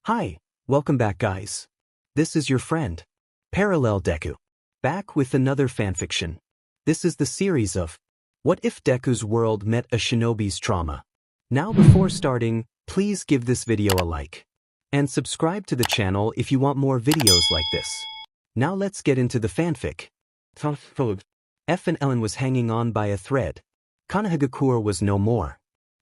Hi, welcome back guys. This is your friend, Parallel Deku, back with another fanfiction. This is the series of What If Deku's World Met a Shinobi's Trauma. Now before starting, please give this video a like. And subscribe to the channel if you want more videos like this. Now let's get into the fanfic. F and Ellen was hanging on by a thread. 𝐓𝐑𝐀𝐔𝐌𝐀 was no more.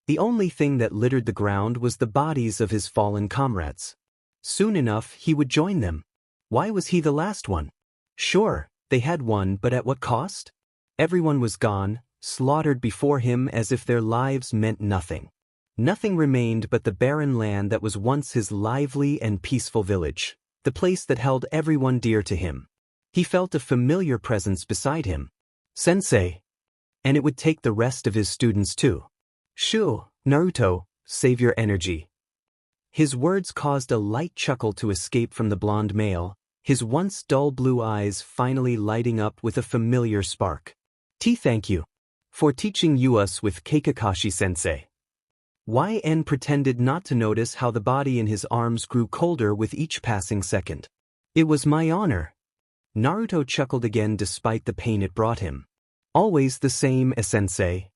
The only thing that littered the ground was the bodies of his fallen comrades. Soon enough, he would join them. Why was he the last one? Sure, they had won, but at what cost? Everyone was gone, slaughtered before him as if their lives meant nothing. Nothing remained but the barren land that was once his lively and peaceful village, the place that held everyone dear to him. He felt a familiar presence beside him. Sensei. And it would take the rest of his students too. Shoo, Naruto, save your energy. His words caused a light chuckle to escape from the blonde male, his once dull blue eyes finally lighting up with a familiar spark. Thank you for teaching us with Kakashi-sensei. YN pretended not to notice how the body in his arms grew colder with each passing second. It was my honor. Naruto chuckled again despite the pain it brought him. Always the same, sensei.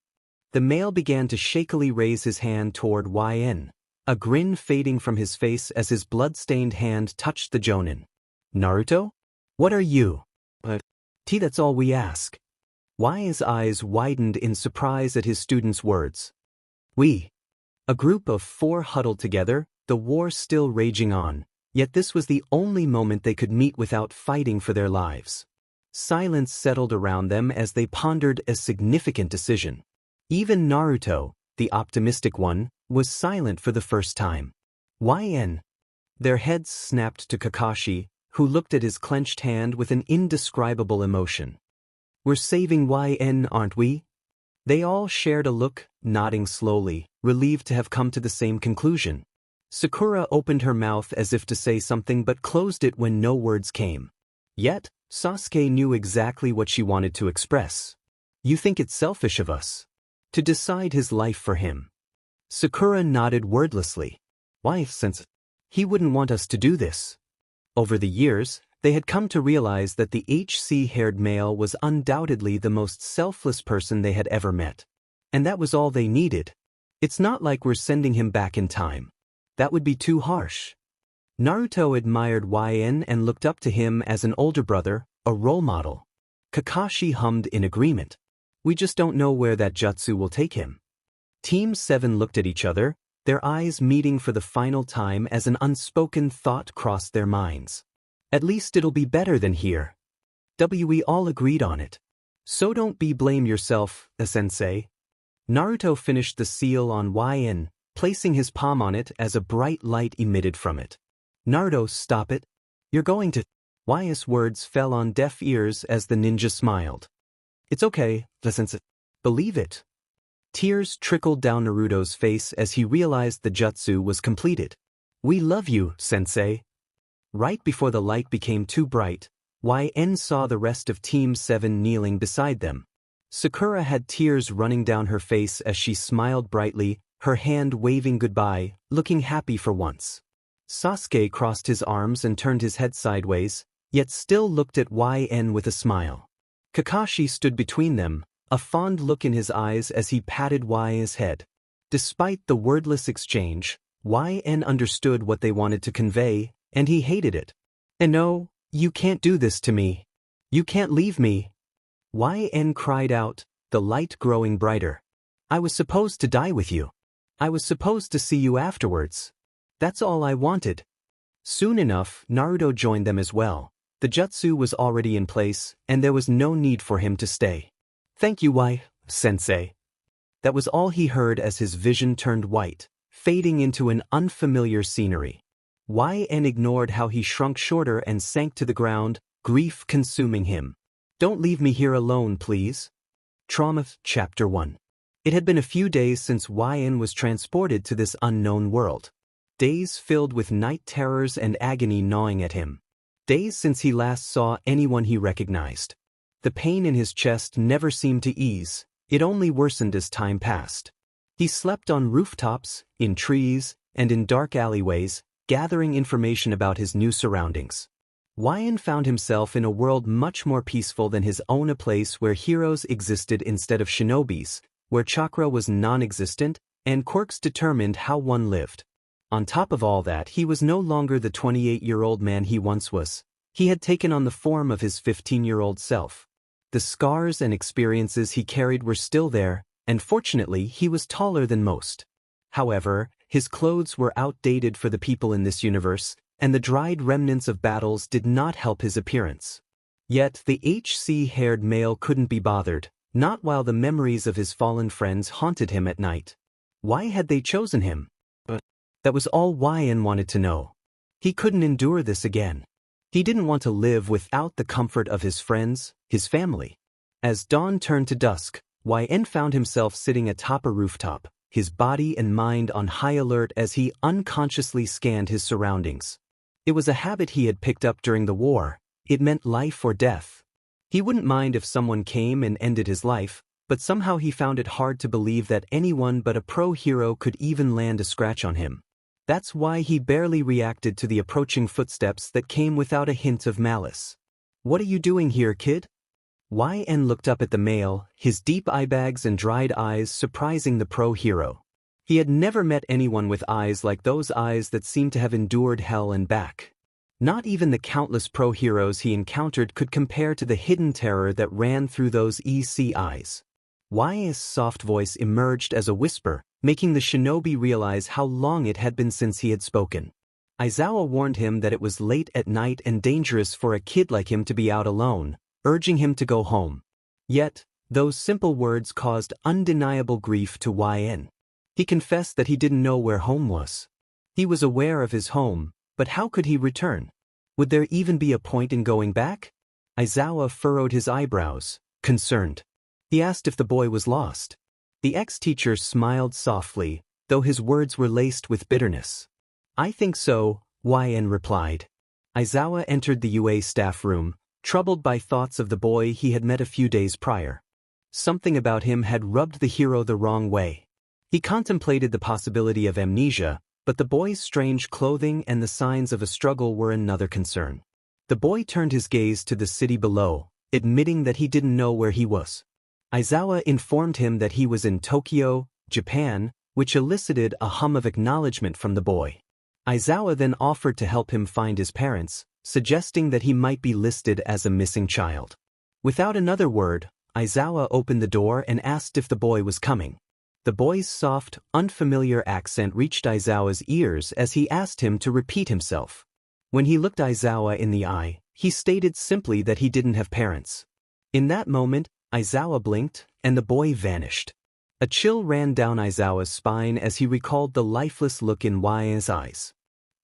The male began to shakily raise his hand toward YN, a grin fading from his face as his blood-stained hand touched the jonin. Naruto? What are you? That's all we ask. Y's eyes widened in surprise at his student's words. We. A group of four huddled together, the war still raging on, yet this was the only moment they could meet without fighting for their lives. Silence settled around them as they pondered a significant decision. Even Naruto, the optimistic one, was silent for the first time. YN. Their heads snapped to Kakashi, who looked at his clenched hand with an indescribable emotion. We're saving YN, aren't we? They all shared a look, nodding slowly, relieved to have come to the same conclusion. Sakura opened her mouth as if to say something but closed it when no words came. Yet, Sasuke knew exactly what she wanted to express. You think it's selfish of us to decide his life for him? Sakura nodded wordlessly. Why, since he wouldn't want us to do this. Over the years, they had come to realize that the HC-haired male was undoubtedly the most selfless person they had ever met. And that was all they needed. It's not like we're sending him back in time. That would be too harsh. Naruto admired YN and looked up to him as an older brother, a role model. Kakashi hummed in agreement. We just don't know where that jutsu will take him. Team 7 looked at each other, their eyes meeting for the final time as an unspoken thought crossed their minds. At least it'll be better than here. We all agreed on it. So don't blame yourself, sensei. Naruto finished the seal on YN, placing his palm on it as a bright light emitted from it. Naruto, stop it. You're going to. Y's words fell on deaf ears as the ninja smiled. It's okay, sensei. Believe it. Tears trickled down Naruto's face as he realized the jutsu was completed. We love you, sensei. Right before the light became too bright, YN saw the rest of Team 7 kneeling beside them. Sakura had tears running down her face as she smiled brightly, her hand waving goodbye, looking happy for once. Sasuke crossed his arms and turned his head sideways, yet still looked at YN with a smile. Kakashi stood between them, a fond look in his eyes as he patted Y's head. Despite the wordless exchange, YN understood what they wanted to convey, and he hated it. And no, you can't do this to me. You can't leave me. YN cried out, the light growing brighter. I was supposed to die with you. I was supposed to see you afterwards. That's all I wanted. Soon enough, Naruto joined them as well. The jutsu was already in place, and there was no need for him to stay. Thank you, sensei. That was all he heard as his vision turned white, fading into an unfamiliar scenery. YN ignored how he shrunk shorter and sank to the ground, grief consuming him. Don't leave me here alone, please. Trauma, Chapter 1. It had been a few days since YN was transported to this unknown world. Days filled with night terrors and agony gnawing at him. Days since he last saw anyone he recognized. The pain in his chest never seemed to ease, it only worsened as time passed. He slept on rooftops, in trees, and in dark alleyways, gathering information about his new surroundings. 𝐓𝐑 found himself in a world much more peaceful than his own, a place where heroes existed instead of shinobis, where chakra was non-existent, and quirks determined how one lived. On top of all that, he was no longer the 28-year-old man he once was. He had taken on the form of his 15-year-old self. The scars and experiences he carried were still there, and fortunately he was taller than most. However, his clothes were outdated for the people in this universe, and the dried remnants of battles did not help his appearance. Yet the HC-haired male couldn't be bothered, not while the memories of his fallen friends haunted him at night. Why had they chosen him? That was all 𝐓𝐑 wanted to know. He couldn't endure this again. He didn't want to live without the comfort of his friends, his family. As dawn turned to dusk, 𝐓𝐑 found himself sitting atop a rooftop, his body and mind on high alert as he unconsciously scanned his surroundings. It was a habit he had picked up during the war. It meant life or death. He wouldn't mind if someone came and ended his life, but somehow he found it hard to believe that anyone but a pro-hero could even land a scratch on him. That's why he barely reacted to the approaching footsteps that came without a hint of malice. "What are you doing here, kid?" 𝐓𝐑 looked up at the male, his deep eyebags and dried eyes surprising the pro-hero. He had never met anyone with eyes like those eyes that seemed to have endured hell and back. Not even the countless pro-heroes he encountered could compare to the hidden terror that ran through those EC eyes. 𝐓𝐑's soft voice emerged as a whisper, making the shinobi realize how long it had been since he had spoken. Aizawa warned him that it was late at night and dangerous for a kid like him to be out alone, urging him to go home. Yet, those simple words caused undeniable grief to 𝐓𝐑. He confessed that he didn't know where home was. He was aware of his home, but how could he return? Would there even be a point in going back? Aizawa furrowed his eyebrows, concerned. He asked if the boy was lost. The ex-teacher smiled softly, though his words were laced with bitterness. "I think so," 𝐓𝐑 replied. Aizawa entered the UA staff room, troubled by thoughts of the boy he had met a few days prior. Something about him had rubbed the hero the wrong way. He contemplated the possibility of amnesia, but the boy's strange clothing and the signs of a struggle were another concern. The boy turned his gaze to the city below, admitting that he didn't know where he was. Aizawa informed him that he was in Tokyo, Japan, which elicited a hum of acknowledgement from the boy. Aizawa then offered to help him find his parents, suggesting that he might be listed as a missing child. Without another word, Aizawa opened the door and asked if the boy was coming. The boy's soft, unfamiliar accent reached Aizawa's ears as he asked him to repeat himself. When he looked Aizawa in the eye, he stated simply that he didn't have parents. In that moment, Aizawa blinked, and the boy vanished. A chill ran down Aizawa's spine as he recalled the lifeless look in 𝐓𝐑's eyes.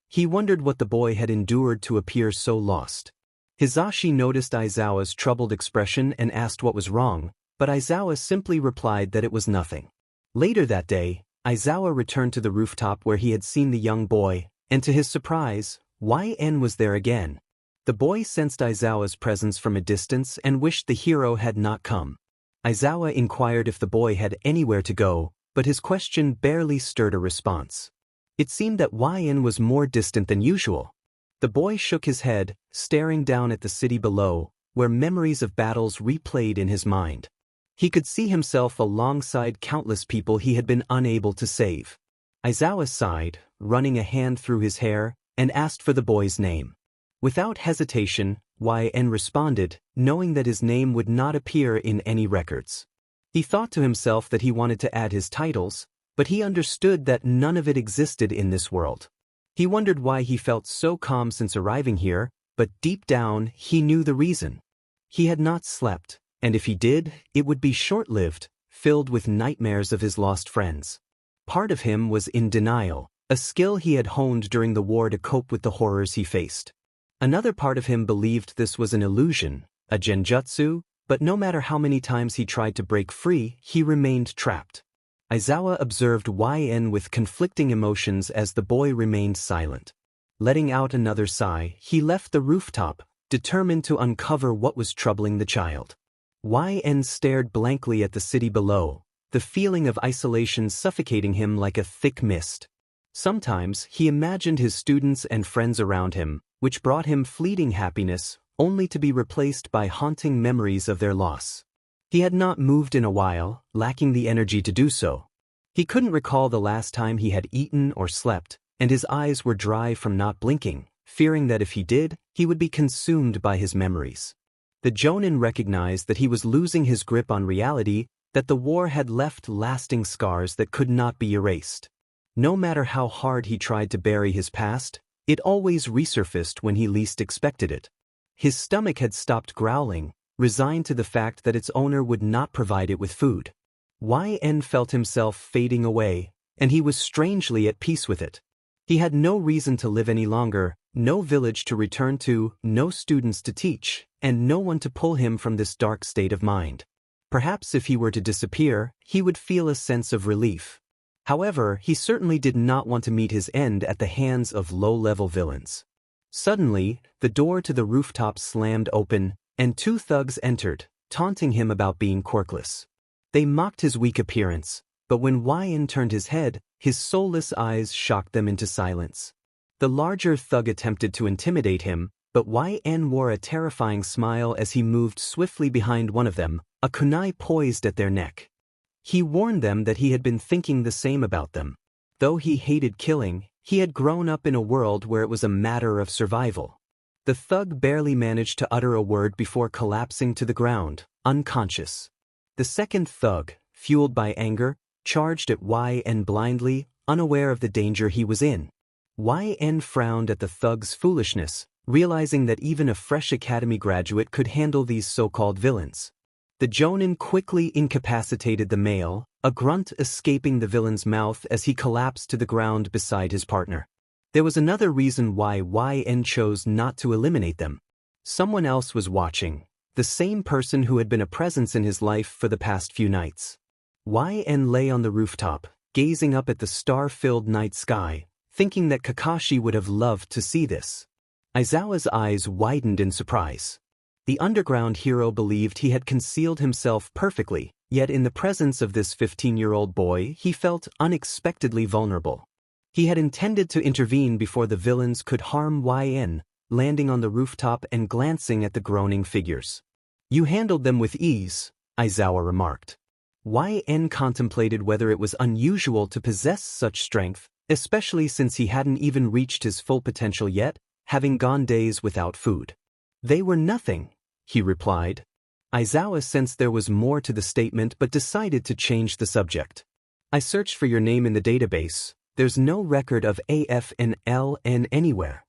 He wondered what the boy had endured to appear so lost. Hizashi noticed Aizawa's troubled expression and asked what was wrong, but Aizawa simply replied that it was nothing. Later that day, Aizawa returned to the rooftop where he had seen the young boy, and to his surprise, 𝐓𝐑 was there again. The boy sensed Aizawa's presence from a distance and wished the hero had not come. Aizawa inquired if the boy had anywhere to go, but his question barely stirred a response. It seemed that 𝐓𝐑 was more distant than usual. The boy shook his head, staring down at the city below, where memories of battles replayed in his mind. He could see himself alongside countless people he had been unable to save. Aizawa sighed, running a hand through his hair, and asked for the boy's name. Without hesitation, 𝐓𝐑 responded, knowing that his name would not appear in any records. He thought to himself that he wanted to add his titles, but he understood that none of it existed in this world. He wondered why he felt so calm since arriving here, but deep down, he knew the reason. He had not slept, and if he did, it would be short-lived, filled with nightmares of his lost friends. Part of him was in denial, a skill he had honed during the war to cope with the horrors he faced. Another part of him believed this was an illusion, a genjutsu, but no matter how many times he tried to break free, he remained trapped. Aizawa observed 𝐓𝐑 with conflicting emotions as the boy remained silent. Letting out another sigh, he left the rooftop, determined to uncover what was troubling the child. 𝐓𝐑 stared blankly at the city below, the feeling of isolation suffocating him like a thick mist. Sometimes he imagined his students and friends around him, which brought him fleeting happiness, only to be replaced by haunting memories of their loss. He had not moved in a while, lacking the energy to do so. He couldn't recall the last time he had eaten or slept, and his eyes were dry from not blinking, fearing that if he did, he would be consumed by his memories. The Jonin recognized that he was losing his grip on reality, that the war had left lasting scars that could not be erased. No matter how hard he tried to bury his past, it always resurfaced when he least expected it. His stomach had stopped growling, resigned to the fact that its owner would not provide it with food. YN felt himself fading away, and he was strangely at peace with it. He had no reason to live any longer, no village to return to, no students to teach, and no one to pull him from this dark state of mind. Perhaps if he were to disappear, he would feel a sense of relief. However, he certainly did not want to meet his end at the hands of low-level villains. Suddenly, the door to the rooftop slammed open, and two thugs entered, taunting him about being quirkless. They mocked his weak appearance, but when YN turned his head, his soulless eyes shocked them into silence. The larger thug attempted to intimidate him, but YN wore a terrifying smile as he moved swiftly behind one of them, a kunai poised at their neck. He warned them that he had been thinking the same about them. Though he hated killing, he had grown up in a world where it was a matter of survival. The thug barely managed to utter a word before collapsing to the ground, unconscious. The second thug, fueled by anger, charged at YN blindly, unaware of the danger he was in. YN frowned at the thug's foolishness, realizing that even a fresh academy graduate could handle these so-called villains. The Jonin quickly incapacitated the male, a grunt escaping the villain's mouth as he collapsed to the ground beside his partner. There was another reason why YN chose not to eliminate them. Someone else was watching, the same person who had been a presence in his life for the past few nights. YN lay on the rooftop, gazing up at the star-filled night sky, thinking that Kakashi would have loved to see this. Aizawa's eyes widened in surprise. The underground hero believed he had concealed himself perfectly, yet in the presence of this 15-year-old boy he felt unexpectedly vulnerable. He had intended to intervene before the villains could harm YN, landing on the rooftop and glancing at the groaning figures. "You handled them with ease," Aizawa remarked. YN contemplated whether it was unusual to possess such strength, especially since he hadn't even reached his full potential yet, having gone days without food. "They were nothing," he replied. Aizawa sensed there was more to the statement but decided to change the subject. "I searched for your name in the database. There's no record of 𝐓𝐑𝐀𝐔𝐌𝐀 anywhere."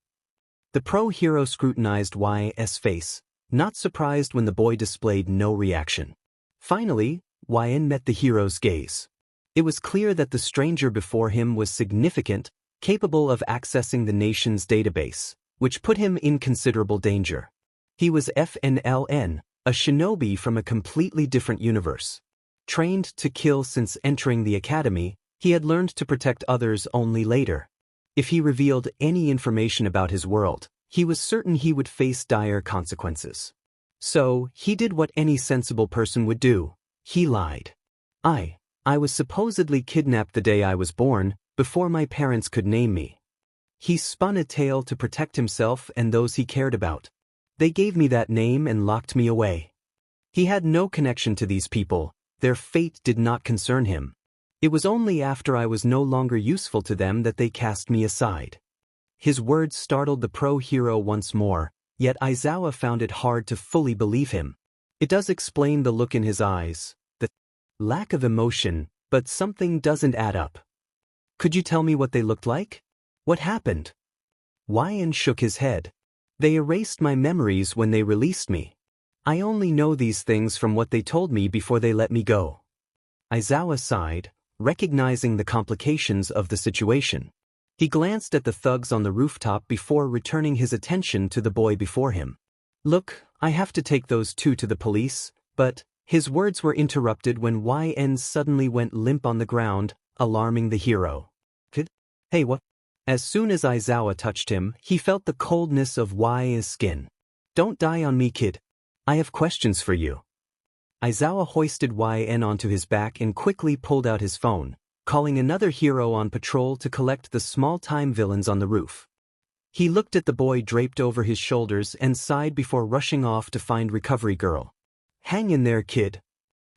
The pro-hero scrutinized YS face, not surprised when the boy displayed no reaction. Finally, YN met the hero's gaze. It was clear that the stranger before him was significant, capable of accessing the nation's database, which put him in considerable danger. He was FNLN, a shinobi from a completely different universe. Trained to kill since entering the academy, he had learned to protect others only later. If he revealed any information about his world, he was certain he would face dire consequences. So, he did what any sensible person would do. He lied. I was supposedly kidnapped the day I was born, before my parents could name me. He spun a tale to protect himself and those he cared about. They gave me that name and locked me away. He had no connection to these people, their fate did not concern him. It was only after I was no longer useful to them that they cast me aside. His words startled the pro-hero once more, yet Aizawa found it hard to fully believe him. It does explain the look in his eyes, the lack of emotion, but something doesn't add up. "Could you tell me what they looked like? What happened?" YN shook his head. "They erased my memories when they released me. I only know these things from what they told me before they let me go." Aizawa sighed, recognizing the complications of the situation. He glanced at the thugs on the rooftop before returning his attention to the boy before him. "Look, I have to take those two to the police," but his words were interrupted when YN suddenly went limp on the ground, alarming the hero. "Kid? Hey, what?" As soon as Aizawa touched him, he felt the coldness of YN's skin. "Don't die on me, kid. I have questions for you." Aizawa hoisted YN onto his back and quickly pulled out his phone, calling another hero on patrol to collect the small-time villains on the roof. He looked at the boy draped over his shoulders and sighed before rushing off to find Recovery Girl. "Hang in there, kid."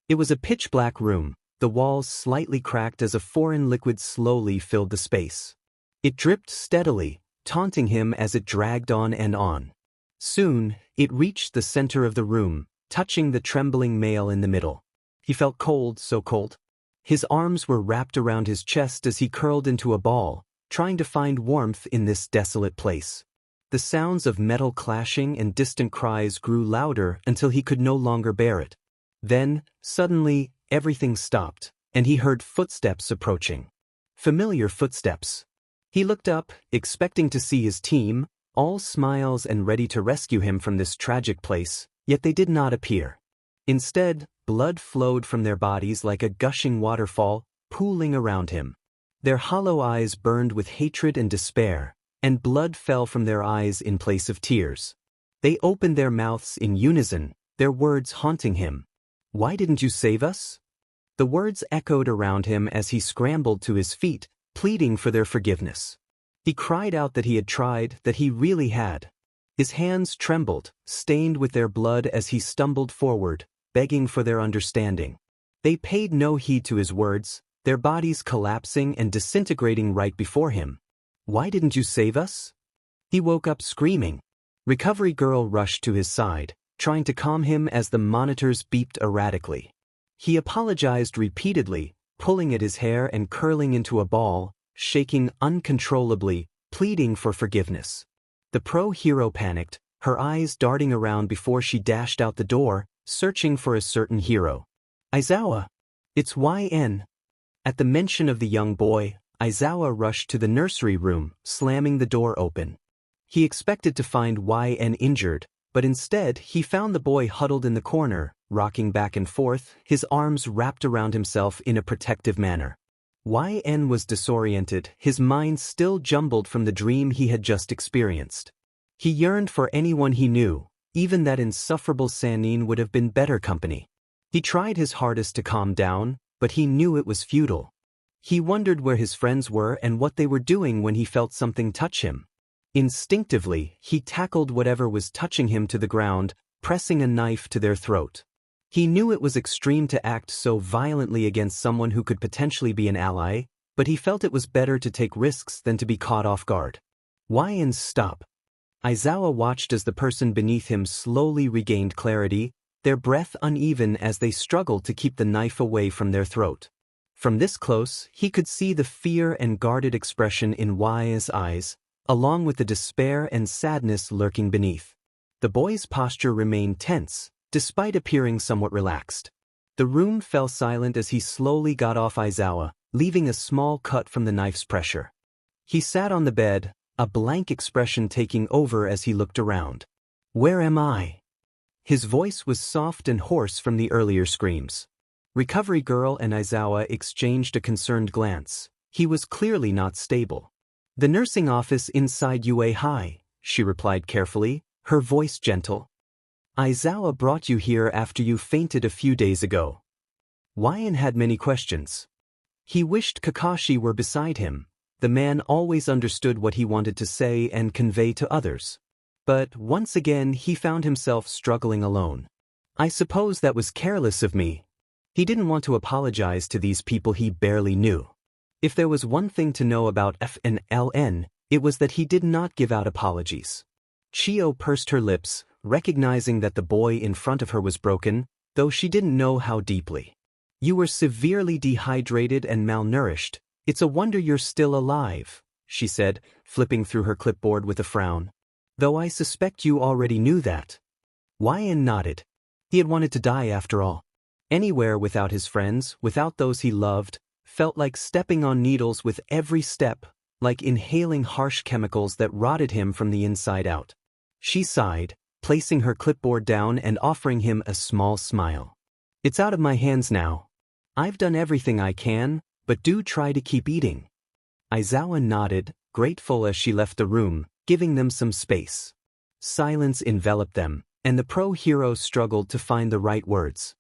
It was a pitch-black room, the walls slightly cracked as a foreign liquid slowly filled the space. It dripped steadily, taunting him as it dragged on and on. Soon, it reached the center of the room, touching the trembling male in the middle. He felt cold, so cold. His arms were wrapped around his chest as he curled into a ball, trying to find warmth in this desolate place. The sounds of metal clashing and distant cries grew louder until he could no longer bear it. Then, suddenly, everything stopped, and he heard footsteps approaching. Familiar footsteps. He looked up, expecting to see his team, all smiles and ready to rescue him from this tragic place, yet they did not appear. Instead, blood flowed from their bodies like a gushing waterfall, pooling around him. Their hollow eyes burned with hatred and despair, and blood fell from their eyes in place of tears. They opened their mouths in unison, their words haunting him. "Why didn't you save us?" The words echoed around him as he scrambled to his feet, pleading for their forgiveness. He cried out that he had tried, that he really had. His hands trembled, stained with their blood as he stumbled forward, begging for their understanding. They paid no heed to his words, their bodies collapsing and disintegrating right before him. "Why didn't you save us?" He woke up screaming. Recovery Girl rushed to his side, trying to calm him as the monitors beeped erratically. He apologized repeatedly, pulling at his hair and curling into a ball, shaking uncontrollably, pleading for forgiveness. The pro-hero panicked, her eyes darting around before she dashed out the door, searching for a certain hero. "Aizawa! It's YN!" At the mention of the young boy, Aizawa rushed to the nursery room, slamming the door open. He expected to find YN injured, but instead he found the boy huddled in the corner, rocking back and forth, his arms wrapped around himself in a protective manner. YN was disoriented, his mind still jumbled from the dream he had just experienced. He yearned for anyone he knew, even that insufferable Sannin would have been better company. He tried his hardest to calm down, but he knew it was futile. He wondered where his friends were and what they were doing when he felt something touch him. Instinctively, he tackled whatever was touching him to the ground, pressing a knife to their throat. He knew it was extreme to act so violently against someone who could potentially be an ally, but he felt it was better to take risks than to be caught off guard. "YN, stop." Aizawa watched as the person beneath him slowly regained clarity, their breath uneven as they struggled to keep the knife away from their throat. From this close, he could see the fear and guarded expression in Y's eyes, along with the despair and sadness lurking beneath. The boy's posture remained tense, despite appearing somewhat relaxed. The room fell silent as he slowly got off Aizawa, leaving a small cut from the knife's pressure. He sat on the bed, a blank expression taking over as he looked around. "Where am I?" His voice was soft and hoarse from the earlier screams. Recovery Girl and Aizawa exchanged a concerned glance. He was clearly not stable. "The nursing office inside UA High," she replied carefully, her voice gentle. "Aizawa brought you here after you fainted a few days ago." YN had many questions. He wished Kakashi were beside him. The man always understood what he wanted to say and convey to others. But once again he found himself struggling alone. "I suppose that was careless of me." He didn't want to apologize to these people he barely knew. If there was one thing to know about FNLN, it was that he did not give out apologies. Chio pursed her lips, recognizing that the boy in front of her was broken, though she didn't know how deeply. "You were severely dehydrated and malnourished. It's a wonder you're still alive," she said, flipping through her clipboard with a frown. "Though I suspect you already knew that." YN nodded. He had wanted to die after all. Anywhere without his friends, without those he loved, felt like stepping on needles with every step, like inhaling harsh chemicals that rotted him from the inside out. She sighed, placing her clipboard down and offering him a small smile. "It's out of my hands now. I've done everything I can, but do try to keep eating." Aizawa nodded, grateful as she left the room, giving them some space. Silence enveloped them, and the pro-hero struggled to find the right words.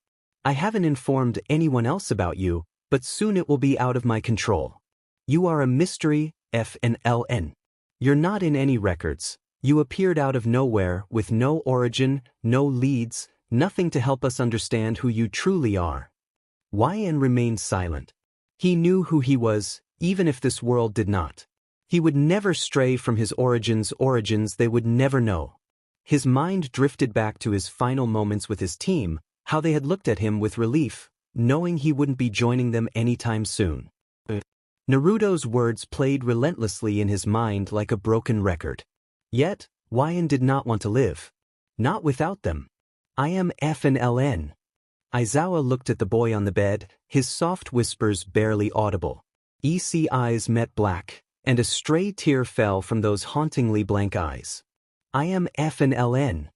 "I haven't informed anyone else about you, but soon it will be out of my control. You are a mystery, 𝐓𝐑𝐀𝐔𝐌𝐀. You're not in any records. You appeared out of nowhere, with no origin, no leads, nothing to help us understand who you truly are. 𝐓𝐾 remained silent. He knew who he was, even if this world did not. He would never stray from his origins they would never know. His mind drifted back to his final moments with his team, how they had looked at him with relief, knowing he wouldn't be joining them anytime soon. Naruto's words played relentlessly in his mind like a broken record. Yet, 𝐓𝐾 did not want to live. Not without them. I am 𝐓𝐑𝐀𝐔𝐌𝐀. Aizawa looked at the boy on the bed, his soft whispers barely audible. EC eyes met black, and a stray tear fell from those hauntingly blank eyes. I am 𝐓𝐑𝐀𝐔𝐌𝐀.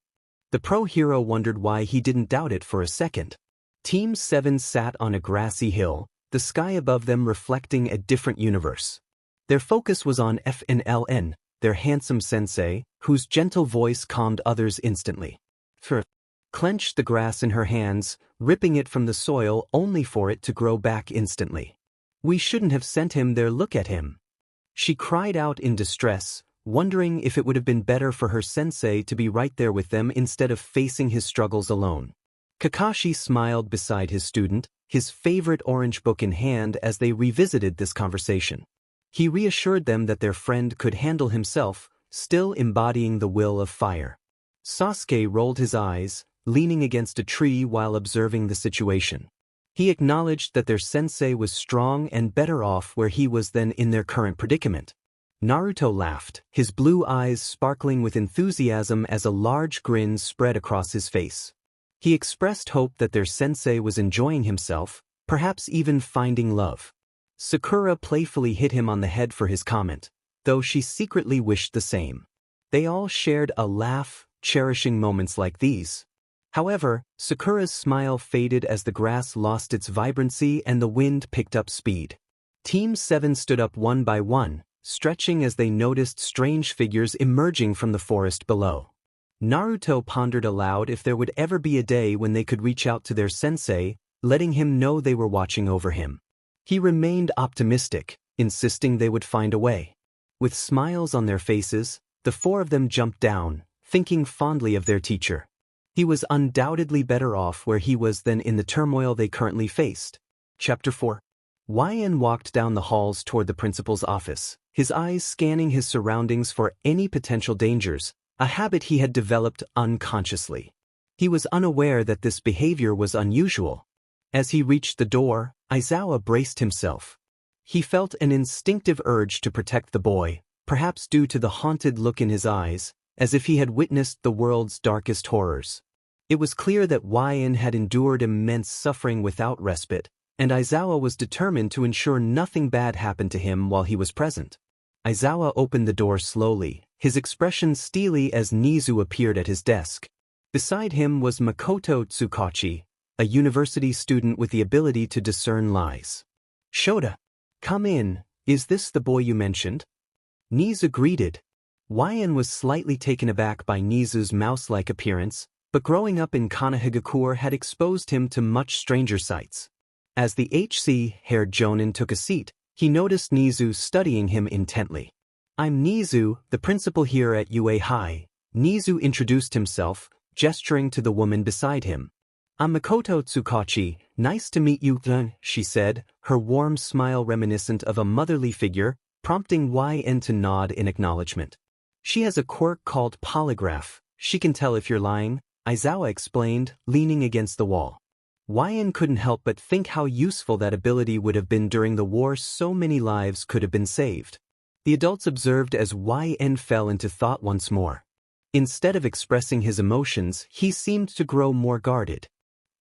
The pro-hero wondered why he didn't doubt it for a second. Team 7 sat on a grassy hill, the sky above them reflecting a different universe. Their focus was on 𝐓𝐑𝐀𝐔𝐌𝐀, their handsome sensei, whose gentle voice calmed others instantly. Clenched the grass in her hands, ripping it from the soil only for it to grow back instantly. We shouldn't have sent him there, look at him. She cried out in distress, wondering if it would have been better for her sensei to be right there with them instead of facing his struggles alone. Kakashi smiled beside his student, his favorite orange book in hand as they revisited this conversation. He reassured them that their friend could handle himself, still embodying the will of fire. Sasuke rolled his eyes, leaning against a tree while observing the situation. He acknowledged that their sensei was strong and better off where he was than in their current predicament. Naruto laughed, his blue eyes sparkling with enthusiasm as a large grin spread across his face. He expressed hope that their sensei was enjoying himself, perhaps even finding love. Sakura playfully hit him on the head for his comment, though she secretly wished the same. They all shared a laugh, cherishing moments like these. However, Sakura's smile faded as the grass lost its vibrancy and the wind picked up speed. Team 7 stood up one by one, stretching as they noticed strange figures emerging from the forest below. Naruto pondered aloud if there would ever be a day when they could reach out to their sensei, letting him know they were watching over him. He remained optimistic, insisting they would find a way. With smiles on their faces, the four of them jumped down, thinking fondly of their teacher. He was undoubtedly better off where he was than in the turmoil they currently faced. Chapter 4. 𝐓𝐾 walked down the halls toward the principal's office, his eyes scanning his surroundings for any potential dangers, a habit he had developed unconsciously. He was unaware that this behavior was unusual. As he reached the door, Aizawa braced himself. He felt an instinctive urge to protect the boy, perhaps due to the haunted look in his eyes, as if he had witnessed the world's darkest horrors. It was clear that 𝐓𝐾 had endured immense suffering without respite, and Aizawa was determined to ensure nothing bad happened to him while he was present. Aizawa opened the door slowly, his expression steely as Nizu appeared at his desk. Beside him was Makoto Tsukachi, a university student with the ability to discern lies. Shota, come in, is this the boy you mentioned? Nizu greeted. 𝐓𝐾 was slightly taken aback by Nizu's mouse-like appearance, but growing up in Konohagakure had exposed him to much stranger sights. As the HC-haired jonin took a seat, he noticed Nizu studying him intently. I'm Nizu, the principal here at UA High. Nizu introduced himself, gesturing to the woman beside him. I'm Makoto Tsukachi, nice to meet you, she said, her warm smile reminiscent of a motherly figure, prompting 𝐓𝐾 to nod in acknowledgement. She has a quirk called polygraph. She can tell if you're lying, Aizawa explained, leaning against the wall. 𝐓𝐾 couldn't help but think how useful that ability would have been during the war. So many lives could have been saved. The adults observed as 𝐓𝐾 fell into thought once more. Instead of expressing his emotions, he seemed to grow more guarded.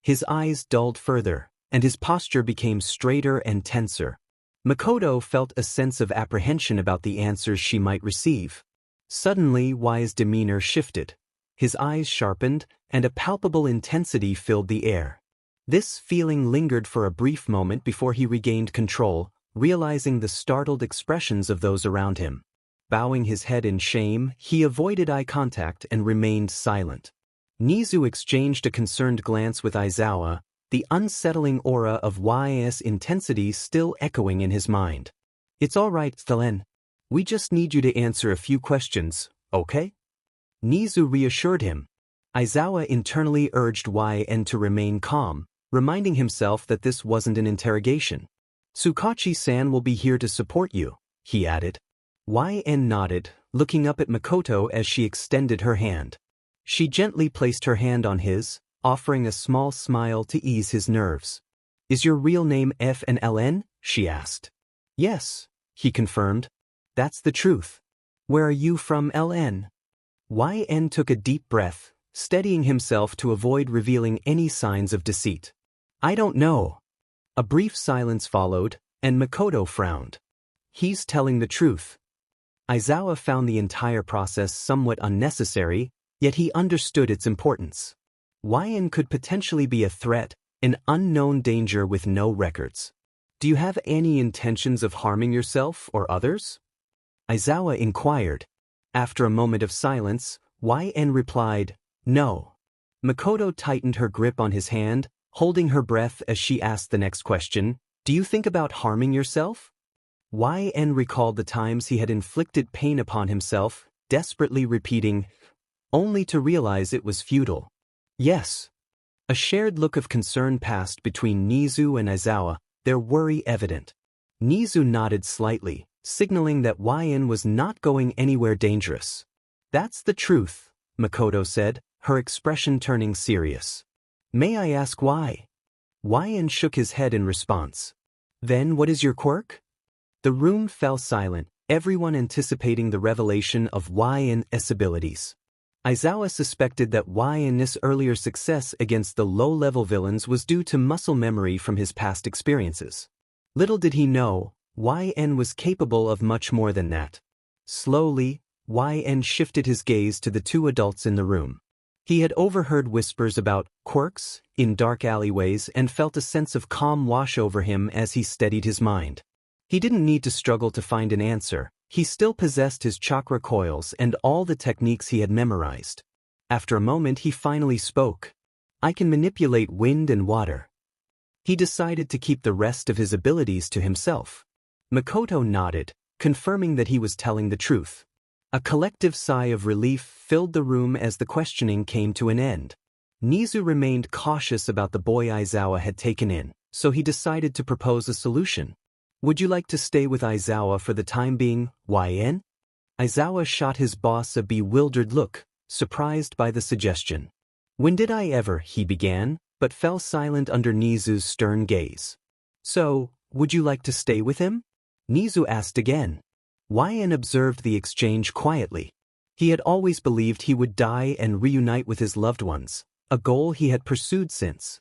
His eyes dulled further, and his posture became straighter and tenser. Makoto felt a sense of apprehension about the answers she might receive. Suddenly, 𝐓𝐾's demeanor shifted. His eyes sharpened, and a palpable intensity filled the air. This feeling lingered for a brief moment before he regained control, realizing the startled expressions of those around him. Bowing his head in shame, he avoided eye contact and remained silent. Nizu exchanged a concerned glance with Aizawa, the unsettling aura of YS intensity still echoing in his mind. It's all right, Thelen. We just need you to answer a few questions, okay? Nizu reassured him. Aizawa internally urged YN to remain calm, reminding himself that this wasn't an interrogation. Tsukachi-san will be here to support you, he added. YN nodded, looking up at Makoto as she extended her hand. She gently placed her hand on his, offering a small smile to ease his nerves. Is your real name FNLN? She asked. Yes, he confirmed. That's the truth. Where are you from, LN? YN took a deep breath, steadying himself to avoid revealing any signs of deceit. I don't know. A brief silence followed, and Makoto frowned. He's telling the truth. Aizawa found the entire process somewhat unnecessary, yet he understood its importance. YN could potentially be a threat, an unknown danger with no records. Do you have any intentions of harming yourself or others? Aizawa inquired. After a moment of silence, YN replied, no. Makoto tightened her grip on his hand, holding her breath as she asked the next question, do you think about harming yourself? YN recalled the times he had inflicted pain upon himself, desperately repeating, only to realize it was futile. Yes. A shared look of concern passed between Nizu and Aizawa, their worry evident. Nizu nodded slightly, signaling that YN was not going anywhere dangerous. That's the truth, Makoto said, her expression turning serious. May I ask why? YN shook his head in response. Then what is your quirk? The room fell silent, everyone anticipating the revelation of YN's abilities. Aizawa suspected that YN's earlier success against the low-level villains was due to muscle memory from his past experiences. Little did he know, YN was capable of much more than that. Slowly, YN shifted his gaze to the two adults in the room. He had overheard whispers about quirks in dark alleyways and felt a sense of calm wash over him as he steadied his mind. He didn't need to struggle to find an answer. He still possessed his chakra coils and all the techniques he had memorized. After a moment he finally spoke. I can manipulate wind and water. He decided to keep the rest of his abilities to himself. Makoto nodded, confirming that he was telling the truth. A collective sigh of relief filled the room as the questioning came to an end. Nizu remained cautious about the boy Aizawa had taken in, so he decided to propose a solution. Would you like to stay with Aizawa for the time being, YN? Aizawa shot his boss a bewildered look, surprised by the suggestion. When did I ever, he began, but fell silent under Nizu's stern gaze. So, would you like to stay with him? Nizu asked again. YN observed the exchange quietly. He had always believed he would die and reunite with his loved ones, a goal he had pursued since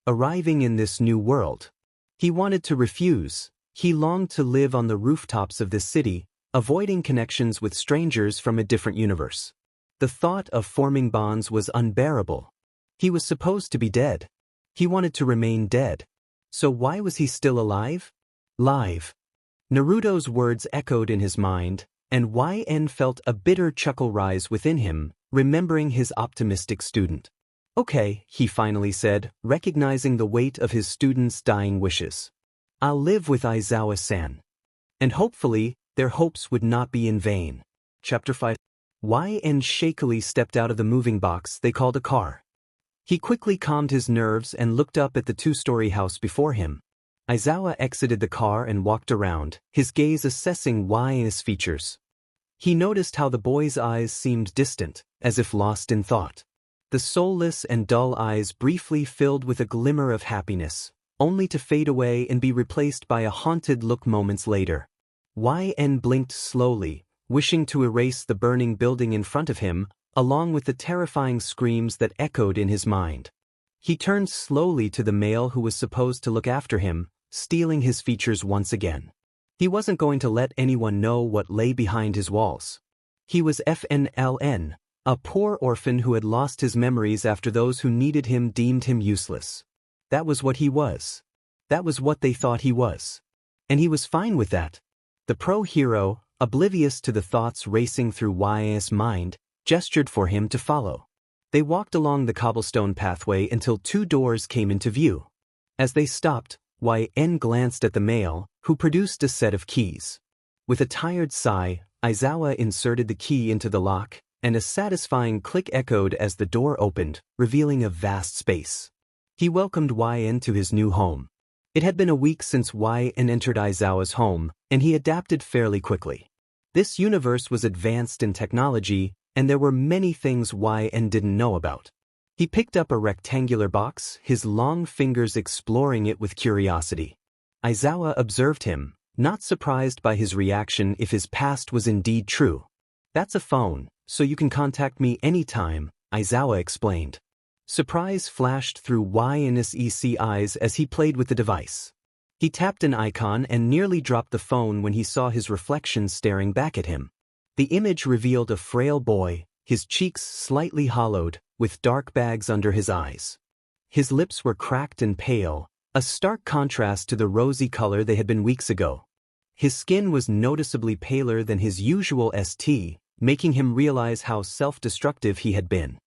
arriving in this new world. He wanted to refuse. He longed to live on the rooftops of this city, avoiding connections with strangers from a different universe. The thought of forming bonds was unbearable. He was supposed to be dead. He wanted to remain dead. So why was he still alive? Live. Naruto's words echoed in his mind, and YN felt a bitter chuckle rise within him, remembering his optimistic student. Okay, he finally said, recognizing the weight of his student's dying wishes. I'll live with Aizawa-san. And hopefully, their hopes would not be in vain. Chapter 5. YN shakily stepped out of the moving box they called a car. He quickly calmed his nerves and looked up at the two-story house before him. Aizawa exited the car and walked around, his gaze assessing YN's features. He noticed how the boy's eyes seemed distant, as if lost in thought. The soulless and dull eyes briefly filled with a glimmer of happiness, only to fade away and be replaced by a haunted look moments later. YN blinked slowly, wishing to erase the burning building in front of him, along with the terrifying screams that echoed in his mind. He turned slowly to the male who was supposed to look after him, stealing his features once again. He wasn't going to let anyone know what lay behind his walls. He was FNLN, a poor orphan who had lost his memories after those who needed him deemed him useless. That was what he was. That was what they thought he was. And he was fine with that. The pro-hero, oblivious to the thoughts racing through YN's mind, gestured for him to follow. They walked along the cobblestone pathway until two doors came into view. As they stopped, YN glanced at the male, who produced a set of keys. With a tired sigh, Aizawa inserted the key into the lock, and a satisfying click echoed as the door opened, revealing a vast space. He welcomed YN to his new home. It had been a week since YN entered Aizawa's home, and he adapted fairly quickly. This universe was advanced in technology, and there were many things YN didn't know about. He picked up a rectangular box, his long fingers exploring it with curiosity. Aizawa observed him, not surprised by his reaction if his past was indeed true. "That's a phone, so you can contact me anytime," Aizawa explained. Surprise flashed through YN's eyes as he played with the device. He tapped an icon and nearly dropped the phone when he saw his reflection staring back at him. The image revealed a frail boy, his cheeks slightly hollowed, with dark bags under his eyes. His lips were cracked and pale, a stark contrast to the rosy color they had been weeks ago. His skin was noticeably paler than his usual ST, making him realize how self-destructive he had been.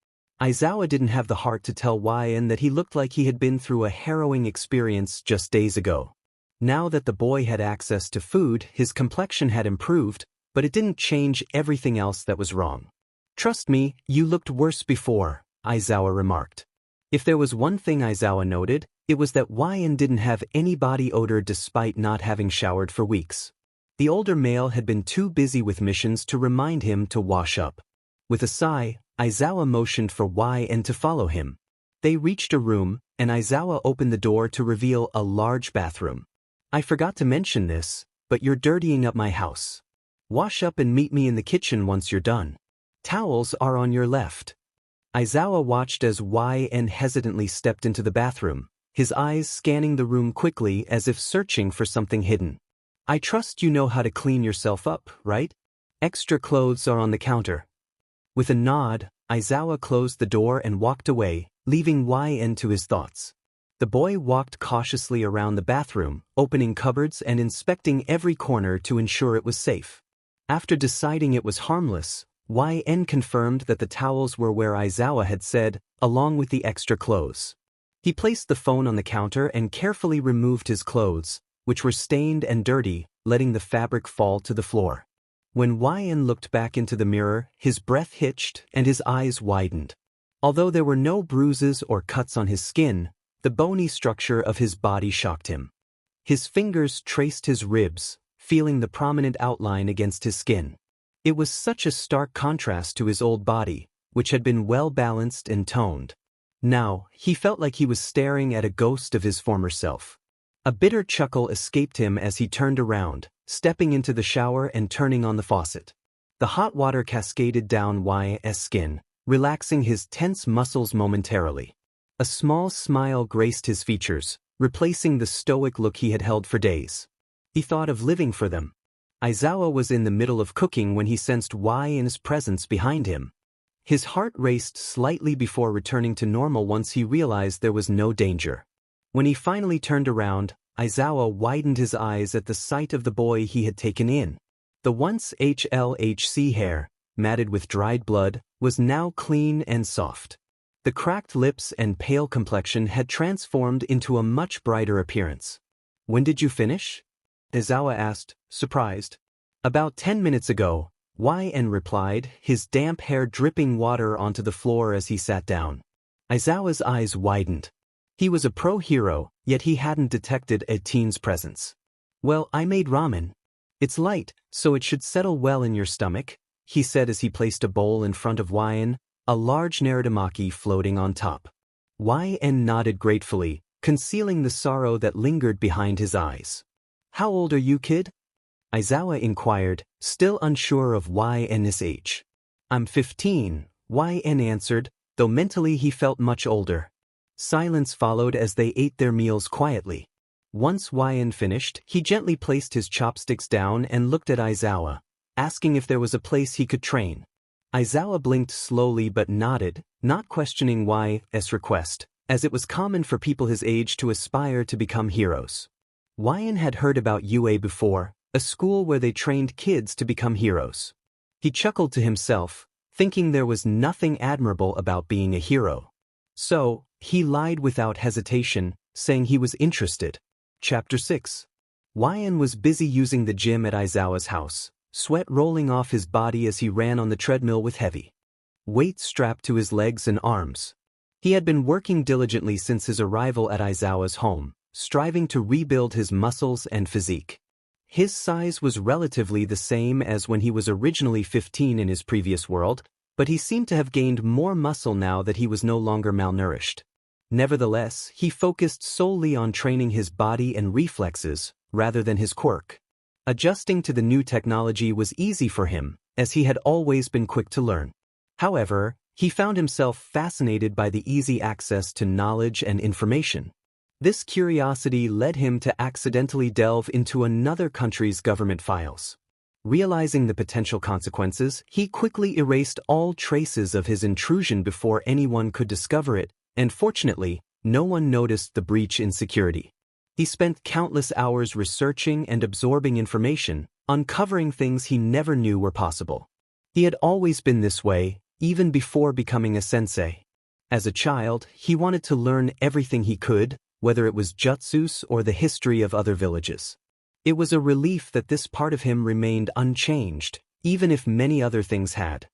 Aizawa didn't have the heart to tell YN that he looked like he had been through a harrowing experience just days ago. Now that the boy had access to food, his complexion had improved, but it didn't change everything else that was wrong. "Trust me, you looked worse before," Aizawa remarked. If there was one thing Aizawa noted, it was that YN didn't have any body odor despite not having showered for weeks. The older male had been too busy with missions to remind him to wash up. With a sigh, Aizawa motioned for YN to follow him. They reached a room, and Aizawa opened the door to reveal a large bathroom. "I forgot to mention this, but you're dirtying up my house. Wash up and meet me in the kitchen once you're done. Towels are on your left." Aizawa watched as YN hesitantly stepped into the bathroom, his eyes scanning the room quickly as if searching for something hidden. "I trust you know how to clean yourself up, right? Extra clothes are on the counter." With a nod, Aizawa closed the door and walked away, leaving YN to his thoughts. The boy walked cautiously around the bathroom, opening cupboards and inspecting every corner to ensure it was safe. After deciding it was harmless, YN confirmed that the towels were where Aizawa had said, along with the extra clothes. He placed the phone on the counter and carefully removed his clothes, which were stained and dirty, letting the fabric fall to the floor. When YN looked back into the mirror, his breath hitched and his eyes widened. Although there were no bruises or cuts on his skin, the bony structure of his body shocked him. His fingers traced his ribs, feeling the prominent outline against his skin. It was such a stark contrast to his old body, which had been well-balanced and toned. Now, he felt like he was staring at a ghost of his former self. A bitter chuckle escaped him as he turned around, stepping into the shower and turning on the faucet. The hot water cascaded down YN's skin, relaxing his tense muscles momentarily. A small smile graced his features, replacing the stoic look he had held for days. He thought of living for them. Aizawa was in the middle of cooking when he sensed YN's presence behind him. His heart raced slightly before returning to normal once he realized there was no danger. When he finally turned around, Aizawa widened his eyes at the sight of the boy he had taken in. The once HLHC hair, matted with dried blood, was now clean and soft. The cracked lips and pale complexion had transformed into a much brighter appearance. "When did you finish?" Aizawa asked, surprised. "About 10 minutes ago," YN replied, his damp hair dripping water onto the floor as he sat down. Aizawa's eyes widened. He was a pro-hero, yet he hadn't detected a teen's presence. "Well, I made ramen. It's light, so it should settle well in your stomach," he said as he placed a bowl in front of YN, a large narutomaki floating on top. YN nodded gratefully, concealing the sorrow that lingered behind his eyes. "How old are you, kid?" Aizawa inquired, still unsure of YN's age. "I'm 15, YN answered, though mentally he felt much older. Silence followed as they ate their meals quietly. Once YN finished, he gently placed his chopsticks down and looked at Aizawa, asking if there was a place he could train. Aizawa blinked slowly but nodded, not questioning YN's request, as it was common for people his age to aspire to become heroes. YN had heard about UA before, a school where they trained kids to become heroes. He chuckled to himself, thinking there was nothing admirable about being a hero. So, he lied without hesitation, saying he was interested. Chapter 6. 𝐓𝐑𝐀 was busy using the gym at Aizawa's house, sweat rolling off his body as he ran on the treadmill with heavy weights strapped to his legs and arms. He had been working diligently since his arrival at Aizawa's home, striving to rebuild his muscles and physique. His size was relatively the same as when he was originally 15 in his previous world, but he seemed to have gained more muscle now that he was no longer malnourished. Nevertheless, he focused solely on training his body and reflexes, rather than his quirk. Adjusting to the new technology was easy for him, as he had always been quick to learn. However, he found himself fascinated by the easy access to knowledge and information. This curiosity led him to accidentally delve into another country's government files. Realizing the potential consequences, he quickly erased all traces of his intrusion before anyone could discover it, and fortunately, no one noticed the breach in security. He spent countless hours researching and absorbing information, uncovering things he never knew were possible. He had always been this way, even before becoming a sensei. As a child, he wanted to learn everything he could, whether it was jutsus or the history of other villages. It was a relief that this part of him remained unchanged, even if many other things had.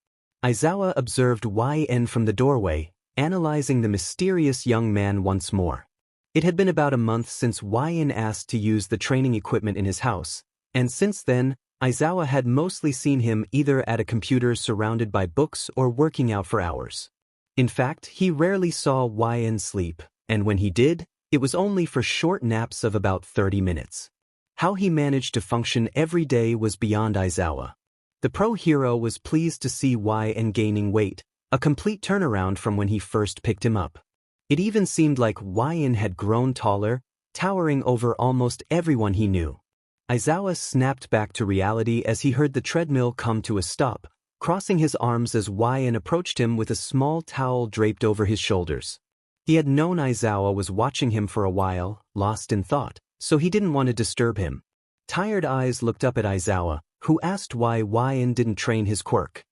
Aizawa observed 𝐓𝐑𝐀 from the doorway, analyzing the mysterious young man once more. It had been about a month since 𝐓𝐑𝐀 asked to use the training equipment in his house, and since then, Aizawa had mostly seen him either at a computer surrounded by books or working out for hours. In fact, he rarely saw 𝐓𝐑𝐀 sleep, and when he did, it was only for short naps of about 30 minutes. How he managed to function every day was beyond Aizawa. The pro hero was pleased to see 𝐓𝐑𝐀 gaining weight, a complete turnaround from when he first picked him up. It even seemed like 𝐓𝐑𝐀 had grown taller, towering over almost everyone he knew. Aizawa snapped back to reality as he heard the treadmill come to a stop, crossing his arms as 𝐓𝐑𝐀 approached him with a small towel draped over his shoulders. He had known Aizawa was watching him for a while, lost in thought, so he didn't want to disturb him. Tired eyes looked up at Aizawa, who asked why 𝐓𝐑𝐀 didn't train his quirk.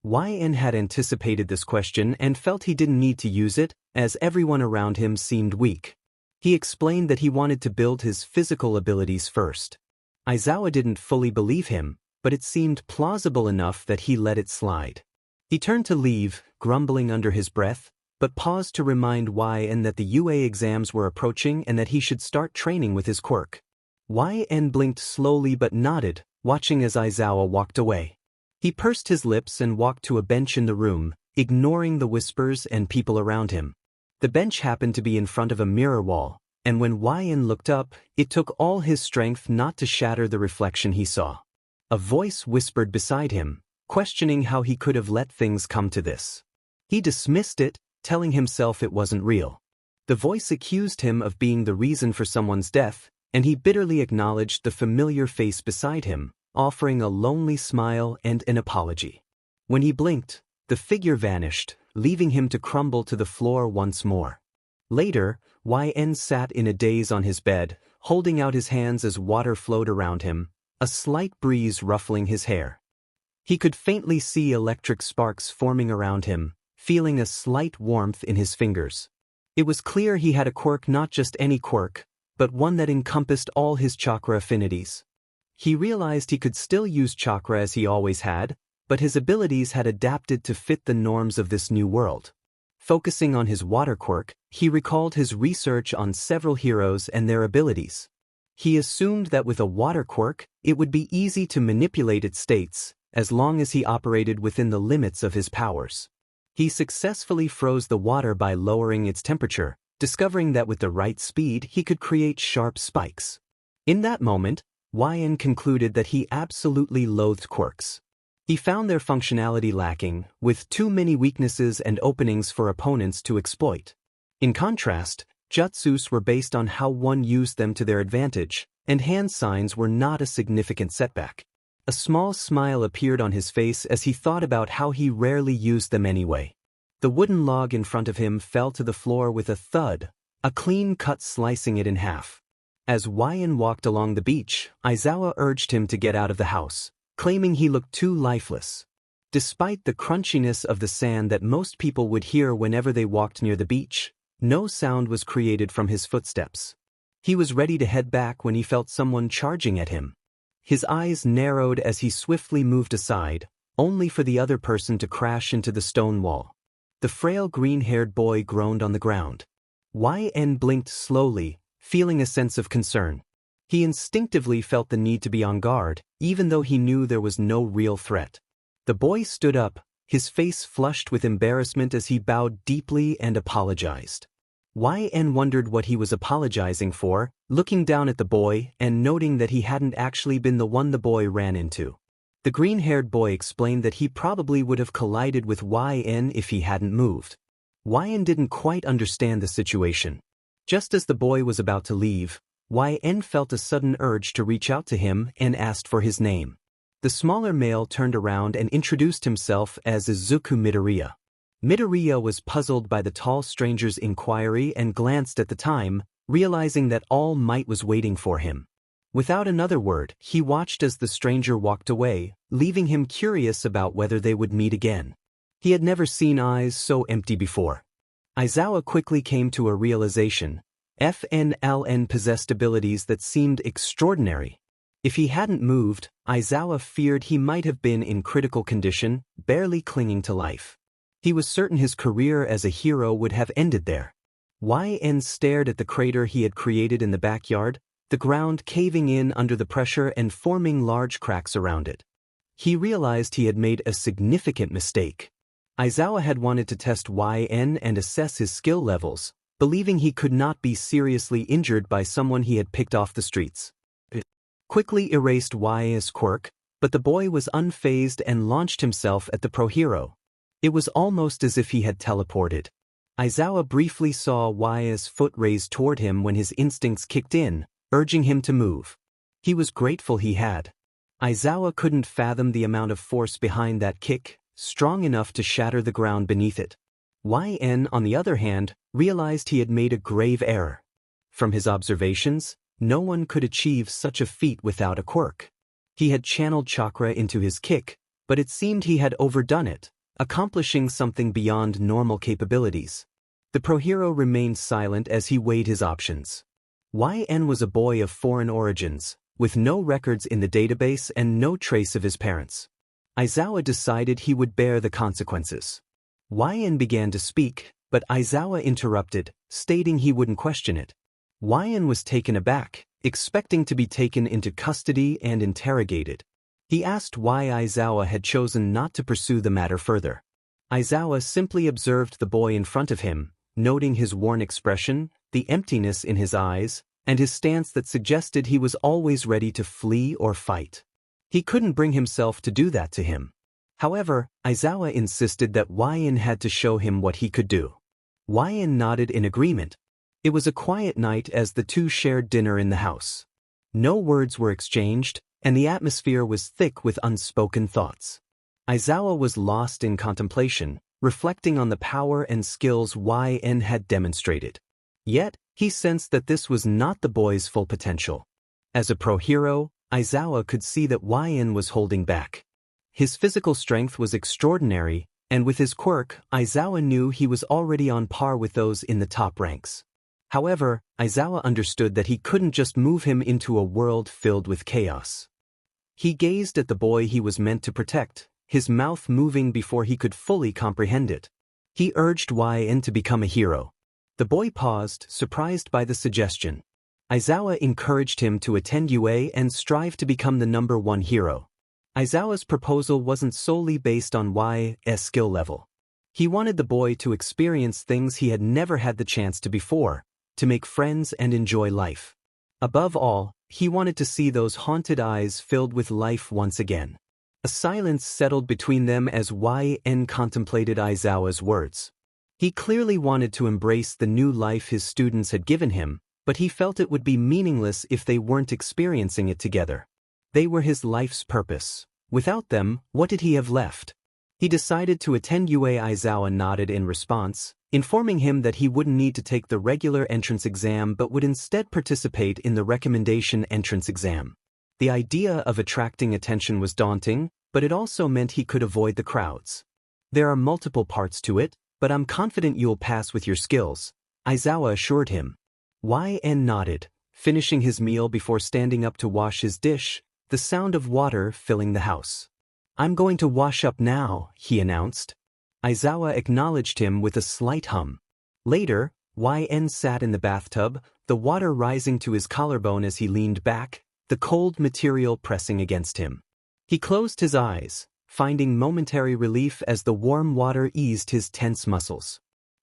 𝐓𝐑𝐀 had anticipated this question and felt he didn't need to use it, as everyone around him seemed weak. He explained that he wanted to build his physical abilities first. Aizawa didn't fully believe him, but it seemed plausible enough that he let it slide. He turned to leave, grumbling under his breath, but paused to remind 𝐓𝐑𝐀 that the UA exams were approaching and that he should start training with his quirk. 𝐓𝐑𝐀 blinked slowly but nodded, watching as Aizawa walked away. He pursed his lips and walked to a bench in the room, ignoring the whispers and people around him. The bench happened to be in front of a mirror wall, and when 𝐓𝐑𝐀 looked up, it took all his strength not to shatter the reflection he saw. A voice whispered beside him, questioning how he could have let things come to this. He dismissed it, telling himself it wasn't real. The voice accused him of being the reason for someone's death, and he bitterly acknowledged the familiar face beside him, offering a lonely smile and an apology. When he blinked, the figure vanished, leaving him to crumble to the floor once more. Later, 𝐓𝐑𝐀 sat in a daze on his bed, holding out his hands as water flowed around him, a slight breeze ruffling his hair. He could faintly see electric sparks forming around him, feeling a slight warmth in his fingers. It was clear he had a quirk, not just any quirk, but one that encompassed all his chakra affinities. He realized he could still use chakra as he always had, but his abilities had adapted to fit the norms of this new world. Focusing on his water quirk, he recalled his research on several heroes and their abilities. He assumed that with a water quirk, it would be easy to manipulate its states, as long as he operated within the limits of his powers. He successfully froze the water by lowering its temperature, discovering that with the right speed he could create sharp spikes. In that moment, 𝐓𝐑𝐀 concluded that he absolutely loathed quirks. He found their functionality lacking, with too many weaknesses and openings for opponents to exploit. In contrast, jutsus were based on how one used them to their advantage, and hand signs were not a significant setback. A small smile appeared on his face as he thought about how he rarely used them anyway. The wooden log in front of him fell to the floor with a thud, a clean cut slicing it in half. As 𝐓𝐑𝐀 walked along the beach, Aizawa urged him to get out of the house, claiming he looked too lifeless. Despite the crunchiness of the sand that most people would hear whenever they walked near the beach, No sound was created from his footsteps. He was ready to head back when he felt someone charging at him. His eyes narrowed as he swiftly moved aside, only for the other person to crash into the stone wall. The frail green-haired boy groaned on the ground. YN blinked slowly, feeling a sense of concern. He instinctively felt the need to be on guard, even though he knew there was no real threat. The boy stood up, his face flushed with embarrassment as he bowed deeply and apologized. YN wondered what he was apologizing for, looking down at the boy and noting that he hadn't actually been the one the boy ran into. The green-haired boy explained that he probably would have collided with YN if he hadn't moved. YN didn't quite understand the situation. Just as the boy was about to leave, YN felt a sudden urge to reach out to him and asked for his name. The smaller male turned around and introduced himself as Izuku Midoriya. Midoriya was puzzled by the tall stranger's inquiry and glanced at the time, realizing that All Might was waiting for him. Without another word, he watched as the stranger walked away, leaving him curious about whether they would meet again. He had never seen eyes so empty before. Aizawa quickly came to a realization. FNLN possessed abilities that seemed extraordinary. If he hadn't moved, Aizawa feared he might have been in critical condition, barely clinging to life. He was certain his career as a hero would have ended there. YN stared at the crater he had created in the backyard, the ground caving in under the pressure and forming large cracks around it. He realized he had made a significant mistake. Aizawa had wanted to test YN and assess his skill levels, believing he could not be seriously injured by someone he had picked off the streets. It quickly erased YN's quirk, but the boy was unfazed and launched himself at the pro-hero. It was almost as if he had teleported. Aizawa briefly saw YN's foot raised toward him when his instincts kicked in, urging him to move. He was grateful he had. Aizawa couldn't fathom the amount of force behind that kick, strong enough to shatter the ground beneath it. YN, on the other hand, realized he had made a grave error. From his observations, no one could achieve such a feat without a quirk. He had channeled chakra into his kick, but it seemed he had overdone it, accomplishing something beyond normal capabilities. The pro-hero remained silent as he weighed his options. YN was a boy of foreign origins, with no records in the database and no trace of his parents. Aizawa decided he would bear the consequences. YN began to speak, but Aizawa interrupted, stating he wouldn't question it. YN was taken aback, expecting to be taken into custody and interrogated. He asked why Aizawa had chosen not to pursue the matter further. Aizawa simply observed the boy in front of him, noting his worn expression, the emptiness in his eyes, and his stance that suggested he was always ready to flee or fight. He couldn't bring himself to do that to him. However, Aizawa insisted that YN had to show him what he could do. YN nodded in agreement. It was a quiet night as the two shared dinner in the house. No words were exchanged, and the atmosphere was thick with unspoken thoughts. Aizawa was lost in contemplation, reflecting on the power and skills YN had demonstrated. Yet, he sensed that this was not the boy's full potential. As a pro-hero, Aizawa could see that YN was holding back. His physical strength was extraordinary, and with his quirk, Aizawa knew he was already on par with those in the top ranks. However, Aizawa understood that he couldn't just move him into a world filled with chaos. He gazed at the boy he was meant to protect, his mouth moving before he could fully comprehend it. He urged YN to become a hero. The boy paused, surprised by the suggestion. Aizawa encouraged him to attend UA and strive to become the #1 hero. Aizawa's proposal wasn't solely based on YN's skill level. He wanted the boy to experience things he had never had the chance to before, to make friends and enjoy life. Above all, he wanted to see those haunted eyes filled with life once again. A silence settled between them as YN contemplated Aizawa's words. He clearly wanted to embrace the new life his students had given him, but he felt it would be meaningless if they weren't experiencing it together. They were his life's purpose. Without them, what did he have left? He decided to attend UA. Aizawa nodded in response, informing him that he wouldn't need to take the regular entrance exam but would instead participate in the recommendation entrance exam. The idea of attracting attention was daunting, but it also meant he could avoid the crowds. "There are multiple parts to it, but I'm confident you'll pass with your skills," Aizawa assured him. YN nodded, finishing his meal before standing up to wash his dish, the sound of water filling the house. I'm going to wash up now, he announced. Aizawa acknowledged him with a slight hum. Later, YN sat in the bathtub, the water rising to his collarbone as he leaned back, the cold material pressing against him. He closed his eyes, finding momentary relief as the warm water eased his tense muscles.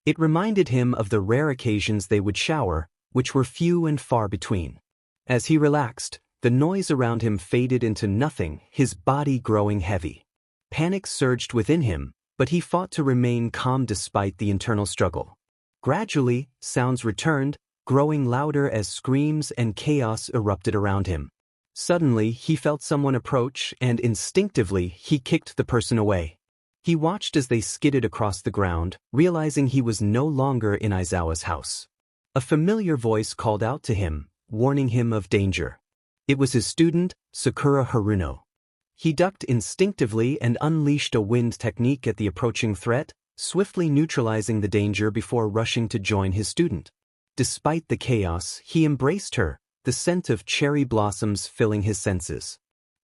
It reminded him of the rare occasions they would shower, which were few and far between. As he relaxed, the noise around him faded into nothing, his body growing heavy. Panic surged within him, but he fought to remain calm despite the internal struggle. Gradually, sounds returned, growing louder as screams and chaos erupted around him. Suddenly, he felt someone approach and instinctively, he kicked the person away. He watched as they skidded across the ground, realizing he was no longer in Aizawa's house. A familiar voice called out to him, warning him of danger. It was his student, Sakura Haruno. He ducked instinctively and unleashed a wind technique at the approaching threat, swiftly neutralizing the danger before rushing to join his student. Despite the chaos, he embraced her, the scent of cherry blossoms filling his senses.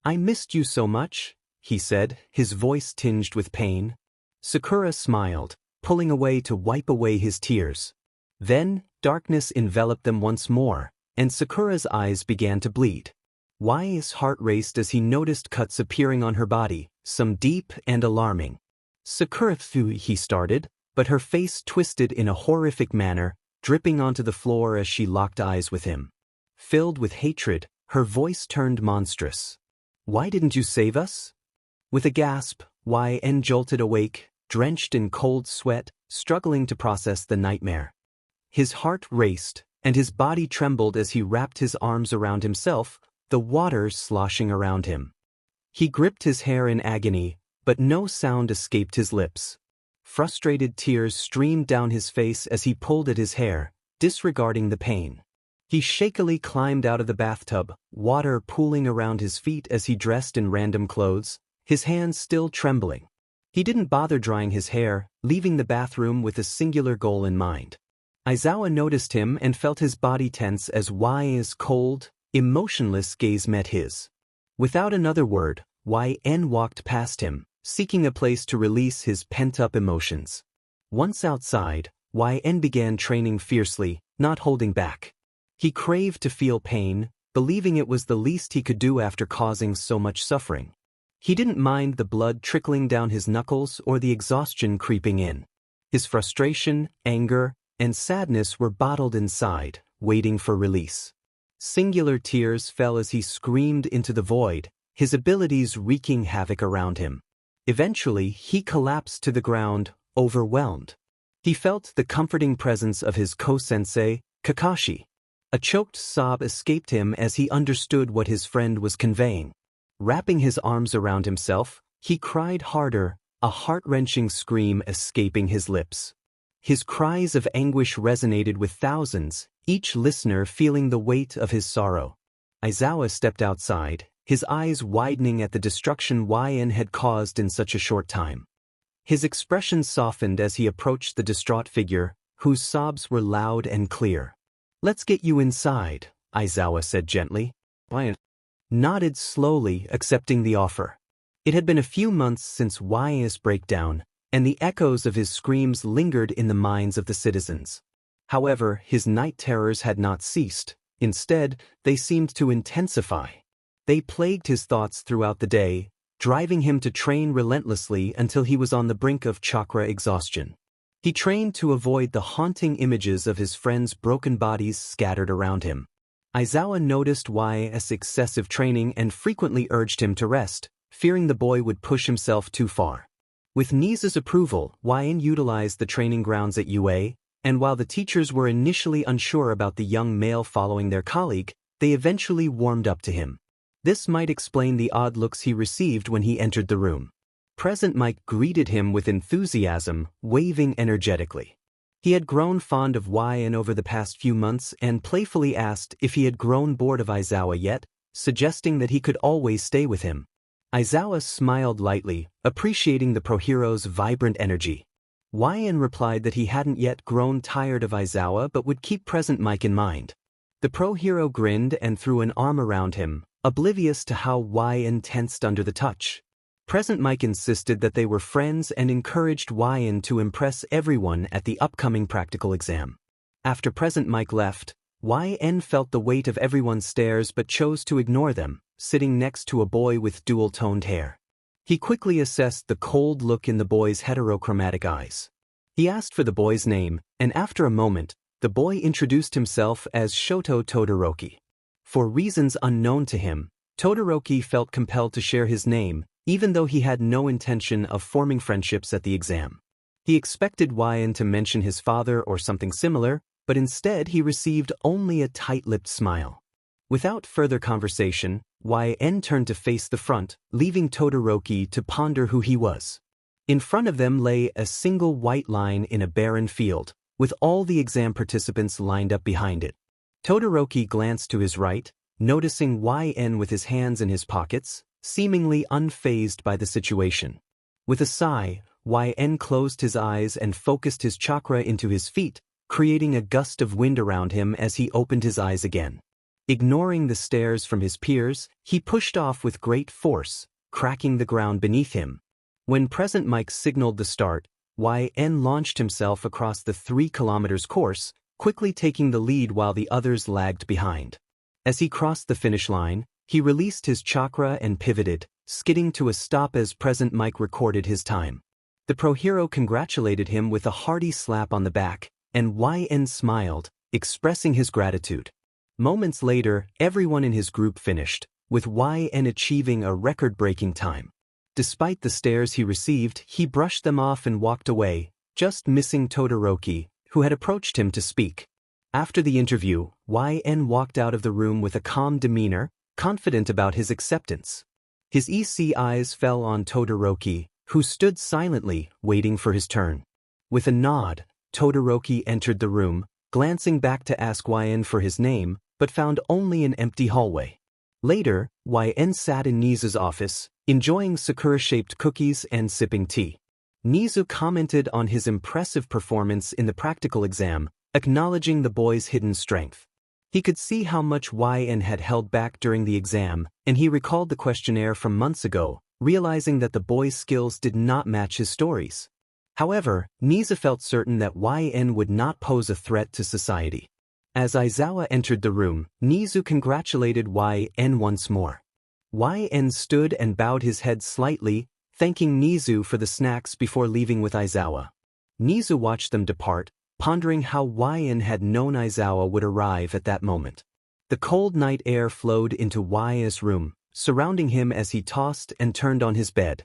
I missed you so much, he said, his voice tinged with pain. Sakura smiled, pulling away to wipe away his tears. Then, darkness enveloped them once more, and Sakura's eyes began to bleed. His heart raced as he noticed cuts appearing on her body, some deep and alarming. Sakura, he started, but her face twisted in a horrific manner, dripping onto the floor as she locked eyes with him. Filled with hatred, her voice turned monstrous. Why didn't you save us? With a gasp, YN jolted awake, drenched in cold sweat, struggling to process the nightmare. His heart raced, and his body trembled as he wrapped his arms around himself, the water sloshing around him. He gripped his hair in agony, but no sound escaped his lips. Frustrated tears streamed down his face as he pulled at his hair, disregarding the pain. He shakily climbed out of the bathtub, water pooling around his feet as he dressed in random clothes, his hands still trembling. He didn't bother drying his hair, leaving the bathroom with a singular goal in mind. Aizawa noticed him and felt his body tense as YN's cold, emotionless gaze met his. Without another word, YN walked past him, seeking a place to release his pent-up emotions. Once outside, YN began training fiercely, not holding back. He craved to feel pain, believing it was the least he could do after causing so much suffering. He didn't mind the blood trickling down his knuckles or the exhaustion creeping in. His frustration, anger, and sadness were bottled inside, waiting for release. Singular tears fell as he screamed into the void, his abilities wreaking havoc around him. Eventually, he collapsed to the ground, overwhelmed. He felt the comforting presence of his ko-sensei, Kakashi. A choked sob escaped him as he understood what his friend was conveying. Wrapping his arms around himself, he cried harder, a heart-wrenching scream escaping his lips. His cries of anguish resonated with thousands, each listener feeling the weight of his sorrow. Aizawa stepped outside, his eyes widening at the destruction YN had caused in such a short time. His expression softened as he approached the distraught figure, whose sobs were loud and clear. Let's get you inside, Aizawa said gently. YN nodded slowly, accepting the offer. It had been a few months since YN's breakdown, and the echoes of his screams lingered in the minds of the citizens. However, his night terrors had not ceased. Instead, they seemed to intensify. They plagued his thoughts throughout the day, driving him to train relentlessly until he was on the brink of chakra exhaustion. He trained to avoid the haunting images of his friends' broken bodies scattered around him. Aizawa noticed YN's excessive training and frequently urged him to rest, fearing the boy would push himself too far. With Nisa's approval, YN utilized the training grounds at UA, and while the teachers were initially unsure about the young male following their colleague, they eventually warmed up to him. This might explain the odd looks he received when he entered the room. Present Mike greeted him with enthusiasm, waving energetically. He had grown fond of YN over the past few months and playfully asked if he had grown bored of Aizawa yet, suggesting that he could always stay with him. Aizawa smiled lightly, appreciating the pro hero's vibrant energy. YN replied that he hadn't yet grown tired of Aizawa but would keep present Mike in mind. The pro-hero grinned and threw an arm around him, oblivious to how YN tensed under the touch. Present Mike insisted that they were friends and encouraged YN to impress everyone at the upcoming practical exam. After Present Mike left, YN felt the weight of everyone's stares but chose to ignore them, sitting next to a boy with dual-toned hair. He quickly assessed the cold look in the boy's heterochromatic eyes. He asked for the boy's name, and after a moment, the boy introduced himself as Shoto Todoroki. For reasons unknown to him, Todoroki felt compelled to share his name, even though he had no intention of forming friendships at the exam. He expected YN to mention his father or something similar, but instead he received only a tight-lipped smile. Without further conversation, YN turned to face the front, leaving Todoroki to ponder who he was. In front of them lay a single white line in a barren field, with all the exam participants lined up behind it. Todoroki glanced to his right, noticing YN with his hands in his pockets, seemingly unfazed by the situation. With a sigh, YN closed his eyes and focused his chakra into his feet, creating a gust of wind around him as he opened his eyes again. Ignoring the stares from his peers, he pushed off with great force, cracking the ground beneath him. When Present Mike signaled the start, YN launched himself across the 3-kilometer course, quickly taking the lead while the others lagged behind. As he crossed the finish line, he released his chakra and pivoted, skidding to a stop as Present Mike recorded his time. The pro-hero congratulated him with a hearty slap on the back, and YN smiled, expressing his gratitude. Moments later, everyone in his group finished, with YN achieving a record-breaking time. Despite the stares he received, he brushed them off and walked away, just missing Todoroki, who had approached him to speak. After the interview, YN walked out of the room with a calm demeanor, confident about his acceptance. His EC eyes fell on Todoroki, who stood silently, waiting for his turn. With a nod, Todoroki entered the room, glancing back to ask YN for his name, but found only an empty hallway. Later, YN sat in Nizu's office, enjoying sakura-shaped cookies and sipping tea. Nizu commented on his impressive performance in the practical exam, acknowledging the boy's hidden strength. He could see how much YN had held back during the exam, and he recalled the questionnaire from months ago, realizing that the boy's skills did not match his stories. However, Nizu felt certain that YN would not pose a threat to society. As Aizawa entered the room, Nizu congratulated YN once more. YN stood and bowed his head slightly, thanking Nizu for the snacks before leaving with Aizawa. Nizu watched them depart, pondering how YN had known Aizawa would arrive at that moment. The cold night air flowed into YN's room, surrounding him as he tossed and turned on his bed.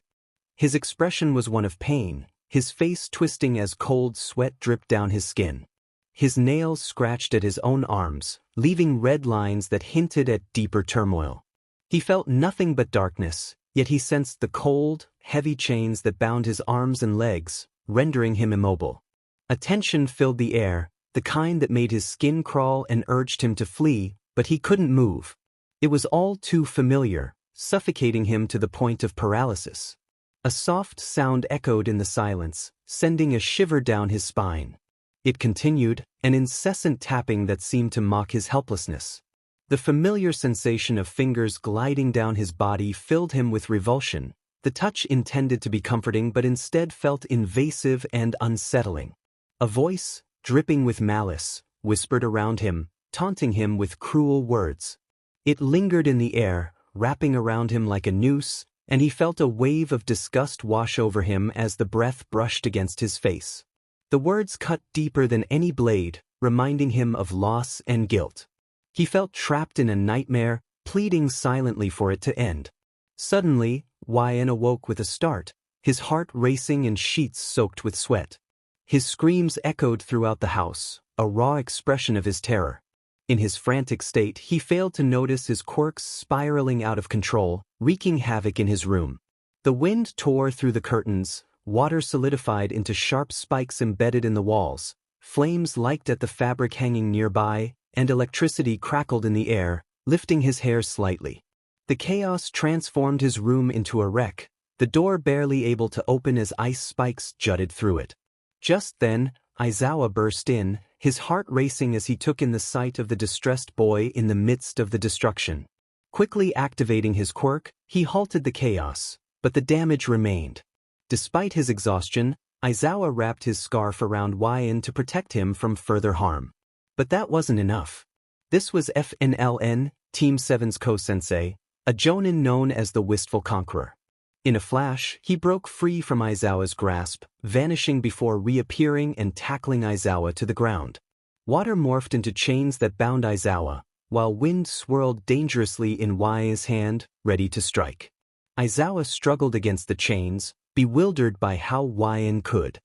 His expression was one of pain, his face twisting as cold sweat dripped down his skin. His nails scratched at his own arms, leaving red lines that hinted at deeper turmoil. He felt nothing but darkness, yet he sensed the cold, heavy chains that bound his arms and legs, rendering him immobile. A tension filled the air, the kind that made his skin crawl and urged him to flee, but he couldn't move. It was all too familiar, suffocating him to the point of paralysis. A soft sound echoed in the silence, sending a shiver down his spine. It continued, an incessant tapping that seemed to mock his helplessness. The familiar sensation of fingers gliding down his body filled him with revulsion. The touch intended to be comforting but instead felt invasive and unsettling. A voice, dripping with malice, whispered around him, taunting him with cruel words. It lingered in the air, wrapping around him like a noose, and he felt a wave of disgust wash over him as the breath brushed against his face. The words cut deeper than any blade, reminding him of loss and guilt. He felt trapped in a nightmare, pleading silently for it to end. Suddenly, YN awoke with a start, his heart racing and sheets soaked with sweat. His screams echoed throughout the house, a raw expression of his terror. In his frantic state, he failed to notice his quirks spiraling out of control, wreaking havoc in his room. The wind tore through the curtains, water solidified into sharp spikes embedded in the walls, flames licked at the fabric hanging nearby, and electricity crackled in the air, lifting his hair slightly. The chaos transformed his room into a wreck, the door barely able to open as ice spikes jutted through it. Just then, Aizawa burst in, his heart racing as he took in the sight of the distressed boy in the midst of the destruction. Quickly activating his quirk, he halted the chaos, but the damage remained. Despite his exhaustion, Aizawa wrapped his scarf around 𝐓𝐑𝐀 to protect him from further harm. But that wasn't enough. This was FNLN, Team 7's Ko-sensei, a jonin known as the Wistful Conqueror. In a flash, he broke free from Aizawa's grasp, vanishing before reappearing and tackling Aizawa to the ground. Water morphed into chains that bound Aizawa, while wind swirled dangerously in 𝐓𝐑𝐻's hand, ready to strike. Aizawa struggled against the chains, bewildered by how 𝐓𝐑𝐻 could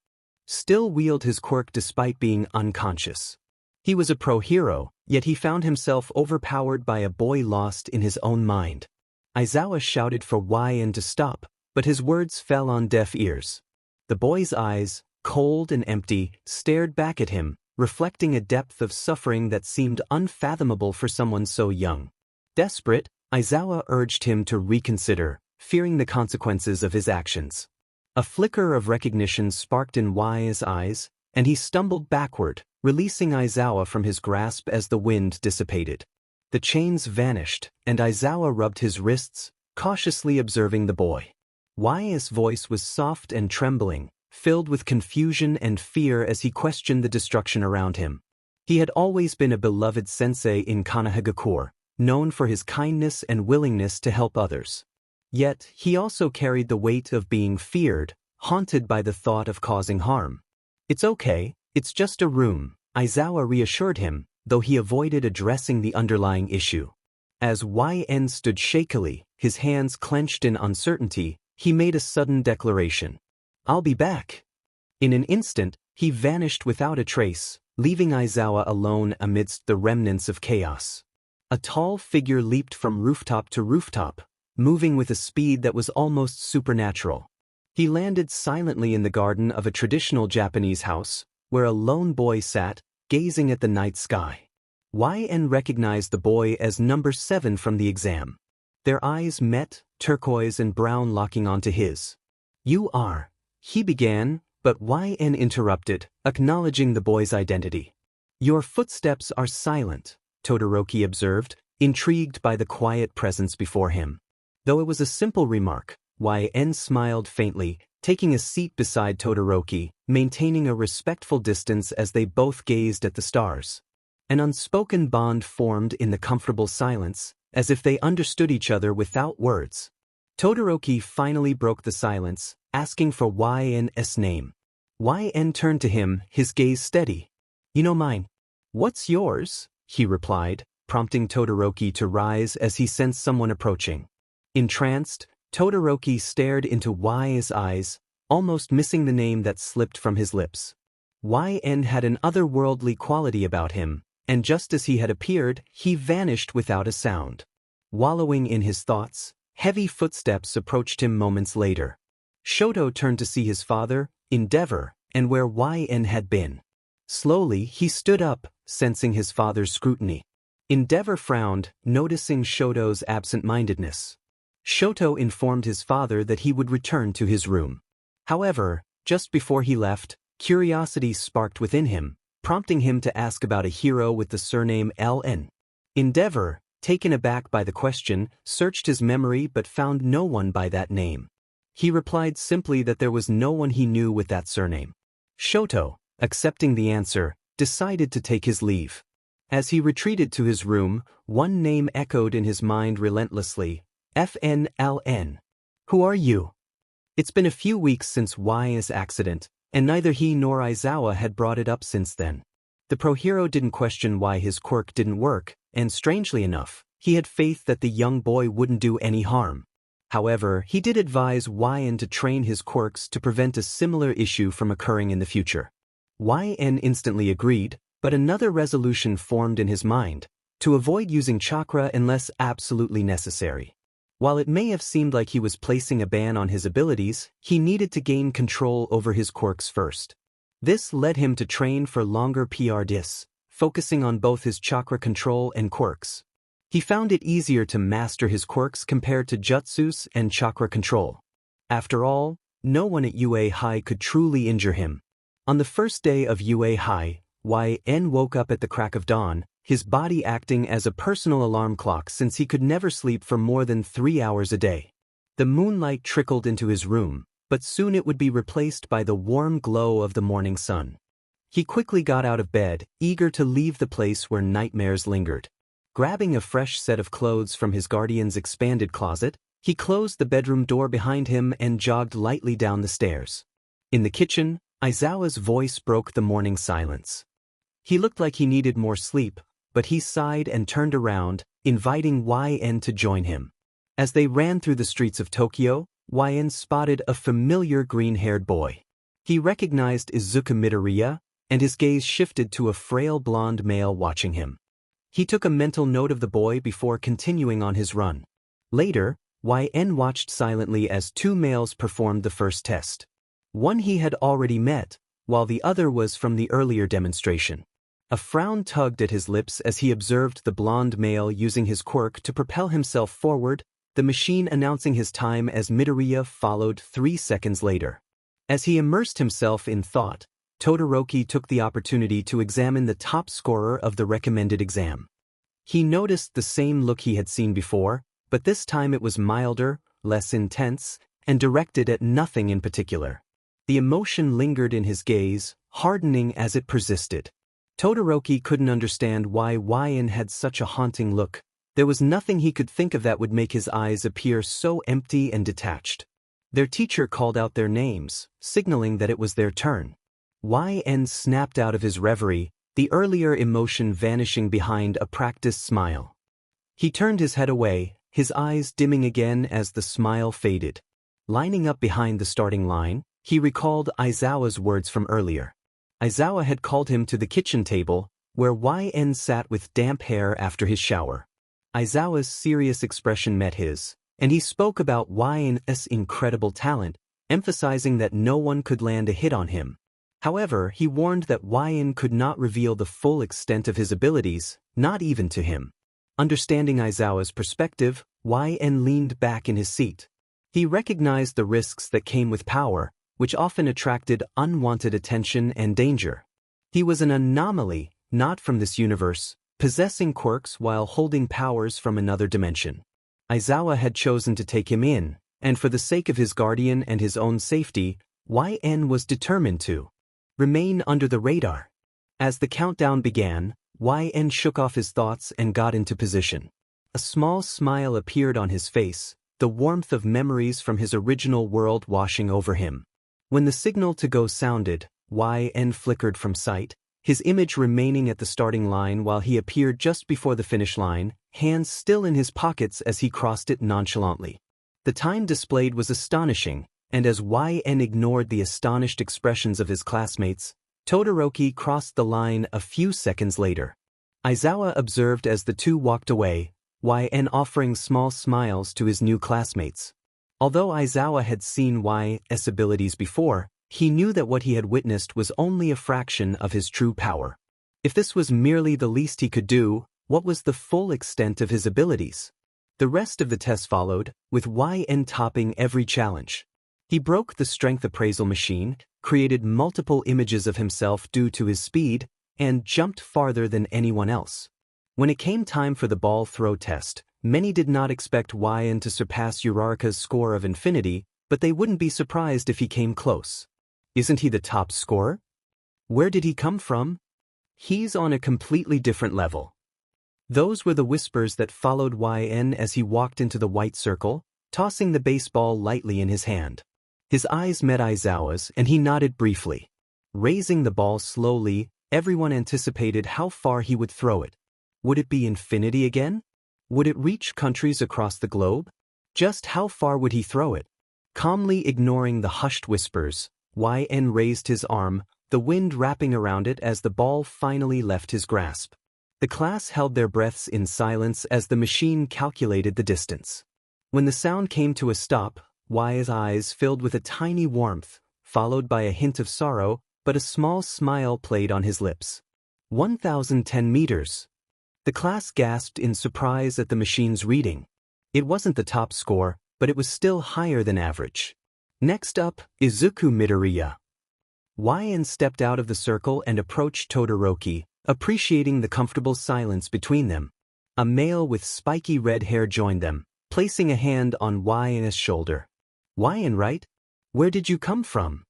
still wield his quirk despite being unconscious. He was a pro hero, yet he found himself overpowered by a boy lost in his own mind. Aizawa shouted for 𝐓𝐑𝐻 to stop, but his words fell on deaf ears. The boy's eyes, cold and empty, stared back at him, reflecting a depth of suffering that seemed unfathomable for someone so young. Desperate, Aizawa urged him to reconsider, fearing the consequences of his actions. A flicker of recognition sparked in 𝐓𝐑𝐻's eyes, and he stumbled backward, releasing Aizawa from his grasp as the wind dissipated. The chains vanished, and Aizawa rubbed his wrists, cautiously observing the boy. 𝐓𝐻's voice was soft and trembling, filled with confusion and fear as he questioned the destruction around him. He had always been a beloved sensei in Konohagakure, known for his kindness and willingness to help others. Yet, he also carried the weight of being feared, haunted by the thought of causing harm. "It's okay, it's just a room," Aizawa reassured him, though he avoided addressing the underlying issue. As 𝐓𝐻 stood shakily, his hands clenched in uncertainty, he made a sudden declaration. "I'll be back." In an instant, he vanished without a trace, leaving Aizawa alone amidst the remnants of chaos. A tall figure leaped from rooftop to rooftop, moving with a speed that was almost supernatural. He landed silently in the garden of a traditional Japanese house, where a lone boy sat, gazing at the night sky. 𝐓𝐻 recognized the boy as number 7 from the exam. Their eyes met, turquoise and brown locking onto his. "You are," he began, but 𝐓𝐻 interrupted, acknowledging the boy's identity. "Your footsteps are silent," Todoroki observed, intrigued by the quiet presence before him. Though it was a simple remark, 𝐓𝐻 smiled faintly, taking a seat beside Todoroki, maintaining a respectful distance as they both gazed at the stars. An unspoken bond formed in the comfortable silence, as if they understood each other without words. Todoroki finally broke the silence, asking for 𝐓𝐻's name. 𝐓𝐻 turned to him, his gaze steady. "You know mine." "What's yours?" he replied, prompting Todoroki to rise as he sensed someone approaching. Entranced, Todoroki stared into 𝐓𝐻's eyes, almost missing the name that slipped from his lips. 𝐓𝐻 had an otherworldly quality about him, and just as he had appeared, he vanished without a sound. Wallowing in his thoughts, heavy footsteps approached him moments later. Shoto turned to see his father, Endeavor, and where 𝐓𝐻 had been. Slowly, he stood up, sensing his father's scrutiny. Endeavor frowned, noticing Shoto's absent-mindedness. Shoto informed his father that he would return to his room. However, just before he left, curiosity sparked within him, prompting him to ask about a hero with the surname LN. Endeavor, taken aback by the question, searched his memory but found no one by that name. He replied simply that there was no one he knew with that surname. Shoto, accepting the answer, decided to take his leave. As he retreated to his room, one name echoed in his mind relentlessly, FNLN. "Who are you?" It's been a few weeks since 𝐓𝐻's accident, and neither he nor Aizawa had brought it up since then. The pro-hero didn't question why his quirk didn't work, and strangely enough, he had faith that the young boy wouldn't do any harm. However, he did advise 𝐓𝐻 to train his quirks to prevent a similar issue from occurring in the future. 𝐓𝐻 instantly agreed, but another resolution formed in his mind, to avoid using chakra unless absolutely necessary. While it may have seemed like he was placing a ban on his abilities, he needed to gain control over his quirks first. This led him to train for longer PRDIS, focusing on both his chakra control and quirks. He found it easier to master his quirks compared to jutsus and chakra control. After all, no one at UA High could truly injure him. On the first day of UA High, YN woke up at the crack of dawn, his body acting as a personal alarm clock since he could never sleep for more than 3 hours a day. The moonlight trickled into his room, but soon it would be replaced by the warm glow of the morning sun. He quickly got out of bed, eager to leave the place where nightmares lingered. Grabbing a fresh set of clothes from his guardian's expanded closet, he closed the bedroom door behind him and jogged lightly down the stairs. In the kitchen, Aizawa's voice broke the morning silence. He looked like he needed more sleep, but he sighed and turned around, inviting YN to join him. As they ran through the streets of Tokyo, YN spotted a familiar green-haired boy. He recognized Izuku Midoriya, and his gaze shifted to a frail blonde male watching him. He took a mental note of the boy before continuing on his run. Later, YN watched silently as 2 males performed the first test. One he had already met, while the other was from the earlier demonstration. A frown tugged at his lips as he observed the blonde male using his quirk to propel himself forward, the machine announcing his time as Midoriya followed 3 seconds later. As he immersed himself in thought, Todoroki took the opportunity to examine the top scorer of the recommended exam. He noticed the same look he had seen before, but this time it was milder, less intense, and directed at nothing in particular. The emotion lingered in his gaze, hardening as it persisted. Todoroki couldn't understand why YN had such a haunting look. There was nothing he could think of that would make his eyes appear so empty and detached. Their teacher called out their names, signaling that it was their turn. YN snapped out of his reverie, the earlier emotion vanishing behind a practiced smile. He turned his head away, his eyes dimming again as the smile faded. Lining up behind the starting line, he recalled Aizawa's words from earlier. Aizawa had called him to the kitchen table, where YN sat with damp hair after his shower. Aizawa's serious expression met his, and he spoke about YN's incredible talent, emphasizing that no one could land a hit on him. However, he warned that YN could not reveal the full extent of his abilities, not even to him. Understanding Aizawa's perspective, YN leaned back in his seat. He recognized the risks that came with power, which often attracted unwanted attention and danger. He was an anomaly, not from this universe, possessing quirks while holding powers from another dimension. Aizawa had chosen to take him in, and for the sake of his guardian and his own safety, YN was determined to remain under the radar. As the countdown began, YN shook off his thoughts and got into position. A small smile appeared on his face, the warmth of memories from his original world washing over him. When the signal to go sounded, YN flickered from sight, his image remaining at the starting line while he appeared just before the finish line, hands still in his pockets as he crossed it nonchalantly. The time displayed was astonishing, and as YN ignored the astonished expressions of his classmates, Todoroki crossed the line a few seconds later. Aizawa observed as the two walked away, YN offering small smiles to his new classmates. Although Aizawa had seen YN's abilities before, he knew that what he had witnessed was only a fraction of his true power. If this was merely the least he could do, what was the full extent of his abilities? The rest of the test followed, with YN topping every challenge. He broke the strength appraisal machine, created multiple images of himself due to his speed, and jumped farther than anyone else. When it came time for the ball throw test, many did not expect YN to surpass Uraraka's score of infinity, but they wouldn't be surprised if he came close. Isn't he the top scorer? Where did he come from? He's on a completely different level. Those were the whispers that followed YN as he walked into the white circle, tossing the baseball lightly in his hand. His eyes met Aizawa's and he nodded briefly. Raising the ball slowly, everyone anticipated how far he would throw it. Would it be infinity again? Would it reach countries across the globe? Just how far would he throw it? Calmly ignoring the hushed whispers, YN raised his arm, the wind wrapping around it as the ball finally left his grasp. The class held their breaths in silence as the machine calculated the distance. When the sound came to a stop, Y's eyes filled with a tiny warmth, followed by a hint of sorrow, but a small smile played on his lips. 1,010 meters. The class gasped in surprise at the machine's reading. It wasn't the top score, but it was still higher than average. Next up, Izuku Midoriya. YN stepped out of the circle and approached Todoroki, appreciating the comfortable silence between them. A male with spiky red hair joined them, placing a hand on YN's shoulder. YN, right? Where did you come from?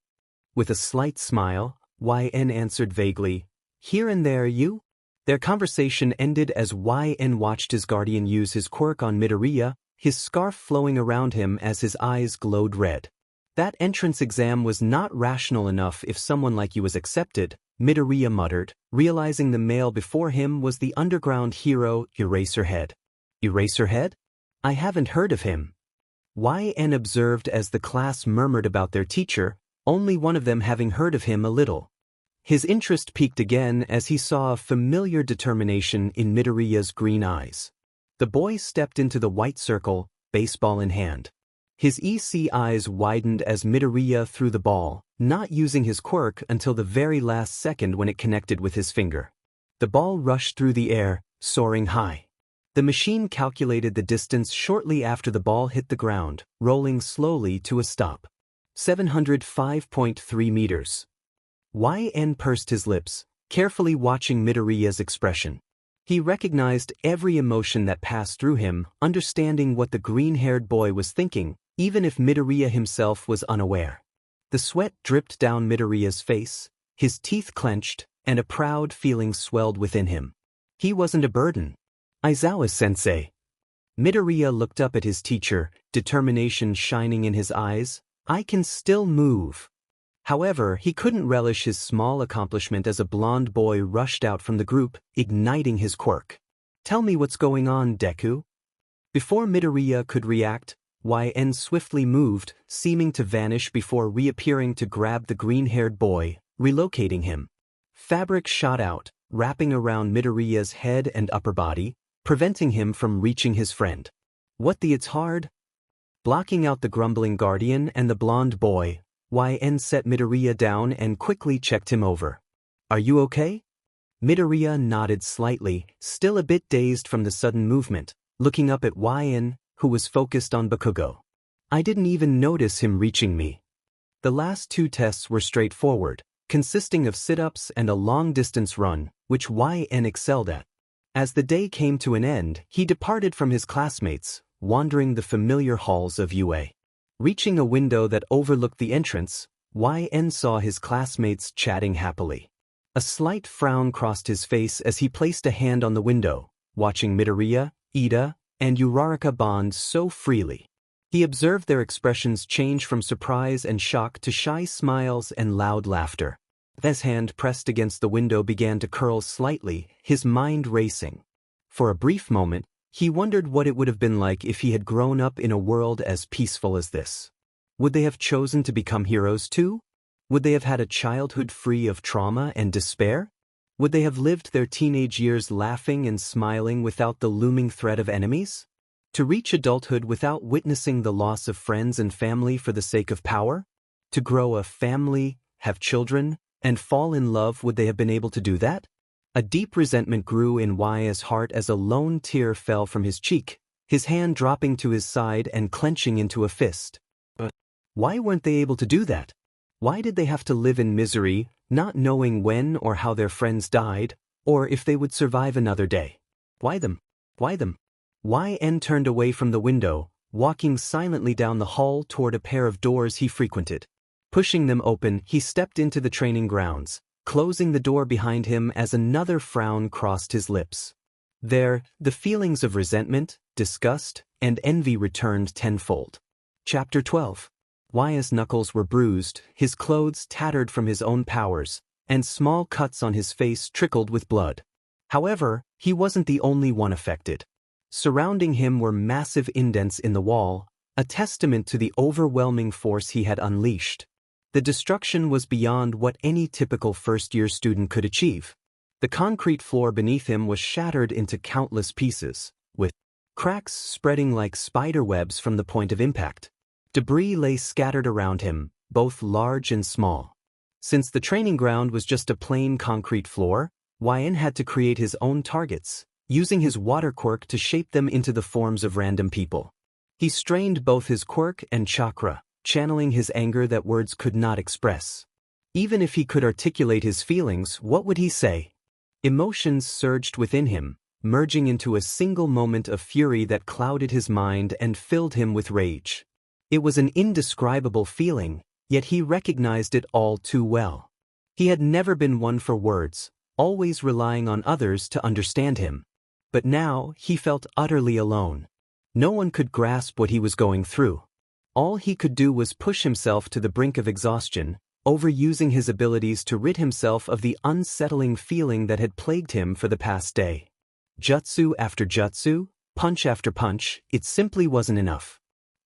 With a slight smile, YN answered vaguely, here and there, you? Their conversation ended as YN watched his guardian use his quirk on Midoriya, his scarf flowing around him as his eyes glowed red. That entrance exam was not rational enough if someone like you was accepted, Midoriya muttered, realizing the male before him was the underground hero Eraserhead. Eraserhead? I haven't heard of him. YN observed as the class murmured about their teacher, only one of them having heard of him a little. His interest peaked again as he saw a familiar determination in Midoriya's green eyes. The boy stepped into the white circle, baseball in hand. His EC eyes widened as Midoriya threw the ball, not using his quirk until the very last second when it connected with his finger. The ball rushed through the air, soaring high. The machine calculated the distance shortly after the ball hit the ground, rolling slowly to a stop. 705.3 meters. YN pursed his lips, carefully watching Midoriya's expression. He recognized every emotion that passed through him, understanding what the green-haired boy was thinking, even if Midoriya himself was unaware. The sweat dripped down Midoriya's face, his teeth clenched, and a proud feeling swelled within him. He wasn't a burden. Aizawa-sensei. Midoriya looked up at his teacher, determination shining in his eyes. I can still move. However, he couldn't relish his small accomplishment as a blond boy rushed out from the group, igniting his quirk. Tell me what's going on, Deku. Before Midoriya could react, YN swiftly moved, seeming to vanish before reappearing to grab the green-haired boy, relocating him. Fabric shot out, wrapping around Midoriya's head and upper body, preventing him from reaching his friend. What the it's hard? Blocking out the grumbling guardian and the blond boy, YN set Midoriya down and quickly checked him over. Are you okay? Midoriya nodded slightly, still a bit dazed from the sudden movement, looking up at YN, who was focused on Bakugo. I didn't even notice him reaching me. The last two tests were straightforward, consisting of sit-ups and a long-distance run, which YN excelled at. As the day came to an end, he departed from his classmates, wandering the familiar halls of UA. Reaching a window that overlooked the entrance, YN saw his classmates chatting happily. A slight frown crossed his face as he placed a hand on the window, watching Midoriya, Ida, and Uraraka bond so freely. He observed their expressions change from surprise and shock to shy smiles and loud laughter. His hand pressed against the window began to curl slightly, his mind racing. For a brief moment, he wondered what it would have been like if he had grown up in a world as peaceful as this. Would they have chosen to become heroes too? Would they have had a childhood free of trauma and despair? Would they have lived their teenage years laughing and smiling without the looming threat of enemies? To reach adulthood without witnessing the loss of friends and family for the sake of power? To grow a family, have children, and fall in love, would they have been able to do that? A deep resentment grew in Ya's heart as a lone tear fell from his cheek, his hand dropping to his side and clenching into a fist. But why weren't they able to do that? Why did they have to live in misery, not knowing when or how their friends died, or if they would survive another day? Why them? Why them? YN turned away from the window, walking silently down the hall toward a pair of doors he frequented. Pushing them open, he stepped into the training grounds, closing the door behind him as another frown crossed his lips. There, the feelings of resentment, disgust, and envy returned tenfold. Chapter 12. Ya's knuckles were bruised, his clothes tattered from his own powers, and small cuts on his face trickled with blood. However, he wasn't the only one affected. Surrounding him were massive indents in the wall, a testament to the overwhelming force he had unleashed. The destruction was beyond what any typical first-year student could achieve. The concrete floor beneath him was shattered into countless pieces, with cracks spreading like spider webs from the point of impact. Debris lay scattered around him, both large and small. Since the training ground was just a plain concrete floor, YN had to create his own targets, using his water quirk to shape them into the forms of random people. He strained both his quirk and chakra, channeling his anger that words could not express. Even if he could articulate his feelings, what would he say? Emotions surged within him, merging into a single moment of fury that clouded his mind and filled him with rage. It was an indescribable feeling, yet he recognized it all too well. He had never been one for words, always relying on others to understand him. But now he felt utterly alone. No one could grasp what he was going through. All he could do was push himself to the brink of exhaustion, overusing his abilities to rid himself of the unsettling feeling that had plagued him for the past day. Jutsu after jutsu, punch after punch, it simply wasn't enough.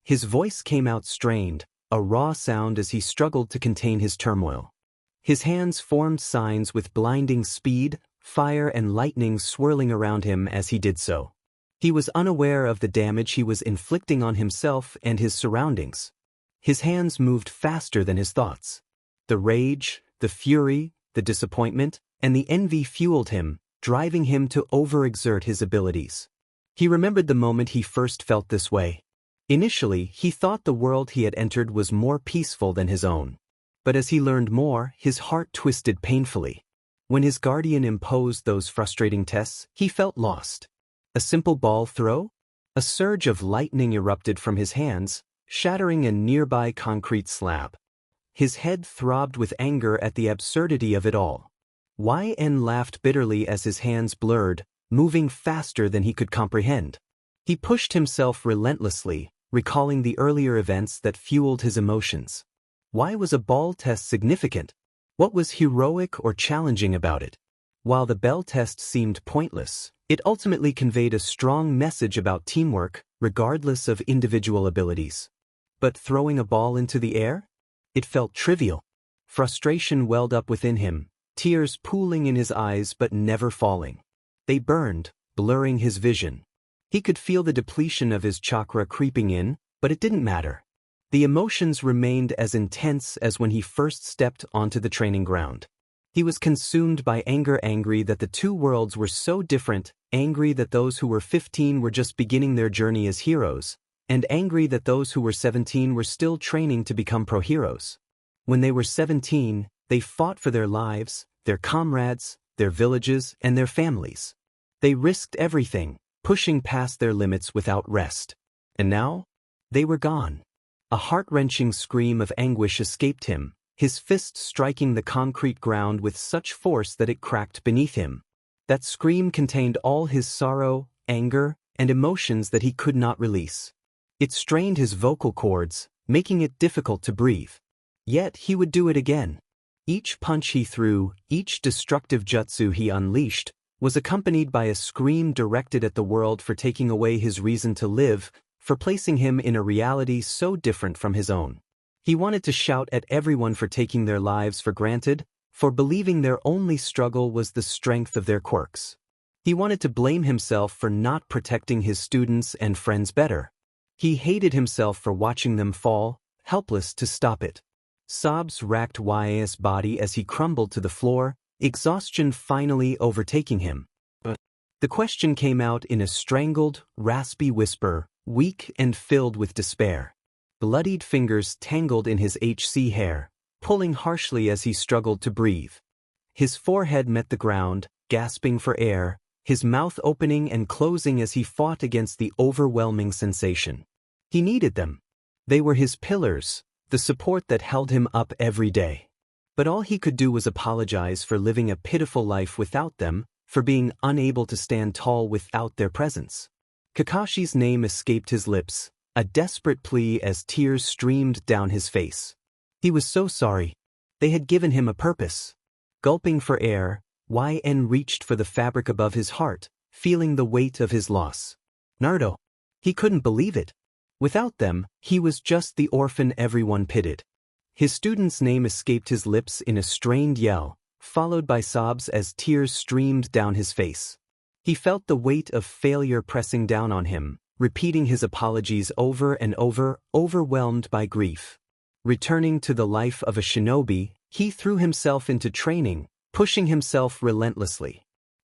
His voice came out strained, a raw sound as he struggled to contain his turmoil. His hands formed signs with blinding speed, fire and lightning swirling around him as he did so. He was unaware of the damage he was inflicting on himself and his surroundings. His hands moved faster than his thoughts. The rage, the fury, the disappointment, and the envy fueled him, driving him to overexert his abilities. He remembered the moment he first felt this way. Initially, he thought the world he had entered was more peaceful than his own. But as he learned more, his heart twisted painfully. When his guardian imposed those frustrating tests, he felt lost. A simple ball throw? A surge of lightning erupted from his hands, shattering a nearby concrete slab. His head throbbed with anger at the absurdity of it all. YN laughed bitterly as his hands blurred, moving faster than he could comprehend. He pushed himself relentlessly, recalling the earlier events that fueled his emotions. Why was a ball test significant? What was heroic or challenging about it? While the bell test seemed pointless, it ultimately conveyed a strong message about teamwork, regardless of individual abilities. But throwing a ball into the air? It felt trivial. Frustration welled up within him, tears pooling in his eyes but never falling. They burned, blurring his vision. He could feel the depletion of his chakra creeping in, but it didn't matter. The emotions remained as intense as when he first stepped onto the training ground. He was consumed by anger, angry that the two worlds were so different, angry that those who were 15 were just beginning their journey as heroes, and angry that those who were 17 were still training to become pro-heroes. When they were 17, they fought for their lives, their comrades, their villages, and their families. They risked everything, pushing past their limits without rest. And now? They were gone. A heart-wrenching scream of anguish escaped him, his fist striking the concrete ground with such force that it cracked beneath him. That scream contained all his sorrow, anger, and emotions that he could not release. It strained his vocal cords, making it difficult to breathe. Yet he would do it again. Each punch he threw, each destructive jutsu he unleashed, was accompanied by a scream directed at the world for taking away his reason to live, for placing him in a reality so different from his own. He wanted to shout at everyone for taking their lives for granted, for believing their only struggle was the strength of their quirks. He wanted to blame himself for not protecting his students and friends better. He hated himself for watching them fall, helpless to stop it. Sobs racked YA's body as he crumbled to the floor, exhaustion finally overtaking him. The question came out in a strangled, raspy whisper, weak and filled with despair. Bloodied fingers tangled in his HC hair, pulling harshly as he struggled to breathe. His forehead met the ground, gasping for air, his mouth opening and closing as he fought against the overwhelming sensation. He needed them. They were his pillars, the support that held him up every day. But all he could do was apologize for living a pitiful life without them, for being unable to stand tall without their presence. Kakashi's name escaped his lips, a desperate plea as tears streamed down his face. He was so sorry. They had given him a purpose. Gulping for air, YN reached for the fabric above his heart, feeling the weight of his loss. Naruto. He couldn't believe it. Without them, he was just the orphan everyone pitied. His student's name escaped his lips in a strained yell, followed by sobs as tears streamed down his face. He felt the weight of failure pressing down on him, repeating his apologies over and over, overwhelmed by grief. Returning to the life of a shinobi, he threw himself into training, pushing himself relentlessly.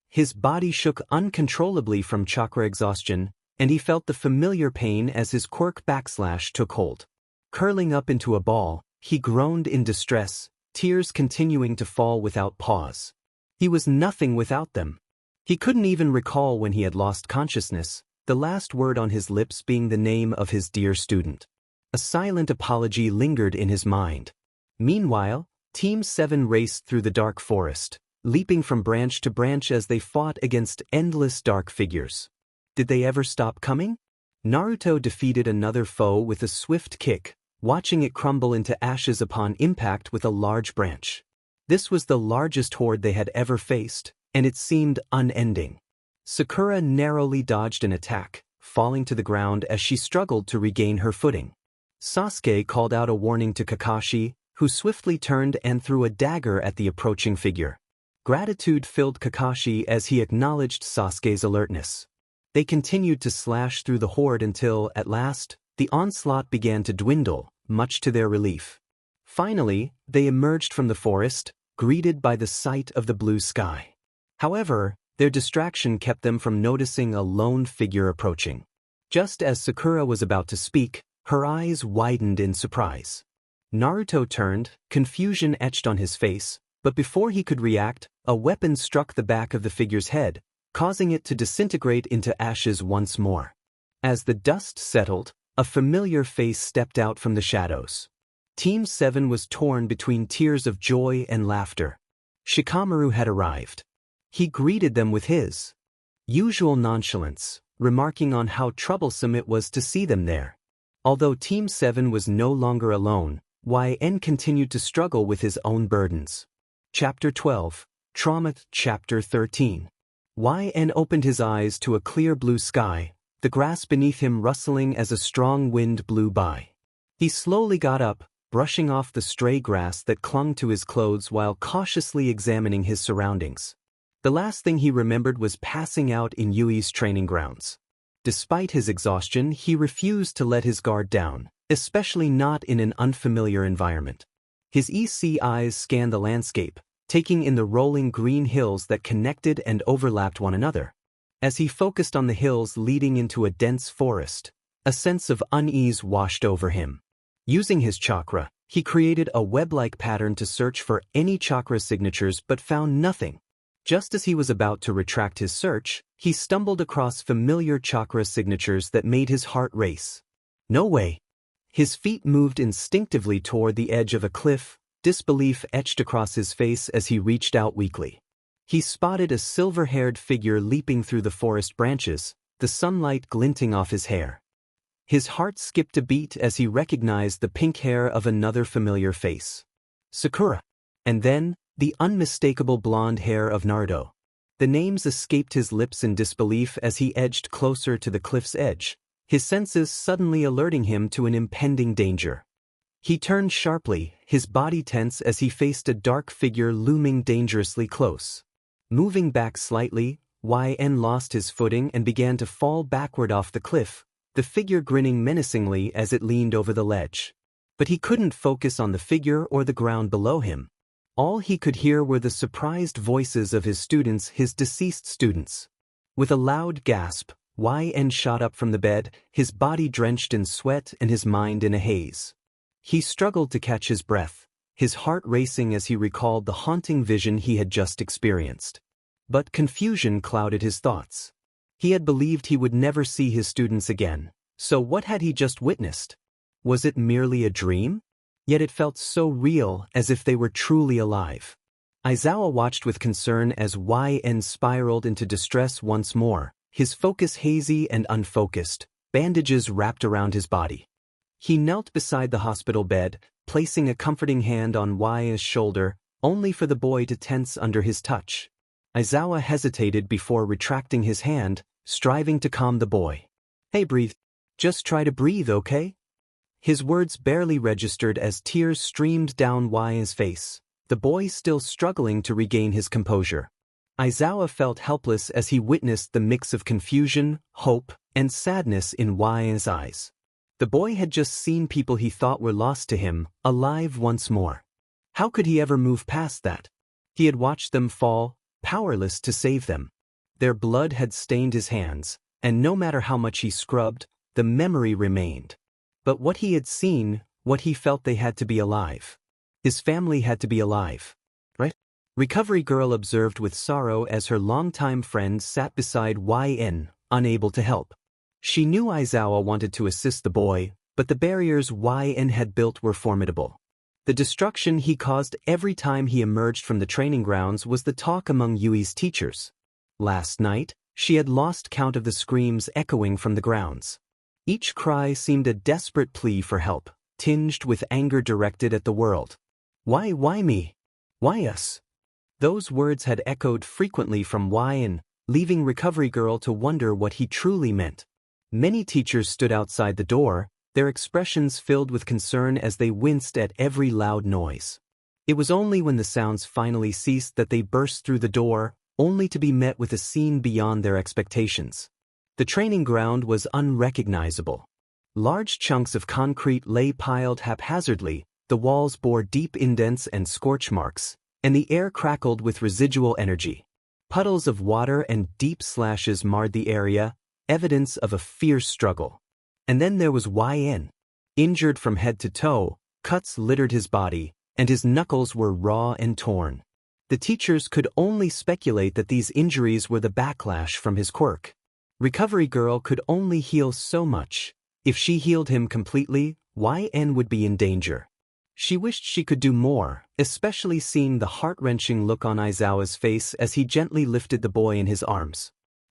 His body shook uncontrollably from chakra exhaustion, and he felt the familiar pain as his quirk backslash took hold. Curling up into a ball, he groaned in distress, tears continuing to fall without pause. He was nothing without them. He couldn't even recall when he had lost consciousness, the last word on his lips being the name of his dear student. A silent apology lingered in his mind. Meanwhile, Team 7 raced through the dark forest, leaping from branch to branch as they fought against endless dark figures. Did they ever stop coming? Naruto defeated another foe with a swift kick, watching it crumble into ashes upon impact with a large branch. This was the largest horde they had ever faced, and it seemed unending. Sakura narrowly dodged an attack, falling to the ground as she struggled to regain her footing. Sasuke called out a warning to Kakashi, who swiftly turned and threw a dagger at the approaching figure. Gratitude filled Kakashi as he acknowledged Sasuke's alertness. They continued to slash through the horde until, at last, the onslaught began to dwindle, much to their relief. Finally, they emerged from the forest, greeted by the sight of the blue sky. However, their distraction kept them from noticing a lone figure approaching. Just as Sakura was about to speak, her eyes widened in surprise. Naruto turned, confusion etched on his face, but before he could react, a weapon struck the back of the figure's head, causing it to disintegrate into ashes once more. As the dust settled, a familiar face stepped out from the shadows. Team 7 was torn between tears of joy and laughter. Shikamaru had arrived. He greeted them with his usual nonchalance, remarking on how troublesome it was to see them there. Although Team 7 was no longer alone, YN continued to struggle with his own burdens. Chapter 12, Trauma. Chapter 13. YN opened his eyes to a clear blue sky, the grass beneath him rustling as a strong wind blew by. He slowly got up, brushing off the stray grass that clung to his clothes while cautiously examining his surroundings. The last thing he remembered was passing out in Yui's training grounds. Despite his exhaustion, he refused to let his guard down, especially not in an unfamiliar environment. His EC eyes scanned the landscape, taking in the rolling green hills that connected and overlapped one another. As he focused on the hills leading into a dense forest, a sense of unease washed over him. Using his chakra, he created a web-like pattern to search for any chakra signatures but found nothing. Just as he was about to retract his search, he stumbled across familiar chakra signatures that made his heart race. No way. His feet moved instinctively toward the edge of a cliff, disbelief etched across his face as he reached out weakly. He spotted a silver-haired figure leaping through the forest branches, the sunlight glinting off his hair. His heart skipped a beat as he recognized the pink hair of another familiar face. Sakura. And then, the unmistakable blonde hair of Naruto. The names escaped his lips in disbelief as he edged closer to the cliff's edge, his senses suddenly alerting him to an impending danger. He turned sharply, his body tense as he faced a dark figure looming dangerously close. Moving back slightly, YN lost his footing and began to fall backward off the cliff, the figure grinning menacingly as it leaned over the ledge. But he couldn't focus on the figure or the ground below him. All he could hear were the surprised voices of his deceased students. With a loud gasp, YN shot up from the bed, his body drenched in sweat and his mind in a haze. He struggled to catch his breath, his heart racing as he recalled the haunting vision he had just experienced. But confusion clouded his thoughts. He had believed he would never see his students again, so what had he just witnessed? Was it merely a dream? Yet it felt so real, as if they were truly alive. Aizawa watched with concern as YN spiraled into distress once more, his focus hazy and unfocused, bandages wrapped around his body. He knelt beside the hospital bed, placing a comforting hand on YN's shoulder, only for the boy to tense under his touch. Aizawa hesitated before retracting his hand, striving to calm the boy. "Hey, breathe. Just try to breathe, okay?" His words barely registered as tears streamed down YN's face, the boy still struggling to regain his composure. Aizawa felt helpless as he witnessed the mix of confusion, hope, and sadness in YN's eyes. The boy had just seen people he thought were lost to him, alive once more. How could he ever move past that? He had watched them fall, powerless to save them. Their blood had stained his hands, and no matter how much he scrubbed, the memory remained. But what he had seen, what he felt, they had to be alive. His family had to be alive. Right? Recovery Girl observed with sorrow as her longtime friend sat beside YN, unable to help. She knew Aizawa wanted to assist the boy, but the barriers YN had built were formidable. The destruction he caused every time he emerged from the training grounds was the talk among Yui's teachers. Last night, she had lost count of the screams echoing from the grounds. Each cry seemed a desperate plea for help, tinged with anger directed at the world. Why me? Why us? Those words had echoed frequently from YN, leaving Recovery Girl to wonder what he truly meant. Many teachers stood outside the door, their expressions filled with concern as they winced at every loud noise. It was only when the sounds finally ceased that they burst through the door, only to be met with a scene beyond their expectations. The training ground was unrecognizable. Large chunks of concrete lay piled haphazardly, the walls bore deep indents and scorch marks, and the air crackled with residual energy. Puddles of water and deep slashes marred the area, evidence of a fierce struggle. And then there was YN. Injured from head to toe, cuts littered his body, and his knuckles were raw and torn. The teachers could only speculate that these injuries were the backlash from his quirk. Recovery Girl could only heal so much. If she healed him completely, YN would be in danger. She wished she could do more, especially seeing the heart-wrenching look on Aizawa's face as he gently lifted the boy in his arms.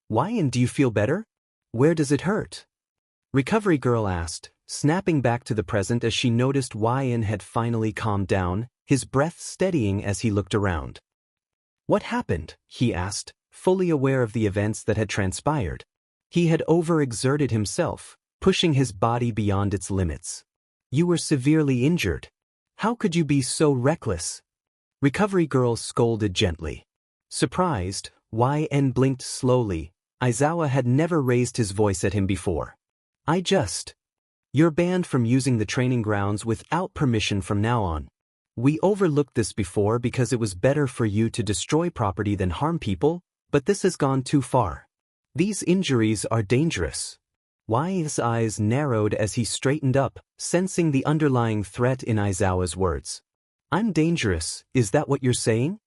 YN, do you feel better? Where does it hurt? Recovery Girl asked, snapping back to the present as she noticed YN had finally calmed down, his breath steadying as he looked around. What happened? He asked, fully aware of the events that had transpired. He had overexerted himself, pushing his body beyond its limits. You were severely injured. How could you be so reckless? Recovery Girl scolded gently. Surprised, YN blinked slowly. Aizawa had never raised his voice at him before. You're banned from using the training grounds without permission from now on. We overlooked this before because it was better for you to destroy property than harm people, but this has gone too far. These injuries are dangerous. YN's eyes narrowed as he straightened up, sensing the underlying threat in Aizawa's words. I'm dangerous, is that what you're saying?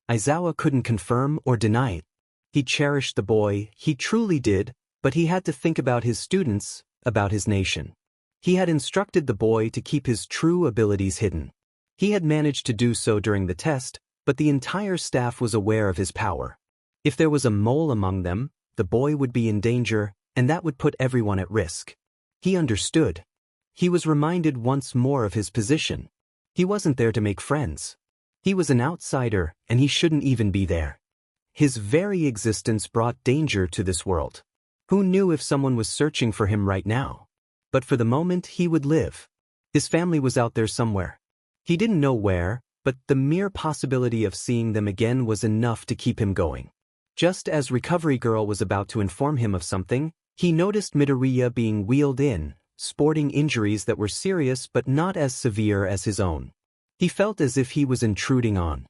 Aizawa couldn't confirm or deny it. He cherished the boy, he truly did, but he had to think about his students, about his nation. He had instructed the boy to keep his true abilities hidden. He had managed to do so during the test, but the entire staff was aware of his power. If there was a mole among them, the boy would be in danger, and that would put everyone at risk. He understood. He was reminded once more of his position. He wasn't there to make friends. He was an outsider, and he shouldn't even be there. His very existence brought danger to this world. Who knew if someone was searching for him right now? But for the moment he would live. His family was out there somewhere. He didn't know where, but the mere possibility of seeing them again was enough to keep him going. Just as Recovery Girl was about to inform him of something, he noticed Midoriya being wheeled in, sporting injuries that were serious but not as severe as his own. He felt as if he was intruding on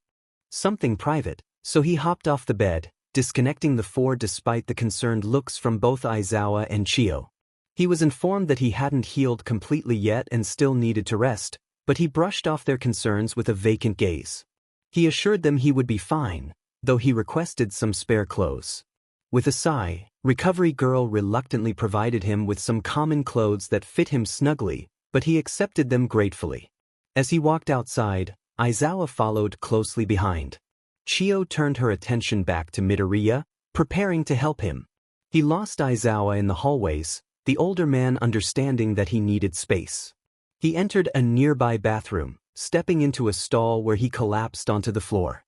something private, so he hopped off the bed, disconnecting the four despite the concerned looks from both Aizawa and Chio. He was informed that he hadn't healed completely yet and still needed to rest, but he brushed off their concerns with a vacant gaze. He assured them he would be fine, though he requested some spare clothes. With a sigh, Recovery Girl reluctantly provided him with some common clothes that fit him snugly, but he accepted them gratefully. As he walked outside, Aizawa followed closely behind. Chio turned her attention back to Midoriya, preparing to help him. He lost Aizawa in the hallways, the older man understanding that he needed space. He entered a nearby bathroom, stepping into a stall where he collapsed onto the floor.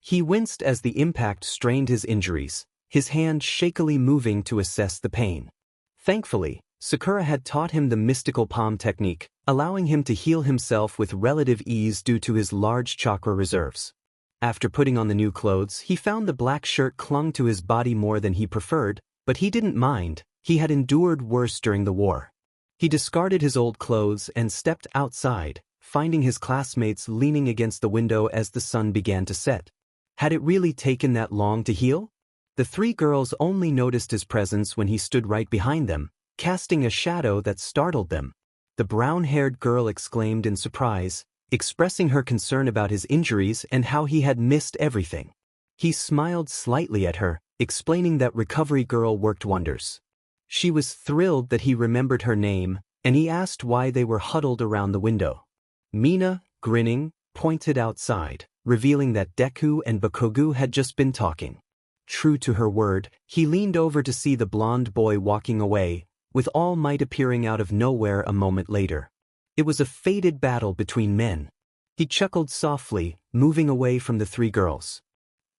He winced as the impact strained his injuries, his hand shakily moving to assess the pain. Thankfully, Sakura had taught him the mystical palm technique, allowing him to heal himself with relative ease due to his large chakra reserves. After putting on the new clothes, he found the black shirt clung to his body more than he preferred, but he didn't mind. He had endured worse during the war. He discarded his old clothes and stepped outside, finding his classmates leaning against the window as the sun began to set. Had it really taken that long to heal? The three girls only noticed his presence when he stood right behind them, casting a shadow that startled them. The brown-haired girl exclaimed in surprise, expressing her concern about his injuries and how he had missed everything. He smiled slightly at her, explaining that Recovery Girl worked wonders. She was thrilled that he remembered her name, and he asked why they were huddled around the window. Mina, grinning, pointed outside, revealing that Deku and Bakugo had just been talking. True to her word, he leaned over to see the blonde boy walking away, with All Might appearing out of nowhere a moment later. It was a fated battle between men. He chuckled softly, moving away from the three girls.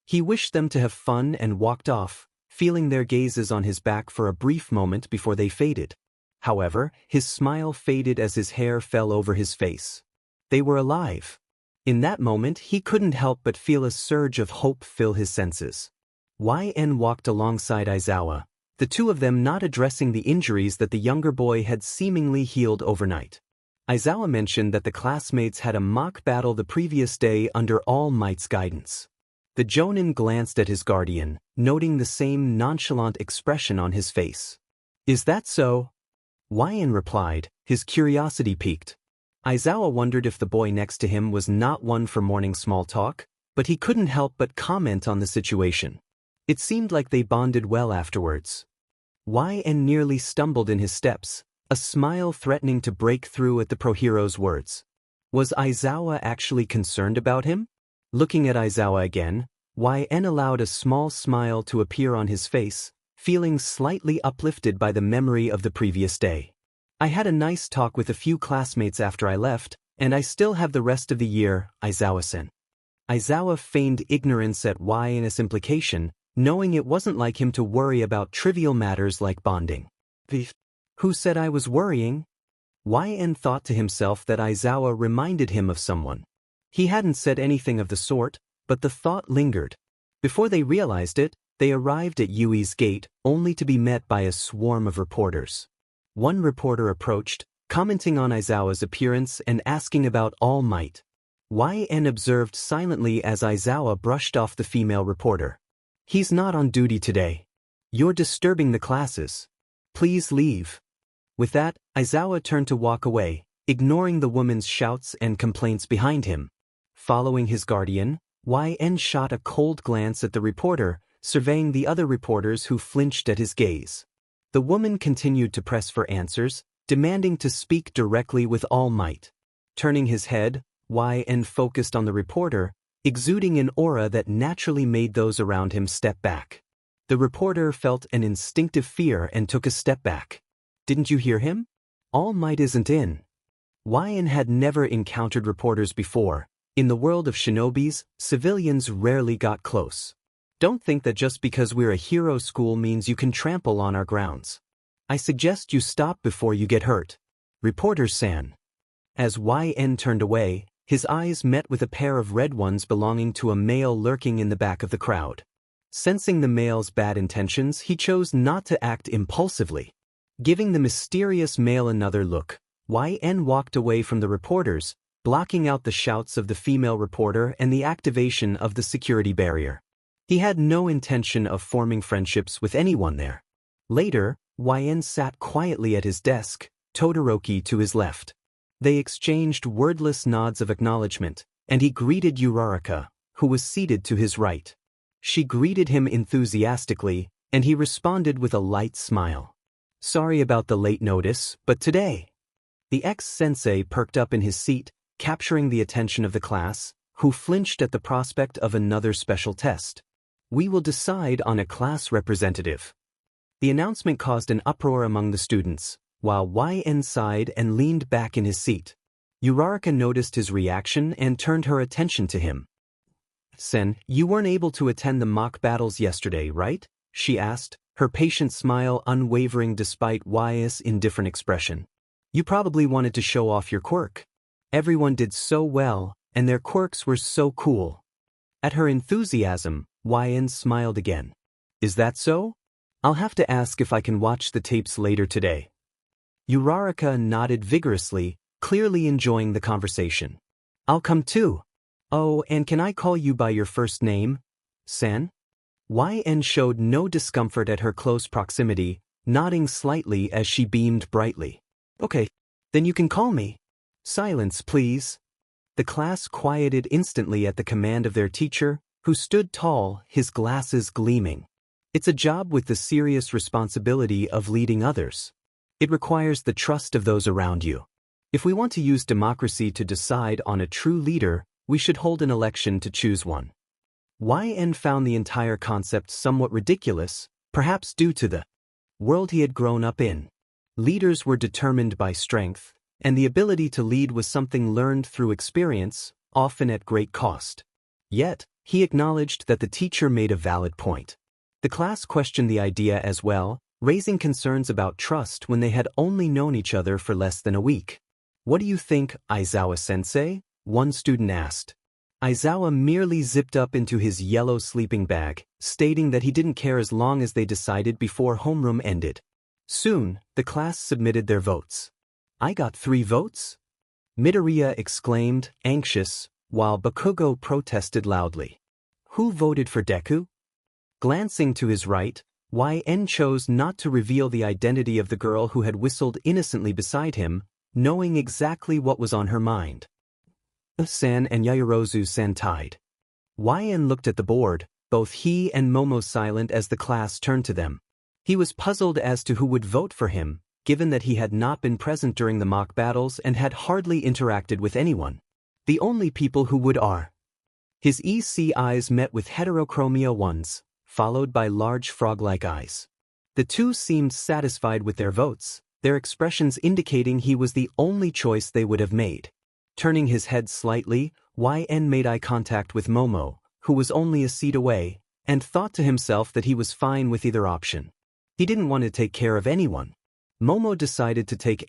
He wished them to have fun and walked off, feeling their gazes on his back for a brief moment before they faded. However, his smile faded as his hair fell over his face. They were alive. In that moment, he couldn't help but feel a surge of hope fill his senses. YN walked alongside Aizawa, the two of them not addressing the injuries that the younger boy had seemingly healed overnight. Aizawa mentioned that the classmates had a mock battle the previous day under All Might's guidance. The Jonin glanced at his guardian, noting the same nonchalant expression on his face. "Is that so?" YN replied, his curiosity piqued. Aizawa wondered if the boy next to him was not one for morning small talk, but he couldn't help but comment on the situation. It seemed like they bonded well afterwards. YN nearly stumbled in his steps, a smile threatening to break through at the pro-hero's words. Was Aizawa actually concerned about him? Looking at Aizawa again, YN allowed a small smile to appear on his face, feeling slightly uplifted by the memory of the previous day. "I had a nice talk with a few classmates after I left, and I still have the rest of the year, Aizawa-sen." Aizawa feigned ignorance at YN's implication, knowing it wasn't like him to worry about trivial matters like bonding. Who said I was worrying? YN thought to himself that Aizawa reminded him of someone. He hadn't said anything of the sort, but the thought lingered. Before they realized it, they arrived at Yui's gate, only to be met by a swarm of reporters. One reporter approached, commenting on Aizawa's appearance and asking about All Might. YN observed silently as Aizawa brushed off the female reporter. "He's not on duty today. You're disturbing the classes. Please leave." With that, Aizawa turned to walk away, ignoring the woman's shouts and complaints behind him. Following his guardian, YN shot a cold glance at the reporter, surveying the other reporters who flinched at his gaze. The woman continued to press for answers, demanding to speak directly with All Might. Turning his head, YN focused on the reporter, exuding an aura that naturally made those around him step back. The reporter felt an instinctive fear and took a step back. "Didn't you hear him? All Might isn't in." YN had never encountered reporters before. In the world of shinobis, civilians rarely got close. Don't think that just because we're a hero school means you can trample on our grounds. I suggest you stop before you get hurt. Reporter-san. As YN turned away, his eyes met with a pair of red ones belonging to a male lurking in the back of the crowd. Sensing the male's bad intentions, he chose not to act impulsively. Giving the mysterious male another look, YN walked away from the reporters, blocking out the shouts of the female reporter and the activation of the security barrier. He had no intention of forming friendships with anyone there. Later, YN sat quietly at his desk, Todoroki to his left. They exchanged wordless nods of acknowledgement, and he greeted Uraraka, who was seated to his right. She greeted him enthusiastically, and he responded with a light smile. "Sorry about the late notice, but today." The ex-sensei perked up in his seat, capturing the attention of the class, who flinched at the prospect of another special test. "We will decide on a class representative." The announcement caused an uproar among the students, while YN sighed and leaned back in his seat. Uraraka noticed his reaction and turned her attention to him. "Sen, you weren't able to attend the mock battles yesterday, right?" she asked, her patient smile unwavering despite YN's indifferent expression. "You probably wanted to show off your quirk. Everyone did so well, and their quirks were so cool." At her enthusiasm, YN smiled again. "Is that so? I'll have to ask if I can watch the tapes later today." Uraraka nodded vigorously, clearly enjoying the conversation. "I'll come too. Oh, and can I call you by your first name, Sen?" YN showed no discomfort at her close proximity, nodding slightly as she beamed brightly. "Okay, then you can call me." "Silence, please." The class quieted instantly at the command of their teacher, who stood tall, his glasses gleaming. It's a job with the serious responsibility of leading others. It requires the trust of those around you. If we want to use democracy to decide on a true leader, we should hold an election to choose one. YN found the entire concept somewhat ridiculous, perhaps due to the world he had grown up in. Leaders were determined by strength, and the ability to lead was something learned through experience, often at great cost. Yet, he acknowledged that the teacher made a valid point. The class questioned the idea as well, raising concerns about trust when they had only known each other for less than a week. "What do you think, Aizawa-sensei?" one student asked. Aizawa merely zipped up into his yellow sleeping bag, stating that he didn't care as long as they decided before homeroom ended. Soon, the class submitted their votes. "I got 3 votes?" Midoriya exclaimed, anxious, while Bakugo protested loudly. "Who voted for Deku?" Glancing to his right, YN chose not to reveal the identity of the girl who had whistled innocently beside him, knowing exactly what was on her mind. San and Yaoyorozu-san tied. YN looked at the board, both he and Momo silent as the class turned to them. He was puzzled as to who would vote for him, given that he had not been present during the mock battles and had hardly interacted with anyone. The only people who would are. His EC eyes met with heterochromia ones, followed by large frog-like eyes. The two seemed satisfied with their votes, their expressions indicating he was the only choice they would have made. Turning his head slightly, YN made eye contact with Momo, who was only a seat away, and thought to himself that he was fine with either option. He didn't want to take care of anyone. Momo decided to take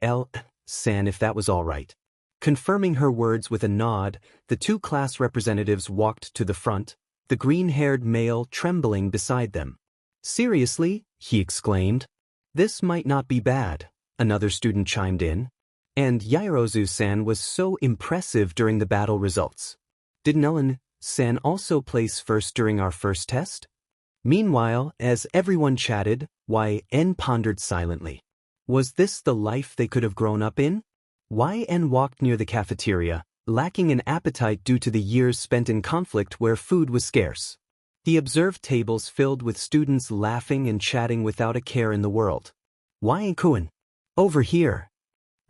San if that was all right. Confirming her words with a nod, the 2 class representatives walked to the front, the green-haired male trembling beside them. "Seriously?" he exclaimed. "This might not be bad," another student chimed in. "And Yaoyorozu-san was so impressive during the battle results. Did Ellen-san also place first during our first test?" Meanwhile, as everyone chatted, YN pondered silently. Was this the life they could have grown up in? YN walked near the cafeteria, lacking an appetite due to the years spent in conflict where food was scarce. He observed tables filled with students laughing and chatting without a care in the world. "YN-kun, over here."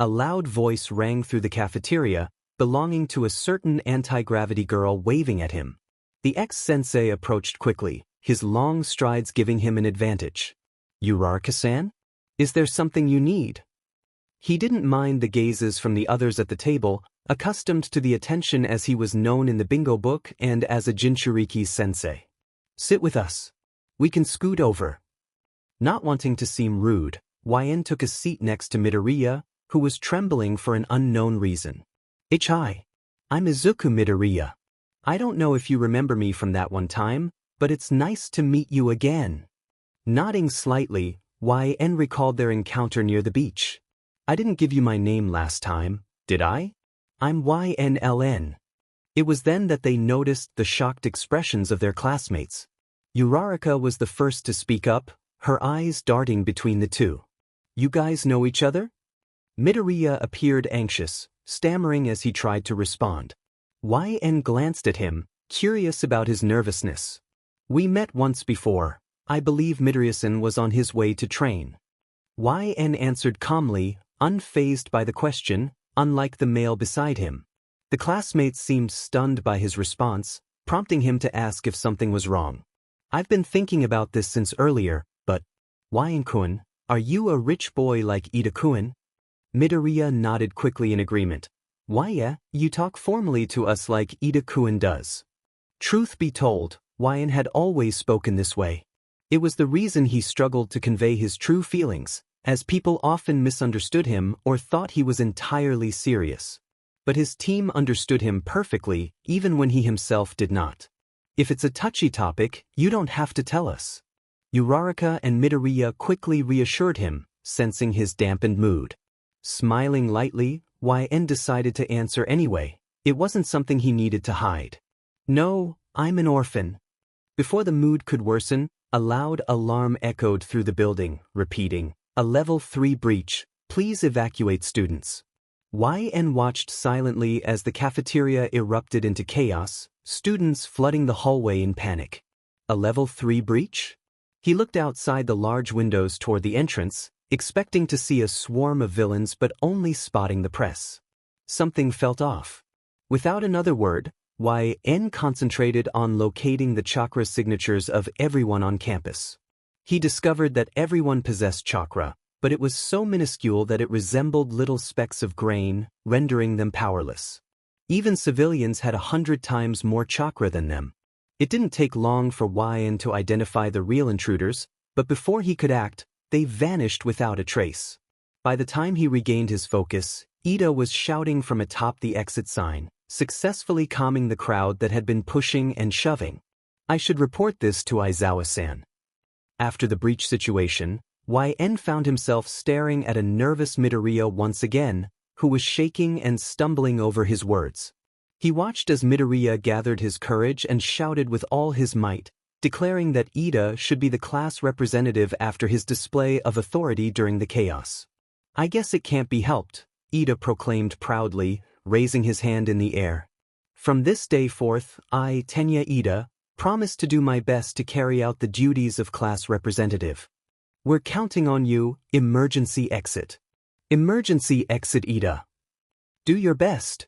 A loud voice rang through the cafeteria, belonging to a certain anti-gravity girl waving at him. The ex-sensei approached quickly, his long strides giving him an advantage. "Uraraka-san? Is there something you need?" He didn't mind the gazes from the others at the table, accustomed to the attention as he was known in the bingo book and as a Jinchuriki sensei. "Sit with us. We can scoot over." Not wanting to seem rude, YN took a seat next to Midoriya, who was trembling for an unknown reason. "Hi. I'm Izuku Midoriya. I don't know if you remember me from that one time, but it's nice to meet you again." Nodding slightly, YN recalled their encounter near the beach. "I didn't give you my name last time, did I? I'm YNLN. It was then that they noticed the shocked expressions of their classmates. Uraraka was the first to speak up, her eyes darting between the two. "You guys know each other?" Midoriya appeared anxious, stammering as he tried to respond. YN glanced at him, curious about his nervousness. "We met once before. I believe Midoriya-san was on his way to train." YN answered calmly, unfazed by the question, unlike the male beside him. The classmates seemed stunned by his response, prompting him to ask if something was wrong. "I've been thinking about this since earlier, but YN-kun, are you a rich boy like Ida-kun?" Midoriya nodded quickly in agreement. "Why yeah, you talk formally to us like Ida-kun does." Truth be told, YN had always spoken this way. It was the reason he struggled to convey his true feelings, as people often misunderstood him or thought he was entirely serious. But his team understood him perfectly, even when he himself did not. "If it's a touchy topic, you don't have to tell us." Uraraka and Midoriya quickly reassured him, sensing his dampened mood. Smiling lightly, YN decided to answer anyway. It wasn't something he needed to hide. "No, I'm an orphan." Before the mood could worsen, a loud alarm echoed through the building, repeating, "A level 3 breach, please evacuate students." YN watched silently as the cafeteria erupted into chaos, students flooding the hallway in panic. A level 3 breach? He looked outside the large windows toward the entrance, expecting to see a swarm of villains but only spotting the press. Something felt off. Without another word, YN concentrated on locating the chakra signatures of everyone on campus. He discovered that everyone possessed chakra, but it was so minuscule that it resembled little specks of grain, rendering them powerless. Even civilians had 100 times more chakra than them. It didn't take long for YN to identify the real intruders, but before he could act, they vanished without a trace. By the time he regained his focus, Ida was shouting from atop the exit sign, successfully calming the crowd that had been pushing and shoving. I should report this to Aizawa-san. After the breach situation, YN found himself staring at a nervous Midoriya once again, who was shaking and stumbling over his words. He watched as Midoriya gathered his courage and shouted with all his might, declaring that Ida should be the class representative after his display of authority during the chaos. I guess it can't be helped, Ida proclaimed proudly, raising his hand in the air. From this day forth, I, Tenya Ida, promise to do my best to carry out the duties of class representative. We're counting on you, emergency exit. Emergency exit Ida. Do your best.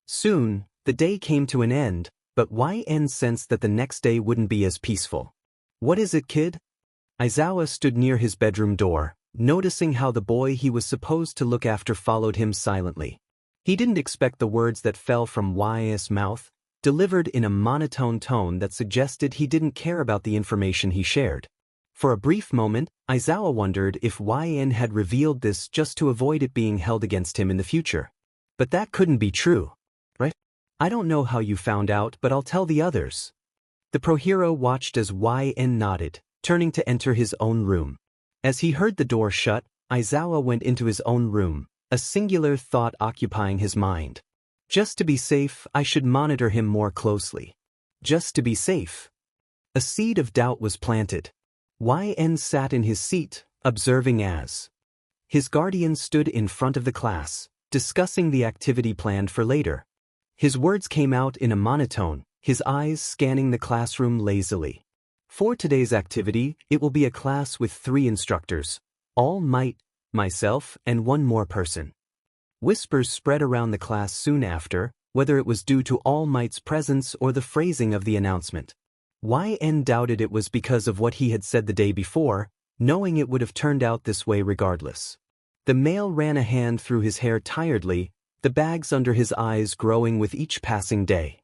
Soon, the day came to an end, but YN sensed that the next day wouldn't be as peaceful. What is it, kid? Aizawa stood near his bedroom door, noticing how the boy he was supposed to look after followed him silently. He didn't expect the words that fell from YN's mouth, delivered in a monotone tone that suggested he didn't care about the information he shared. For a brief moment, Aizawa wondered if YN had revealed this just to avoid it being held against him in the future. But that couldn't be true, right? I don't know how you found out, but I'll tell the others. The pro-hero watched as YN nodded, turning to enter his own room. As he heard the door shut, Aizawa went into his own room, a singular thought occupying his mind. Just to be safe, I should monitor him more closely. Just to be safe. A seed of doubt was planted. YN sat in his seat, observing as his guardian stood in front of the class, discussing the activity planned for later. His words came out in a monotone, his eyes scanning the classroom lazily. For today's activity, it will be a class with 3 instructors, All Might, myself, and 1 more person. Whispers spread around the class soon after, whether it was due to All Might's presence or the phrasing of the announcement. YN doubted it was because of what he had said the day before, knowing it would have turned out this way regardless. The male ran a hand through his hair tiredly, the bags under his eyes growing with each passing day.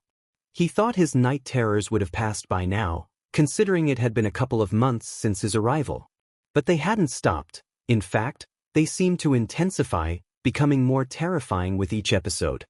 He thought his night terrors would have passed by now, considering it had been a couple of months since his arrival. But they hadn't stopped. In fact, they seemed to intensify, becoming more terrifying with each episode.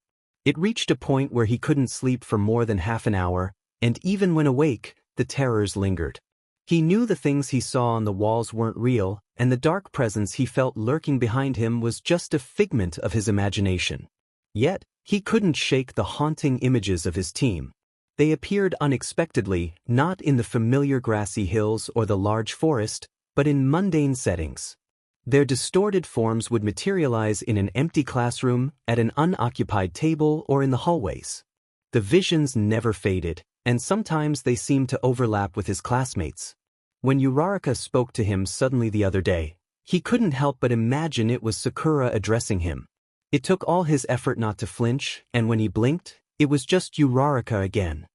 It reached a point where he couldn't sleep for more than half an hour, and even when awake, the terrors lingered. He knew the things he saw on the walls weren't real, and the dark presence he felt lurking behind him was just a figment of his imagination. Yet, he couldn't shake the haunting images of his team. They appeared unexpectedly, not in the familiar grassy hills or the large forest, but in mundane settings. Their distorted forms would materialize in an empty classroom, at an unoccupied table, or in the hallways. The visions never faded, and sometimes they seemed to overlap with his classmates. When Uraraka spoke to him suddenly the other day, he couldn't help but imagine it was Sakura addressing him. It took all his effort not to flinch, and when he blinked, it was just Uraraka again.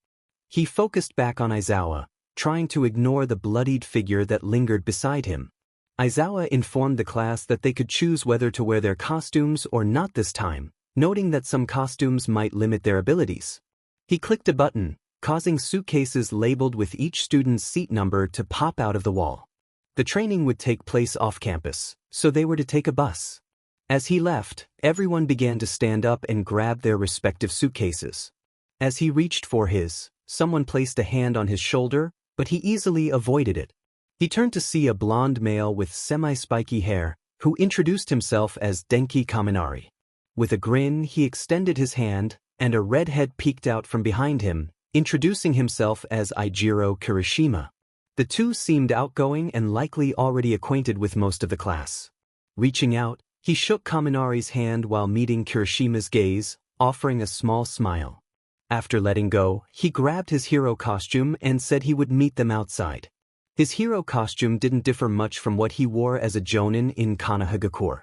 He focused back on Aizawa, trying to ignore the bloodied figure that lingered beside him. Aizawa informed the class that they could choose whether to wear their costumes or not this time, noting that some costumes might limit their abilities. He clicked a button, causing suitcases labeled with each student's seat number to pop out of the wall. The training would take place off campus, so they were to take a bus. As he left, everyone began to stand up and grab their respective suitcases. As he reached for his, someone placed a hand on his shoulder, but he easily avoided it. He turned to see a blonde male with semi-spiky hair, who introduced himself as Denki Kaminari. With a grin, he extended his hand, and a redhead peeked out from behind him, introducing himself as Eijiro Kirishima. The two seemed outgoing and likely already acquainted with most of the class. Reaching out, He shook Kaminari's hand while meeting Kirishima's gaze, offering a small smile. After letting go, he grabbed his hero costume and said he would meet them outside. His hero costume didn't differ much from what he wore as a jonin in Konohagakure.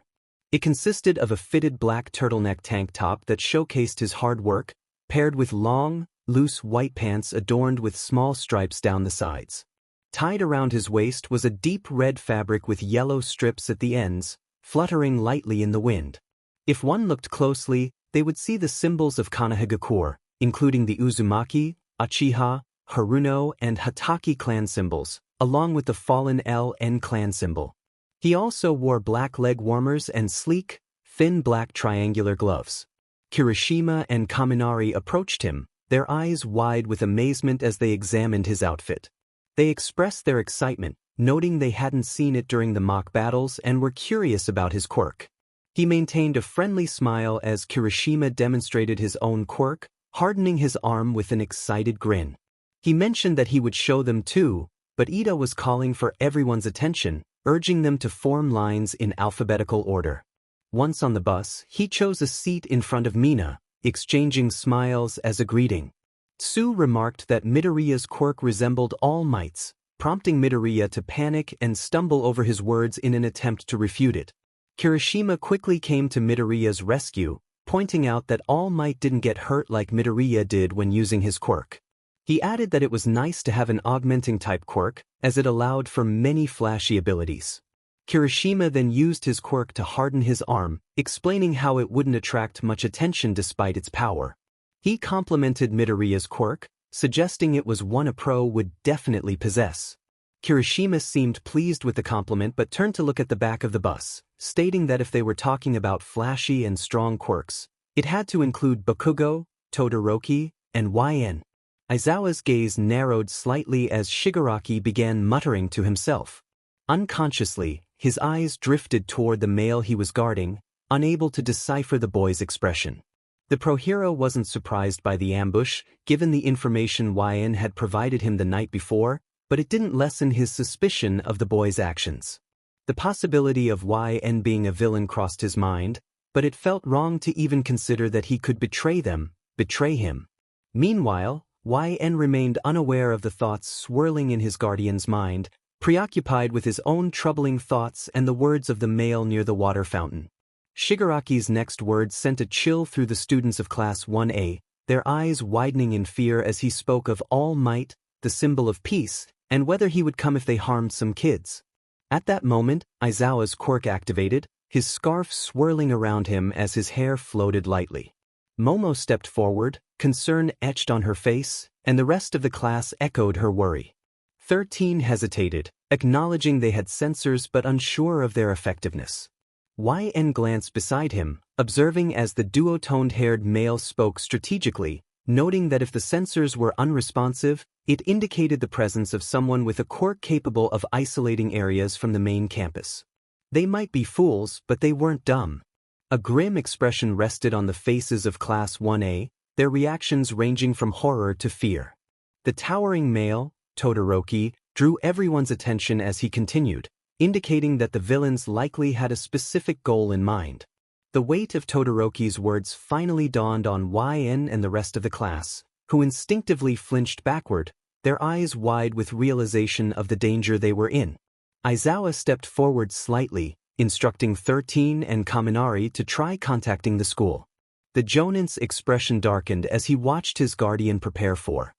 It consisted of a fitted black turtleneck tank top that showcased his hard work, paired with long, loose white pants adorned with small stripes down the sides. Tied around his waist was a deep red fabric with yellow strips at the ends, fluttering lightly in the wind. If one looked closely, they would see the symbols of Konohagakure, including the Uzumaki, Uchiha, Haruno, and Hatake clan symbols, along with the fallen LN clan symbol. He also wore black leg warmers and sleek, thin black triangular gloves. Kirishima and Kaminari approached him, their eyes wide with amazement as they examined his outfit. They expressed their excitement, noting they hadn't seen it during the mock battles and were curious about his quirk. He maintained a friendly smile as Kirishima demonstrated his own quirk, hardening his arm with an excited grin. He mentioned that he would show them too, but Ida was calling for everyone's attention, urging them to form lines in alphabetical order. Once on the bus, he chose a seat in front of Mina, exchanging smiles as a greeting. Tsu remarked that Midoriya's quirk resembled All Might's, prompting Midoriya to panic and stumble over his words in an attempt to refute it. Kirishima quickly came to Midoriya's rescue, pointing out that All Might didn't get hurt like Midoriya did when using his quirk. He added that it was nice to have an augmenting type quirk, as it allowed for many flashy abilities. Kirishima then used his quirk to harden his arm, explaining how it wouldn't attract much attention despite its power. He complimented Midoriya's quirk, suggesting it was one a pro would definitely possess. Kirishima seemed pleased with the compliment but turned to look at the back of the bus, stating that if they were talking about flashy and strong quirks, it had to include Bakugo, Todoroki, and YN. Aizawa's gaze narrowed slightly as Shigaraki began muttering to himself. Unconsciously, his eyes drifted toward the male he was guarding, unable to decipher the boy's expression. The pro-hero wasn't surprised by the ambush, given the information YN had provided him the night before, but it didn't lessen his suspicion of the boy's actions. The possibility of YN being a villain crossed his mind, but it felt wrong to even consider that he could betray him. Meanwhile, YN remained unaware of the thoughts swirling in his guardian's mind, preoccupied with his own troubling thoughts and the words of the male near the water fountain. Shigaraki's next words sent a chill through the students of Class 1A, their eyes widening in fear as he spoke of All Might, the symbol of peace, and whether he would come if they harmed some kids. At that moment, Aizawa's quirk activated, his scarf swirling around him as his hair floated lightly. Momo stepped forward, concern etched on her face, and the rest of the class echoed her worry. 13 hesitated, acknowledging they had sensors but unsure of their effectiveness. YN glanced beside him, observing as the duotoned-haired male spoke strategically, noting that if the sensors were unresponsive, it indicated the presence of someone with a quirk capable of isolating areas from the main campus. They might be fools, but they weren't dumb. A grim expression rested on the faces of Class 1A, their reactions ranging from horror to fear. The towering male, Todoroki, drew everyone's attention as he continued, indicating that the villains likely had a specific goal in mind. The weight of Todoroki's words finally dawned on YN and the rest of the class, who instinctively flinched backward, their eyes wide with realization of the danger they were in. Aizawa stepped forward slightly, instructing 13 and Kaminari to try contacting the school. The Jonin's expression darkened as he watched his guardian prepare for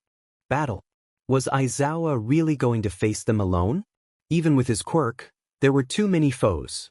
battle. Was Aizawa really going to face them alone? Even with his quirk, there were too many foes.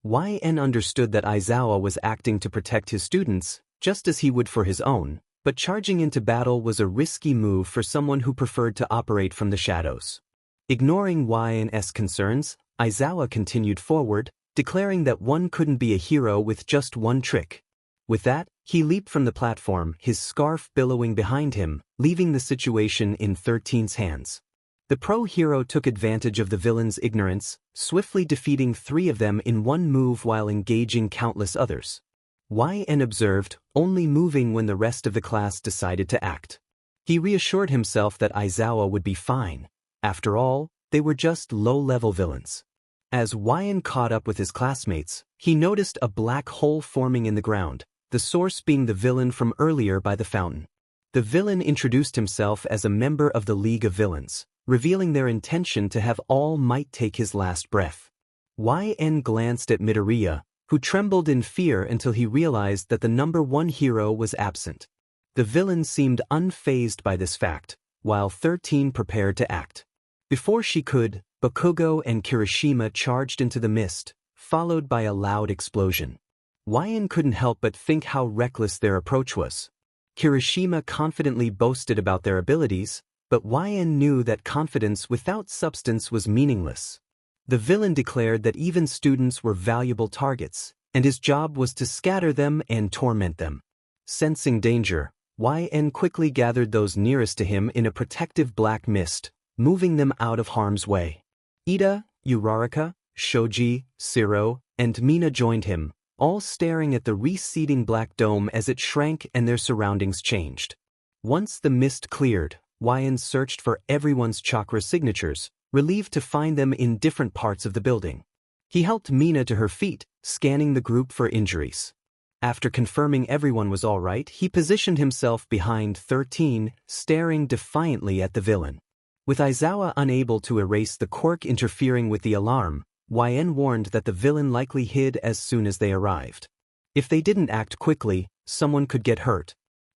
YN understood that Aizawa was acting to protect his students, just as he would for his own, but charging into battle was a risky move for someone who preferred to operate from the shadows. Ignoring YN's concerns, Aizawa continued forward, declaring that one couldn't be a hero with just one trick. With that, he leaped from the platform, his scarf billowing behind him, leaving the situation in 13's hands. The pro-hero took advantage of the villain's ignorance, swiftly defeating 3 of them in one move while engaging countless others. YN observed, only moving when the rest of the class decided to act. He reassured himself that Aizawa would be fine. After all, they were just low-level villains. As 𝐓𝐑𝐀 caught up with his classmates, he noticed a black hole forming in the ground, the source being the villain from earlier by the fountain. The villain introduced himself as a member of the League of Villains, revealing their intention to have All Might take his last breath. 𝐓𝐑 glanced at Midoriya, who trembled in fear until he realized that the number one hero was absent. The villain seemed unfazed by this fact, while 13 prepared to act. Before she could, Bakugo and Kirishima charged into the mist, followed by a loud explosion. 𝐓𝐑 couldn't help but think how reckless their approach was. Kirishima confidently boasted about their abilities, but 𝐓𝐑 knew that confidence without substance was meaningless. The villain declared that even students were valuable targets, and his job was to scatter them and torment them. Sensing danger, 𝐓𝐑 quickly gathered those nearest to him in a protective black mist, moving them out of harm's way. Ida, Uraraka, Shoji, Shiro, and Mina joined him, all staring at the receding black dome as it shrank and their surroundings changed. Once the mist cleared, 𝐓𝐑 searched for everyone's chakra signatures, relieved to find them in different parts of the building. He helped Mina to her feet, scanning the group for injuries. After confirming everyone was all right, he positioned himself behind 13, staring defiantly at the villain. With Aizawa unable to erase the quirk interfering with the alarm, 𝐓𝐑 warned that the villain likely hid as soon as they arrived. If they didn't act quickly, someone could get hurt.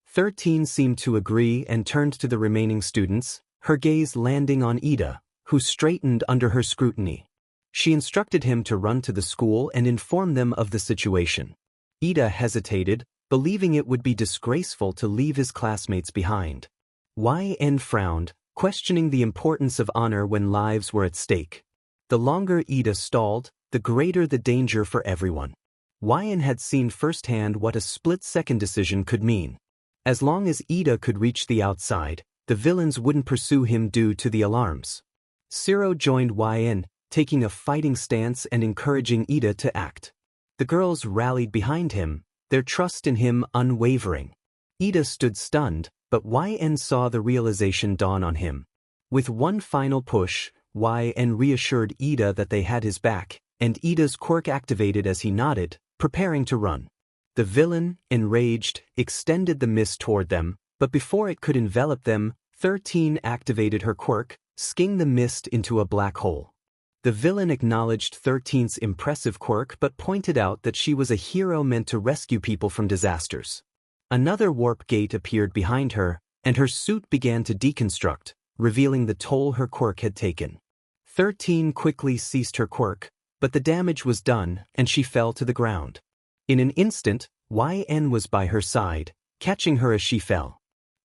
13 seemed to agree and turned to the remaining students, her gaze landing on Ida, who straightened under her scrutiny. She instructed him to run to the school and inform them of the situation. Ida hesitated, believing it would be disgraceful to leave his classmates behind. 𝐓𝐑 frowned, questioning the importance of honor when lives were at stake. The longer Ida stalled, the greater the danger for everyone. 𝐓𝐑 had seen firsthand what a split-second decision could mean. As long as Ida could reach the outside, the villains wouldn't pursue him due to the alarms. Shiro joined 𝐓𝐑, taking a fighting stance and encouraging Ida to act. The girls rallied behind him, their trust in him unwavering. Ida stood stunned, but 𝐓𝐑 saw the realization dawn on him. With one final push, 𝐓𝐑 reassured Ida that they had his back, and Ida's quirk activated as he nodded, preparing to run. The villain, enraged, extended the mist toward them, but before it could envelop them, 13 activated her quirk, skinging the mist into a black hole. The villain acknowledged 13's impressive quirk but pointed out that she was a hero meant to rescue people from disasters. Another warp gate appeared behind her, and her suit began to deconstruct, revealing the toll her quirk had taken. 13 quickly ceased her quirk, but the damage was done and she fell to the ground. In an instant, 𝐓𝐑 was by her side, catching her as she fell.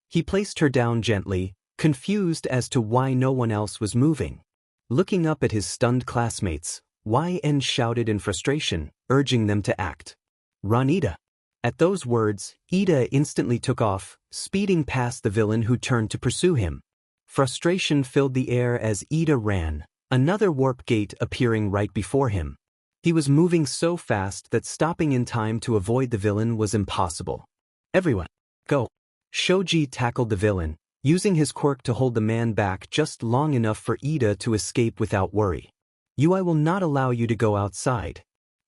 He placed her down gently, confused as to why no one else was moving. Looking up at his stunned classmates, 𝐓𝐑 shouted in frustration, urging them to act. "Run, Ida!" At those words, Ida instantly took off, speeding past the villain who turned to pursue him. Frustration filled the air as Ida ran, another warp gate appearing right before him. He was moving so fast that stopping in time to avoid the villain was impossible. "Everyone, go!" Shoji tackled the villain, using his quirk to hold the man back just long enough for Ida to escape without worry. "I will not allow you to go outside."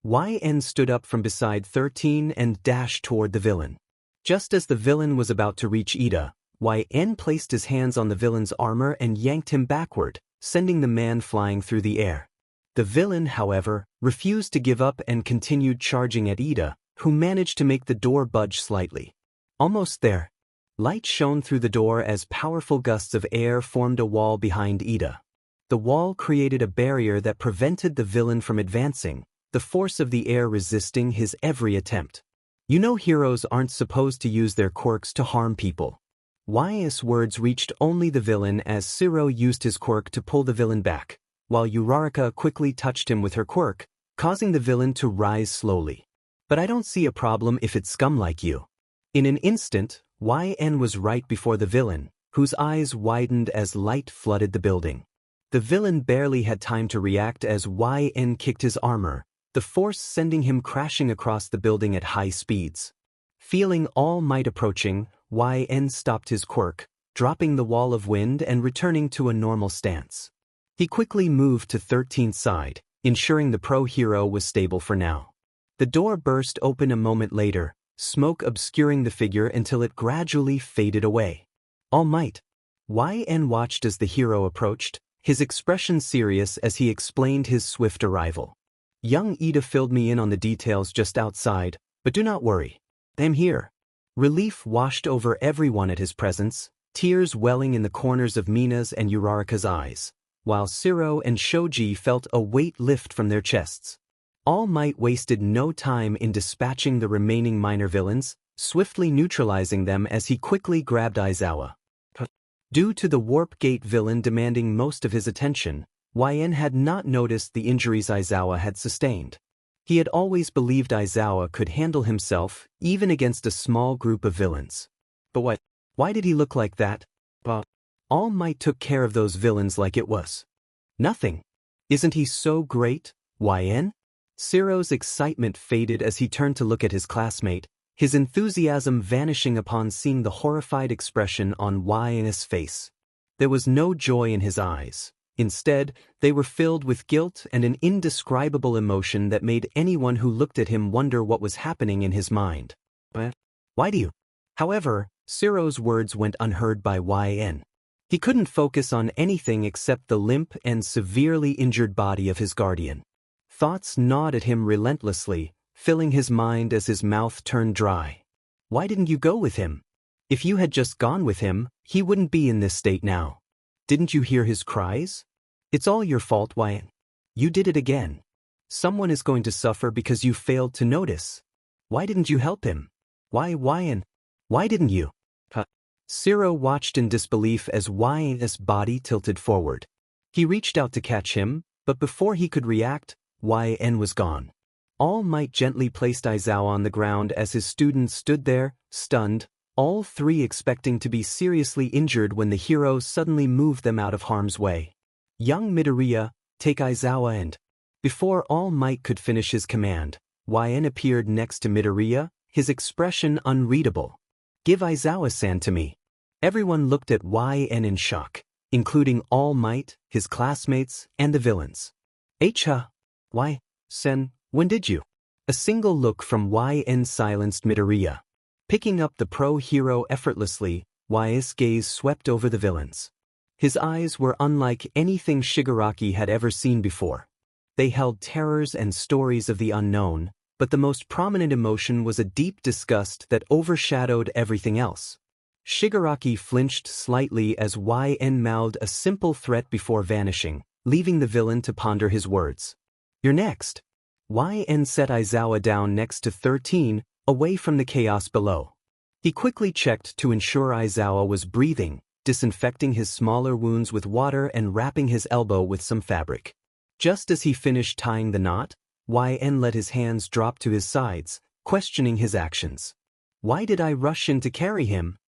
𝐓𝐑 stood up from beside 13 and dashed toward the villain. Just as the villain was about to reach Ida, 𝐓𝐑 placed his hands on the villain's armor and yanked him backward, sending the man flying through the air. The villain, however, refused to give up and continued charging at Ida, who managed to make the door budge slightly. Almost there. Light shone through the door as powerful gusts of air formed a wall behind Ida. The wall created a barrier that prevented the villain from advancing, the force of the air resisting his every attempt. Heroes aren't supposed to use their quirks to harm people. 𝐓𝐑's words reached only the villain as Shiro used his quirk to pull the villain back, while Uraraka quickly touched him with her quirk, causing the villain to rise slowly. "But I don't see a problem if it's scum like you." In an instant, 𝐓𝐑 was right before the villain, whose eyes widened as light flooded the building. The villain barely had time to react as 𝐓𝐑 kicked his armor, the force sending him crashing across the building at high speeds. Feeling All Might approaching, 𝐓𝐑 stopped his quirk, dropping the wall of wind and returning to a normal stance. He quickly moved to 13's side, ensuring the pro-hero was stable for now. The door burst open a moment later, smoke obscuring the figure until it gradually faded away. All Might. YN watched as the hero approached, his expression serious as he explained his swift arrival. Young Ida filled me in on the details just outside, but do not worry. I'm here. Relief washed over everyone at his presence, tears welling in the corners of Mina's and Uraraka's eyes, while Shiro and Shoji felt a weight lift from their chests. All Might wasted no time in dispatching the remaining minor villains, swiftly neutralizing them as he quickly grabbed Aizawa. Due to the Warp Gate villain demanding most of his attention, YN had not noticed the injuries Aizawa had sustained. He had always believed Aizawa could handle himself, even against a small group of villains. But why did he look like that? All Might took care of those villains like it was nothing. Isn't he so great, YN? Shiro's excitement faded as he turned to look at his classmate, his enthusiasm vanishing upon seeing the horrified expression on YN's face. There was no joy in his eyes. Instead, they were filled with guilt and an indescribable emotion that made anyone who looked at him wonder what was happening in his mind. Why do you? However, Shiro's words went unheard by YN. He couldn't focus on anything except the limp and severely injured body of his guardian. Thoughts gnawed at him relentlessly, filling his mind as his mouth turned dry. Why didn't you go with him? If you had just gone with him, he wouldn't be in this state now. Didn't you hear his cries? It's all your fault, YN. You did it again. Someone is going to suffer because you failed to notice. Why didn't you help him? Why, YN? Why didn't you? Shiro watched in disbelief as YN's body tilted forward. He reached out to catch him, but before he could react, YN was gone. All Might gently placed Aizawa on the ground as his students stood there, stunned, all three expecting to be seriously injured when the hero suddenly moved them out of harm's way. Young Midoriya, take Aizawa and... Before All Might could finish his command, YN appeared next to Midoriya, his expression unreadable. Give Aizawa-san to me. Everyone looked at YN in shock, including All Might, his classmates, and the villains. Why, Sen, when did you? A single look from YN silenced Midoriya. Picking up the pro-hero effortlessly, YN's gaze swept over the villains. His eyes were unlike anything Shigaraki had ever seen before. They held terrors and stories of the unknown, but the most prominent emotion was a deep disgust that overshadowed everything else. Shigaraki flinched slightly as YN mouthed a simple threat before vanishing, leaving the villain to ponder his words. You're next. YN set Aizawa down next to 13, away from the chaos below. He quickly checked to ensure Aizawa was breathing, disinfecting his smaller wounds with water and wrapping his elbow with some fabric. Just as he finished tying the knot, YN let his hands drop to his sides, questioning his actions. Why did I rush in to carry him?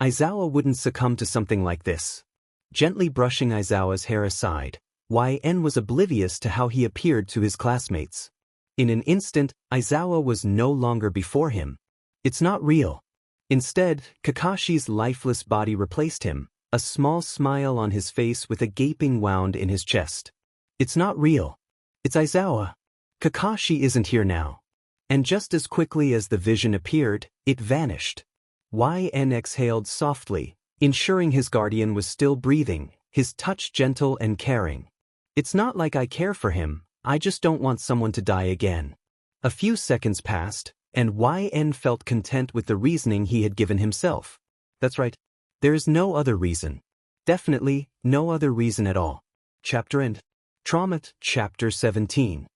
Aizawa wouldn't succumb to something like this. Gently brushing Aizawa's hair aside, YN was oblivious to how he appeared to his classmates. In an instant, Aizawa was no longer before him. It's not real. Instead, Kakashi's lifeless body replaced him, a small smile on his face with a gaping wound in his chest. It's not real. It's Aizawa. Kakashi isn't here now. And just as quickly as the vision appeared, it vanished. YN exhaled softly, ensuring his guardian was still breathing, his touch gentle and caring. It's not like I care for him, I just don't want someone to die again. A few seconds passed, and YN felt content with the reasoning he had given himself. That's right. There is no other reason. Definitely, no other reason at all. Chapter End. Trauma. Chapter 17.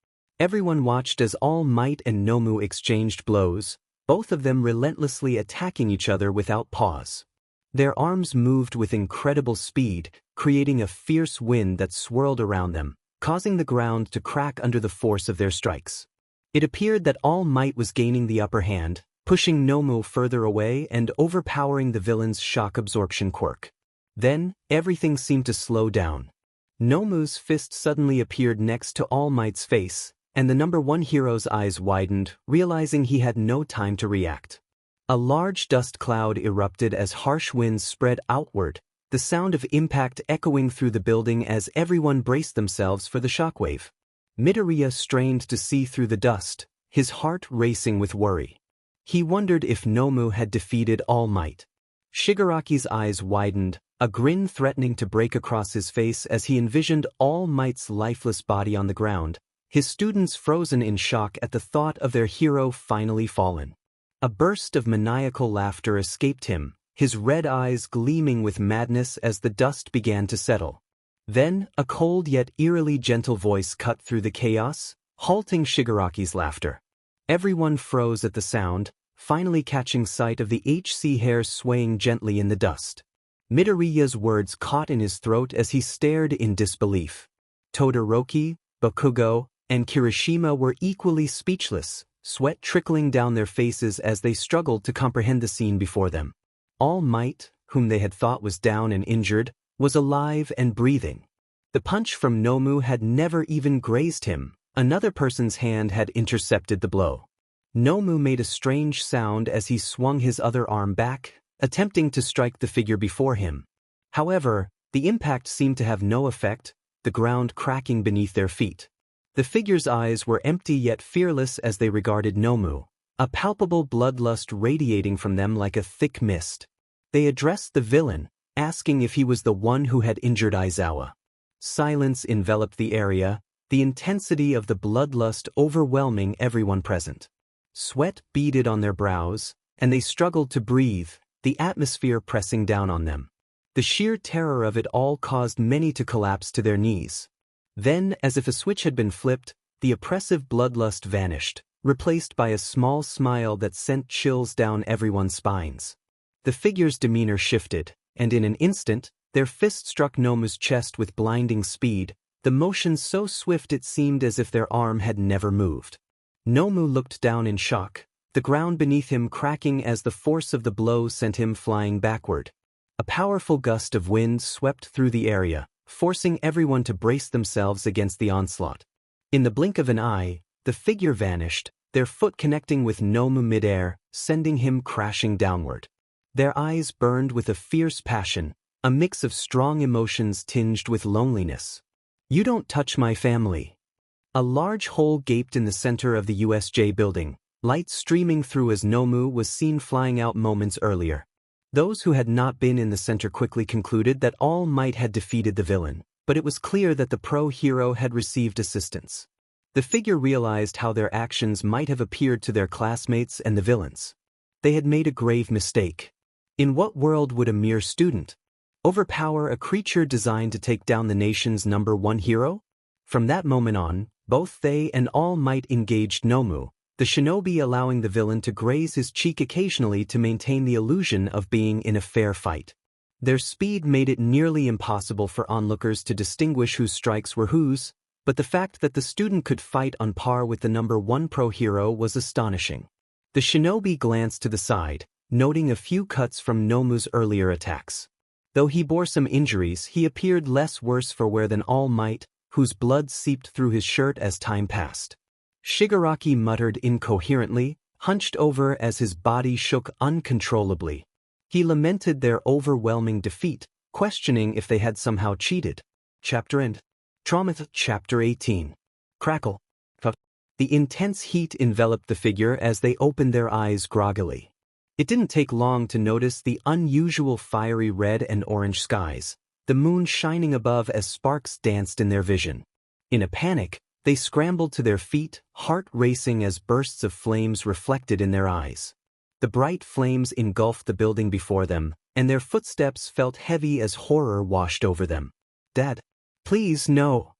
Everyone watched as All Might and Nomu exchanged blows, both of them relentlessly attacking each other without pause. Their arms moved with incredible speed, creating a fierce wind that swirled around them, causing the ground to crack under the force of their strikes. It appeared that All Might was gaining the upper hand, pushing Nomu further away and overpowering the villain's shock absorption quirk. Then, everything seemed to slow down. Nomu's fist suddenly appeared next to All Might's face, and the number one hero's eyes widened, realizing he had no time to react. A large dust cloud erupted as harsh winds spread outward, the sound of impact echoing through the building as everyone braced themselves for the shockwave. Midoriya strained to see through the dust, his heart racing with worry. He wondered if Nomu had defeated All Might. Shigaraki's eyes widened, a grin threatening to break across his face as he envisioned All Might's lifeless body on the ground, his students frozen in shock at the thought of their hero finally fallen. A burst of maniacal laughter escaped him, his red eyes gleaming with madness as the dust began to settle. Then, a cold yet eerily gentle voice cut through the chaos, halting Shigaraki's laughter. Everyone froze at the sound, finally catching sight of the hair swaying gently in the dust. Midoriya's words caught in his throat as he stared in disbelief. Todoroki, Bakugo, and Kirishima were equally speechless, sweat trickling down their faces as they struggled to comprehend the scene before them. All Might, whom they had thought was down and injured, was alive and breathing. The punch from Nomu had never even grazed him, another person's hand had intercepted the blow. Nomu made a strange sound as he swung his other arm back, attempting to strike the figure before him. However, the impact seemed to have no effect, the ground cracking beneath their feet. The figure's eyes were empty yet fearless as they regarded Nomu, a palpable bloodlust radiating from them like a thick mist. They addressed the villain, asking if he was the one who had injured Aizawa. Silence enveloped the area, the intensity of the bloodlust overwhelming everyone present. Sweat beaded on their brows, and they struggled to breathe, the atmosphere pressing down on them. The sheer terror of it all caused many to collapse to their knees. Then, as if a switch had been flipped, the oppressive bloodlust vanished, replaced by a small smile that sent chills down everyone's spines. The figure's demeanor shifted, and in an instant, their fist struck Nomu's chest with blinding speed, the motion so swift it seemed as if their arm had never moved. Nomu looked down in shock, the ground beneath him cracking as the force of the blow sent him flying backward. A powerful gust of wind swept through the area, forcing everyone to brace themselves against the onslaught. In the blink of an eye, the figure vanished, their foot connecting with Nomu midair, sending him crashing downward. Their eyes burned with a fierce passion, a mix of strong emotions tinged with loneliness. "You don't touch my family." A large hole gaped in the center of the USJ building, light streaming through as Nomu was seen flying out moments earlier. Those who had not been in the center quickly concluded that All Might had defeated the villain, but it was clear that the pro-hero had received assistance. The figure realized how their actions might have appeared to their classmates and the villains. They had made a grave mistake. In what world would a mere student overpower a creature designed to take down the nation's #1 hero? From that moment on, both they and All Might engaged Nomu, the shinobi allowing the villain to graze his cheek occasionally to maintain the illusion of being in a fair fight. Their speed made it nearly impossible for onlookers to distinguish whose strikes were whose, but the fact that the student could fight on par with the #1 pro hero was astonishing. The shinobi glanced to the side, noting a few cuts from Nomu's earlier attacks. Though he bore some injuries, he appeared less worse for wear than All Might, whose blood seeped through his shirt as time passed. Shigaraki muttered incoherently, hunched over as his body shook uncontrollably. He lamented their overwhelming defeat, questioning if they had somehow cheated. Chapter End. Trauma. Chapter 18. Crackle. The intense heat enveloped the figure as they opened their eyes groggily. It didn't take long to notice the unusual fiery red and orange skies, the moon shining above as sparks danced in their vision. In a panic, they scrambled to their feet, heart racing as bursts of flames reflected in their eyes. The bright flames engulfed the building before them, and their footsteps felt heavy as horror washed over them. "Dad, please no!"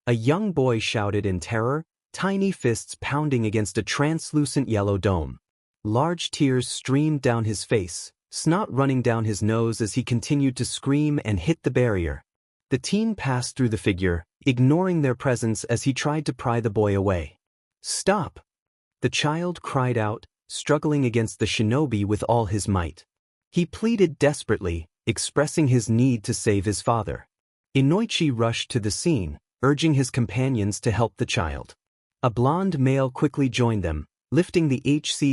A young boy shouted in terror, tiny fists pounding against a translucent yellow dome. Large tears streamed down his face, snot running down his nose as he continued to scream and hit the barrier. The teen passed through the figure, ignoring their presence as he tried to pry the boy away. "Stop!" The child cried out, struggling against the shinobi with all his might. He pleaded desperately, expressing his need to save his father. Inoichi rushed to the scene, urging his companions to help the child. A blonde male quickly joined them, lifting the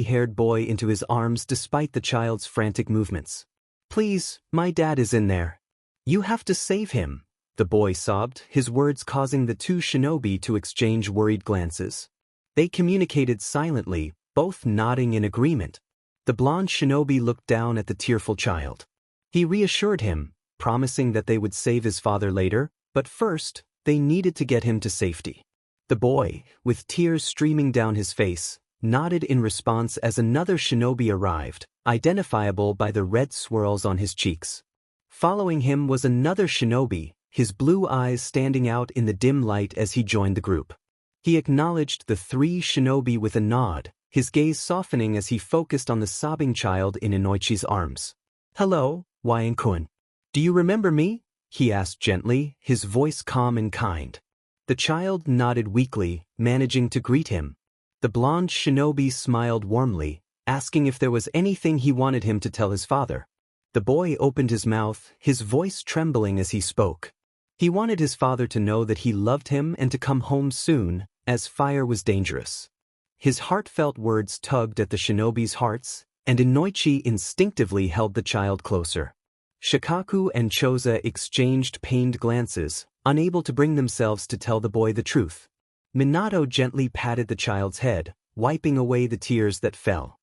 haired boy into his arms despite the child's frantic movements. "Please, my dad is in there. You have to save him," the boy sobbed, his words causing the two shinobi to exchange worried glances. They communicated silently, both nodding in agreement. The blonde shinobi looked down at the tearful child. He reassured him, promising that they would save his father later, but first, they needed to get him to safety. The boy, with tears streaming down his face, nodded in response as another shinobi arrived, identifiable by the red swirls on his cheeks. Following him was another shinobi, his blue eyes standing out in the dim light as he joined the group. He acknowledged the three shinobi with a nod, his gaze softening as he focused on the sobbing child in Inoichi's arms. "Hello, 𝐓𝐑𝐀. Do you remember me?" he asked gently, his voice calm and kind. The child nodded weakly, managing to greet him. The blonde shinobi smiled warmly, asking if there was anything he wanted him to tell his father. The boy opened his mouth, his voice trembling as he spoke. He wanted his father to know that he loved him and to come home soon, as fire was dangerous. His heartfelt words tugged at the shinobi's hearts, and Inoichi instinctively held the child closer. Shikaku and Choza exchanged pained glances, unable to bring themselves to tell the boy the truth. Minato gently patted the child's head, wiping away the tears that fell.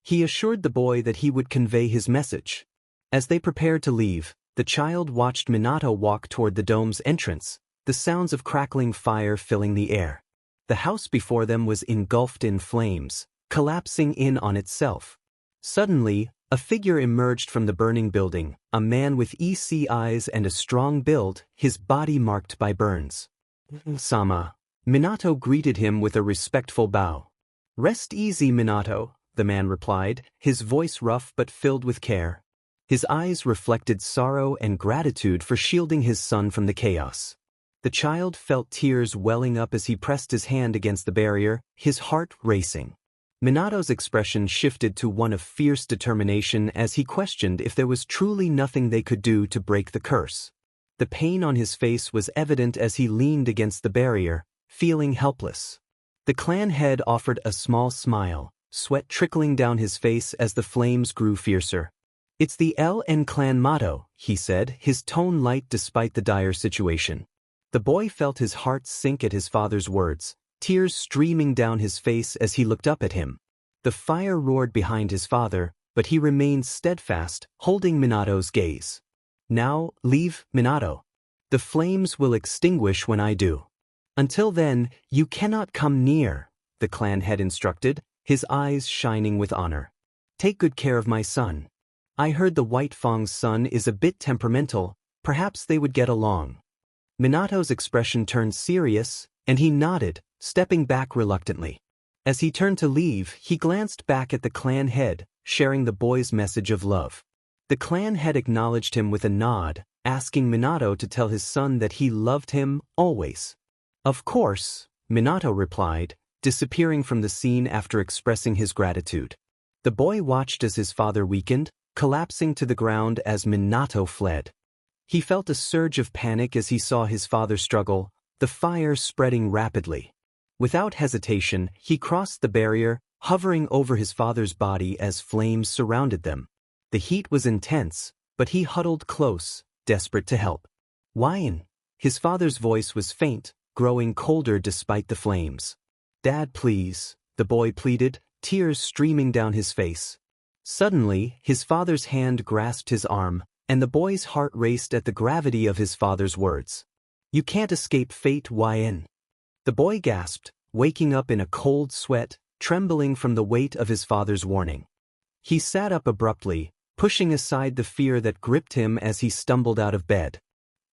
He assured the boy that he would convey his message. As they prepared to leave, the child watched Minato walk toward the dome's entrance, the sounds of crackling fire filling the air. The house before them was engulfed in flames, collapsing in on itself. Suddenly, a figure emerged from the burning building, a man with EC eyes and a strong build, his body marked by burns. "Sama." Minato greeted him with a respectful bow. "Rest easy, Minato," the man replied, his voice rough but filled with care. His eyes reflected sorrow and gratitude for shielding his son from the chaos. The child felt tears welling up as he pressed his hand against the barrier, his heart racing. Minato's expression shifted to one of fierce determination as he questioned if there was truly nothing they could do to break the curse. The pain on his face was evident as he leaned against the barrier, feeling helpless. The clan head offered a small smile, sweat trickling down his face as the flames grew fiercer. "It's the LN clan motto," he said, his tone light despite the dire situation. The boy felt his heart sink at his father's words, tears streaming down his face as he looked up at him. The fire roared behind his father, but he remained steadfast, holding Minato's gaze. "Now, leave, Minato. The flames will extinguish when I do. Until then, you cannot come near," the clan head instructed, his eyes shining with honor. "Take good care of my son. I heard the White Fang's son is a bit temperamental, perhaps they would get along." Minato's expression turned serious, and he nodded, stepping back reluctantly. As he turned to leave, he glanced back at the clan head, sharing the boy's message of love. The clan head acknowledged him with a nod, asking Minato to tell his son that he loved him always. "Of course," Minato replied, disappearing from the scene after expressing his gratitude. The boy watched as his father weakened, collapsing to the ground as Minato fled. He felt a surge of panic as he saw his father struggle, the fire spreading rapidly. Without hesitation, he crossed the barrier, hovering over his father's body as flames surrounded them. The heat was intense, but he huddled close, desperate to help. "𝐓𝐑𝐀." His father's voice was faint, growing colder despite the flames. "Dad, please," the boy pleaded, tears streaming down his face. Suddenly, his father's hand grasped his arm, and the boy's heart raced at the gravity of his father's words. "You can't escape fate, 𝐓𝐑𝐀." The boy gasped, waking up in a cold sweat, trembling from the weight of his father's warning. He sat up abruptly, pushing aside the fear that gripped him as he stumbled out of bed.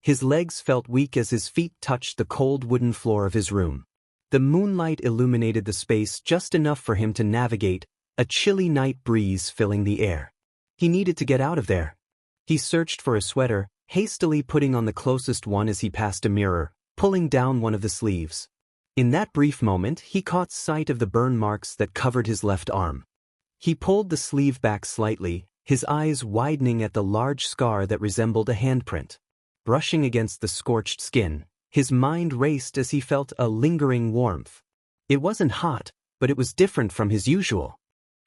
His legs felt weak as his feet touched the cold wooden floor of his room. The moonlight illuminated the space just enough for him to navigate, a chilly night breeze filling the air. He needed to get out of there. He searched for a sweater, hastily putting on the closest one as he passed a mirror, pulling down one of the sleeves. In that brief moment, he caught sight of the burn marks that covered his left arm. He pulled the sleeve back slightly, his eyes widening at the large scar that resembled a handprint. Brushing against the scorched skin, his mind raced as he felt a lingering warmth. It wasn't hot, but it was different from his usual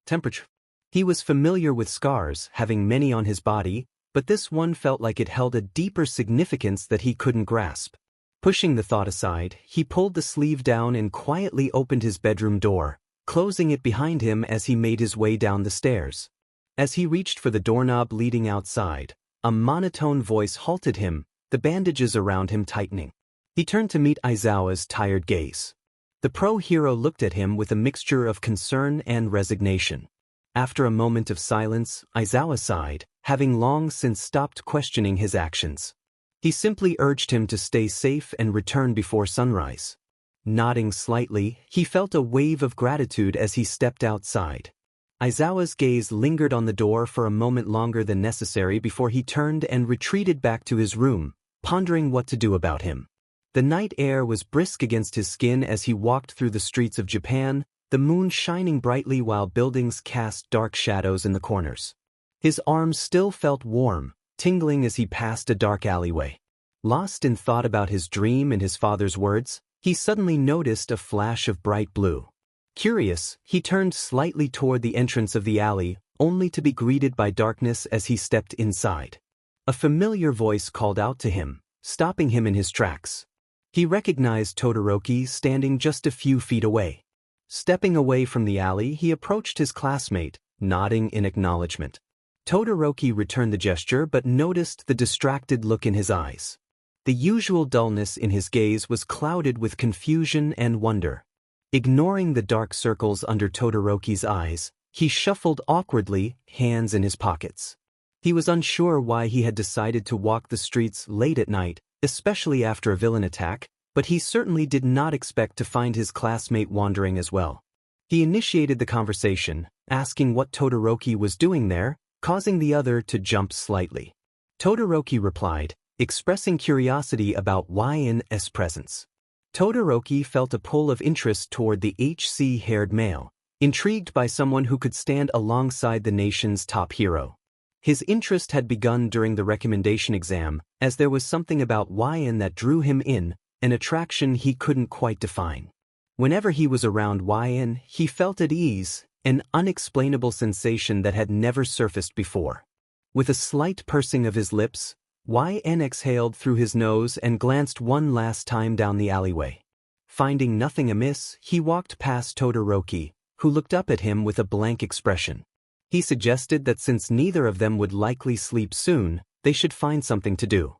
temperature. He was familiar with scars, having many on his body, but this one felt like it held a deeper significance that he couldn't grasp. Pushing the thought aside, he pulled the sleeve down and quietly opened his bedroom door, closing it behind him as he made his way down the stairs. As he reached for the doorknob leading outside, a monotone voice halted him, the bandages around him tightening. He turned to meet Aizawa's tired gaze. The pro-hero looked at him with a mixture of concern and resignation. After a moment of silence, Aizawa sighed, having long since stopped questioning his actions. He simply urged him to stay safe and return before sunrise. Nodding slightly, he felt a wave of gratitude as he stepped outside. Aizawa's gaze lingered on the door for a moment longer than necessary before he turned and retreated back to his room, pondering what to do about him. The night air was brisk against his skin as he walked through the streets of Japan, the moon shining brightly while buildings cast dark shadows in the corners. His arms still felt warm, tingling as he passed a dark alleyway. Lost in thought about his dream and his father's words, he suddenly noticed a flash of bright blue. Curious, he turned slightly toward the entrance of the alley, only to be greeted by darkness as he stepped inside. A familiar voice called out to him, stopping him in his tracks. He recognized Todoroki standing just a few feet away. Stepping away from the alley, he approached his classmate, nodding in acknowledgement. Todoroki returned the gesture but noticed the distracted look in his eyes. The usual dullness in his gaze was clouded with confusion and wonder. Ignoring the dark circles under Todoroki's eyes, he shuffled awkwardly, hands in his pockets. He was unsure why he had decided to walk the streets late at night, especially after a villain attack, but he certainly did not expect to find his classmate wandering as well. He initiated the conversation, asking what Todoroki was doing there, causing the other to jump slightly. Todoroki replied, expressing curiosity about YN's presence. Todoroki felt a pull of interest toward the HC-haired male, intrigued by someone who could stand alongside the nation's top hero. His interest had begun during the recommendation exam, as there was something about YN that drew him in, an attraction he couldn't quite define. Whenever he was around YN, he felt at ease, an unexplainable sensation that had never surfaced before. With a slight pursing of his lips, YN exhaled through his nose and glanced one last time down the alleyway. Finding nothing amiss, he walked past Todoroki, who looked up at him with a blank expression. He suggested that since neither of them would likely sleep soon, they should find something to do.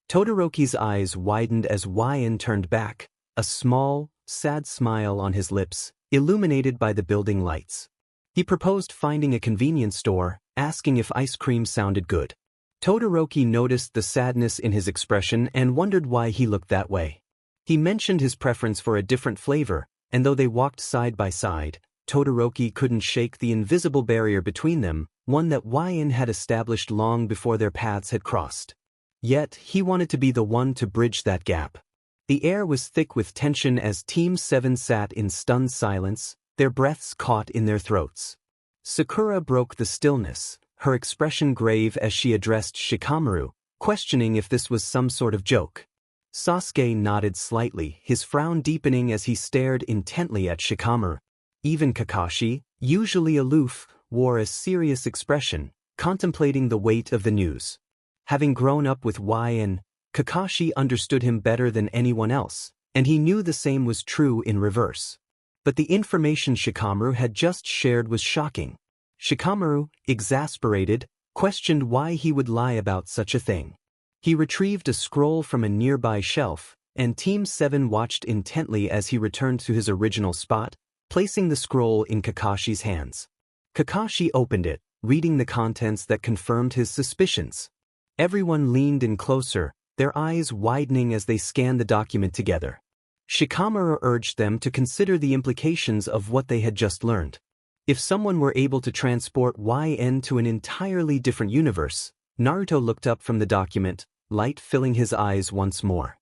Todoroki's eyes widened as YN turned back, a small, sad smile on his lips, illuminated by the building lights. He proposed finding a convenience store, asking if ice cream sounded good. Todoroki noticed the sadness in his expression and wondered why he looked that way. He mentioned his preference for a different flavor, and though they walked side by side, Todoroki couldn't shake the invisible barrier between them, one that YN had established long before their paths had crossed. Yet, he wanted to be the one to bridge that gap. The air was thick with tension as Team 7 sat in stunned silence, their breaths caught in their throats. Sakura broke the stillness, her expression grave as she addressed Shikamaru, questioning if this was some sort of joke. Sasuke nodded slightly, his frown deepening as he stared intently at Shikamaru. Even Kakashi, usually aloof, wore a serious expression, contemplating the weight of the news. Having grown up with YN, Kakashi understood him better than anyone else, and he knew the same was true in reverse. But the information Shikamaru had just shared was shocking. Shikamaru, exasperated, questioned why he would lie about such a thing. He retrieved a scroll from a nearby shelf, and Team 7 watched intently as he returned to his original spot, placing the scroll in Kakashi's hands. Kakashi opened it, reading the contents that confirmed his suspicions. Everyone leaned in closer, their eyes widening as they scanned the document together. Shikamaru urged them to consider the implications of what they had just learned. If someone were able to transport YN to an entirely different universe, Naruto looked up from the document, light filling his eyes once more.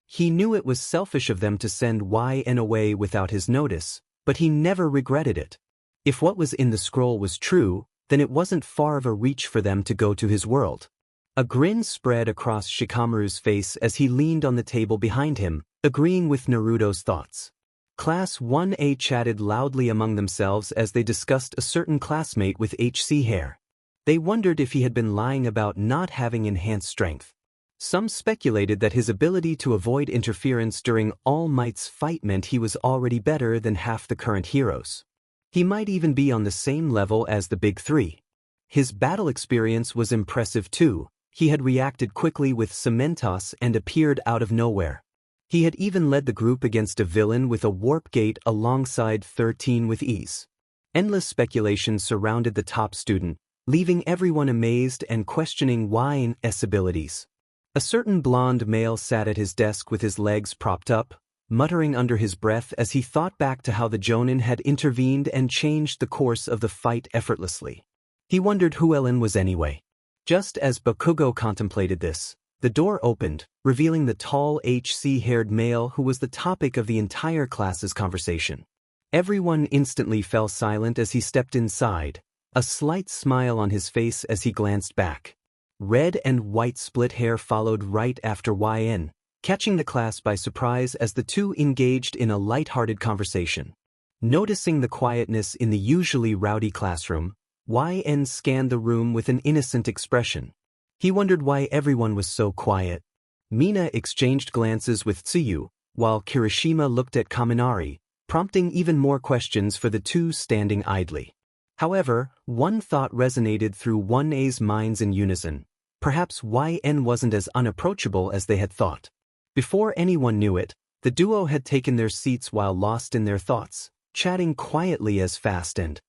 He knew it was selfish of them to send YN away without his notice, but he never regretted it. If what was in the scroll was true, then it wasn't far of a reach for them to go to his world. A grin spread across Shikamaru's face as he leaned on the table behind him, agreeing with Naruto's thoughts. Class 1A chatted loudly among themselves as they discussed a certain classmate with HC hair. They wondered if he had been lying about not having enhanced strength. Some speculated that his ability to avoid interference during All Might's fight meant he was already better than half the current heroes. He might even be on the same level as the Big Three. His battle experience was impressive too. He had reacted quickly with Cementos and appeared out of nowhere. He had even led the group against a villain with a warp gate alongside 13 with ease. Endless speculation surrounded the top student, leaving everyone amazed and questioning 𝐓𝐑𝐀's abilities. A certain blonde male sat at his desk with his legs propped up, muttering under his breath as he thought back to how the Jonin had intervened and changed the course of the fight effortlessly. He wondered who Ellen was anyway. Just as Bakugo contemplated this, the door opened, revealing the tall HC-haired male who was the topic of the entire class's conversation. Everyone instantly fell silent as he stepped inside, a slight smile on his face as he glanced back. Red and white split hair followed right after 𝐓𝐑𝐀, catching the class by surprise as the two engaged in a light-hearted conversation. Noticing the quietness in the usually rowdy classroom, 𝐓𝐑𝐀 scanned the room with an innocent expression. He wondered why everyone was so quiet. Mina exchanged glances with Tsuyu, while Kirishima looked at Kaminari, prompting even more questions for the two standing idly. However, one thought resonated through 1A's minds in unison. Perhaps 𝐓𝐑𝐀 wasn't as unapproachable as they had thought. Before anyone knew it, the duo had taken their seats while lost in their thoughts, chatting quietly as fast and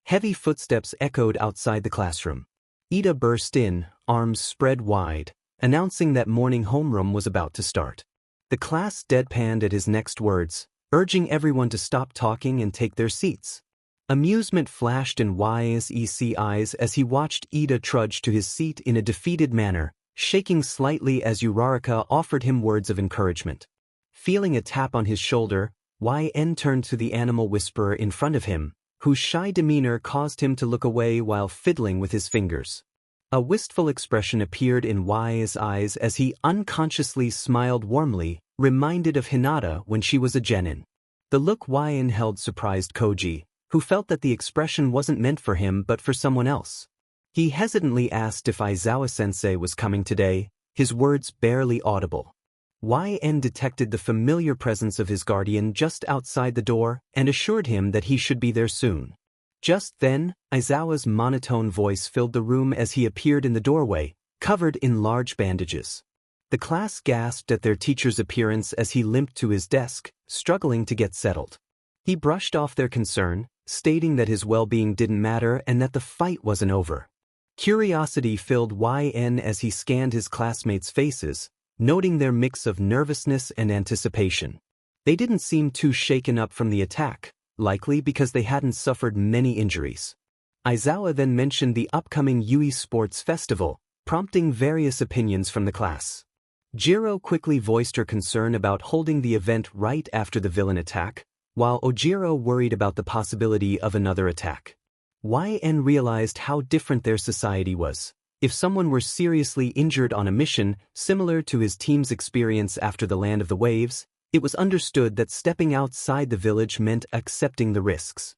heavy footsteps echoed outside the classroom. Ida burst in, arms spread wide, announcing that morning homeroom was about to start. The class deadpanned at his next words, urging everyone to stop talking and take their seats. Amusement flashed in 𝐓𝐑𝐻's eyes as he watched Ida trudge to his seat in a defeated manner, shaking slightly as Uraraka offered him words of encouragement. Feeling a tap on his shoulder, 𝐓𝐑𝐀 turned to the animal whisperer in front of him, whose shy demeanor caused him to look away while fiddling with his fingers. A wistful expression appeared in 𝐓𝐑𝐻's eyes as he unconsciously smiled warmly, reminded of Hinata when she was a genin. The look 𝐓𝐑𝐻 held surprised Koji, who felt that the expression wasn't meant for him but for someone else. He hesitantly asked if Aizawa-sensei was coming today, his words barely audible. 𝐓𝐑𝐻 detected the familiar presence of his guardian just outside the door and assured him that he should be there soon. Just then, Aizawa's monotone voice filled the room as he appeared in the doorway, covered in large bandages. The class gasped at their teacher's appearance as he limped to his desk, struggling to get settled. He brushed off their concern, stating that his well-being didn't matter and that the fight wasn't over. Curiosity filled 𝐓𝐑𝐻 as he scanned his classmates' faces, noting their mix of nervousness and anticipation. They didn't seem too shaken up from the attack, likely because they hadn't suffered many injuries. Aizawa then mentioned the upcoming Yui Sports Festival, prompting various opinions from the class. Jiro quickly voiced her concern about holding the event right after the villain attack, while Ojiro worried about the possibility of another attack. 𝐓𝐑𝐻 realized how different their society was. If someone were seriously injured on a mission, similar to his team's experience after the Land of the Waves, it was understood that stepping outside the village meant accepting the risks.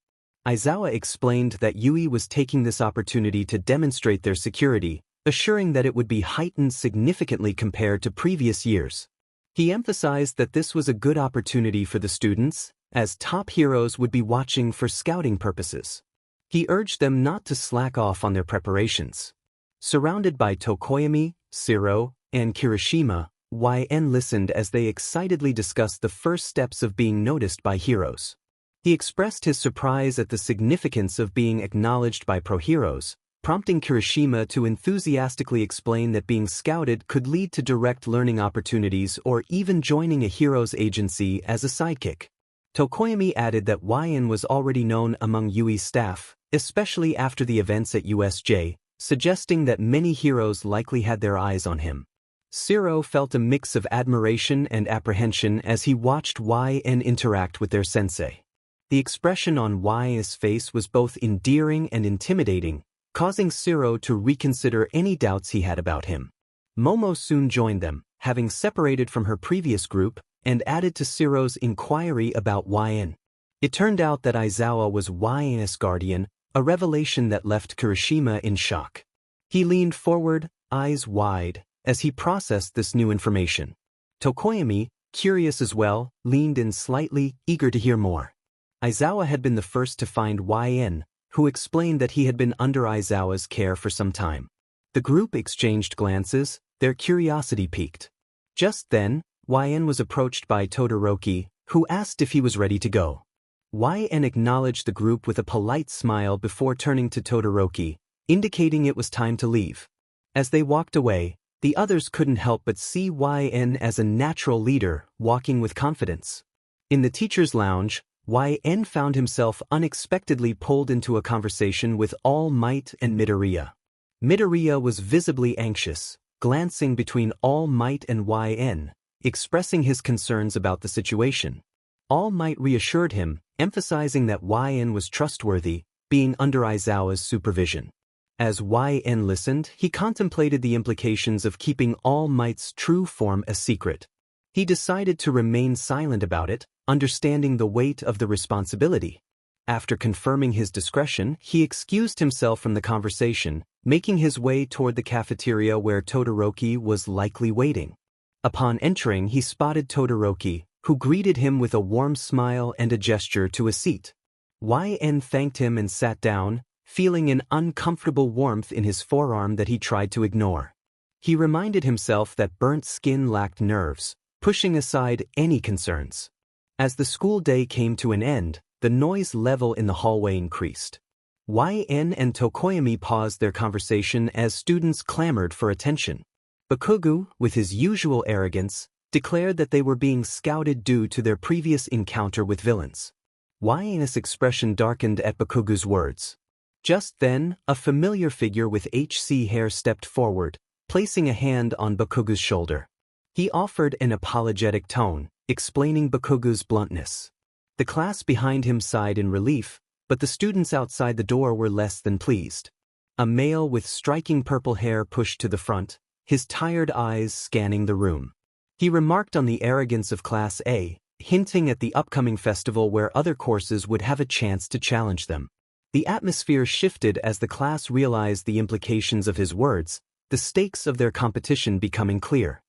Aizawa explained that Yui was taking this opportunity to demonstrate their security, assuring that it would be heightened significantly compared to previous years. He emphasized that this was a good opportunity for the students, as top heroes would be watching for scouting purposes. He urged them not to slack off on their preparations. Surrounded by Tokoyami, Shiro, and Kirishima, 𝐓𝐑𝐻 listened as they excitedly discussed the first steps of being noticed by heroes. He expressed his surprise at the significance of being acknowledged by pro-heroes, prompting Kirishima to enthusiastically explain that being scouted could lead to direct learning opportunities or even joining a hero's agency as a sidekick. Tokoyami added that 𝐓𝐑𝐻 was already known among Yui's staff, especially after the events at USJ, suggesting that many heroes likely had their eyes on him. Shiro felt a mix of admiration and apprehension as he watched 𝐓𝐑𝐻 interact with their sensei. The expression on 𝐓𝐑𝐻's face was both endearing and intimidating, causing Shiro to reconsider any doubts he had about him. Momo soon joined them, having separated from her previous group, and added to Shiro's inquiry about 𝐓𝐑𝐻. It turned out that Aizawa was 𝐓𝐑𝐻's guardian, a revelation that left Kirishima in shock. He leaned forward, eyes wide, as he processed this new information. Tokoyami, curious as well, leaned in slightly, eager to hear more. Aizawa had been the first to find YN, who explained that he had been under Aizawa's care for some time. The group exchanged glances, their curiosity piqued. Just then, YN was approached by Todoroki, who asked if he was ready to go. YN acknowledged the group with a polite smile before turning to Todoroki, indicating it was time to leave. As they walked away, the others couldn't help but see YN as a natural leader, walking with confidence. In the teacher's lounge, YN found himself unexpectedly pulled into a conversation with All Might and Midoriya. Midoriya was visibly anxious, glancing between All Might and YN, expressing his concerns about the situation. All Might reassured him, emphasizing that YN was trustworthy, being under Aizawa's supervision. As YN listened, he contemplated the implications of keeping All Might's true form a secret. He decided to remain silent about it, understanding the weight of the responsibility. After confirming his discretion, he excused himself from the conversation, making his way toward the cafeteria where Todoroki was likely waiting. Upon entering, he spotted Todoroki, who greeted him with a warm smile and a gesture to a seat. YN thanked him and sat down, feeling an uncomfortable warmth in his forearm that he tried to ignore. He reminded himself that burnt skin lacked nerves, pushing aside any concerns. As the school day came to an end, the noise level in the hallway increased. YN and Tokoyami paused their conversation as students clamored for attention. Bakugo, with his usual arrogance, declared that they were being scouted due to their previous encounter with villains. YN's expression darkened at Bakugo's words. Just then, a familiar figure with HC hair stepped forward, placing a hand on Bakugo's shoulder. He offered an apologetic tone, explaining Bakugo's bluntness. The class behind him sighed in relief, but the students outside the door were less than pleased. A male with striking purple hair pushed to the front, his tired eyes scanning the room. He remarked on the arrogance of Class A, hinting at the upcoming festival where other courses would have a chance to challenge them. The atmosphere shifted as the class realized the implications of his words, the stakes of their competition becoming clear.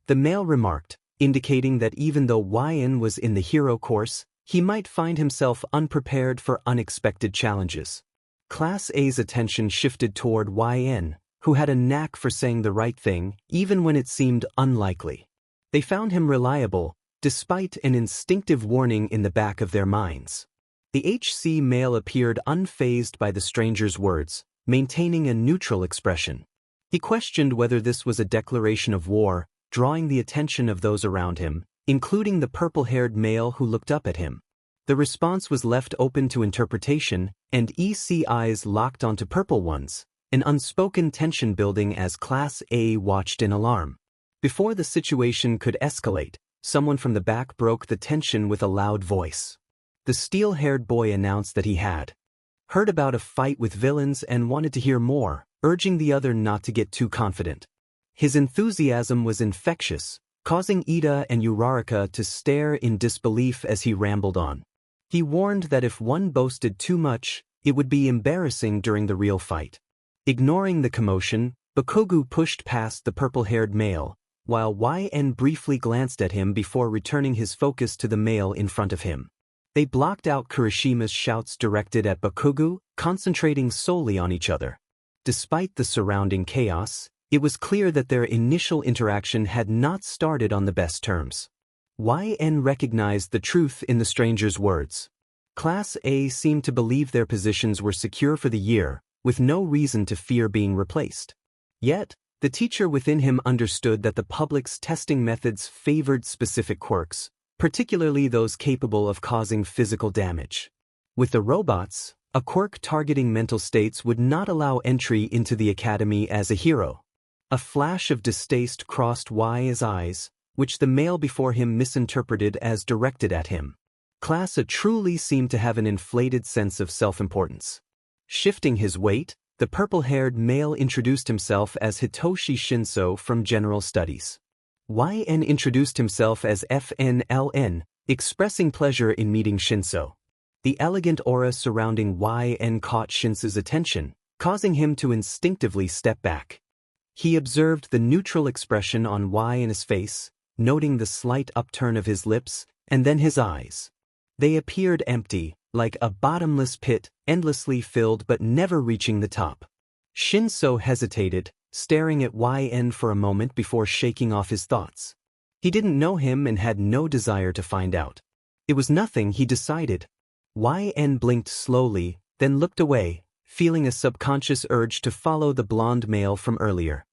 The male remarked, indicating that even though YN was in the hero course, he might find himself unprepared for unexpected challenges. Class A's attention shifted toward YN, who had a knack for saying the right thing, even when it seemed unlikely. They found him reliable, despite an instinctive warning in the back of their minds. The HC male appeared unfazed by the stranger's words, maintaining a neutral expression. He questioned whether this was a declaration of war, drawing the attention of those around him, including the purple-haired male who looked up at him. The response was left open to interpretation, and EC eyes locked onto purple ones, an unspoken tension building as Class A watched in alarm. Before the situation could escalate, someone from the back broke the tension with a loud voice. The steel-haired boy announced that he had heard about a fight with villains and wanted to hear more, urging the other not to get too confident. His enthusiasm was infectious, causing Ida and Uraraka to stare in disbelief as he rambled on. He warned that if one boasted too much, it would be embarrassing during the real fight. Ignoring the commotion, Bakugo pushed past the purple-haired male, while YN briefly glanced at him before returning his focus to the male in front of him. They blocked out Kirishima's shouts directed at Bakugo, concentrating solely on each other. Despite the surrounding chaos, it was clear that their initial interaction had not started on the best terms. YN recognized the truth in the stranger's words. Class A seemed to believe their positions were secure for the year, with no reason to fear being replaced. Yet, the teacher within him understood that the public's testing methods favored specific quirks, particularly those capable of causing physical damage. With the robots, a quirk targeting mental states would not allow entry into the academy as a hero. A flash of distaste crossed Y's eyes, which the male before him misinterpreted as directed at him. Class A truly seemed to have an inflated sense of self-importance. Shifting his weight, the purple-haired male introduced himself as Hitoshi Shinso from General Studies. YN introduced himself as FNLN, expressing pleasure in meeting Shinso. The elegant aura surrounding YN caught Shinso's attention, causing him to instinctively step back. He observed the neutral expression on YN's face, noting the slight upturn of his lips, and then his eyes. They appeared empty, like a bottomless pit, endlessly filled but never reaching the top. Shinso hesitated, staring at YN for a moment before shaking off his thoughts. He didn't know him and had no desire to find out. It was nothing, he decided. YN blinked slowly, then looked away, feeling a subconscious urge to follow the blonde male from earlier.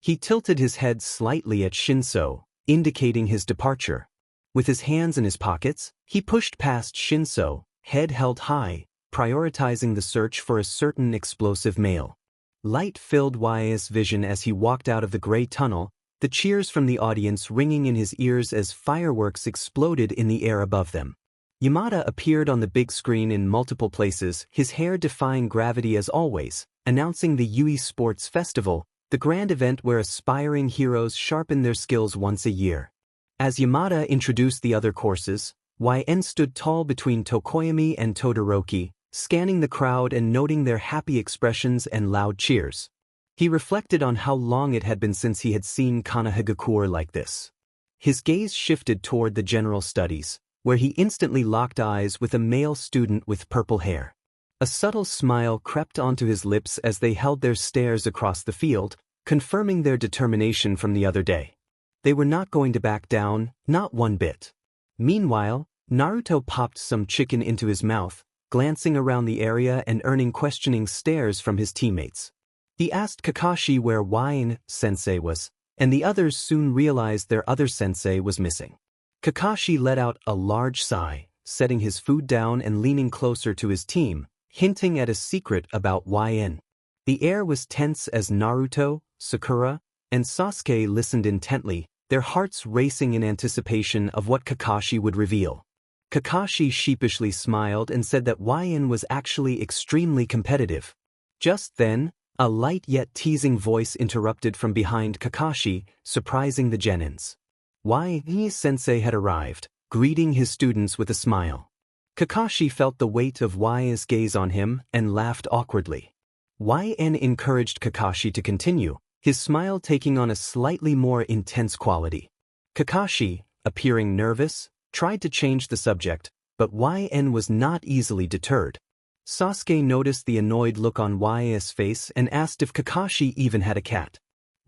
He tilted his head slightly at Shinso, indicating his departure. With his hands in his pockets, he pushed past Shinso, head held high, prioritizing the search for a certain explosive male. Light filled Y's vision as he walked out of the gray tunnel, the cheers from the audience ringing in his ears as fireworks exploded in the air above them. Yamada appeared on the big screen in multiple places, his hair defying gravity as always, announcing the Yui Sports Festival, the grand event where aspiring heroes sharpen their skills once a year. As Yamada introduced the other courses, YN stood tall between Tokoyami and Todoroki, scanning the crowd and noting their happy expressions and loud cheers. He reflected on how long it had been since he had seen Konohagakure like this. His gaze shifted toward the general studies, where he instantly locked eyes with a male student with purple hair. A subtle smile crept onto his lips as they held their stares across the field, confirming their determination from the other day. They were not going to back down, not one bit. Meanwhile, Naruto popped some chicken into his mouth, glancing around the area and earning questioning stares from his teammates. He asked Kakashi where YN-sensei was, and the others soon realized their other sensei was missing. Kakashi let out a large sigh, setting his food down and leaning closer to his team, hinting at a secret about YN. The air was tense as Naruto, Sakura, and Sasuke listened intently, their hearts racing in anticipation of what Kakashi would reveal. Kakashi sheepishly smiled and said that YN was actually extremely competitive. Just then, a light yet teasing voice interrupted from behind Kakashi, surprising the Genins. YN-sensei had arrived, greeting his students with a smile. Kakashi felt the weight of Y's gaze on him and laughed awkwardly. YN encouraged Kakashi to continue, his smile taking on a slightly more intense quality. Kakashi, appearing nervous, tried to change the subject, but YN was not easily deterred. Sasuke noticed the annoyed look on YN's face and asked if Kakashi even had a cat.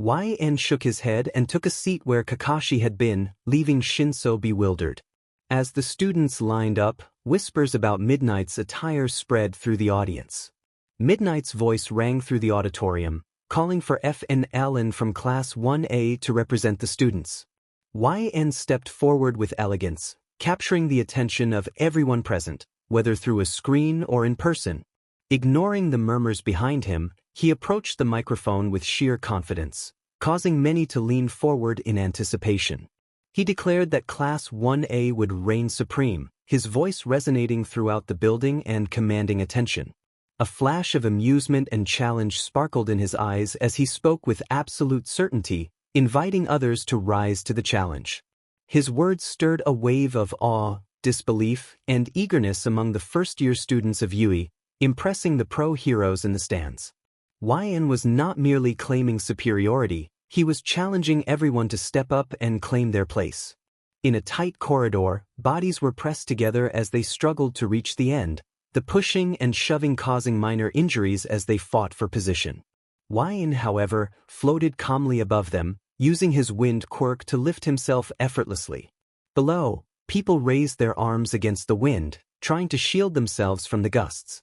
YN shook his head and took a seat where Kakashi had been, leaving Shinso bewildered. As the students lined up, whispers about Midnight's attire spread through the audience. Midnight's voice rang through the auditorium, calling for FNLN from Class 1A to represent the students. YN stepped forward with elegance, capturing the attention of everyone present, whether through a screen or in person. Ignoring the murmurs behind him, he approached the microphone with sheer confidence, causing many to lean forward in anticipation. He declared that Class 1A would reign supreme, his voice resonating throughout the building and commanding attention. A flash of amusement and challenge sparkled in his eyes as he spoke with absolute certainty, inviting others to rise to the challenge. His words stirred a wave of awe, disbelief, and eagerness among the first-year students of Yui, impressing the pro-heroes in the stands. YN was not merely claiming superiority, he was challenging everyone to step up and claim their place. In a tight corridor, bodies were pressed together as they struggled to reach the end, the pushing and shoving causing minor injuries as they fought for position. YN, however, floated calmly above them, using his wind quirk to lift himself effortlessly. Below, people raised their arms against the wind, trying to shield themselves from the gusts.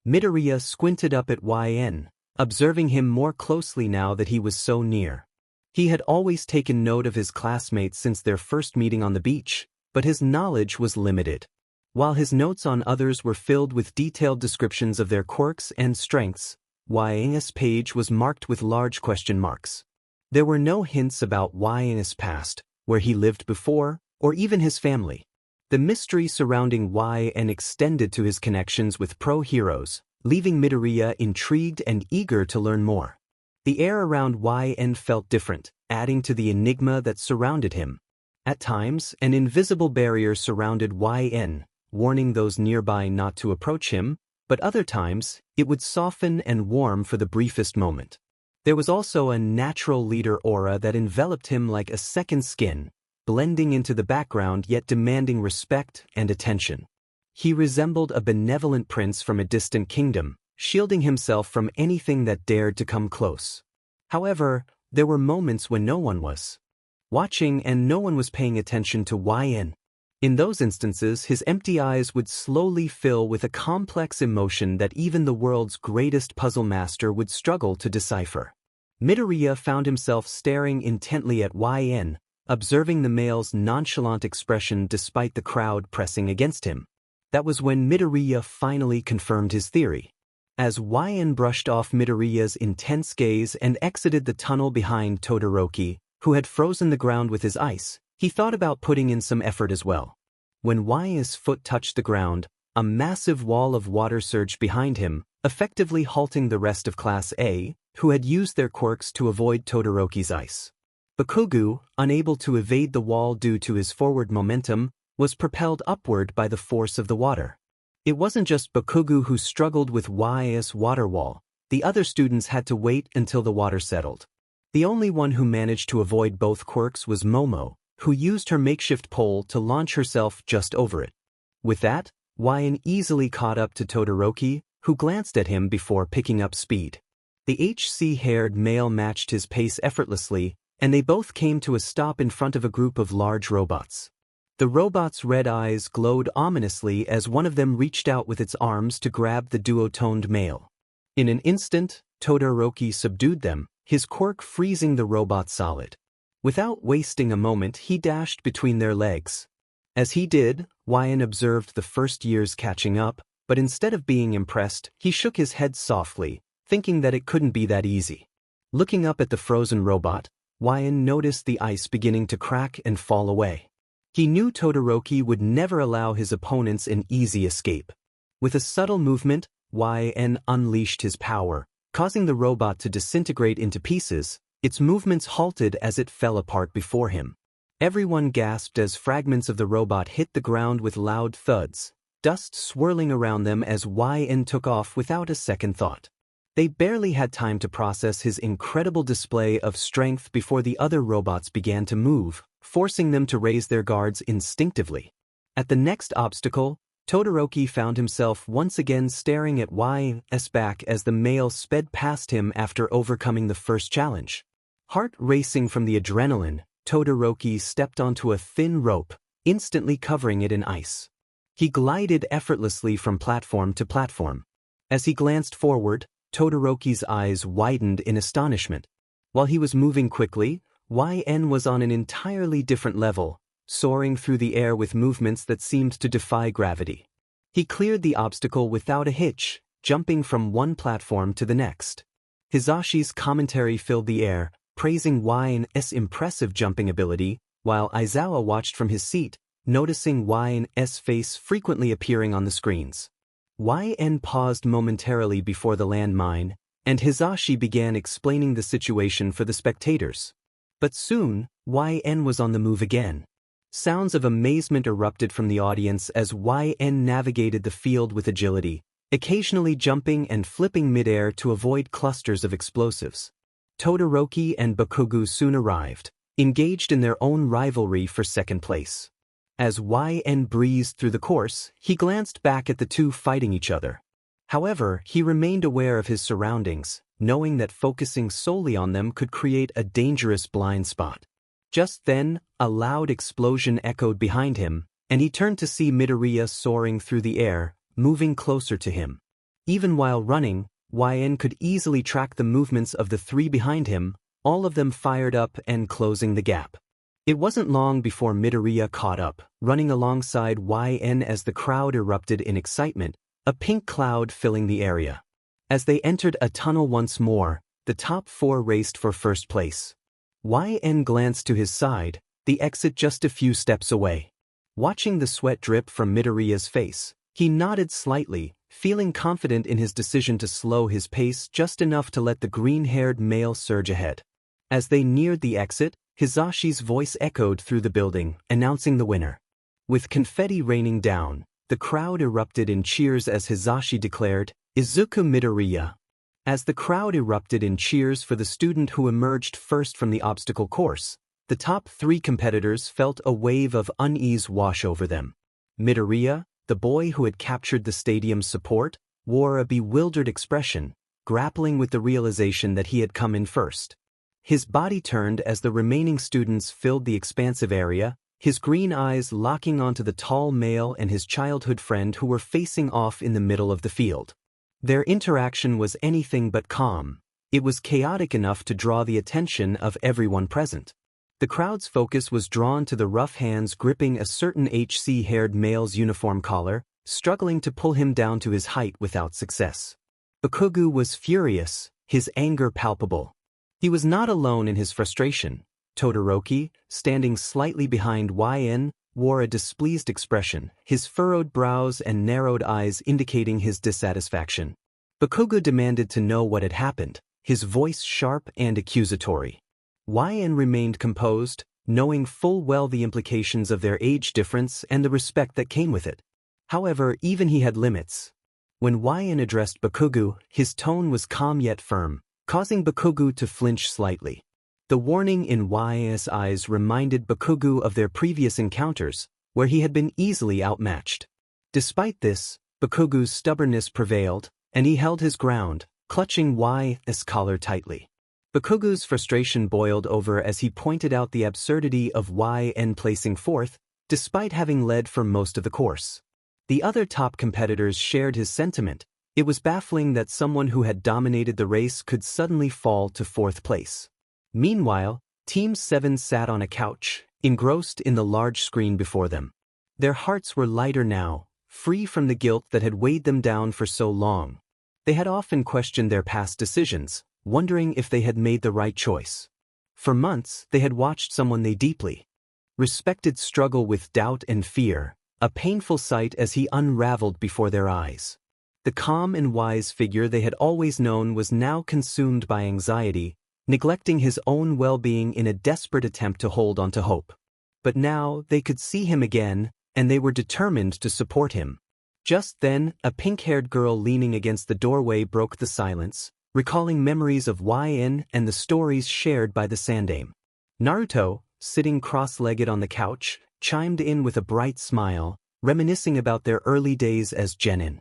Midoriya squinted up at YN, observing him more closely now that he was so near. He had always taken note of his classmates since their first meeting on the beach, but his knowledge was limited. While his notes on others were filled with detailed descriptions of their quirks and strengths, YN's page was marked with large question marks. There were no hints about YN's past, where he lived before, or even his family. The mystery surrounding YN extended to his connections with pro-heroes, leaving Midoriya intrigued and eager to learn more. The air around YN felt different, adding to the enigma that surrounded him. At times, an invisible barrier surrounded YN, warning those nearby not to approach him, but other times, it would soften and warm for the briefest moment. There was also a natural leader aura that enveloped him like a second skin, blending into the background yet demanding respect and attention. He resembled a benevolent prince from a distant kingdom, shielding himself from anything that dared to come close. However, there were moments when no one was watching and no one was paying attention to YN. In those instances, his empty eyes would slowly fill with a complex emotion that even the world's greatest puzzle master would struggle to decipher. Midoriya found himself staring intently at YN, observing the male's nonchalant expression despite the crowd pressing against him. That was when Midoriya finally confirmed his theory. As YN brushed off Midoriya's intense gaze and exited the tunnel behind Todoroki, who had frozen the ground with his ice, he thought about putting in some effort as well. When Y's foot touched the ground, a massive wall of water surged behind him, effectively halting the rest of Class A, who had used their quirks to avoid Todoroki's ice. Bakugo, unable to evade the wall due to his forward momentum, was propelled upward by the force of the water. It wasn't just Bakugo who struggled with Y's water wall. The other students had to wait until the water settled. The only one who managed to avoid both quirks was Momo, who used her makeshift pole to launch herself just over it. With that, YN easily caught up to Todoroki, who glanced at him before picking up speed. The HC-haired male matched his pace effortlessly, and they both came to a stop in front of a group of large robots. The robots' red eyes glowed ominously as one of them reached out with its arms to grab the duotoned male. In an instant, Todoroki subdued them, his quirk freezing the robot solid. Without wasting a moment, he dashed between their legs. As he did, YN observed the first years catching up, but instead of being impressed, he shook his head softly, thinking that it couldn't be that easy. Looking up at the frozen robot, YN noticed the ice beginning to crack and fall away. He knew Todoroki would never allow his opponents an easy escape. With a subtle movement, YN unleashed his power, causing the robot to disintegrate into pieces. Its movements halted as it fell apart before him. Everyone gasped as fragments of the robot hit the ground with loud thuds, dust swirling around them as YN took off without a second thought. They barely had time to process his incredible display of strength before the other robots began to move, forcing them to raise their guards instinctively. At the next obstacle, Todoroki found himself once again staring at YN's back as the male sped past him after overcoming the first challenge. Heart racing from the adrenaline, Todoroki stepped onto a thin rope, instantly covering it in ice. He glided effortlessly from platform to platform. As he glanced forward, Todoroki's eyes widened in astonishment. While he was moving quickly, YN was on an entirely different level, soaring through the air with movements that seemed to defy gravity. He cleared the obstacle without a hitch, jumping from one platform to the next. Hisashi's commentary filled the air, praising YN's impressive jumping ability, while Aizawa watched from his seat, noticing YN's face frequently appearing on the screens. YN paused momentarily before the landmine, and Hisashi began explaining the situation for the spectators. But soon, YN was on the move again. Sounds of amazement erupted from the audience as YN navigated the field with agility, occasionally jumping and flipping midair to avoid clusters of explosives. Todoroki and Bakugo soon arrived, engaged in their own rivalry for second place. As YN breezed through the course, he glanced back at the two fighting each other. However, he remained aware of his surroundings, knowing that focusing solely on them could create a dangerous blind spot. Just then, a loud explosion echoed behind him, and he turned to see Midoriya soaring through the air, moving closer to him. Even while running, YN could easily track the movements of the three behind him, all of them fired up and closing the gap. It wasn't long before Midoriya caught up, running alongside YN as the crowd erupted in excitement, a pink cloud filling the area. As they entered a tunnel once more, the top four raced for first place. YN glanced to his side, the exit just a few steps away. Watching the sweat drip from Midoriya's face, he nodded slightly, feeling confident in his decision to slow his pace just enough to let the green-haired male surge ahead. As they neared the exit, Hisashi's voice echoed through the building, announcing the winner. With confetti raining down, The crowd erupted in cheers as Hisashi declared, "Izuku Midoriya." As the crowd erupted in cheers for the student who emerged first from the obstacle course, the top 3 competitors felt a wave of unease wash over them. Midoriya, the boy who had captured the stadium's support, wore a bewildered expression, grappling with the realization that he had come in first. His body turned as the remaining students filled the expansive area, his green eyes locking onto the tall male and his childhood friend who were facing off in the middle of the field. Their interaction was anything but calm. It was chaotic enough to draw the attention of everyone present. The crowd's focus was drawn to the rough hands gripping a certain HC-haired male's uniform collar, struggling to pull him down to his height without success. Bakugo was furious, his anger palpable. He was not alone in his frustration. Todoroki, standing slightly behind YN, wore a displeased expression, his furrowed brows and narrowed eyes indicating his dissatisfaction. Bakugo demanded to know what had happened, his voice sharp and accusatory. YN remained composed, knowing full well the implications of their age difference and the respect that came with it. However, even he had limits. When YN addressed Bakugo, his tone was calm yet firm, causing Bakugo to flinch slightly. The warning in YN's eyes reminded Bakugo of their previous encounters, where he had been easily outmatched. Despite this, Bakugo's stubbornness prevailed, and he held his ground, clutching YN's collar tightly. Bakugo's frustration boiled over as he pointed out the absurdity of YN placing fourth, despite having led for most of the course. The other top competitors shared his sentiment. It was baffling that someone who had dominated the race could suddenly fall to fourth place. Meanwhile, Team 7 sat on a couch, engrossed in the large screen before them. Their hearts were lighter now, free from the guilt that had weighed them down for so long. They had often questioned their past decisions, wondering if they had made the right choice. For months, they had watched someone they deeply respected struggle with doubt and fear, a painful sight as he unraveled before their eyes. The calm and wise figure they had always known was now consumed by anxiety, neglecting his own well-being in a desperate attempt to hold on to hope. But now they could see him again, and they were determined to support him. Just then, a pink-haired girl leaning against the doorway broke the silence, recalling memories of YN and the stories shared by the Sandaime. Naruto, sitting cross-legged on the couch, chimed in with a bright smile, reminiscing about their early days as genin.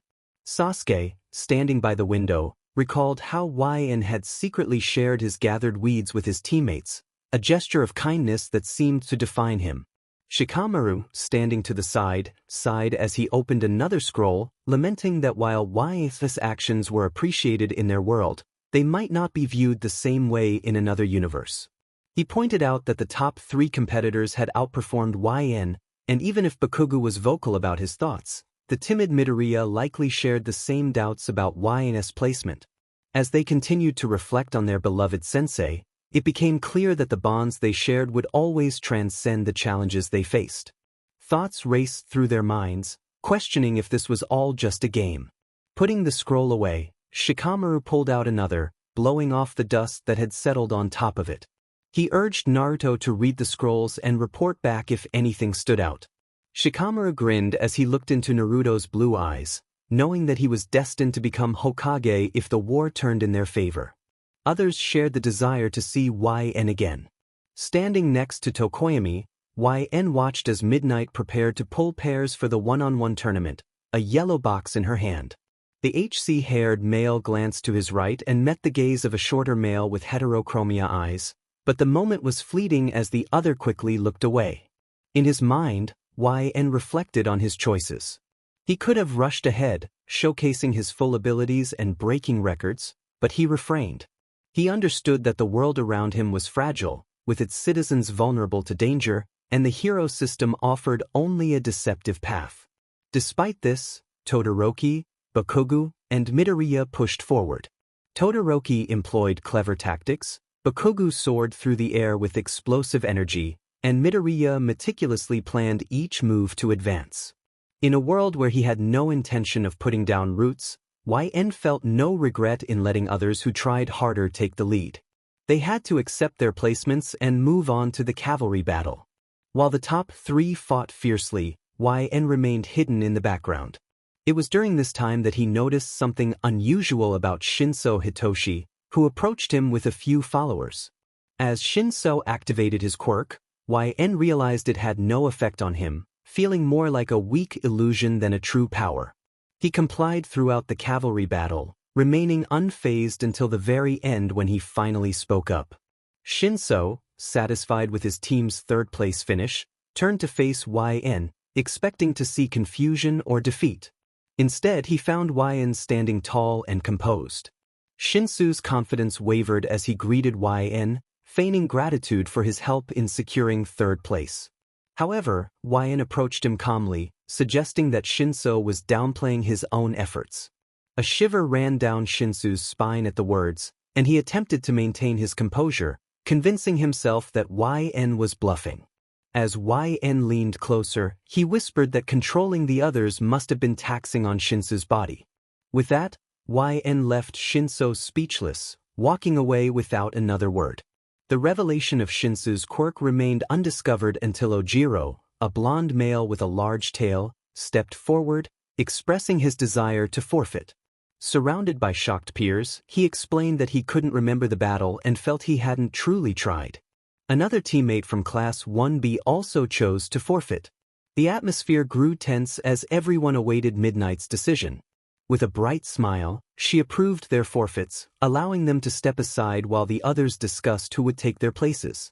Sasuke, standing by the window, recalled how YN had secretly shared his gathered weeds with his teammates, a gesture of kindness that seemed to define him. Shikamaru, standing to the side, sighed as he opened another scroll, lamenting that while YN's actions were appreciated in their world, they might not be viewed the same way in another universe. He pointed out that the top 3 competitors had outperformed YN, and even if Bakugo was vocal about his thoughts, the timid Midoriya likely shared the same doubts about YN's placement. As they continued to reflect on their beloved sensei, it became clear that the bonds they shared would always transcend the challenges they faced. Thoughts raced through their minds, questioning if this was all just a game. Putting the scroll away, Shikamaru pulled out another, blowing off the dust that had settled on top of it. He urged Naruto to read the scrolls and report back if anything stood out. Shikamaru grinned as he looked into Naruto's blue eyes, knowing that he was destined to become Hokage if the war turned in their favor. Others shared the desire to see YN again. Standing next to Tokoyami, YN watched as Midnight prepared to pull pairs for the one-on-one tournament, a yellow box in her hand. The HC-haired male glanced to his right and met the gaze of a shorter male with heterochromia eyes, but the moment was fleeting as the other quickly looked away. In his mind, YN reflected on his choices. He could have rushed ahead, showcasing his full abilities and breaking records, but he refrained. He understood that the world around him was fragile, with its citizens vulnerable to danger, and the hero system offered only a deceptive path. Despite this, Todoroki, Bakugo, and Midoriya pushed forward. Todoroki employed clever tactics, Bakugo soared through the air with explosive energy, and Midoriya meticulously planned each move to advance. In a world where he had no intention of putting down roots, YN felt no regret in letting others who tried harder take the lead. They had to accept their placements and move on to the cavalry battle. While the top 3 fought fiercely, YN remained hidden in the background. It was during this time that he noticed something unusual about Shinso Hitoshi, who approached him with a few followers. As Shinso activated his quirk, YN realized it had no effect on him, feeling more like a weak illusion than a true power. He complied throughout the cavalry battle, remaining unfazed until the very end when he finally spoke up. Shinso, satisfied with his team's third-place finish, turned to face YN, expecting to see confusion or defeat. Instead, he found YN standing tall and composed. Shinso's confidence wavered as he greeted YN, feigning gratitude for his help in securing third place. However, YN approached him calmly, suggesting that Shinso was downplaying his own efforts. A shiver ran down Shinso's spine at the words, and he attempted to maintain his composure, convincing himself that YN was bluffing. As YN leaned closer, he whispered that controlling the others must have been taxing on Shinso's body. With that, YN left Shinso speechless, walking away without another word. The revelation of Shinso's quirk remained undiscovered until Ojiro, a blonde male with a large tail, stepped forward, expressing his desire to forfeit. Surrounded by shocked peers, he explained that he couldn't remember the battle and felt he hadn't truly tried. Another teammate from Class 1B also chose to forfeit. The atmosphere grew tense as everyone awaited Midnight's decision. With a bright smile, she approved their forfeits, allowing them to step aside while the others discussed who would take their places.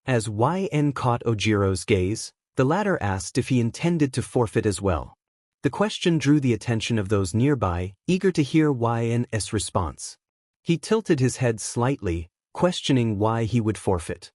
As YN caught Ojiro's gaze, the latter asked if he intended to forfeit as well. The question drew the attention of those nearby, eager to hear YN's response. He tilted his head slightly, questioning why he would forfeit.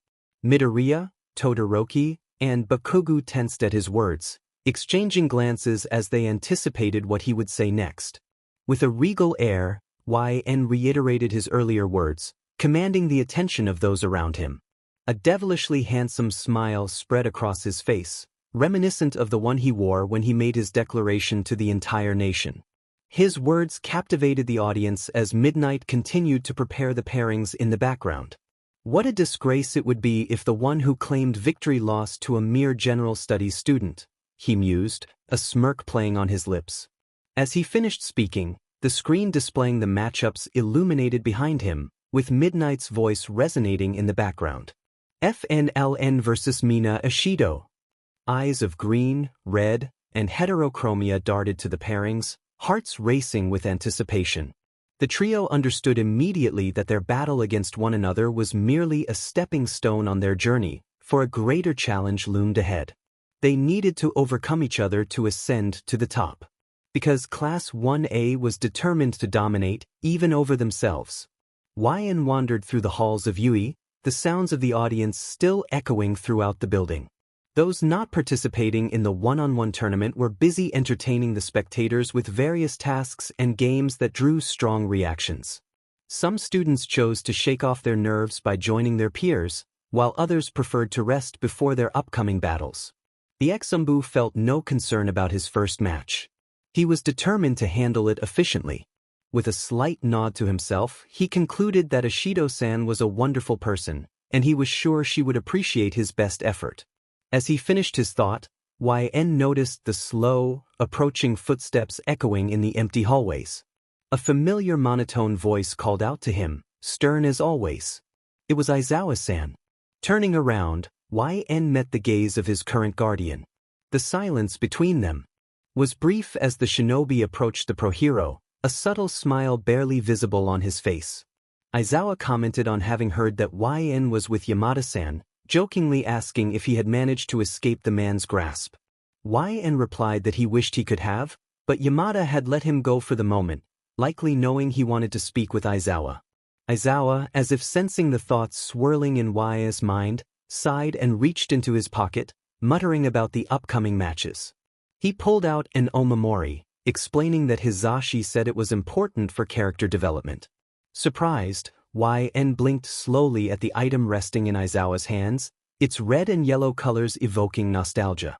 Midoriya, Todoroki, and Bakugo tensed at his words, exchanging glances as they anticipated what he would say next. With a regal air, YN reiterated his earlier words, commanding the attention of those around him. A devilishly handsome smile spread across his face, reminiscent of the one he wore when he made his declaration to the entire nation. His words captivated the audience as Midnight continued to prepare the pairings in the background. What a disgrace it would be if the one who claimed victory lost to a mere general studies student, he mused, a smirk playing on his lips. As he finished speaking, the screen displaying the matchups illuminated behind him, with Midnight's voice resonating in the background. FNLN vs Mina Ishido. Eyes of green, red, and heterochromia darted to the pairings, hearts racing with anticipation. The trio understood immediately that their battle against one another was merely a stepping stone on their journey, for a greater challenge loomed ahead. They needed to overcome each other to ascend to the top. Because Class 1A was determined to dominate, even over themselves. YN wandered through the halls of Yui, the sounds of the audience still echoing throughout the building. Those not participating in the one-on-one tournament were busy entertaining the spectators with various tasks and games that drew strong reactions. Some students chose to shake off their nerves by joining their peers, while others preferred to rest before their upcoming battles. The 𝐓𝐑𝐀𝐔𝐌𝐀 felt no concern about his first match. He was determined to handle it efficiently. With a slight nod to himself, he concluded that Ishido-san was a wonderful person, and he was sure she would appreciate his best effort. As he finished his thought, YN noticed the slow, approaching footsteps echoing in the empty hallways. A familiar monotone voice called out to him, stern as always. It was Aizawa-san. Turning around, YN met the gaze of his current guardian. The silence between them was brief as the shinobi approached the pro-hero, a subtle smile barely visible on his face. Aizawa commented on having heard that YN was with Yamada-san, jokingly asking if he had managed to escape the man's grasp. YN replied that he wished he could have, but Yamada had let him go for the moment, likely knowing he wanted to speak with Aizawa. Aizawa, as if sensing the thoughts swirling in YN's mind, sighed and reached into his pocket, muttering about the upcoming matches. He pulled out an omamori, explaining that Hizashi said it was important for character development. Surprised, YN blinked slowly at the item resting in Aizawa's hands, its red and yellow colors evoking nostalgia.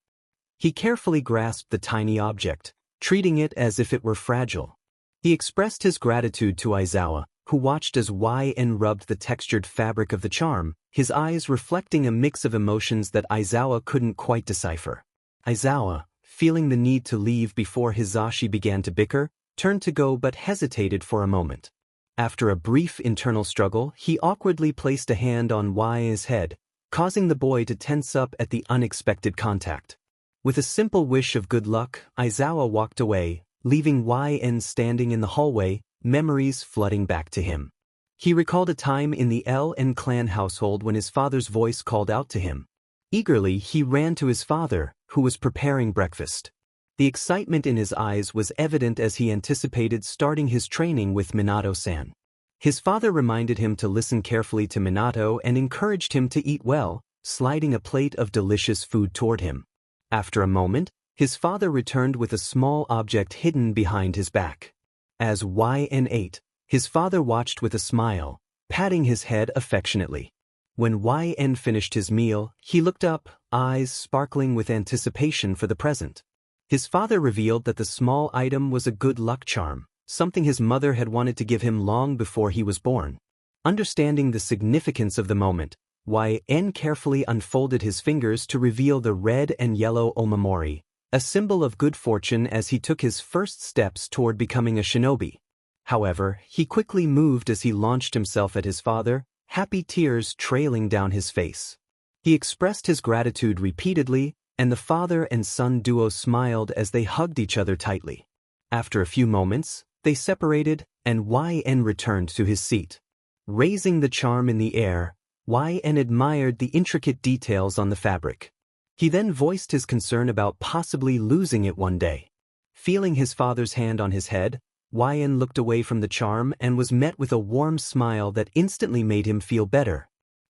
He carefully grasped the tiny object, treating it as if it were fragile. He expressed his gratitude to Aizawa, who watched as YN rubbed the textured fabric of the charm, his eyes reflecting a mix of emotions that Aizawa couldn't quite decipher. Aizawa, feeling the need to leave before Hisashi began to bicker, turned to go but hesitated for a moment. After a brief internal struggle, he awkwardly placed a hand on Y's head, causing the boy to tense up at the unexpected contact. With a simple wish of good luck, Aizawa walked away, leaving YN standing in the hallway, memories flooding back to him. He recalled a time in the L clan household when his father's voice called out to him. Eagerly, he ran to his father, who was preparing breakfast. The excitement in his eyes was evident as he anticipated starting his training with Minato-san. His father reminded him to listen carefully to Minato and encouraged him to eat well, sliding a plate of delicious food toward him. After a moment, his father returned with a small object hidden behind his back. As YN ate, his father watched with a smile, patting his head affectionately. When YN finished his meal, he looked up, eyes sparkling with anticipation for the present. His father revealed that the small item was a good luck charm, something his mother had wanted to give him long before he was born. Understanding the significance of the moment, YN carefully unfolded his fingers to reveal the red and yellow omamori, a symbol of good fortune as he took his first steps toward becoming a shinobi. However, he quickly moved as he launched himself at his father, happy tears trailing down his face. He expressed his gratitude repeatedly, and the father and son duo smiled as they hugged each other tightly. After a few moments, they separated, and YN returned to his seat. Raising the charm in the air, YN admired the intricate details on the fabric. He then voiced his concern about possibly losing it one day. Feeling his father's hand on his head, YN looked away from the charm and was met with a warm smile that instantly made him feel better.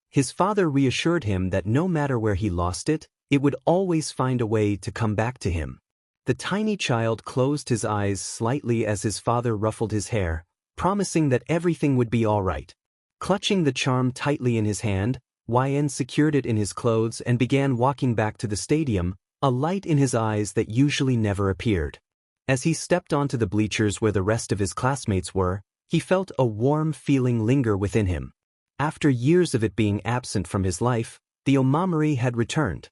His father reassured him that no matter where he lost it, it would always find a way to come back to him. The tiny child closed his eyes slightly as his father ruffled his hair, promising that everything would be all right. Clutching the charm tightly in his hand, YN secured it in his clothes and began walking back to the stadium, a light in his eyes that usually never appeared. As he stepped onto the bleachers where the rest of his classmates were, he felt a warm feeling linger within him. After years of it being absent from his life, the omamori had returned.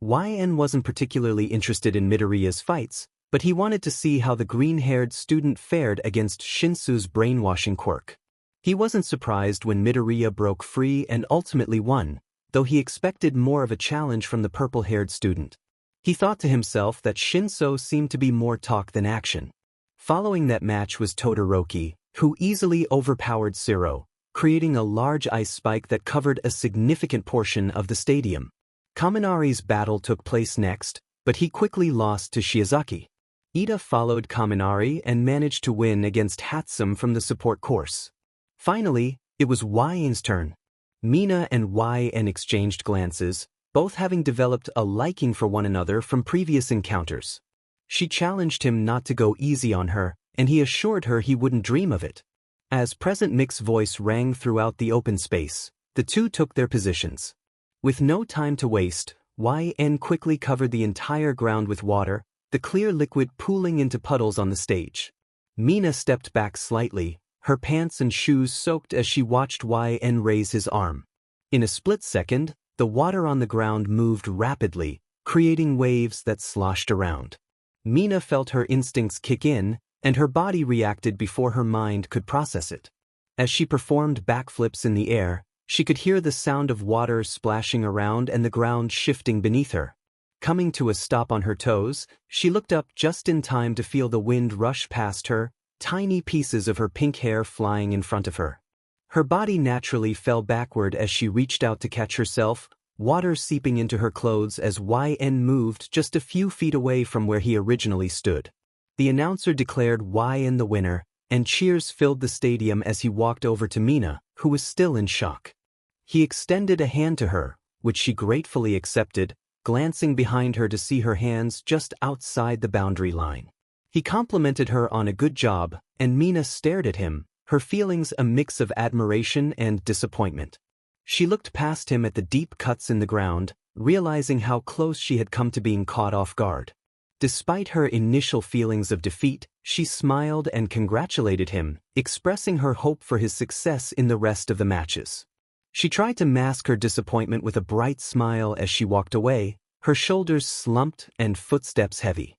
YN wasn't particularly interested in Midoriya's fights, but he wanted to see how the green-haired student fared against Shinsu's brainwashing quirk. He wasn't surprised when Midoriya broke free and ultimately won, though he expected more of a challenge from the purple-haired student. He thought to himself that Shinso seemed to be more talk than action. Following that match was Todoroki, who easily overpowered Zero, creating a large ice spike that covered a significant portion of the stadium. Kaminari's battle took place next, but he quickly lost to Shiozaki. Ida followed Kaminari and managed to win against Hatsum from the support course. Finally, it was YN's turn. Mina and YN exchanged glances, both having developed a liking for one another from previous encounters. She challenged him not to go easy on her, and he assured her he wouldn't dream of it. As Present Mix's voice rang throughout the open space, the two took their positions. With no time to waste, YN quickly covered the entire ground with water, the clear liquid pooling into puddles on the stage. Mina stepped back slightly, her pants and shoes soaked as she watched YN raise his arm. In a split second, the water on the ground moved rapidly, creating waves that sloshed around. Mina felt her instincts kick in, and her body reacted before her mind could process it. As she performed backflips in the air, she could hear the sound of water splashing around and the ground shifting beneath her. Coming to a stop on her toes, she looked up just in time to feel the wind rush past her, tiny pieces of her pink hair flying in front of her. Her body naturally fell backward as she reached out to catch herself, water seeping into her clothes as YN moved just a few feet away from where he originally stood. The announcer declared YN the winner, and cheers filled the stadium as he walked over to Mina, who was still in shock. He extended a hand to her, which she gratefully accepted, glancing behind her to see her hands just outside the boundary line. He complimented her on a good job, and Mina stared at him, her feelings a mix of admiration and disappointment. She looked past him at the deep cuts in the ground, realizing how close she had come to being caught off guard. Despite her initial feelings of defeat, she smiled and congratulated him, expressing her hope for his success in the rest of the matches. She tried to mask her disappointment with a bright smile as she walked away, her shoulders slumped and footsteps heavy.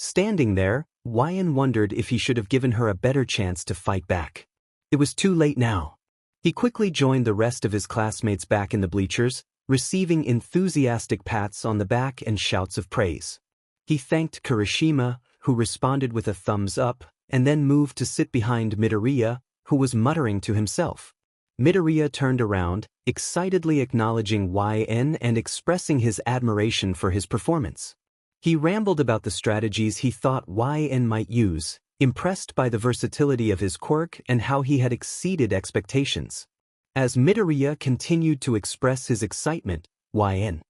Standing there, YN wondered if he should have given her a better chance to fight back. It was too late now. He quickly joined the rest of his classmates back in the bleachers, receiving enthusiastic pats on the back and shouts of praise. He thanked Kirishima, who responded with a thumbs up, and then moved to sit behind Midoriya, who was muttering to himself. Midoriya turned around, excitedly acknowledging YN and expressing his admiration for his performance. He rambled about the strategies he thought YN might use, impressed by the versatility of his quirk and how he had exceeded expectations. As Midoriya continued to express his excitement, YN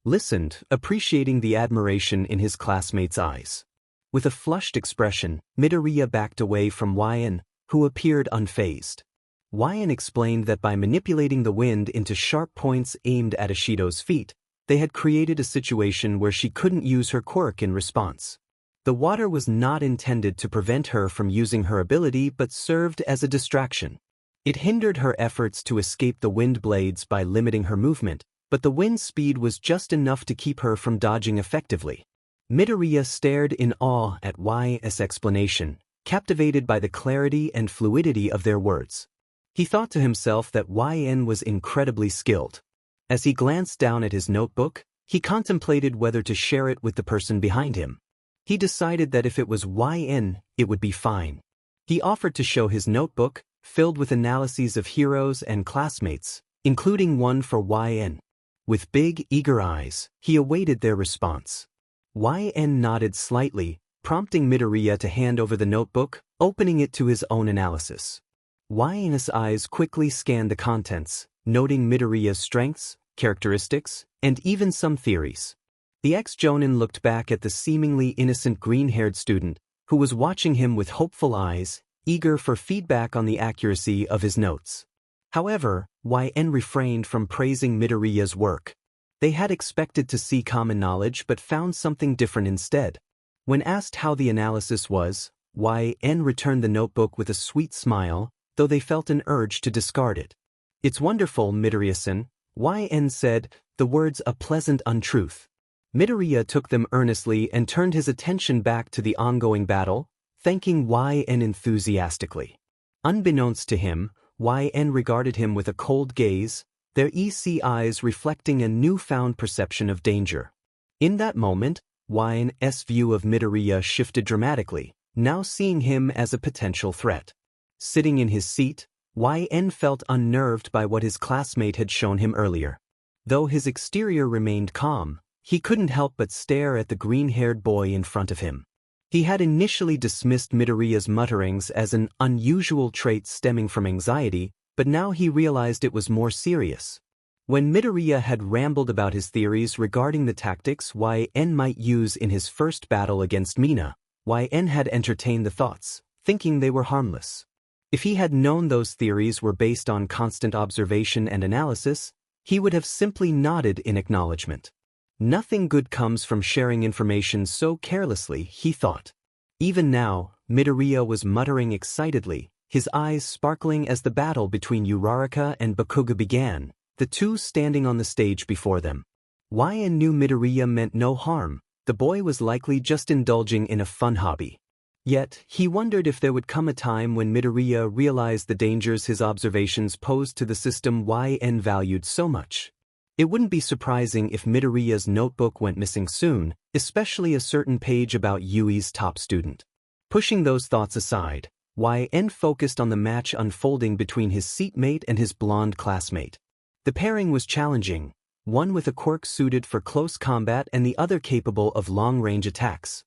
listened, appreciating the admiration in his classmates' eyes. With a flushed expression, Midoriya backed away from YN, who appeared unfazed. YN explained that by manipulating the wind into sharp points aimed at Ishido's feet, they had created a situation where she couldn't use her quirk in response. The water was not intended to prevent her from using her ability but served as a distraction. It hindered her efforts to escape the wind blades by limiting her movement, but the wind speed was just enough to keep her from dodging effectively. Midoriya stared in awe at YN's explanation, captivated by the clarity and fluidity of their words. He thought to himself that YN was incredibly skilled. As he glanced down at his notebook, he contemplated whether to share it with the person behind him. He decided that if it was YN, it would be fine. He offered to show his notebook, filled with analyses of heroes and classmates, including one for YN. With big, eager eyes, he awaited their response. YN nodded slightly, prompting Midoriya to hand over the notebook, opening it to his own analysis. YN's eyes quickly scanned the contents, noting Midoriya's strengths, characteristics, and even some theories. The ex-jonin looked back at the seemingly innocent green-haired student, who was watching him with hopeful eyes, eager for feedback on the accuracy of his notes. However, YN refrained from praising Midoriya's work. They had expected to see common knowledge but found something different instead. When asked how the analysis was, YN returned the notebook with a sweet smile, though they felt an urge to discard it. "It's wonderful, Midoriya-san," YN said, the words a pleasant untruth. Midoriya took them earnestly and turned his attention back to the ongoing battle, thanking YN enthusiastically. Unbeknownst to him, YN regarded him with a cold gaze, their EC eyes reflecting a newfound perception of danger. In that moment, YN's view of Midoriya shifted dramatically, now seeing him as a potential threat. Sitting in his seat, YN felt unnerved by what his classmate had shown him earlier. Though his exterior remained calm, he couldn't help but stare at the green-haired boy in front of him. He had initially dismissed Midoriya's mutterings as an unusual trait stemming from anxiety, but now he realized it was more serious. When Midoriya had rambled about his theories regarding the tactics YN might use in his first battle against Mina, YN had entertained the thoughts, thinking they were harmless. If he had known those theories were based on constant observation and analysis, he would have simply nodded in acknowledgement. Nothing good comes from sharing information so carelessly, he thought. Even now, Midoriya was muttering excitedly, his eyes sparkling as the battle between Uraraka and Bakugo began, the two standing on the stage before them. YN knew Midoriya meant no harm, the boy was likely just indulging in a fun hobby. Yet, he wondered if there would come a time when Midoriya realized the dangers his observations posed to the system YN valued so much. It wouldn't be surprising if Midoriya's notebook went missing soon, especially a certain page about Yui's top student. Pushing those thoughts aside, YN focused on the match unfolding between his seatmate and his blonde classmate. The pairing was challenging, one with a quirk suited for close combat and the other capable of long-range attacks.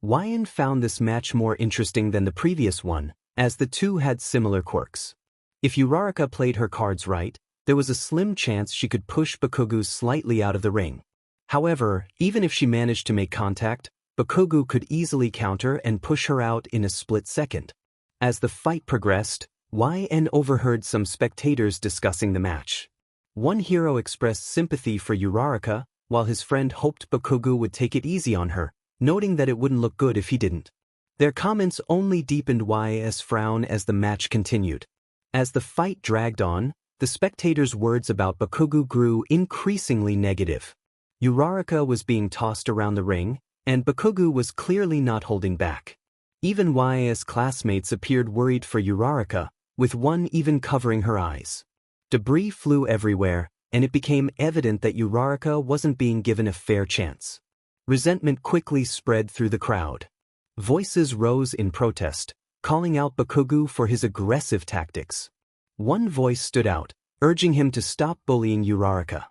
YN found this match more interesting than the previous one, as the two had similar quirks. If Uraraka played her cards right, there was a slim chance she could push Bakugo slightly out of the ring. However, even if she managed to make contact, Bakugo could easily counter and push her out in a split second. As the fight progressed, YN overheard some spectators discussing the match. One hero expressed sympathy for Uraraka, while his friend hoped Bakugo would take it easy on her, noting that it wouldn't look good if he didn't. Their comments only deepened YN's frown as the match continued. As the fight dragged on, the spectators' words about Bakugo grew increasingly negative. Uraraka was being tossed around the ring, And Bakugo was clearly not holding back. Even YS classmates appeared worried for Uraraka, with one even covering her eyes. Debris flew everywhere, and it became evident that Uraraka wasn't being given a fair chance. Resentment quickly spread through the crowd. Voices rose in protest, calling out Bakugo for his aggressive tactics. One voice stood out, urging him to stop bullying Uraraka.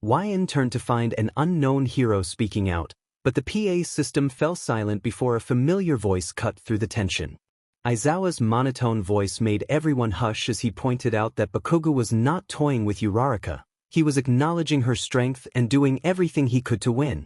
YN turned to find an unknown hero speaking out, but the PA system fell silent before a familiar voice cut through the tension. Aizawa's monotone voice made everyone hush as he pointed out that Bakugo was not toying with Uraraka. He was acknowledging her strength and doing everything he could to win.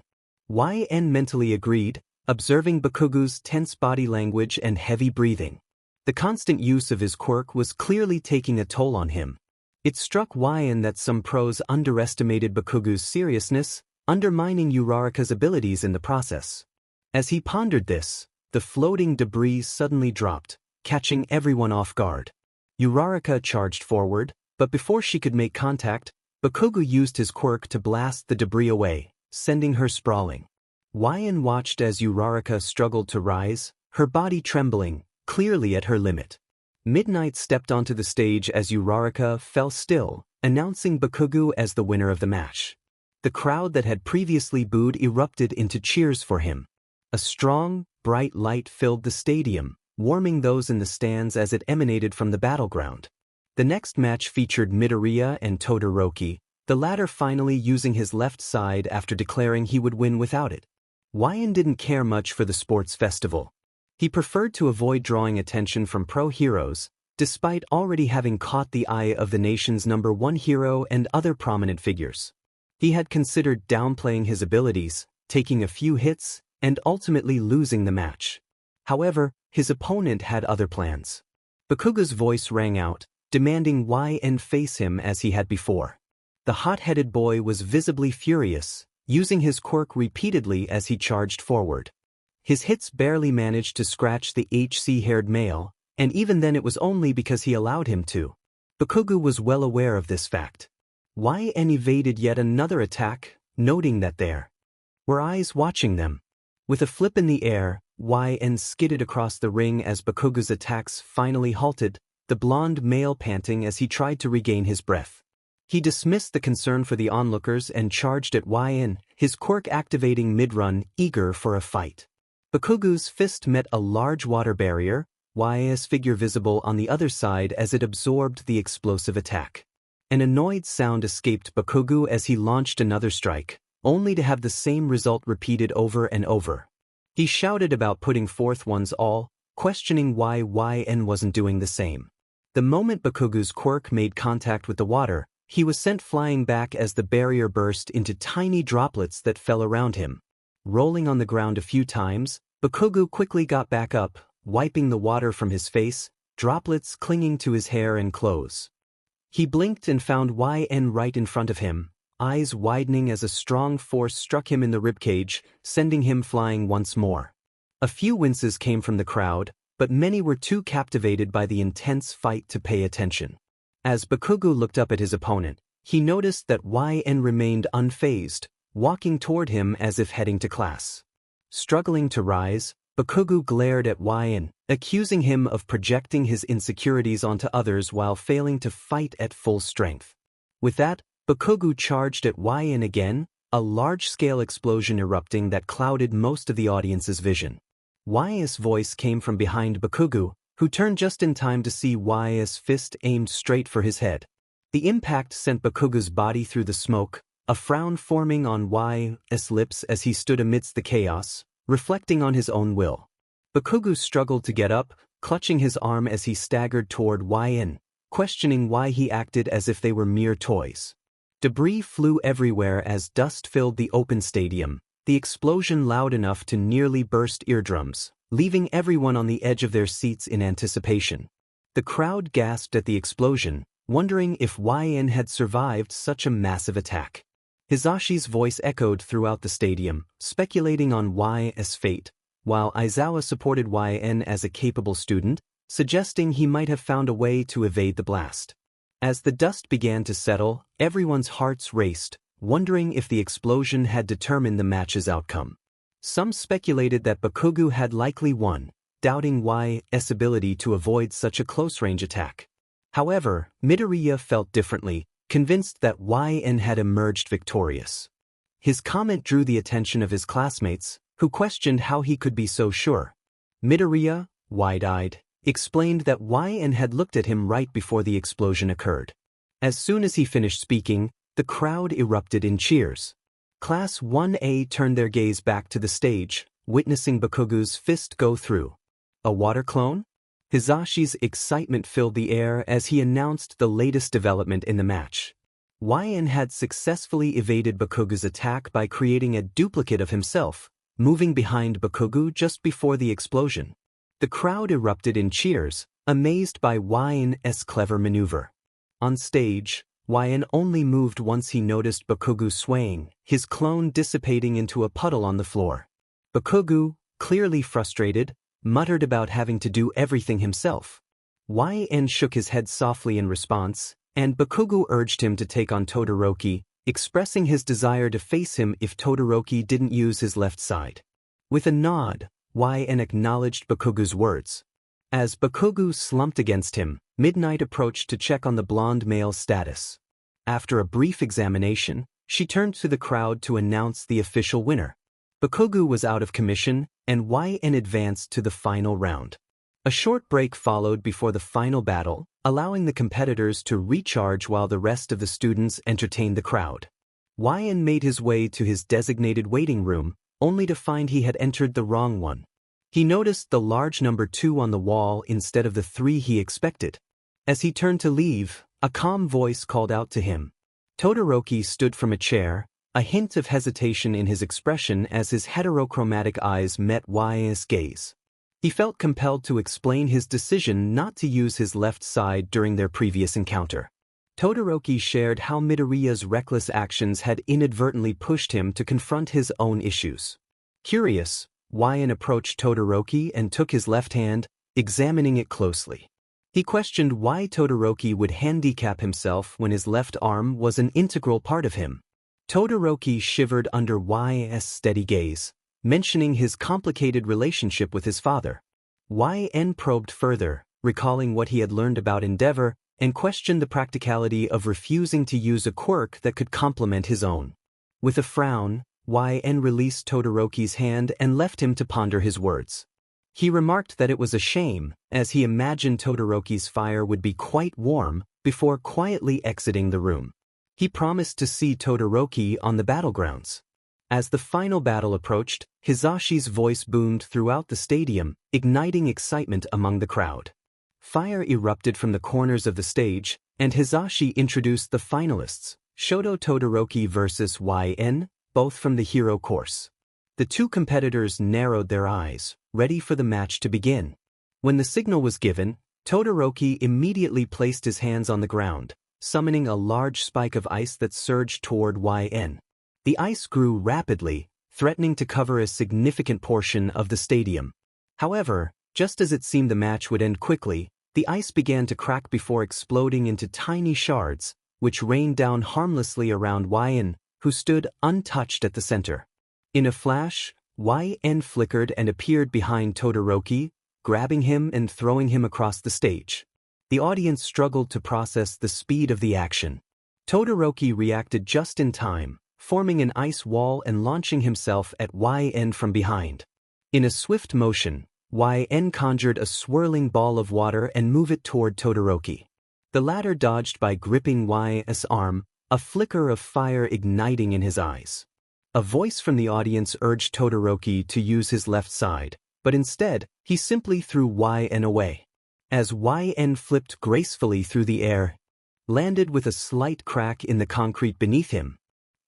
YN mentally agreed, observing Bakugo's tense body language and heavy breathing. The constant use of his quirk was clearly taking a toll on him. It struck YN that some pros underestimated Bakugo's seriousness, undermining Uraraka's abilities in the process. As he pondered this, the floating debris suddenly dropped, catching everyone off guard. Uraraka charged forward, but before she could make contact, Bakugo used his quirk to blast the debris away, sending her sprawling. YN watched as Uraraka struggled to rise, her body trembling, clearly at her limit. Midnight stepped onto the stage as Uraraka fell still, announcing Bakugo as the winner of the match. The crowd that had previously booed erupted into cheers for him. A strong, bright light filled the stadium, warming those in the stands as it emanated from the battleground. The next match featured Midoriya and Todoroki, the latter finally using his left side after declaring he would win without it. YN didn't care much for the sports festival. He preferred to avoid drawing attention from pro heroes, despite already having caught the eye of the nation's #1 hero and other prominent figures. He had considered downplaying his abilities, taking a few hits, and ultimately losing the match. However, his opponent had other plans. Bakugo's voice rang out, demanding YN face him as he had before. The hot-headed boy was visibly furious, using his quirk repeatedly as he charged forward. His hits barely managed to scratch the HC-haired male, and even then it was only because he allowed him to. Bakugo was well aware of this fact. YN evaded yet another attack, noting that there were eyes watching them. With a flip in the air, YN skidded across the ring as Bakugo's attacks finally halted, the blonde male panting as he tried to regain his breath. He dismissed the concern for the onlookers and charged at YN, his quirk activating mid-run, eager for a fight. Bakugo's fist met a large water barrier, YN's figure visible on the other side as it absorbed the explosive attack. An annoyed sound escaped Bakugo as he launched another strike, only to have the same result repeated over and over. He shouted about putting forth one's all, questioning why YN wasn't doing the same. The moment Bakugo's quirk made contact with the water, he was sent flying back as the barrier burst into tiny droplets that fell around him. Rolling on the ground a few times, Bakugo quickly got back up, wiping the water from his face, droplets clinging to his hair and clothes. He blinked and found YN right in front of him, eyes widening as a strong force struck him in the ribcage, sending him flying once more. A few winces came from the crowd, but many were too captivated by the intense fight to pay attention. As Bakugo looked up at his opponent, he noticed that YN remained unfazed, walking toward him as if heading to class. Struggling to rise, Bakugo glared at YN, accusing him of projecting his insecurities onto others while failing to fight at full strength. With that, Bakugo charged at YN again, a large-scale explosion erupting that clouded most of the audience's vision. YN's voice came from behind Bakugo, who turned just in time to see YN's fist aimed straight for his head. The impact sent Bakugo's body through the smoke, a frown forming on YN's lips as he stood amidst the chaos, reflecting on his own will. Bakugo struggled to get up, clutching his arm as he staggered toward YN, questioning why he acted as if they were mere toys. Debris flew everywhere as dust filled the open stadium, the explosion loud enough to nearly burst eardrums, leaving everyone on the edge of their seats in anticipation. The crowd gasped at the explosion, wondering if YN had survived such a massive attack. Hisashi's voice echoed throughout the stadium, speculating on YN's fate, while Aizawa supported YN as a capable student, suggesting he might have found a way to evade the blast. As the dust began to settle, everyone's hearts raced, wondering if the explosion had determined the match's outcome. Some speculated that Bakugo had likely won, doubting Y's ability to avoid such a close-range attack. However, Midoriya felt differently, convinced that YN had emerged victorious. His comment drew the attention of his classmates, who questioned how he could be so sure. Midoriya, wide-eyed, explained that YN had looked at him right before the explosion occurred. As soon as he finished speaking, the crowd erupted in cheers. Class 1A turned their gaze back to the stage, witnessing Bakugo's fist go through. A water clone? Hisashi's excitement filled the air as he announced the latest development in the match. YN had successfully evaded Bakugo's attack by creating a duplicate of himself, moving behind Bakugo just before the explosion. The crowd erupted in cheers, amazed by YN's clever maneuver. On stage, YN only moved once he noticed Bakugo swaying, his clone dissipating into a puddle on the floor. Bakugo, clearly frustrated, muttered about having to do everything himself. YN shook his head softly in response, and Bakugo urged him to take on Todoroki, expressing his desire to face him if Todoroki didn't use his left side. With a nod, YN acknowledged Bakugo's words. As Bakugo slumped against him, Midnight approached to check on the blonde male's status. After a brief examination, she turned to the crowd to announce the official winner. Bakugo was out of commission, and YN advanced to the final round. A short break followed before the final battle, allowing the competitors to recharge while the rest of the students entertained the crowd. YN made his way to his designated waiting room, only to find he had entered the wrong one. He noticed the large number 2 on the wall instead of the 3 he expected. As he turned to leave, a calm voice called out to him. Todoroki stood from a chair, a hint of hesitation in his expression as his heterochromatic eyes met YN's gaze. He felt compelled to explain his decision not to use his left side during their previous encounter. Todoroki shared how Midoriya's reckless actions had inadvertently pushed him to confront his own issues. Curious, YN approached Todoroki and took his left hand, examining it closely. He questioned why Todoroki would handicap himself when his left arm was an integral part of him. Todoroki shivered under YN's steady gaze, mentioning his complicated relationship with his father. YN probed further, recalling what he had learned about Endeavor, and questioned the practicality of refusing to use a quirk that could complement his own. With a frown, YN released Todoroki's hand and left him to ponder his words. He remarked that it was a shame, as he imagined Todoroki's fire would be quite warm, before quietly exiting the room. He promised to see Todoroki on the battlegrounds. As the final battle approached, Hisashi's voice boomed throughout the stadium, igniting excitement among the crowd. Fire erupted from the corners of the stage, and Hisashi introduced the finalists, Shoto Todoroki versus YN, both from the hero course. The two competitors narrowed their eyes, ready for the match to begin. When the signal was given, Todoroki immediately placed his hands on the ground, summoning a large spike of ice that surged toward YN. The ice grew rapidly, threatening to cover a significant portion of the stadium. However, just as it seemed the match would end quickly, the ice began to crack before exploding into tiny shards, which rained down harmlessly around YN, who stood untouched at the center. In a flash, YN flickered and appeared behind Todoroki, grabbing him and throwing him across the stage. The audience struggled to process the speed of the action. Todoroki reacted just in time, forming an ice wall and launching himself at YN from behind. In a swift motion, YN conjured a swirling ball of water and moved it toward Todoroki. The latter dodged by gripping YN's arm, a flicker of fire igniting in his eyes. A voice from the audience urged Todoroki to use his left side, but instead, he simply threw YN away. As YN flipped gracefully through the air, landed with a slight crack in the concrete beneath him.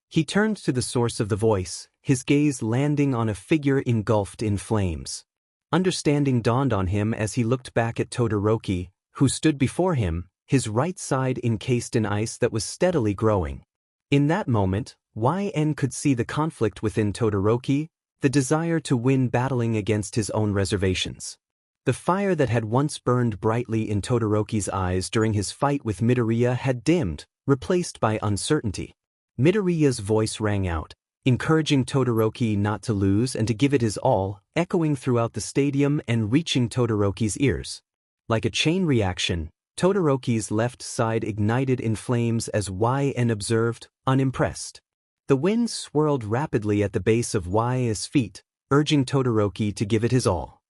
He turned to the source of the voice, his gaze landing on a figure engulfed in flames. Understanding dawned on him as he looked back at Todoroki, who stood before him, his right side encased in ice that was steadily growing. In that moment, YN could see the conflict within Todoroki, the desire to win battling against his own reservations. The fire that had once burned brightly in Todoroki's eyes during his fight with Midoriya had dimmed, replaced by uncertainty. Midoriya's voice rang out, encouraging Todoroki not to lose and to give it his all, echoing throughout the stadium and reaching Todoroki's ears. Like a chain reaction, Todoroki's left side ignited in flames as YN observed, unimpressed. The wind swirled rapidly at the base of YN's feet, urging Todoroki to give it his all.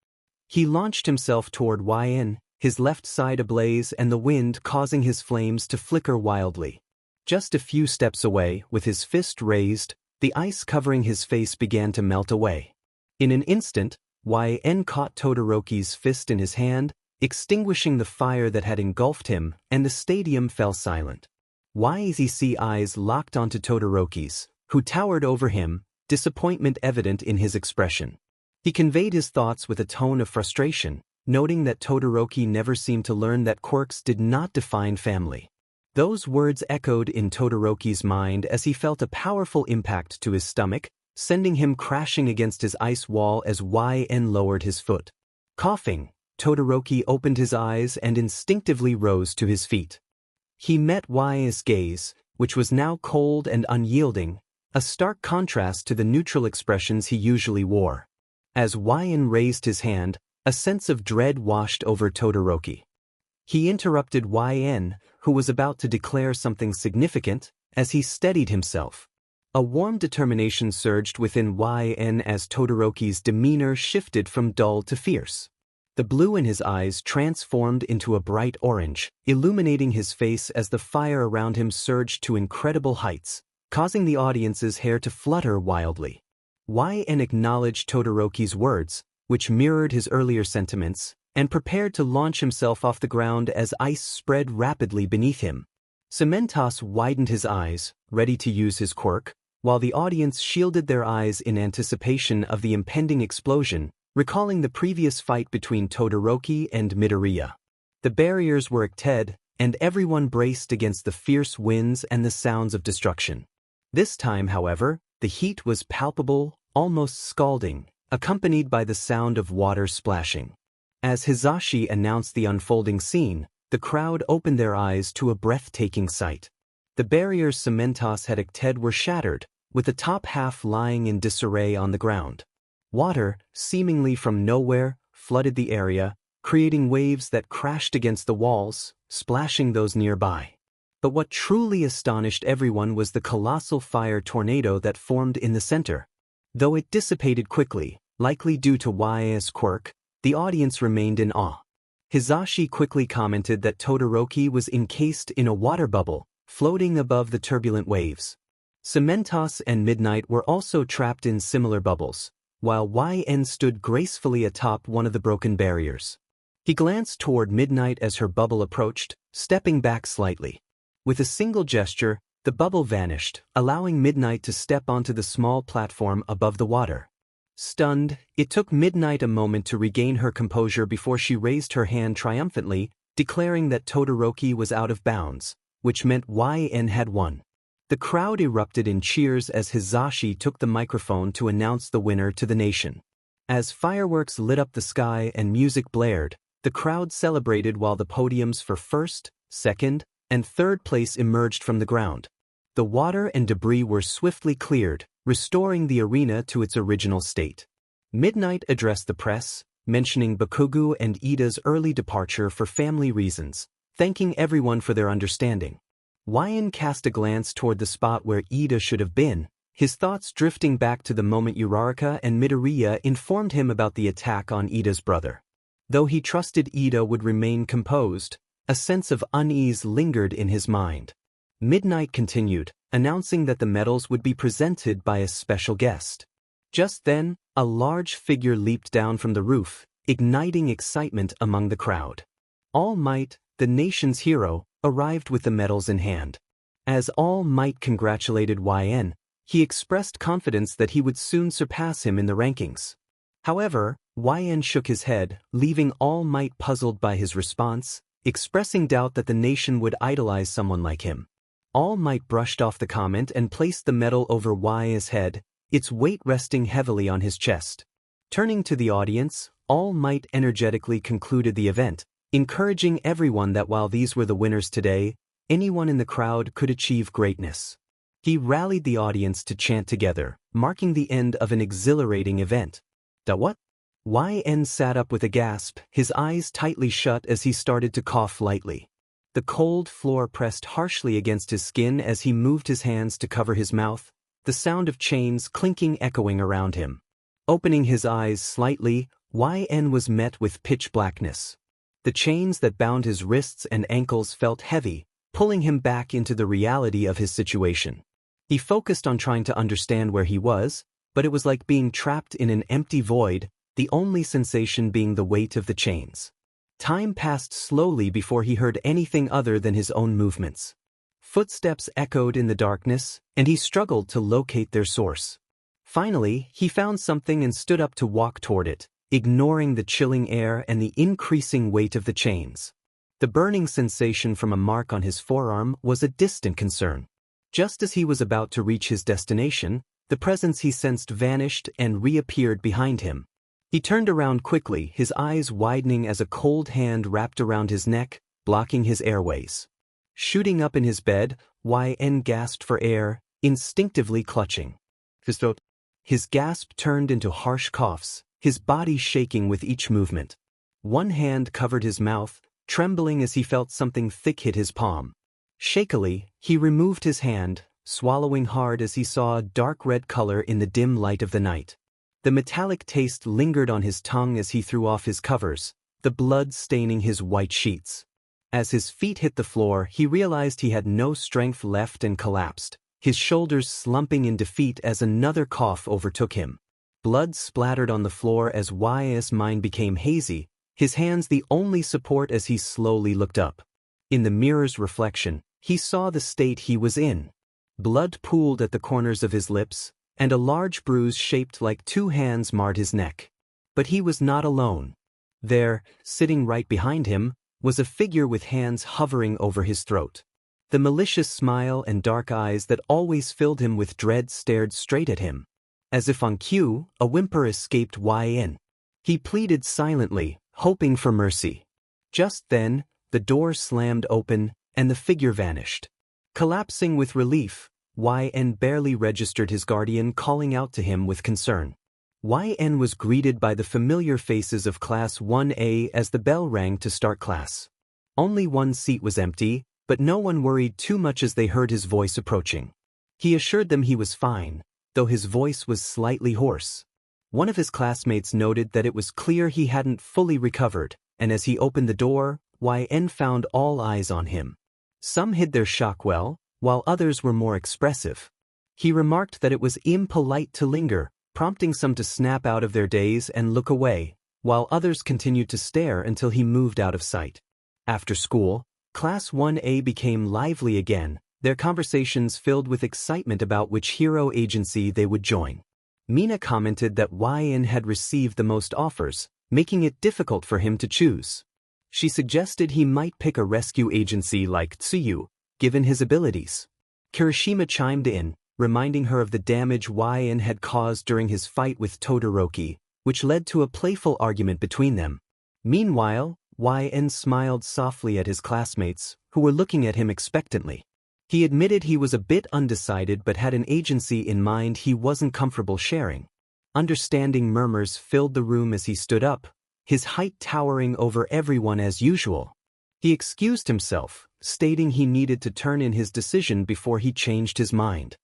He launched himself toward YN, his left side ablaze and the wind causing his flames to flicker wildly. Just a few steps away, with his fist raised, the ice covering his face began to melt away. In an instant, YN caught Todoroki's fist in his hand, extinguishing the fire that had engulfed him, and the stadium fell silent. YZ's eyes locked onto Todoroki's, who towered over him, disappointment evident in his expression. He conveyed his thoughts with a tone of frustration, noting that Todoroki never seemed to learn that quirks did not define family. Those words echoed in Todoroki's mind as he felt a powerful impact to his stomach, sending him crashing against his ice wall as YN lowered his foot. Coughing, Todoroki opened his eyes and instinctively rose to his feet. He met YN's gaze, which was now cold and unyielding, a stark contrast to the neutral expressions he usually wore. As YN raised his hand, a sense of dread washed over Todoroki. He interrupted YN, who was about to declare something significant, as he steadied himself. A warm determination surged within YN as Todoroki's demeanor shifted from dull to fierce. The blue in his eyes transformed into a bright orange, illuminating his face as the fire around him surged to incredible heights, causing the audience's hair to flutter wildly. YN acknowledged Todoroki's words, which mirrored his earlier sentiments, and prepared to launch himself off the ground as ice spread rapidly beneath him. Cementos widened his eyes, ready to use his quirk, while the audience shielded their eyes in anticipation of the impending explosion, recalling the previous fight between Todoroki and Midoriya. The barriers were 𝐓𝐑𝐀, and everyone braced against the fierce winds and the sounds of destruction. This time, however, the heat was palpable, almost scalding, accompanied by the sound of water splashing. As Hisashi announced the unfolding scene, the crowd opened their eyes to a breathtaking sight. The barriers Cementos had 𝐓𝐑𝐀 were shattered, with the top half lying in disarray on the ground. Water, seemingly from nowhere, flooded the area, creating waves that crashed against the walls, splashing those nearby. But what truly astonished everyone was the colossal fire tornado that formed in the center. Though it dissipated quickly, likely due to YN's quirk, the audience remained in awe. Hisashi quickly commented that Todoroki was encased in a water bubble, floating above the turbulent waves. Cementos and Midnight were also trapped in similar bubbles, while YN stood gracefully atop one of the broken barriers. He glanced toward Midnight as her bubble approached, stepping back slightly. With a single gesture, the bubble vanished, allowing Midnight to step onto the small platform above the water. Stunned, it took Midnight a moment to regain her composure before she raised her hand triumphantly, declaring that Todoroki was out of bounds, which meant YN had won. The crowd erupted in cheers as Hisashi took the microphone to announce the winner to the nation. As fireworks lit up the sky and music blared, the crowd celebrated while the podiums for first, second, and third place emerged from the ground. The water and debris were swiftly cleared, restoring the arena to its original state. Midnight addressed the press, mentioning Bakugo and Iida's early departure for family reasons, thanking everyone for their understanding. YN cast a glance toward the spot where Iida should have been, his thoughts drifting back to the moment Uraraka and Midoriya informed him about the attack on Iida's brother. Though he trusted Iida would remain composed, a sense of unease lingered in his mind. Midnight continued, announcing that the medals would be presented by a special guest. Just then, a large figure leaped down from the roof, igniting excitement among the crowd. All Might, the nation's hero, arrived with the medals in hand. As All Might congratulated YN, he expressed confidence that he would soon surpass him in the rankings. However, YN shook his head, leaving All Might puzzled by his response, expressing doubt that the nation would idolize someone like him. All Might brushed off the comment and placed the medal over YN's head, its weight resting heavily on his chest. Turning to the audience, All Might energetically concluded the event, encouraging everyone that while these were the winners today, anyone in the crowd could achieve greatness. He rallied the audience to chant together, marking the end of an exhilarating event. "Da what?" YN sat up with a gasp, his eyes tightly shut as he started to cough lightly. The cold floor pressed harshly against his skin as he moved his hands to cover his mouth, the sound of chains clinking echoing around him. Opening his eyes slightly, YN was met with pitch blackness. The chains that bound his wrists and ankles felt heavy, pulling him back into the reality of his situation. He focused on trying to understand where he was, but it was like being trapped in an empty void, the only sensation being the weight of the chains. Time passed slowly before he heard anything other than his own movements. Footsteps echoed in the darkness, and he struggled to locate their source. Finally, he found something and stood up to walk toward it, ignoring the chilling air and the increasing weight of the chains. The burning sensation from a mark on his forearm was a distant concern. Just as he was about to reach his destination, the presence he sensed vanished and reappeared behind him. He turned around quickly, his eyes widening as a cold hand wrapped around his neck, blocking his airways. Shooting up in his bed, YN gasped for air, instinctively clutching his throat. His gasp turned into harsh coughs, his body shaking with each movement. One hand covered his mouth, trembling as he felt something thick hit his palm. Shakily, he removed his hand, swallowing hard as he saw a dark red color in the dim light of the night. The metallic taste lingered on his tongue as he threw off his covers, the blood staining his white sheets. As his feet hit the floor, he realized he had no strength left and collapsed, his shoulders slumping in defeat as another cough overtook him. Blood splattered on the floor as YS' mind became hazy, his hands the only support as he slowly looked up. In the mirror's reflection, he saw the state he was in. Blood pooled at the corners of his lips, and a large bruise shaped like two hands marred his neck. But he was not alone. There, sitting right behind him, was a figure with hands hovering over his throat. The malicious smile and dark eyes that always filled him with dread stared straight at him. As if on cue, a whimper escaped YN. He pleaded silently, hoping for mercy. Just then, the door slammed open, and the figure vanished. Collapsing with relief, YN barely registered his guardian calling out to him with concern. YN was greeted by the familiar faces of Class 1A as the bell rang to start class. Only one seat was empty, but no one worried too much as they heard his voice approaching. He assured them he was fine, though his voice was slightly hoarse. One of his classmates noted that it was clear he hadn't fully recovered, and as he opened the door, YN found all eyes on him. Some hid their shock well, while others were more expressive. He remarked that it was impolite to linger, prompting some to snap out of their daze and look away, while others continued to stare until he moved out of sight. After school, Class 1A became lively again, their conversations filled with excitement about which hero agency they would join. Mina commented that YN had received the most offers, making it difficult for him to choose. She suggested he might pick a rescue agency like Tsuyu, given his abilities. Kirishima chimed in, reminding her of the damage YN had caused during his fight with Todoroki, which led to a playful argument between them. Meanwhile, YN smiled softly at his classmates, who were looking at him expectantly. He admitted he was a bit undecided but had an agency in mind he wasn't comfortable sharing. Understanding murmurs filled the room as he stood up, his height towering over everyone as usual. He excused himself, stating he needed to turn in his decision before he changed his mind.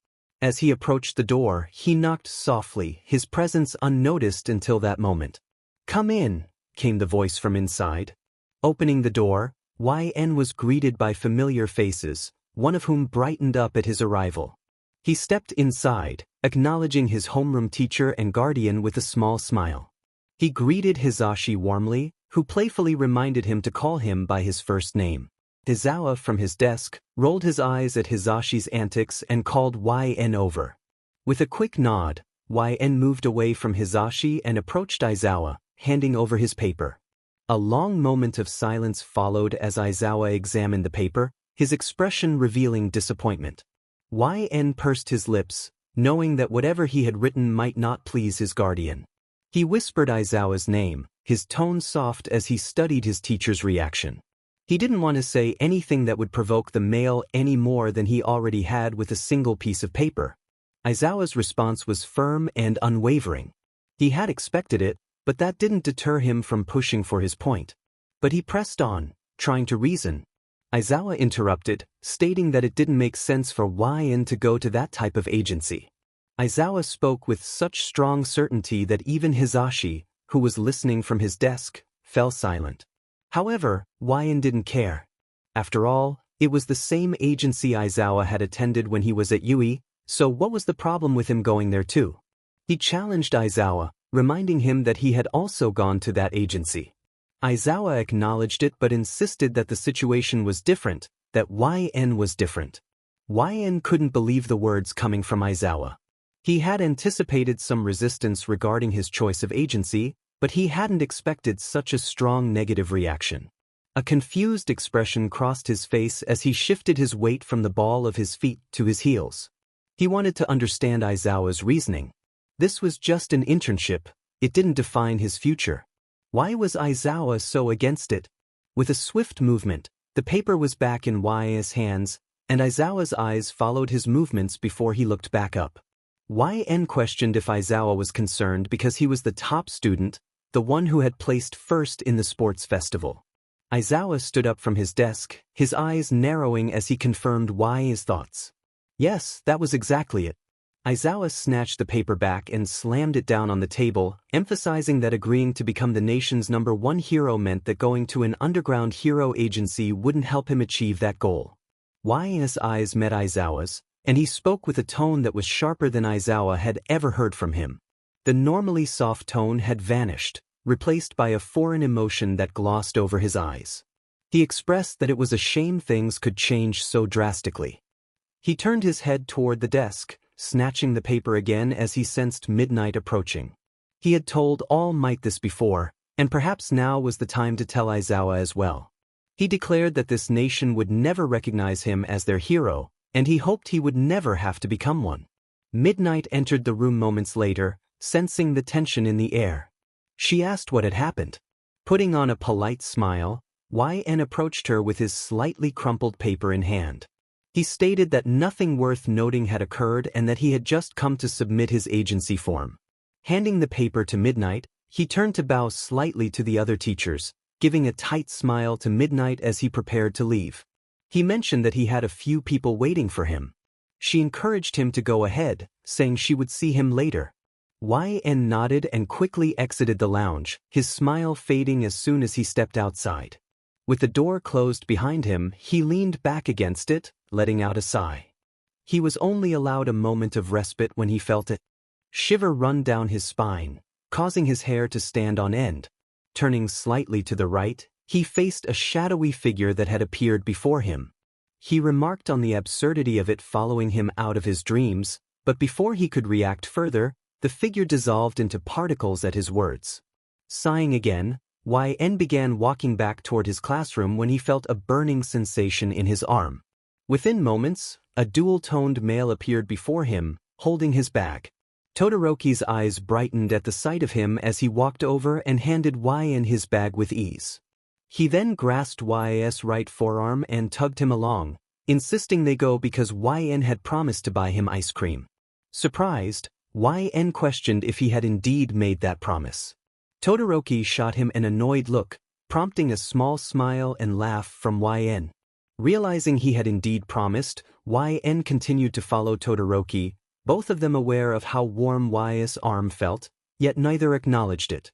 As he approached the door, he knocked softly, his presence unnoticed until that moment. "Come in," came the voice from inside. Opening the door, YN was greeted by familiar faces, one of whom brightened up at his arrival. He stepped inside, acknowledging his homeroom teacher and guardian with a small smile. He greeted Hizashi warmly, who playfully reminded him to call him by his first name. Izawa from his desk rolled his eyes at Hizashi's antics and called YN over. With a quick nod, YN moved away from Hizashi and approached Izawa, handing over his paper. A long moment of silence followed as Izawa examined the paper, his expression revealing disappointment. YN pursed his lips, knowing that whatever he had written might not please his guardian. He whispered Izawa's name, his tone soft as he studied his teacher's reaction. He didn't want to say anything that would provoke the male any more than he already had with a single piece of paper. Aizawa's response was firm and unwavering. He had expected it, but that didn't deter him from pushing for his point. But he pressed on, trying to reason. Aizawa interrupted, stating that it didn't make sense for YN to go to that type of agency. Aizawa spoke with such strong certainty that even Hisashi, who was listening from his desk, fell silent. However, YN didn't care. After all, it was the same agency Aizawa had attended when he was at Yui, so what was the problem with him going there too? He challenged Aizawa, reminding him that he had also gone to that agency. Aizawa acknowledged it but insisted that the situation was different, that YN was different. YN couldn't believe the words coming from Aizawa. He had anticipated some resistance regarding his choice of agency, but he hadn't expected such a strong negative reaction. A confused expression crossed his face as he shifted his weight from the ball of his feet to his heels. He wanted to understand Aizawa's reasoning. This was just an internship, it didn't define his future. Why was Aizawa so against it? With a swift movement, the paper was back in YN's hands, and Aizawa's eyes followed his movements before he looked back up. YN questioned if Aizawa was concerned because he was the top student, the one who had placed first in the sports festival. Aizawa stood up from his desk, his eyes narrowing as he confirmed YN's thoughts. Yes, that was exactly it. Aizawa snatched the paper back and slammed it down on the table, emphasizing that agreeing to become the nation's #1 hero meant that going to an underground hero agency wouldn't help him achieve that goal. YN's eyes met Aizawa's, and he spoke with a tone that was sharper than Aizawa had ever heard from him. The normally soft tone had vanished, replaced by a foreign emotion that glossed over his eyes. He expressed that it was a shame things could change so drastically. He turned his head toward the desk, snatching the paper again as he sensed midnight approaching. He had told All Might this before, and perhaps now was the time to tell Aizawa as well. He declared that this nation would never recognize him as their hero, and he hoped he would never have to become one. Midnight entered the room moments later, sensing the tension in the air. She asked what had happened. Putting on a polite smile, YN approached her with his slightly crumpled paper in hand. He stated that nothing worth noting had occurred and that he had just come to submit his agency form. Handing the paper to Midnight, he turned to bow slightly to the other teachers, giving a tight smile to Midnight as he prepared to leave. He mentioned that he had a few people waiting for him. She encouraged him to go ahead, saying she would see him later. YN nodded and quickly exited the lounge, his smile fading as soon as he stepped outside. With the door closed behind him, he leaned back against it, letting out a sigh. He was only allowed a moment of respite when he felt a shiver run down his spine, causing his hair to stand on end. Turning slightly to the right, he faced a shadowy figure that had appeared before him. He remarked on the absurdity of it following him out of his dreams, but before he could react further, the figure dissolved into particles at his words. Sighing again, YN began walking back toward his classroom when he felt a burning sensation in his arm. Within moments, a dual-toned male appeared before him, holding his bag. Todoroki's eyes brightened at the sight of him as he walked over and handed YN his bag with ease. He then grasped YN's right forearm and tugged him along, insisting they go because YN had promised to buy him ice cream. Surprised, YN questioned if he had indeed made that promise. Todoroki shot him an annoyed look, prompting a small smile and laugh from YN. Realizing he had indeed promised, YN continued to follow Todoroki, both of them aware of how warm YN's arm felt, yet neither acknowledged it.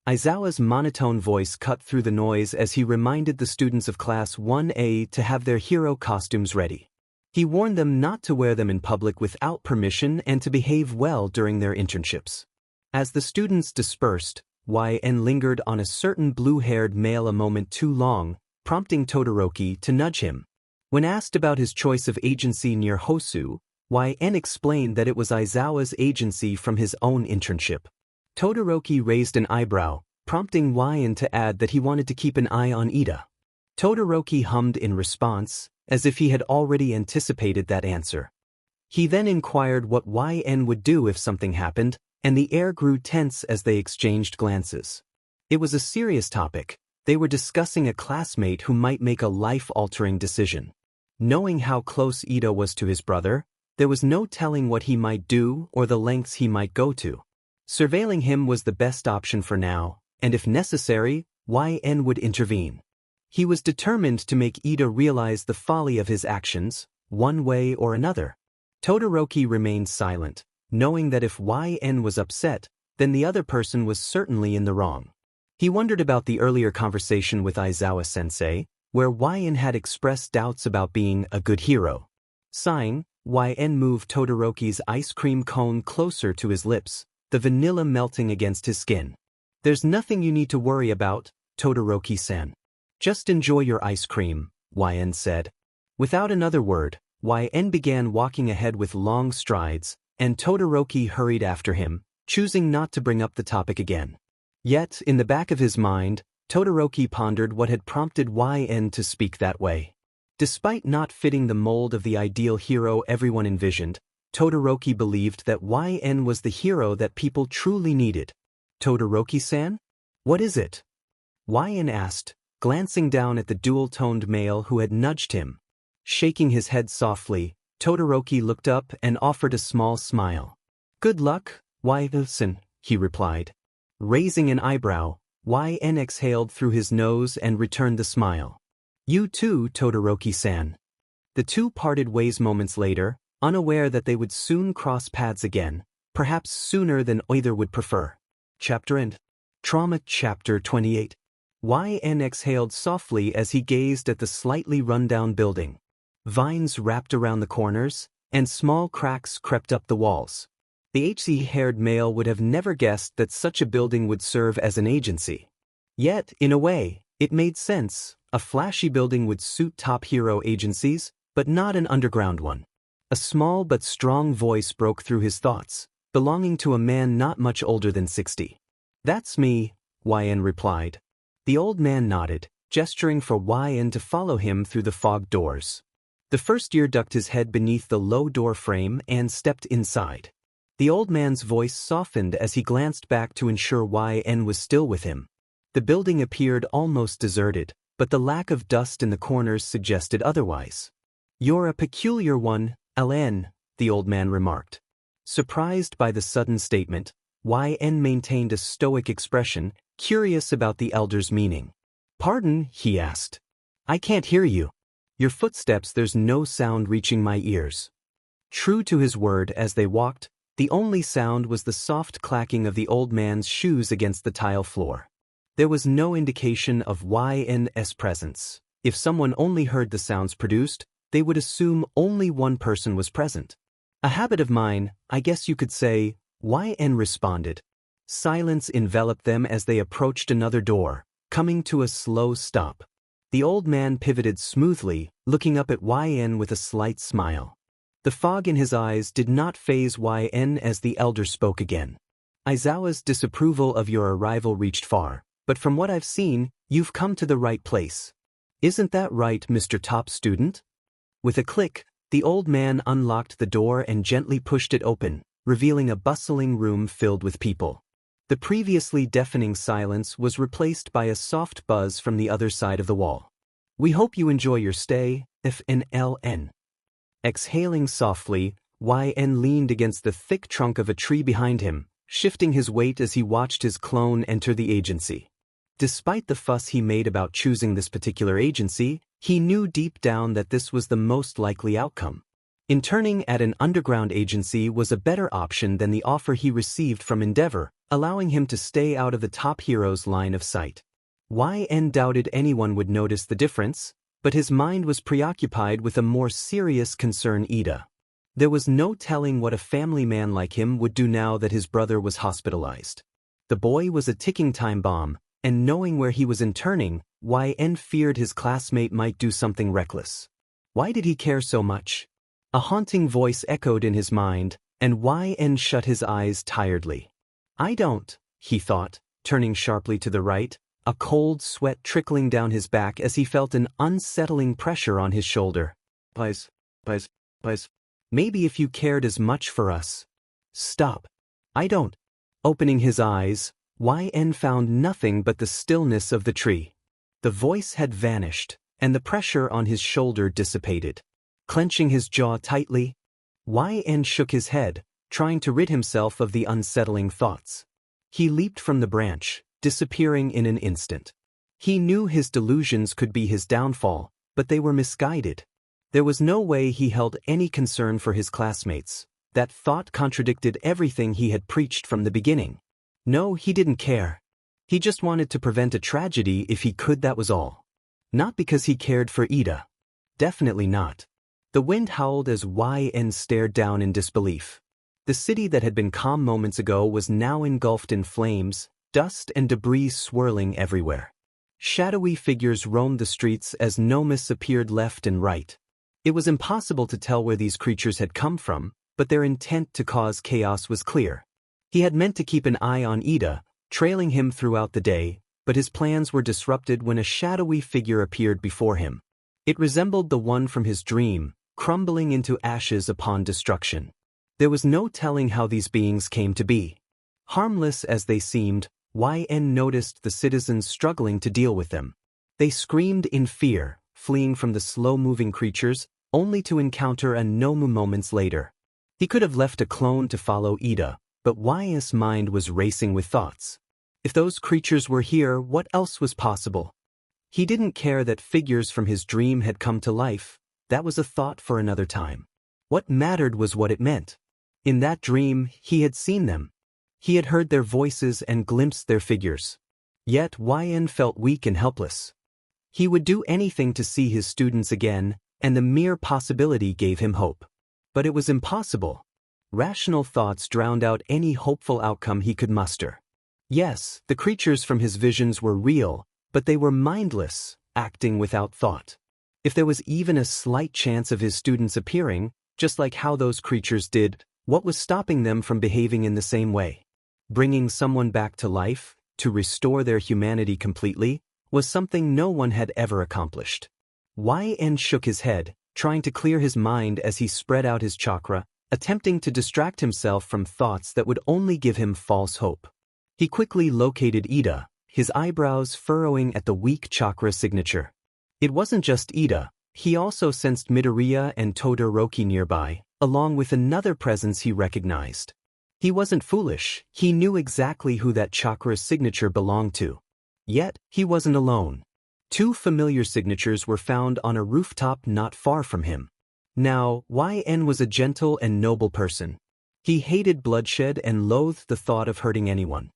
Aizawa's monotone voice cut through the noise as he reminded the students of Class 1A to have their hero costumes ready. He warned them not to wear them in public without permission and to behave well during their internships. As the students dispersed, YN lingered on a certain blue-haired male a moment too long, prompting Todoroki to nudge him. When asked about his choice of agency near Hosu, YN explained that it was Aizawa's agency from his own internship. Todoroki raised an eyebrow, prompting YN to add that he wanted to keep an eye on Ida. Todoroki hummed in response, as if he had already anticipated that answer. He then inquired what YN would do if something happened, and the air grew tense as they exchanged glances. It was a serious topic, They were discussing a classmate who might make a life-altering decision. Knowing how close Ida was to his brother, there was no telling what he might do or the lengths he might go to. Surveilling him was the best option for now, and if necessary, YN would intervene. He was determined to make Ida realize the folly of his actions, one way or another. Todoroki remained silent, knowing that if YN was upset, then the other person was certainly in the wrong. He wondered about the earlier conversation with Aizawa-sensei, where YN had expressed doubts about being a good hero. Sighing, YN moved Todoroki's ice cream cone closer to his lips, the vanilla melting against his skin. "There's nothing you need to worry about, Todoroki-san. Just enjoy your ice cream," YN said. Without another word, YN began walking ahead with long strides, and Todoroki hurried after him, choosing not to bring up the topic again. Yet, in the back of his mind, Todoroki pondered what had prompted YN to speak that way. Despite not fitting the mold of the ideal hero everyone envisioned, Todoroki believed that YN was the hero that people truly needed. "Todoroki-san? What is it?" YN asked, glancing down at the dual-toned male who had nudged him. Shaking his head softly, Todoroki looked up and offered a small smile. "Good luck, YN," he replied. Raising an eyebrow, YN exhaled through his nose and returned the smile. "You too, Todoroki-san." The two parted ways moments later, unaware that they would soon cross paths again, perhaps sooner than either would prefer. Chapter End. Trauma Chapter 28. YN exhaled softly as he gazed at the slightly run-down building. Vines wrapped around the corners, and small cracks crept up the walls. The HC-haired male would have never guessed that such a building would serve as an agency. Yet, in a way, it made sense. A flashy building would suit top hero agencies, but not an underground one. A small but strong voice broke through his thoughts, belonging to a man not much older than 60. "That's me," YN replied. The old man nodded, gesturing for YN to follow him through the fogged doors. The first year ducked his head beneath the low door frame and stepped inside. The old man's voice softened as he glanced back to ensure YN was still with him. The building appeared almost deserted, but the lack of dust in the corners suggested otherwise. "You're a peculiar one, LN," the old man remarked. Surprised by the sudden statement, YN maintained a stoic expression, curious about the elder's meaning. "Pardon?" he asked. "I can't hear you. Your footsteps, there's no sound reaching my ears." True to his word, as they walked, the only sound was the soft clacking of the old man's shoes against the tile floor. There was no indication of YN's presence. If someone only heard the sounds produced, they would assume only one person was present. "A habit of mine, I guess you could say," YN responded. Silence enveloped them as they approached another door, coming to a slow stop. The old man pivoted smoothly, looking up at YN with a slight smile. The fog in his eyes did not faze YN as the elder spoke again. "Aizawa's disapproval of your arrival reached far, but from what I've seen, you've come to the right place. Isn't that right, Mr. Top Student?" With a click, the old man unlocked the door and gently pushed it open, revealing a bustling room filled with people. The previously deafening silence was replaced by a soft buzz from the other side of the wall. "We hope you enjoy your stay, FNLN." Exhaling softly, YN leaned against the thick trunk of a tree behind him, shifting his weight as he watched his clone enter the agency. Despite the fuss he made about choosing this particular agency, he knew deep down that this was the most likely outcome. Interning at an underground agency was a better option than the offer he received from Endeavor, allowing him to stay out of the top hero's line of sight. YN doubted anyone would notice the difference, but his mind was preoccupied with a more serious concern: Ida. There was no telling what a family man like him would do now that his brother was hospitalized. The boy was a ticking time bomb, and knowing where he was interning, YN feared his classmate might do something reckless. Why did he care so much? A haunting voice echoed in his mind, and YN shut his eyes tiredly. "I don't," he thought, turning sharply to the right, a cold sweat trickling down his back as he felt an unsettling pressure on his shoulder. Please. Maybe if you cared as much for us." "Stop. I don't." Opening his eyes, YN found nothing but the stillness of the tree. The voice had vanished, and the pressure on his shoulder dissipated. Clenching his jaw tightly, YN shook his head, trying to rid himself of the unsettling thoughts. He leaped from the branch, disappearing in an instant. He knew his delusions could be his downfall, but they were misguided. There was no way he held any concern for his classmates. That thought contradicted everything he had preached from the beginning. No, he didn't care. He just wanted to prevent a tragedy if he could, that was all. Not because he cared for Ida. Definitely not. The wind howled as YN stared down in disbelief. The city that had been calm moments ago was now engulfed in flames, dust and debris swirling everywhere. Shadowy figures roamed the streets as gnomes appeared left and right. It was impossible to tell where these creatures had come from, but their intent to cause chaos was clear. He had meant to keep an eye on Ida, trailing him throughout the day, but his plans were disrupted when a shadowy figure appeared before him. It resembled the one from his dream, crumbling into ashes upon destruction. There was no telling how these beings came to be. Harmless as they seemed, YN noticed the citizens struggling to deal with them. They screamed in fear, fleeing from the slow-moving creatures, only to encounter a Nomu moments later. He could have left a clone to follow Ida, but YN's mind was racing with thoughts. If those creatures were here, what else was possible? He didn't care that figures from his dream had come to life. That was a thought for another time. What mattered was what it meant. In that dream, he had seen them. He had heard their voices and glimpsed their figures. Yet YN felt weak and helpless. He would do anything to see his students again, and the mere possibility gave him hope. But it was impossible. Rational thoughts drowned out any hopeful outcome he could muster. Yes, the creatures from his visions were real, but they were mindless, acting without thought. If there was even a slight chance of his students appearing, just like how those creatures did, what was stopping them from behaving in the same way? Bringing someone back to life, to restore their humanity completely, was something no one had ever accomplished. YN shook his head, trying to clear his mind as he spread out his chakra, attempting to distract himself from thoughts that would only give him false hope. He quickly located Ida, his eyebrows furrowing at the weak chakra signature. It wasn't just Ida, he also sensed Midoriya and Todoroki nearby, along with another presence he recognized. He wasn't foolish, he knew exactly who that chakra signature belonged to. Yet, he wasn't alone. Two familiar signatures were found on a rooftop not far from him. Now, YN was a gentle and noble person. He hated bloodshed and loathed the thought of hurting anyone.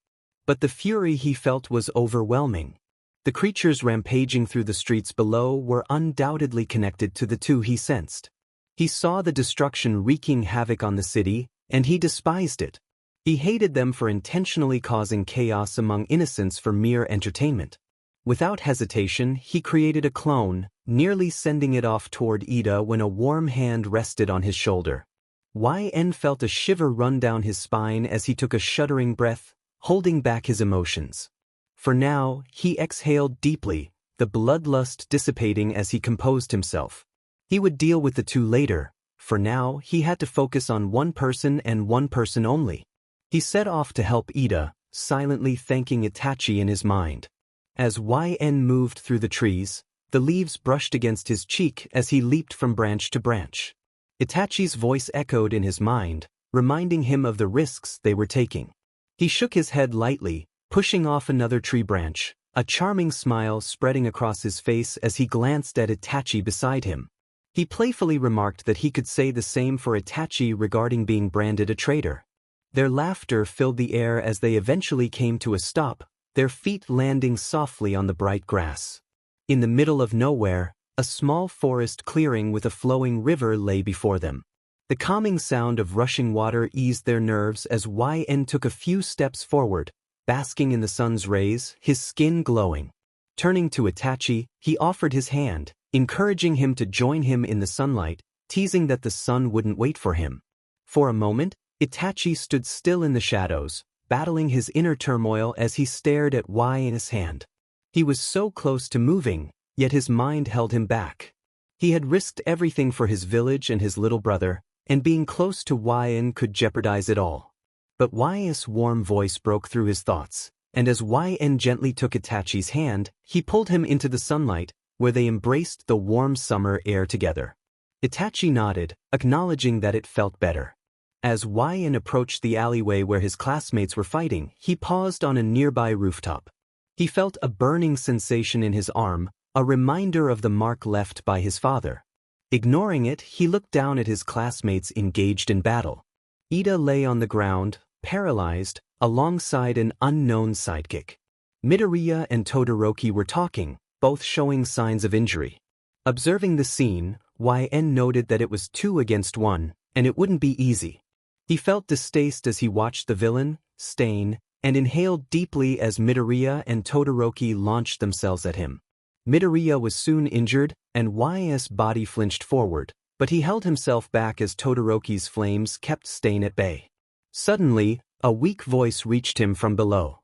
But the fury he felt was overwhelming. The creatures rampaging through the streets below were undoubtedly connected to the two he sensed. He saw the destruction wreaking havoc on the city, and he despised it. He hated them for intentionally causing chaos among innocents for mere entertainment. Without hesitation, he created a clone, nearly sending it off toward Ida when a warm hand rested on his shoulder. YN felt a shiver run down his spine as he took a shuddering breath, holding back his emotions. For now, he exhaled deeply, the bloodlust dissipating as he composed himself. He would deal with the two later. For now, he had to focus on one person and one person only. He set off to help Ida, silently thanking Itachi in his mind. As YN moved through the trees, the leaves brushed against his cheek as he leaped from branch to branch. Itachi's voice echoed in his mind, reminding him of the risks they were taking. He shook his head lightly, pushing off another tree branch, a charming smile spreading across his face as he glanced at Itachi beside him. He playfully remarked that he could say the same for Itachi regarding being branded a traitor. Their laughter filled the air as they eventually came to a stop, their feet landing softly on the bright grass. In the middle of nowhere, a small forest clearing with a flowing river lay before them. The calming sound of rushing water eased their nerves as YN took a few steps forward, basking in the sun's rays, his skin glowing. Turning to Itachi, he offered his hand, encouraging him to join him in the sunlight, teasing that the sun wouldn't wait for him. For a moment, Itachi stood still in the shadows, battling his inner turmoil as he stared at YN's hand. He was so close to moving, yet his mind held him back. He had risked everything for his village and his little brother, and being close to YN could jeopardize it all. But YN's warm voice broke through his thoughts. and as YN gently took Itachi's hand, he pulled him into the sunlight, where they embraced the warm summer air together. Itachi nodded, acknowledging that it felt better. As YN approached the alleyway where his classmates were fighting, he paused on a nearby rooftop. He felt a burning sensation in his arm, a reminder of the mark left by his father. Ignoring it, he looked down at his classmates engaged in battle. Ida lay on the ground, paralyzed, alongside an unknown sidekick. Midoriya and Todoroki were talking, both showing signs of injury. Observing the scene, YN noted that it was 2 against 1, and it wouldn't be easy. He felt distaste as he watched the villain, Stain, and inhaled deeply as Midoriya and Todoroki launched themselves at him. Midoriya was soon injured, and YS body flinched forward, but he held himself back as Todoroki's flames kept Stain at bay. Suddenly, a weak voice reached him from below.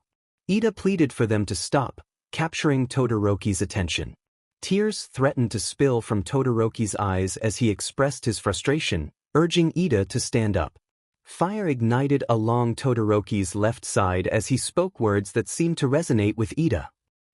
Ida pleaded for them to stop, capturing Todoroki's attention. Tears threatened to spill from Todoroki's eyes as he expressed his frustration, urging Ida to stand up. Fire ignited along Todoroki's left side as he spoke words that seemed to resonate with Ida.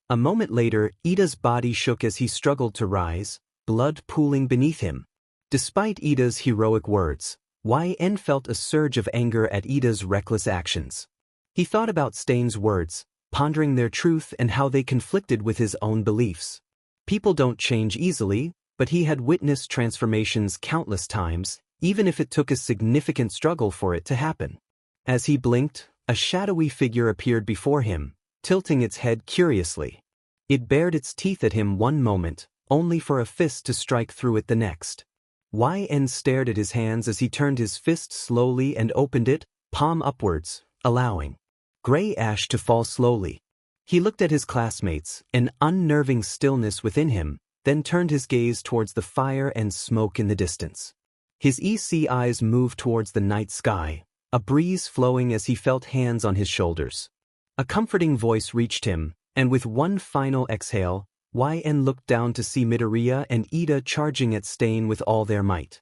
A moment later, Ida's body shook as he struggled to rise, blood pooling beneath him. Despite Ida's heroic words, YN felt a surge of anger at Ida's reckless actions. He thought about Stain's words, pondering their truth and how they conflicted with his own beliefs. People don't change easily, but he had witnessed transformations countless times, even if it took a significant struggle for it to happen. As he blinked, a shadowy figure appeared before him, tilting its head curiously. It bared its teeth at him one moment, only for a fist to strike through it the next. YN stared at his hands as he turned his fist slowly and opened it, palm upwards, allowing gray ash to fall slowly. He looked at his classmates, an unnerving stillness within him, then turned his gaze towards the fire and smoke in the distance. His EC eyes moved towards the night sky, a breeze flowing as he felt hands on his shoulders. A comforting voice reached him, and with one final exhale, YN looked down to see Midoriya and Ida charging at Stain with all their might.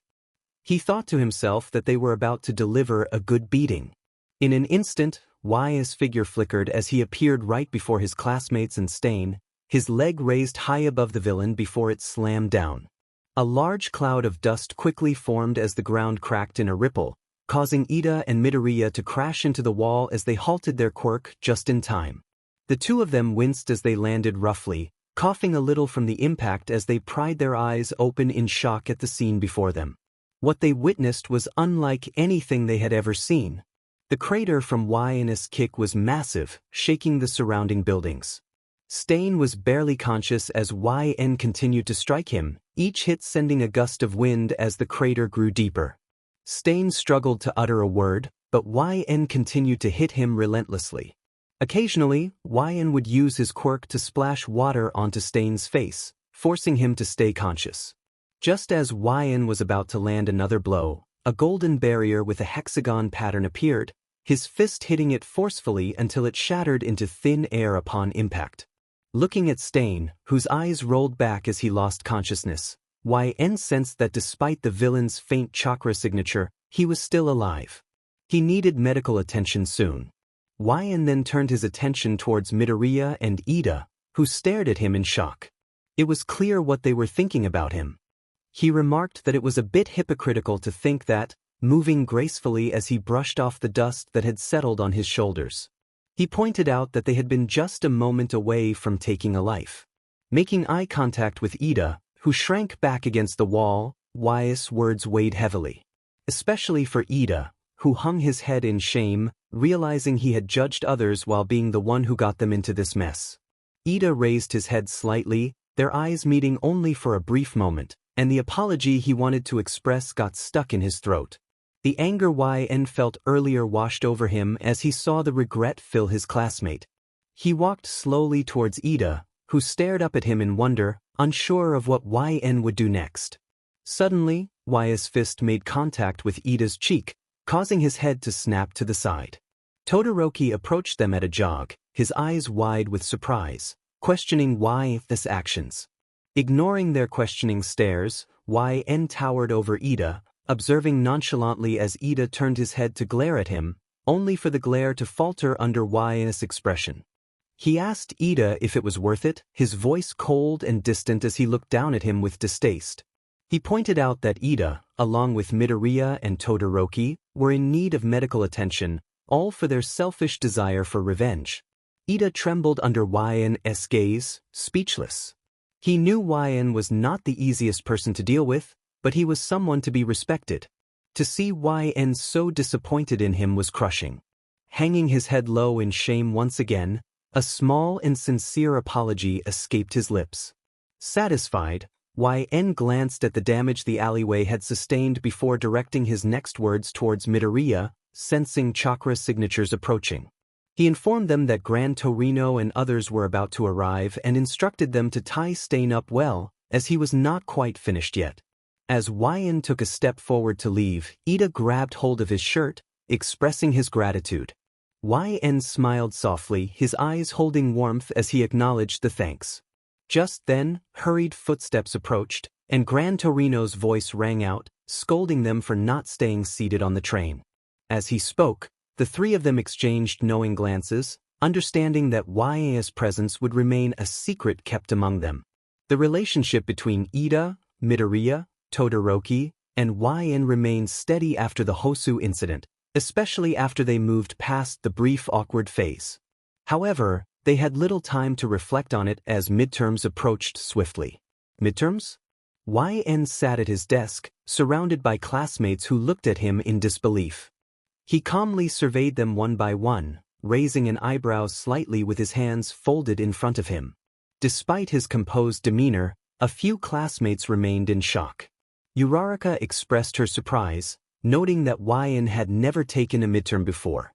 He thought to himself that they were about to deliver a good beating. In an instant, Y's figure flickered as he appeared right before his classmates and Stain, his leg raised high above the villain before it slammed down. A large cloud of dust quickly formed as the ground cracked in a ripple, causing Ida and Midoriya to crash into the wall as they halted their quirk just in time. The two of them winced as they landed roughly, coughing a little from the impact as they pried their eyes open in shock at the scene before them. What they witnessed was unlike anything they had ever seen. The crater from YN's kick was massive, shaking the surrounding buildings. Stain was barely conscious as YN continued to strike him, each hit sending a gust of wind as the crater grew deeper. Stain struggled to utter a word, but YN continued to hit him relentlessly. Occasionally, YN would use his quirk to splash water onto Stain's face, forcing him to stay conscious. Just as YN was about to land another blow, a golden barrier with a hexagon pattern appeared, his fist hitting it forcefully until it shattered into thin air upon impact. Looking at Stain, whose eyes rolled back as he lost consciousness, YN sensed that despite the villain's faint chakra signature, he was still alive. He needed medical attention soon. YN then turned his attention towards Midoriya and Ida, who stared at him in shock. It was clear what they were thinking about him. He remarked that it was a bit hypocritical to think that, moving gracefully as he brushed off the dust that had settled on his shoulders. He pointed out that they had been just a moment away from taking a life. Making eye contact with Ida, who shrank back against the wall, Y's words weighed heavily. Especially for Ida, who hung his head in shame, realizing he had judged others while being the one who got them into this mess. Ida raised his head slightly, their eyes meeting only for a brief moment, and the apology he wanted to express got stuck in his throat. The anger YN felt earlier washed over him as he saw the regret fill his classmate. He walked slowly towards Ida, who stared up at him in wonder, unsure of what YN would do next. Suddenly, Y's fist made contact with Ida's cheek, causing his head to snap to the side. Todoroki approached them at a jog, his eyes wide with surprise, questioning YN's actions. Ignoring their questioning stares, YN towered over Ida, observing nonchalantly as Ida turned his head to glare at him, only for the glare to falter under YN's expression. He asked Ida if it was worth it, his voice cold and distant as he looked down at him with distaste. He pointed out that Ida, along with Midoriya and Todoroki, were in need of medical attention, all for their selfish desire for revenge. Ida trembled under YN's gaze, speechless. He knew YN was not the easiest person to deal with, but he was someone to be respected. To see YN so disappointed in him was crushing. Hanging his head low in shame once again, a small and sincere apology escaped his lips. Satisfied, YN glanced at the damage the alleyway had sustained before directing his next words towards Midoriya, sensing chakra signatures approaching. He informed them that Gran Torino and others were about to arrive and instructed them to tie Stain up well, as he was not quite finished yet. As YN took a step forward to leave, Ida grabbed hold of his shirt, expressing his gratitude. YN smiled softly, his eyes holding warmth as he acknowledged the thanks. Just then, hurried footsteps approached, and Gran Torino's voice rang out, scolding them for not staying seated on the train. As he spoke, the three of them exchanged knowing glances, understanding that YN's presence would remain a secret kept among them. The relationship between Ida, Midoriya, Todoroki, and YN remained steady after the Hosu incident, especially after they moved past the brief awkward phase. However, they had little time to reflect on it as midterms approached swiftly. Midterms? YN sat at his desk, surrounded by classmates who looked at him in disbelief. He calmly surveyed them one by one, raising an eyebrow slightly with his hands folded in front of him. Despite his composed demeanor, a few classmates remained in shock. Uraraka expressed her surprise, noting that YN had never taken a midterm before.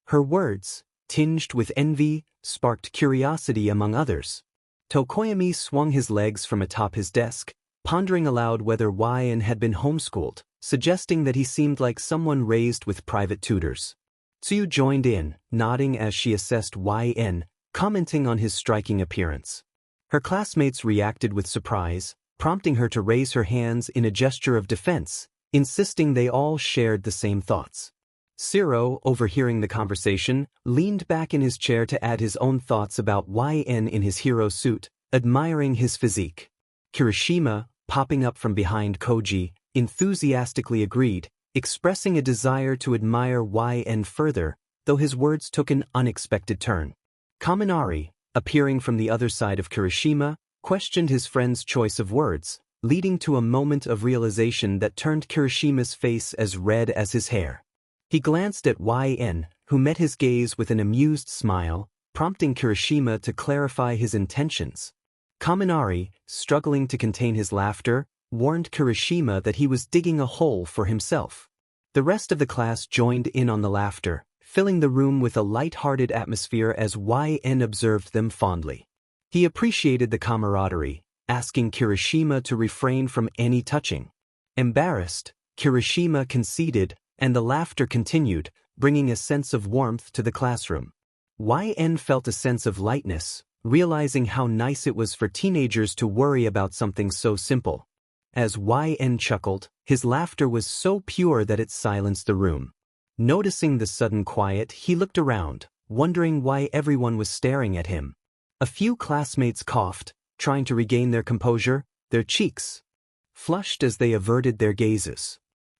Her words, tinged with envy, sparked curiosity among others. Tokoyami swung his legs from atop his desk, pondering aloud whether YN had been homeschooled, suggesting that he seemed like someone raised with private tutors. Tsuyu joined in, nodding as she assessed YN, commenting on his striking appearance. Her classmates reacted with surprise, prompting her to raise her hands in a gesture of defense, insisting they all shared the same thoughts. Shiro, overhearing the conversation, leaned back in his chair to add his own thoughts about YN in his hero suit, admiring his physique. Kirishima, popping up from behind Koji, enthusiastically agreed, expressing a desire to admire YN further, though his words took an unexpected turn. Kaminari, appearing from the other side of Kirishima, questioned his friend's choice of words, leading to a moment of realization that turned Kirishima's face as red as his hair. He glanced at YN, who met his gaze with an amused smile, prompting Kirishima to clarify his intentions. Kaminari, struggling to contain his laughter, warned Kirishima that he was digging a hole for himself. The rest of the class joined in on the laughter, filling the room with a light-hearted atmosphere as YN observed them fondly. He appreciated the camaraderie, asking Kirishima to refrain from any touching. Embarrassed, Kirishima conceded, and the laughter continued, bringing a sense of warmth to the classroom. YN felt a sense of lightness, realizing how nice it was for teenagers to worry about something so simple. As YN chuckled, his laughter was so pure that it silenced the room. Noticing the sudden quiet, he looked around, wondering why everyone was staring at him. A few classmates coughed, trying to regain their composure, their cheeks flushed as they averted their gazes.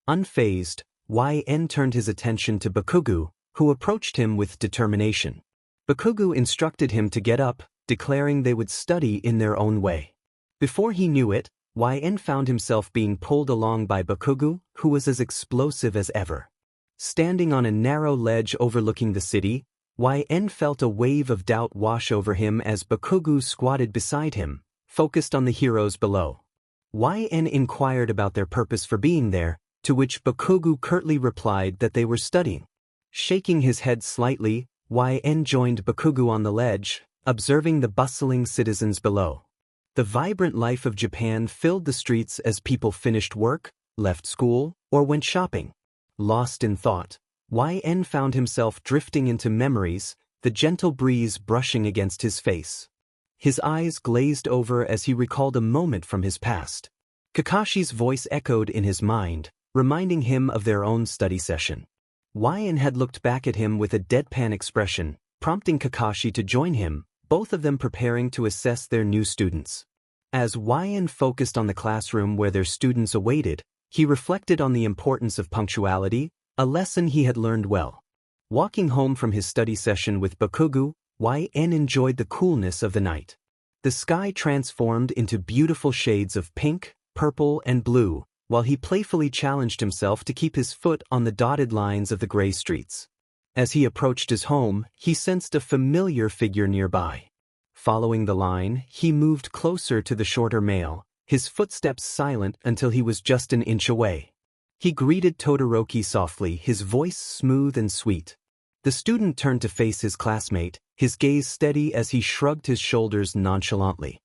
Unfazed, YN turned his attention to Bakugo, who approached him with determination. Bakugo instructed him to get up, declaring they would study in their own way. Before he knew it, YN found himself being pulled along by Bakugo, who was as explosive as ever. Standing on a narrow ledge overlooking the city, YN felt a wave of doubt wash over him as Bakugo squatted beside him, focused on the heroes below. YN inquired about their purpose for being there, to which Bakugo curtly replied that they were studying. Shaking his head slightly, YN joined Bakugo on the ledge, observing the bustling citizens below. The vibrant life of Japan filled the streets as people finished work, left school, or went shopping. Lost in thought, YN found himself drifting into memories, the gentle breeze brushing against his face. His eyes glazed over as he recalled a moment from his past. Kakashi's voice echoed in his mind, reminding him of their own study session. YN had looked back at him with a deadpan expression, prompting Kakashi to join him, both of them preparing to assess their new students. As YN focused on the classroom where their students awaited, he reflected on the importance of punctuality, a lesson he had learned well. Walking home from his study session with Bakugo, YN enjoyed the coolness of the night. The sky transformed into beautiful shades of pink, purple, and blue, while he playfully challenged himself to keep his foot on the dotted lines of the gray streets. As he approached his home, he sensed a familiar figure nearby. Following the line, he moved closer to the shorter male, his footsteps silent until he was just an inch away. He greeted Todoroki softly, his voice smooth and sweet. The student turned to face his classmate, his gaze steady as he shrugged his shoulders nonchalantly.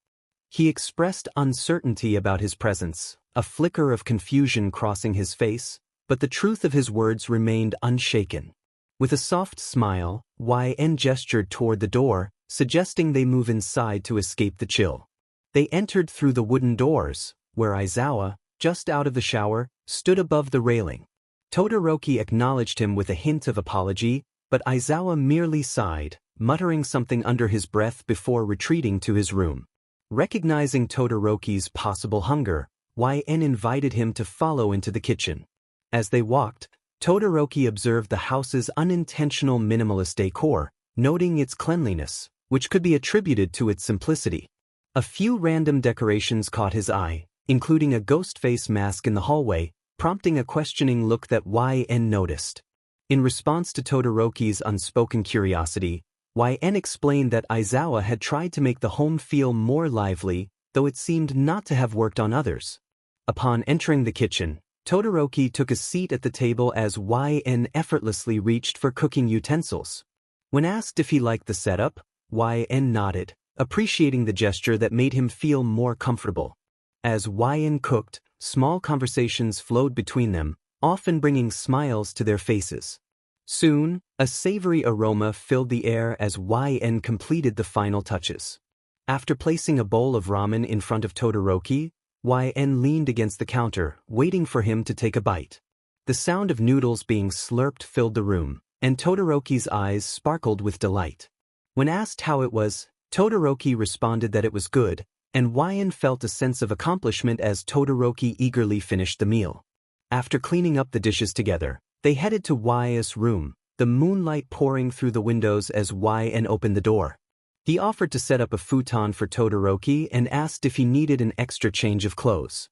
He expressed uncertainty about his presence, a flicker of confusion crossing his face, but the truth of his words remained unshaken. With a soft smile, YN gestured toward the door, suggesting they move inside to escape the chill. They entered through the wooden doors, where Aizawa, just out of the shower, stood above the railing. Todoroki acknowledged him with a hint of apology, but Aizawa merely sighed, muttering something under his breath before retreating to his room. Recognizing Todoroki's possible hunger, YN invited him to follow into the kitchen. As they walked, Todoroki observed the house's unintentional minimalist decor, noting its cleanliness, which could be attributed to its simplicity. A few random decorations caught his eye, including a ghost face mask in the hallway, prompting a questioning look that YN noticed. In response to Todoroki's unspoken curiosity, YN explained that Aizawa had tried to make the home feel more lively, though it seemed not to have worked on others. Upon entering the kitchen, Todoroki took a seat at the table as YN effortlessly reached for cooking utensils. When asked if he liked the setup, YN nodded, appreciating the gesture that made him feel more comfortable. As YN cooked, small conversations flowed between them, often bringing smiles to their faces. Soon, a savory aroma filled the air as YN completed the final touches. After placing a bowl of ramen in front of Todoroki, YN leaned against the counter, waiting for him to take a bite. The sound of noodles being slurped filled the room, and Todoroki's eyes sparkled with delight. When asked how it was, Todoroki responded that it was good, and YN felt a sense of accomplishment as Todoroki eagerly finished the meal. After cleaning up the dishes together, they headed to YS' room, the moonlight pouring through the windows as YN opened the door. He offered to set up a futon for Todoroki and asked if he needed an extra change of clothes.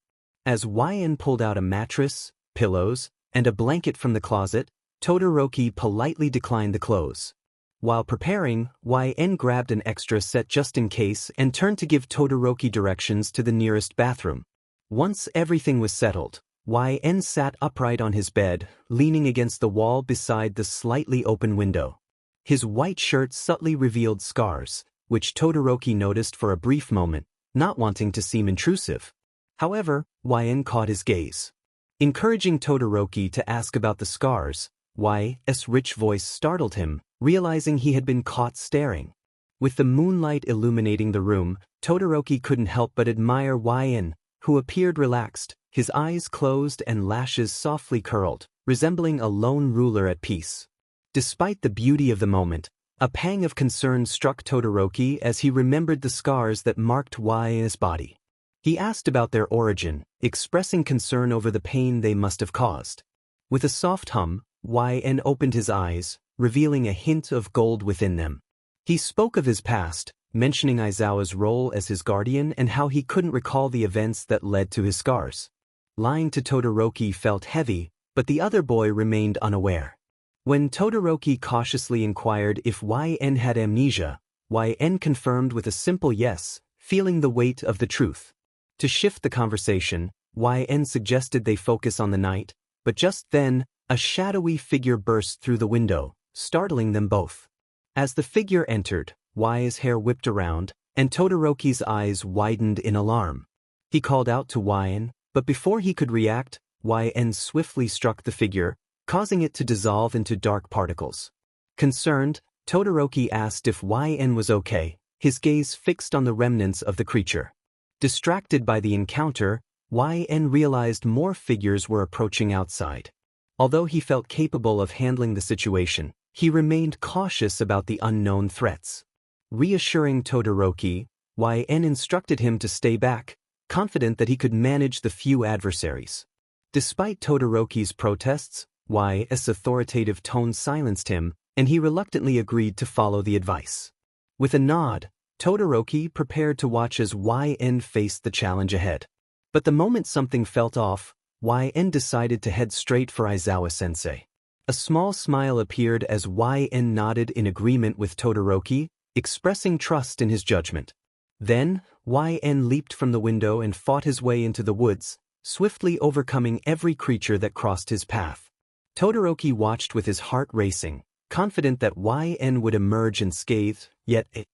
As YN pulled out a mattress, pillows, and a blanket from the closet, Todoroki politely declined the clothes. While preparing, YN grabbed an extra set just in case and turned to give Todoroki directions to the nearest bathroom. Once everything was settled, YN sat upright on his bed, leaning against the wall beside the slightly open window. His white shirt subtly revealed scars, which Todoroki noticed for a brief moment, not wanting to seem intrusive. However, YN caught his gaze. Encouraging Todoroki to ask about the scars, YS' rich voice startled him, realizing he had been caught staring. With the moonlight illuminating the room, Todoroki couldn't help but admire YN, who appeared relaxed, his eyes closed and lashes softly curled, resembling a lone ruler at peace. Despite the beauty of the moment, a pang of concern struck Todoroki as he remembered the scars that marked YN's body. He asked about their origin, expressing concern over the pain they must have caused. With a soft hum, YN opened his eyes, revealing a hint of gold within them. He spoke of his past, mentioning Aizawa's role as his guardian and how he couldn't recall the events that led to his scars. Lying to Todoroki felt heavy, but the other boy remained unaware. When Todoroki cautiously inquired if YN had amnesia, YN confirmed with a simple yes, feeling the weight of the truth. To shift the conversation, YN suggested they focus on the night, but just then, a shadowy figure burst through the window, startling them both. As the figure entered, Y's hair whipped around, and Todoroki's eyes widened in alarm. He called out to YN, but before he could react, YN swiftly struck the figure, causing it to dissolve into dark particles. Concerned, Todoroki asked if YN was okay, his gaze fixed on the remnants of the creature. Distracted by the encounter, YN realized more figures were approaching outside. Although he felt capable of handling the situation, he remained cautious about the unknown threats. Reassuring Todoroki, YN instructed him to stay back, confident that he could manage the few adversaries. Despite Todoroki's protests, YS' authoritative tone silenced him, and he reluctantly agreed to follow the advice. With a nod, Todoroki prepared to watch as YN faced the challenge ahead. But the moment something felt off, YN decided to head straight for Aizawa-sensei. A small smile appeared as YN nodded in agreement with Todoroki, expressing trust in his judgment. Then, YN leaped from the window and fought his way into the woods, swiftly overcoming every creature that crossed his path. Todoroki watched with his heart racing, confident that YN would emerge unscathed, yet a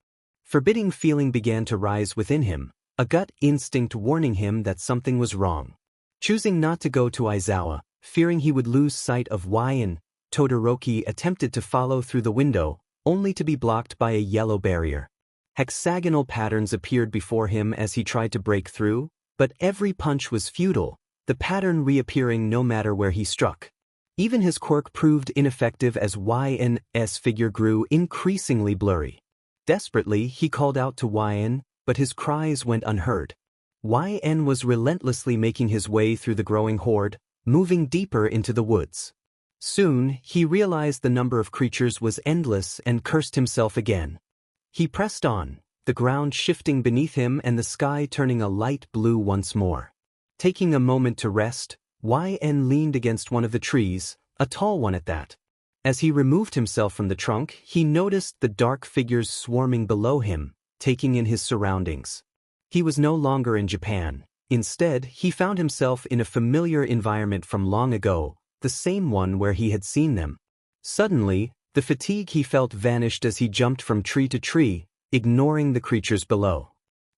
forbidding feeling began to rise within him, a gut instinct warning him that something was wrong. Choosing not to go to Aizawa, fearing he would lose sight of YN, Todoroki attempted to follow through the window, only to be blocked by a yellow barrier. Hexagonal patterns appeared before him as he tried to break through, but every punch was futile, the pattern reappearing no matter where he struck. Even his quirk proved ineffective as YN's figure grew increasingly blurry. Desperately, he called out to YN, but his cries went unheard. YN was relentlessly making his way through the growing horde, moving deeper into the woods. Soon, he realized the number of creatures was endless and cursed himself again. He pressed on, the ground shifting beneath him and the sky turning a light blue once more. Taking a moment to rest, YN leaned against one of the trees, a tall one at that. As he removed himself from the trunk, he noticed the dark figures swarming below him, taking in his surroundings. He was no longer in Japan. Instead, he found himself in a familiar environment from long ago, the same one where he had seen them. Suddenly, the fatigue he felt vanished as he jumped from tree to tree, ignoring the creatures below.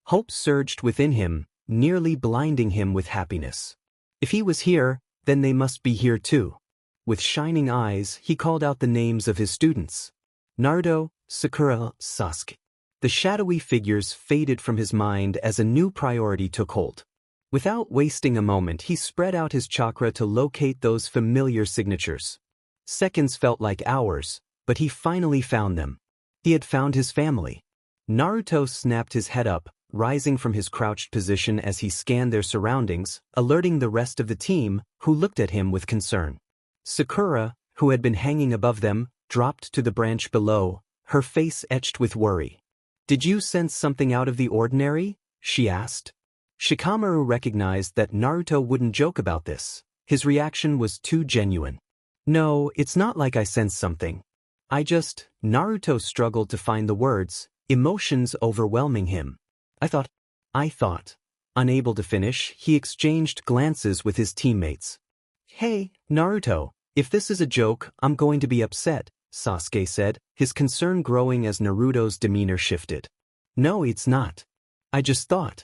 Hope surged within him, nearly blinding him with happiness. If he was here, then they must be here too. With shining eyes, he called out the names of his students. Naruto, Sakura, Sasuke. The shadowy figures faded from his mind as a new priority took hold. Without wasting a moment, he spread out his chakra to locate those familiar signatures. Seconds felt like hours, but he finally found them. He had found his family. Naruto snapped his head up, rising from his crouched position as he scanned their surroundings, alerting the rest of the team, who looked at him with concern. Sakura, who had been hanging above them, dropped to the branch below, her face etched with worry. "Did you sense something out of the ordinary?" she asked. Shikamaru recognized that Naruto wouldn't joke about this. His reaction was too genuine. "No, it's not like I sensed something. Naruto struggled to find the words, emotions overwhelming him. I thought. Unable to finish, he exchanged glances with his teammates. "Hey, Naruto, if this is a joke, I'm going to be upset," Sasuke said, his concern growing as Naruto's demeanor shifted. "No, it's not. I just thought.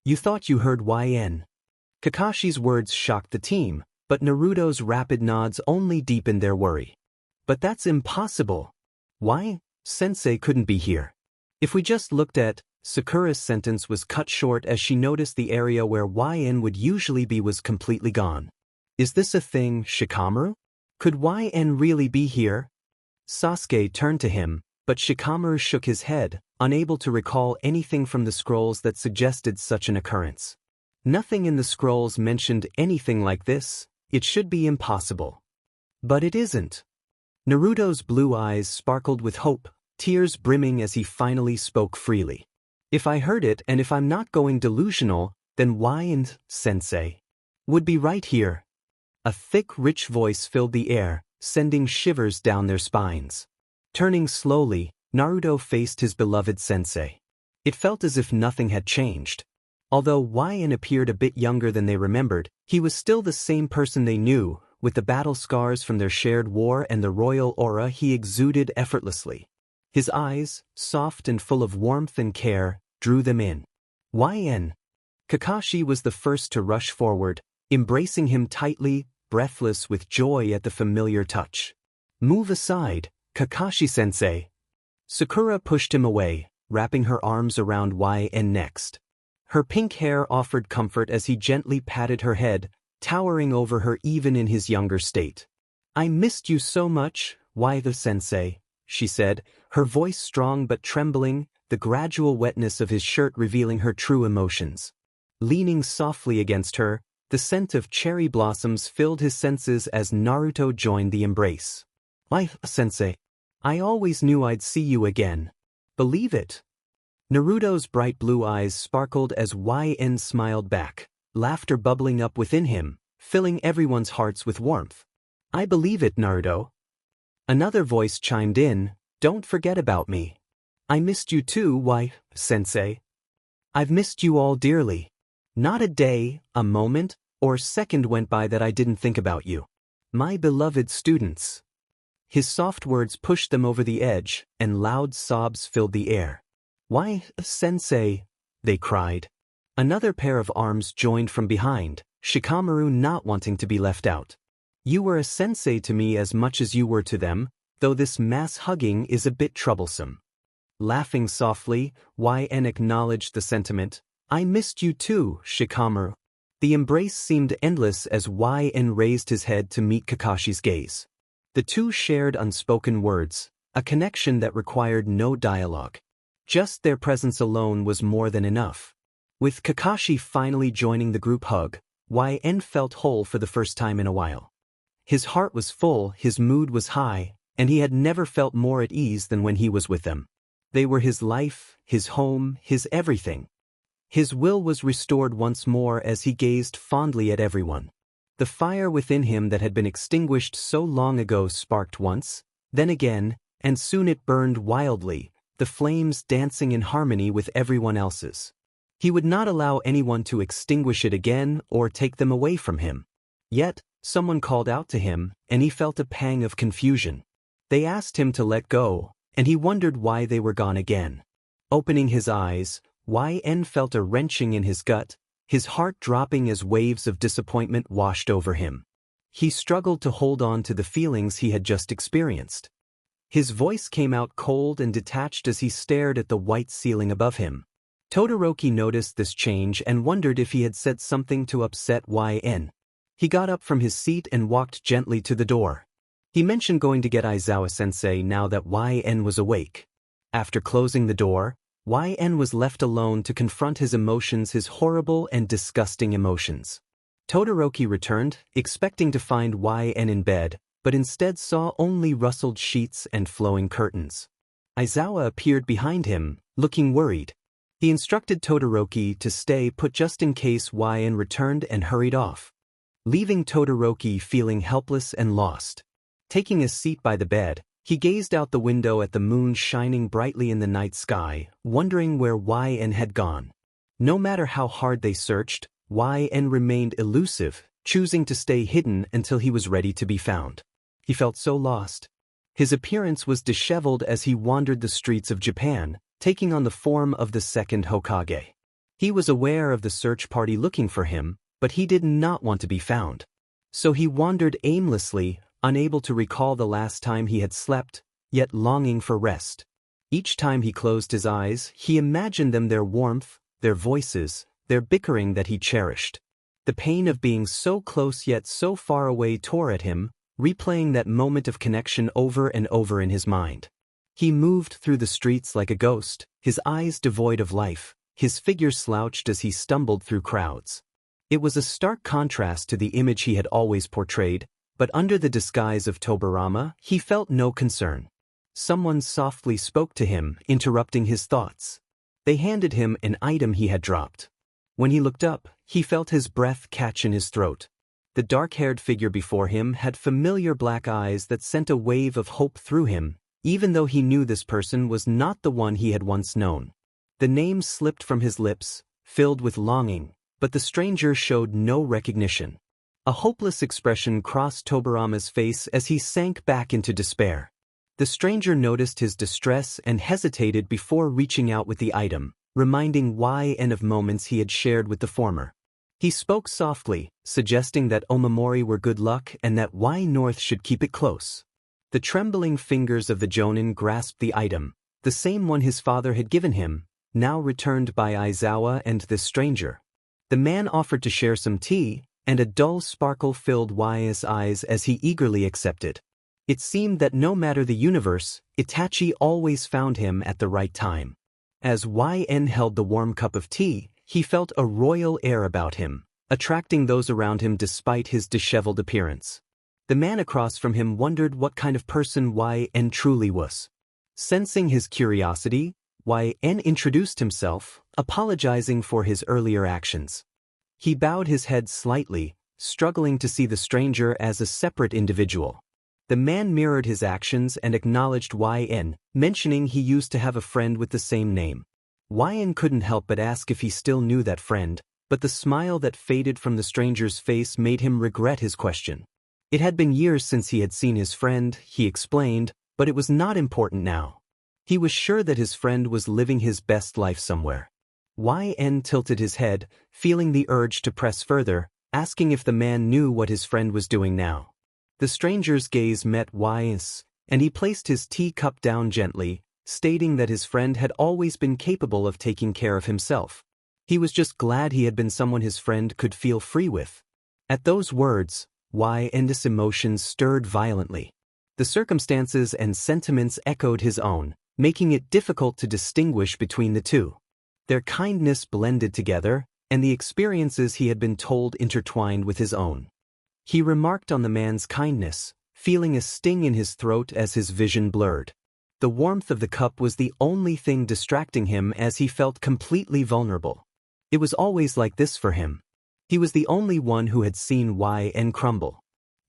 You thought you heard YN." Kakashi's words shocked the team, but Naruto's rapid nods only deepened their worry. "But that's impossible. Why? Sensei couldn't be here." "If we just looked at..." Sakura's sentence was cut short as she noticed the area where YN would usually be was completely gone. "Is this a thing, Shikamaru? Could YN really be here?" Sasuke turned to him, but Shikamaru shook his head, unable to recall anything from the scrolls that suggested such an occurrence. "Nothing in the scrolls mentioned anything like this. It should be impossible." "But it isn't." Naruto's blue eyes sparkled with hope, tears brimming as he finally spoke freely. "If I heard it and if I'm not going delusional, then YN Sensei would be right here." A thick, rich voice filled the air, sending shivers down their spines. Turning slowly, Naruto faced his beloved sensei. It felt as if nothing had changed. Although YN appeared a bit younger than they remembered, he was still the same person they knew, with the battle scars from their shared war and the royal aura he exuded effortlessly. His eyes, soft and full of warmth and care, drew them in. "YN." Kakashi was the first to rush forward, embracing him tightly, breathless with joy at the familiar touch. "Move aside, Kakashi-sensei." Sakura pushed him away, wrapping her arms around YN next. Her pink hair offered comfort as he gently patted her head, towering over her even in his younger state. "I missed you so much, YN-sensei," she said, her voice strong but trembling, the gradual wetness of his shirt revealing her true emotions. Leaning softly against her, the scent of cherry blossoms filled his senses as Naruto joined the embrace. "Why, sensei, I always knew I'd see you again. Believe it." Naruto's bright blue eyes sparkled as YN smiled back, laughter bubbling up within him, filling everyone's hearts with warmth. "I believe it, Naruto." Another voice chimed in, "Don't forget about me. I missed you too, why, sensei. I've missed you all dearly. Not a day, a moment, or second went by that I didn't think about you. My beloved students." His soft words pushed them over the edge, and loud sobs filled the air. "Why, sensei," they cried. Another pair of arms joined from behind, Shikamaru not wanting to be left out. "You were a sensei to me as much as you were to them, though this mass hugging is a bit troublesome." Laughing softly, YN acknowledged the sentiment. "I missed you too, Shikamaru." The embrace seemed endless as YN raised his head to meet Kakashi's gaze. The two shared unspoken words, a connection that required no dialogue. Just their presence alone was more than enough. With Kakashi finally joining the group hug, YN felt whole for the first time in a while. His heart was full, his mood was high, and he had never felt more at ease than when he was with them. They were his life, his home, his everything. His will was restored once more as he gazed fondly at everyone. The fire within him that had been extinguished so long ago sparked once, then again, and soon it burned wildly, the flames dancing in harmony with everyone else's. He would not allow anyone to extinguish it again or take them away from him. Yet, someone called out to him, and he felt a pang of confusion. They asked him to let go, and he wondered why they were gone again. Opening his eyes, YN felt a wrenching in his gut, his heart dropping as waves of disappointment washed over him. He struggled to hold on to the feelings he had just experienced. His voice came out cold and detached as he stared at the white ceiling above him. Todoroki noticed this change and wondered if he had said something to upset YN. He got up from his seat and walked gently to the door. He mentioned going to get Aizawa-sensei now that YN was awake. After closing the door, YN was left alone to confront his emotions, his horrible and disgusting emotions. Todoroki returned, expecting to find YN in bed, but instead saw only rustled sheets and flowing curtains. Aizawa appeared behind him, looking worried. He instructed Todoroki to stay put just in case YN returned and hurried off, leaving Todoroki feeling helpless and lost. Taking a seat by the bed, he gazed out the window at the moon shining brightly in the night sky, wondering where YN had gone. No matter how hard they searched, YN remained elusive, choosing to stay hidden until he was ready to be found. He felt so lost. His appearance was disheveled as he wandered the streets of Japan, taking on the form of the second Hokage. He was aware of the search party looking for him, but he did not want to be found. So he wandered aimlessly, unable to recall the last time he had slept, yet longing for rest. Each time he closed his eyes, he imagined them, their warmth, their voices, their bickering that he cherished. The pain of being so close yet so far away tore at him, replaying that moment of connection over and over in his mind. He moved through the streets like a ghost, his eyes devoid of life, his figure slouched as he stumbled through crowds. It was a stark contrast to the image he had always portrayed, but under the disguise of Tobirama, he felt no concern. Someone softly spoke to him, interrupting his thoughts. They handed him an item he had dropped. When he looked up, he felt his breath catch in his throat. The dark-haired figure before him had familiar black eyes that sent a wave of hope through him, even though he knew this person was not the one he had once known. The name slipped from his lips, filled with longing, but the stranger showed no recognition. A hopeless expression crossed Tobirama's face as he sank back into despair. The stranger noticed his distress and hesitated before reaching out with the item, reminding YN of moments he had shared with the former. He spoke softly, suggesting that omamori were good luck and that Y North should keep it close. The trembling fingers of the Jonin grasped the item, the same one his father had given him, now returned by Aizawa and this stranger. The man offered to share some tea, and a dull sparkle filled Y's eyes as he eagerly accepted. It seemed that no matter the universe, Itachi always found him at the right time. As YN held the warm cup of tea, he felt a royal air about him, attracting those around him despite his disheveled appearance. The man across from him wondered what kind of person YN truly was. Sensing his curiosity, YN introduced himself, apologizing for his earlier actions. He bowed his head slightly, struggling to see the stranger as a separate individual. The man mirrored his actions and acknowledged YN, mentioning he used to have a friend with the same name. YN couldn't help but ask if he still knew that friend, but the smile that faded from the stranger's face made him regret his question. It had been years since he had seen his friend, he explained, but it was not important now. He was sure that his friend was living his best life somewhere. YN tilted his head, feeling the urge to press further, asking if the man knew what his friend was doing now. The stranger's gaze met YN's, and he placed his teacup down gently, stating that his friend had always been capable of taking care of himself. He was just glad he had been someone his friend could feel free with. At those words, YN's emotions stirred violently. The circumstances and sentiments echoed his own, making it difficult to distinguish between the two. Their kindness blended together, and the experiences he had been told intertwined with his own. He remarked on the man's kindness, feeling a sting in his throat as his vision blurred. The warmth of the cup was the only thing distracting him as he felt completely vulnerable. It was always like this for him. He was the only one who had seen YN crumble.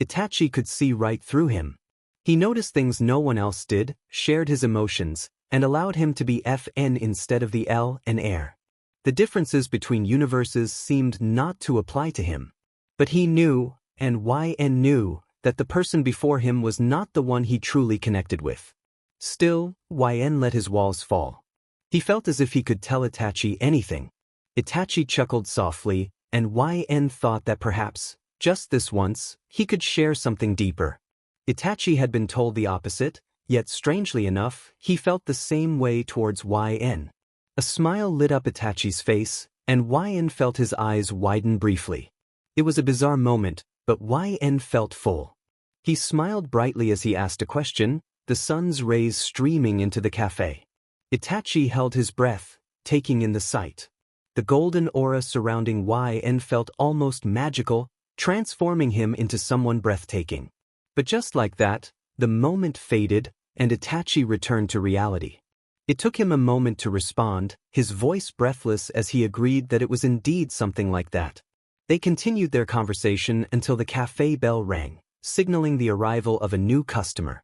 Itachi could see right through him. He noticed things no one else did, shared his emotions, and allowed him to be FN instead of the L and air. The differences between universes seemed not to apply to him. But he knew, and YN knew, that the person before him was not the one he truly connected with. Still, YN let his walls fall. He felt as if he could tell Itachi anything. Itachi chuckled softly, and YN thought that perhaps, just this once, he could share something deeper. Itachi had been told the opposite, yet strangely enough, he felt the same way towards YN. A smile lit up Itachi's face, and YN felt his eyes widen briefly. It was a bizarre moment, but YN felt full. He smiled brightly as he asked a question, the sun's rays streaming into the cafe. Itachi held his breath, taking in the sight. The golden aura surrounding YN felt almost magical, transforming him into someone breathtaking. But just like that, the moment faded, and Itachi returned to reality. It took him a moment to respond, his voice breathless as he agreed that it was indeed something like that. They continued their conversation until the cafe bell rang, signaling the arrival of a new customer.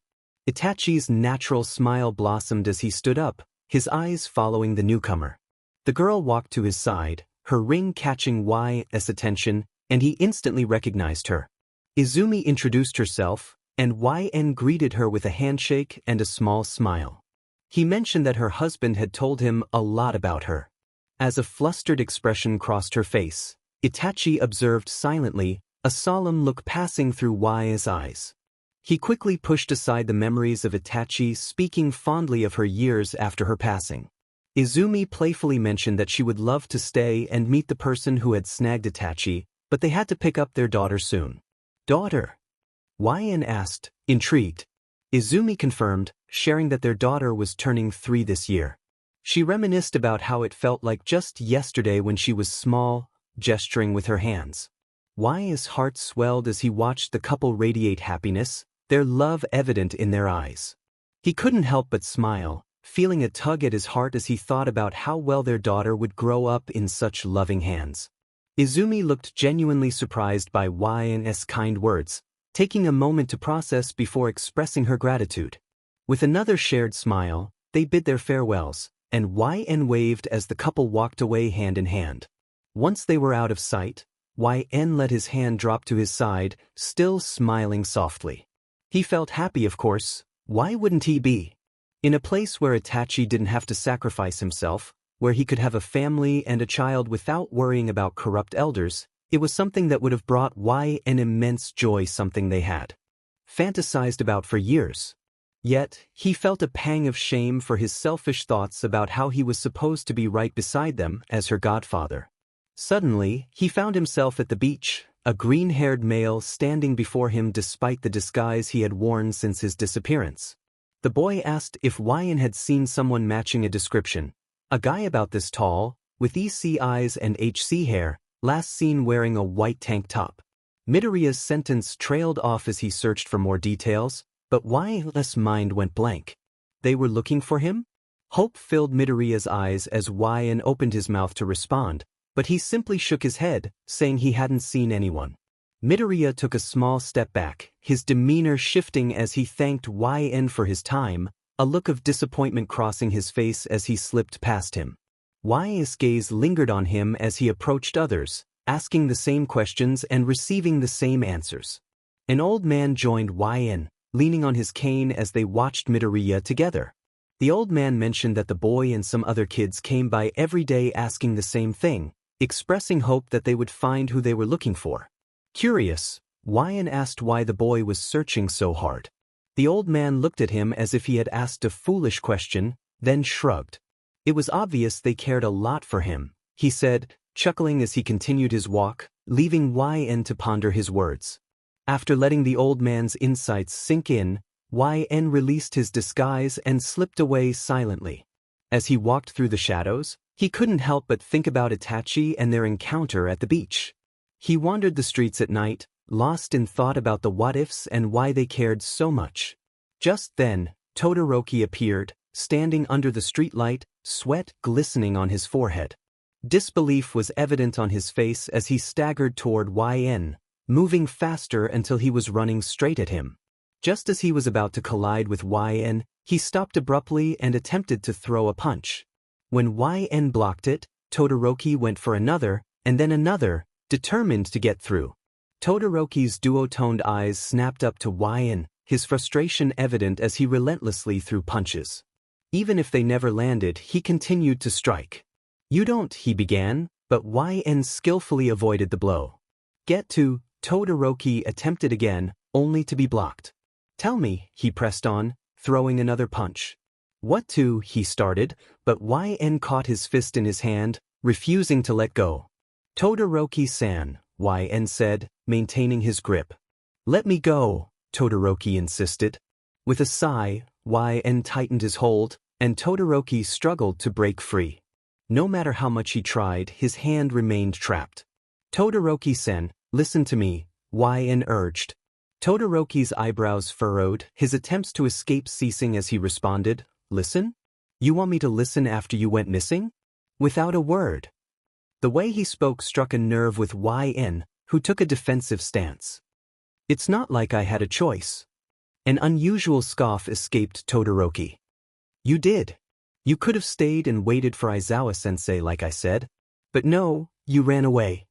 Itachi's natural smile blossomed as he stood up, his eyes following the newcomer. The girl walked to his side, her ring catching YN's attention, and he instantly recognized her. Izumi introduced herself, and YN greeted her with a handshake and a small smile. He mentioned that her husband had told him a lot about her. As a flustered expression crossed her face, Itachi observed silently, a solemn look passing through YN's eyes. He quickly pushed aside the memories of Itachi speaking fondly of her years after her passing. Izumi playfully mentioned that she would love to stay and meet the person who had snagged Itachi, but they had to pick up their daughter soon. Daughter? YN asked, intrigued. Izumi confirmed, sharing that their daughter was turning 3 this year. She reminisced about how it felt like just yesterday when she was small, gesturing with her hands. YN's heart swelled as he watched the couple radiate happiness, their love evident in their eyes. He couldn't help but smile, feeling a tug at his heart as he thought about how well their daughter would grow up in such loving hands. Izumi looked genuinely surprised by YN's kind words, taking a moment to process before expressing her gratitude. With another shared smile, they bid their farewells, and YN waved as the couple walked away hand in hand. Once they were out of sight, YN let his hand drop to his side, still smiling softly. He felt happy, of course. Why wouldn't he be? In a place where Itachi didn't have to sacrifice himself, where he could have a family and a child without worrying about corrupt elders, it was something that would have brought YN immense joy, something they had fantasized about for years. Yet, he felt a pang of shame for his selfish thoughts about how he was supposed to be right beside them as her godfather. Suddenly, he found himself at the beach, a green-haired male standing before him despite the disguise he had worn since his disappearance. The boy asked if YN had seen someone matching a description, A guy about this tall, with EC eyes and HC hair, last seen wearing a white tank top. Midoriya's sentence trailed off as he searched for more details, but YN's mind went blank. They were looking for him? Hope filled Midoriya's eyes as YN opened his mouth to respond, but he simply shook his head, saying he hadn't seen anyone. Midoriya took a small step back, his demeanor shifting as he thanked YN for his time, a look of disappointment crossing his face as he slipped past him. YN's gaze lingered on him as he approached others, asking the same questions and receiving the same answers. An old man joined YN, leaning on his cane as they watched Midoriya together. The old man mentioned that the boy and some other kids came by every day asking the same thing, expressing hope that they would find who they were looking for. Curious, YN asked why the boy was searching so hard. The old man looked at him as if he had asked a foolish question, then shrugged. It was obvious they cared a lot for him, he said, chuckling as he continued his walk, leaving YN to ponder his words. After letting the old man's insights sink in, YN released his disguise and slipped away silently. As he walked through the shadows, he couldn't help but think about Itachi and their encounter at the beach. He wandered the streets at night, lost in thought about the what-ifs and why they cared so much. Just then, Todoroki appeared, standing under the streetlight, sweat glistening on his forehead. Disbelief was evident on his face as he staggered toward YN, moving faster until he was running straight at him. Just as he was about to collide with YN, he stopped abruptly and attempted to throw a punch. When YN blocked it, Todoroki went for another, and then another, determined to get through. Todoroki's duotoned eyes snapped up to YN, his frustration evident as he relentlessly threw punches. Even if they never landed, he continued to strike. "You don't," he began, but YN skillfully avoided the blow. "Get to," Todoroki attempted again, only to be blocked. "Tell me," he pressed on, throwing another punch. "What to," he started, but YN caught his fist in his hand, refusing to let go. "Todoroki-san," YN said, maintaining his grip. "Let me go," Todoroki insisted. With a sigh, YN tightened his hold, and Todoroki struggled to break free. No matter how much he tried, his hand remained trapped. "Todoroki-san, listen to me," YN urged. Todoroki's eyebrows furrowed, his attempts to escape ceasing as he responded, "Listen? You want me to listen after you went missing?" Without a word. The way he spoke struck a nerve with YN, who took a defensive stance. "It's not like I had a choice." An unusual scoff escaped Todoroki. "You did. You could have stayed and waited for Aizawa-sensei like I said. But no, you ran away."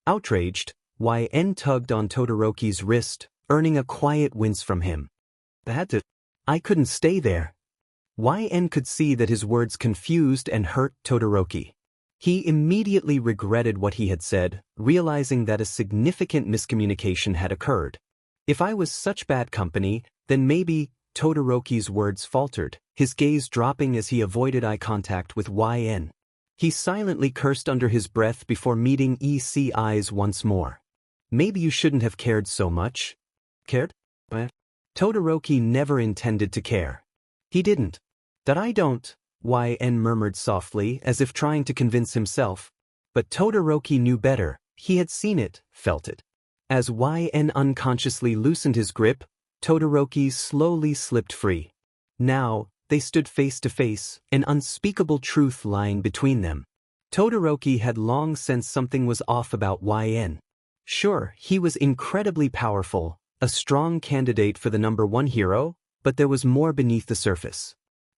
Outraged, YN tugged on Todoroki's wrist, earning a quiet wince from him. "I couldn't stay there." YN could see that his words confused and hurt Todoroki. He immediately regretted what he had said, realizing that a significant miscommunication had occurred. "If I was such bad company, then maybe," Todoroki's words faltered, his gaze dropping as he avoided eye contact with YN. He silently cursed under his breath before meeting EC eyes once more. "Maybe you shouldn't have cared so much." "Cared? Todoroki never intended to care. He didn't. "That I don't," YN murmured softly as if trying to convince himself. But Todoroki knew better, he had seen it, felt it. As YN unconsciously loosened his grip, Todoroki slowly slipped free. Now, they stood face to face, an unspeakable truth lying between them. Todoroki had long sensed something was off about YN. Sure, he was incredibly powerful, a strong candidate for the #1 hero, but there was more beneath the surface.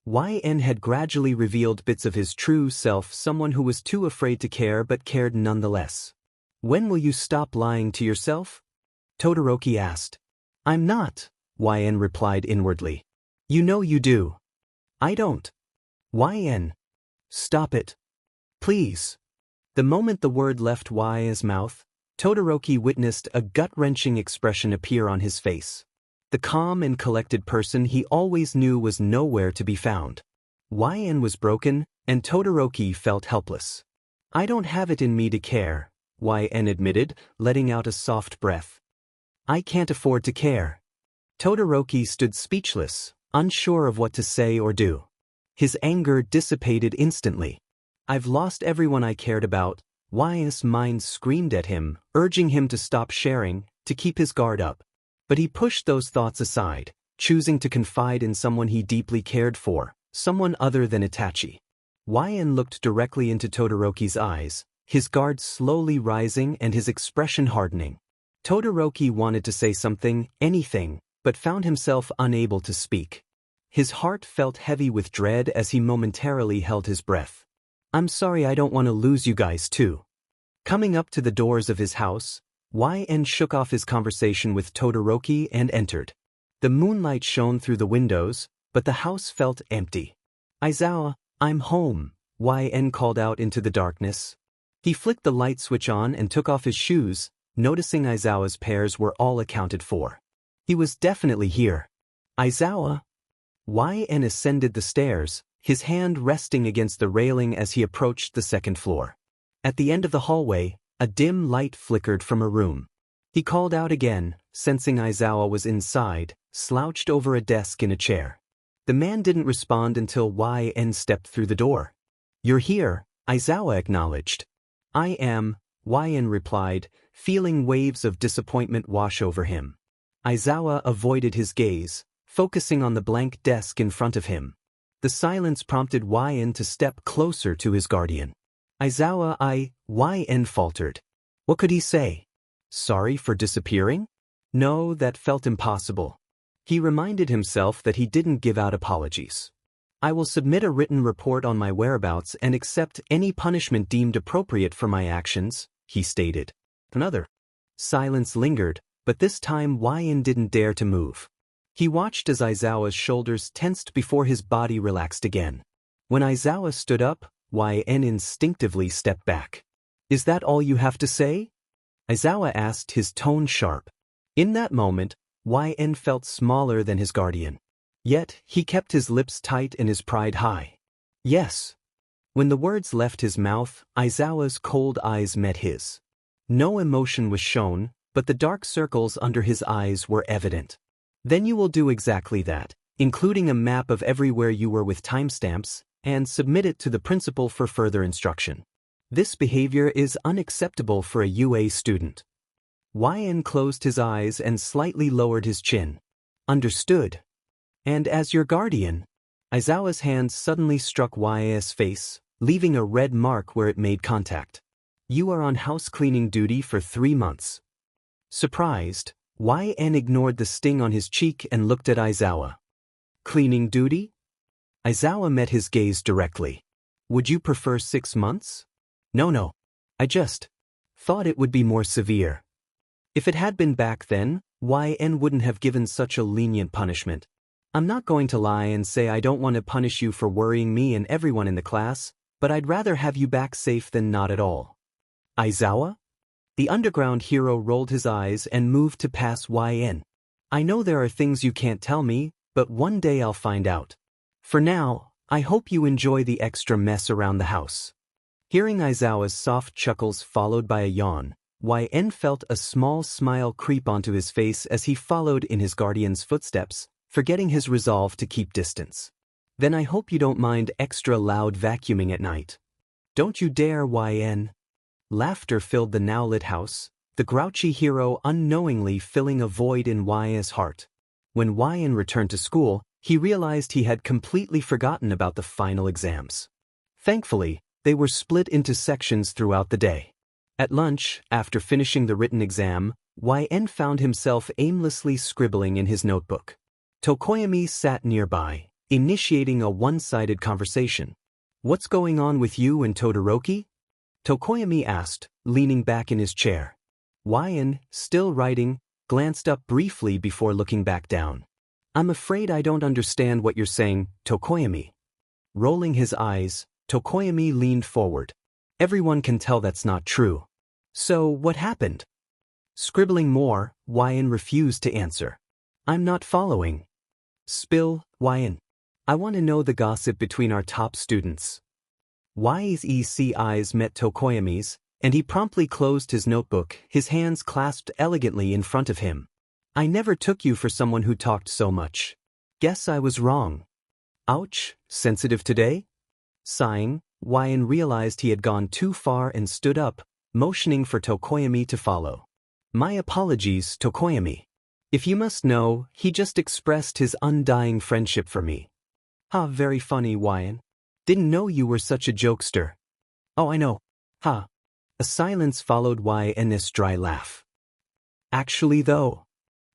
YN had gradually revealed bits of his true self, someone who was too afraid to care but cared nonetheless. "When will you stop lying to yourself?" Todoroki asked. "I'm not," YN replied inwardly. "You know you do." "I don't." "YN. Stop it. Please." The moment the word left YN's mouth, Todoroki witnessed a gut-wrenching expression appear on his face. The calm and collected person he always knew was nowhere to be found. YN was broken, and Todoroki felt helpless. "I don't have it in me to care," YN admitted, letting out a soft breath. "I can't afford to care." Todoroki stood speechless, unsure of what to say or do. His anger dissipated instantly. "I've lost everyone I cared about," YN's mind screamed at him, urging him to stop sharing, to keep his guard up. But he pushed those thoughts aside, choosing to confide in someone he deeply cared for, someone other than Itachi. YN looked directly into Todoroki's eyes, his guard slowly rising and his expression hardening. Todoroki wanted to say something, anything, but found himself unable to speak. His heart felt heavy with dread as he momentarily held his breath. "I'm sorry, I don't want to lose you guys too." Coming up to the doors of his house, YN shook off his conversation with Todoroki and entered. The moonlight shone through the windows, but the house felt empty. "Aizawa, I'm home," YN called out into the darkness. He flicked the light switch on and took off his shoes, noticing Aizawa's pairs were all accounted for. He was definitely here. "Aizawa?" YN ascended the stairs, his hand resting against the railing as he approached the second floor. At the end of the hallway, a dim light flickered from a room. He called out again, sensing Aizawa was inside, slouched over a desk in a chair. The man didn't respond until YN stepped through the door. "You're here," Aizawa acknowledged. "I am," YN replied, feeling waves of disappointment wash over him. Aizawa avoided his gaze, focusing on the blank desk in front of him. The silence prompted YN to step closer to his guardian. "Aizawa, YN faltered. What could he say? Sorry for disappearing? No, that felt impossible. He reminded himself that he didn't give out apologies. "I will submit a written report on my whereabouts and accept any punishment deemed appropriate for my actions," he stated. Another silence lingered, but this time YN didn't dare to move. He watched as Aizawa's shoulders tensed before his body relaxed again. When Aizawa stood up, YN instinctively stepped back. "Is that all you have to say?" Aizawa asked, his tone sharp. In that moment, YN felt smaller than his guardian. Yet, he kept his lips tight and his pride high. "Yes." When the words left his mouth, Aizawa's cold eyes met his. No emotion was shown, but the dark circles under his eyes were evident. "Then you will do exactly that, including a map of everywhere you were with timestamps, and submit it to the principal for further instruction. This behavior is unacceptable for a UA student." YN closed his eyes and slightly lowered his chin. "Understood. And as your guardian." Aizawa's hand suddenly struck YN's face, leaving a red mark where it made contact. "You are on house cleaning duty for 3 months." Surprised, YN ignored the sting on his cheek and looked at Aizawa. "Cleaning duty?" Aizawa met his gaze directly. "Would you prefer 6 months?" No. I just thought it would be more severe." If it had been back then, YN wouldn't have given such a lenient punishment. "I'm not going to lie and say I don't want to punish you for worrying me and everyone in the class, but I'd rather have you back safe than not at all." "Aizawa?" The underground hero rolled his eyes and moved to pass YN. "I know there are things you can't tell me, but one day I'll find out. For now, I hope you enjoy the extra mess around the house." Hearing Aizawa's soft chuckles followed by a yawn, YN felt a small smile creep onto his face as he followed in his guardian's footsteps, forgetting his resolve to keep distance. "Then I hope you don't mind extra loud vacuuming at night." "Don't you dare, YN." Laughter filled the now lit house, the grouchy hero unknowingly filling a void in YN's heart. When YN returned to school, he realized he had completely forgotten about the final exams. Thankfully, they were split into sections throughout the day. At lunch, after finishing the written exam, YN found himself aimlessly scribbling in his notebook. Tokoyami sat nearby, initiating a one-sided conversation. "What's going on with you and Todoroki?" Tokoyami asked, leaning back in his chair. YN, still writing, glanced up briefly before looking back down. "I'm afraid I don't understand what you're saying, Tokoyami." Rolling his eyes, Tokoyami leaned forward. "Everyone can tell that's not true. So, what happened?" Scribbling more, YN refused to answer. "I'm not following." "Spill, YN. I want to know the gossip between our top students." YN's eyes met Tokoyami's, and he promptly closed his notebook, his hands clasped elegantly in front of him. "I never took you for someone who talked so much. Guess I was wrong." Ouch, sensitive today? Sighing, YN realized he had gone too far and stood up, motioning for Tokoyami to follow. My apologies, Tokoyami. If you must know, he just expressed his undying friendship for me. Ha, very funny, YN. Didn't know you were such a jokester. Oh, I know. Ha. A silence followed YN's dry laugh. Actually though.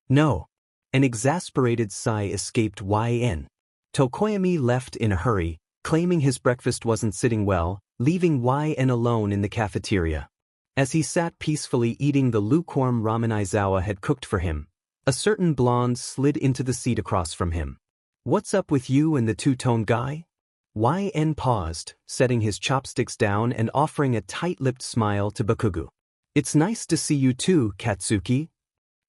No. An exasperated sigh escaped YN. Tokoyami left in a hurry, claiming his breakfast wasn't sitting well, leaving YN alone in the cafeteria. As he sat peacefully eating the lukewarm ramen Aizawa had cooked for him, a certain blonde slid into the seat across from him. What's up with you and the two-tone guy? YN paused, setting his chopsticks down and offering a tight-lipped smile to Bakugo. It's nice to see you too, Katsuki.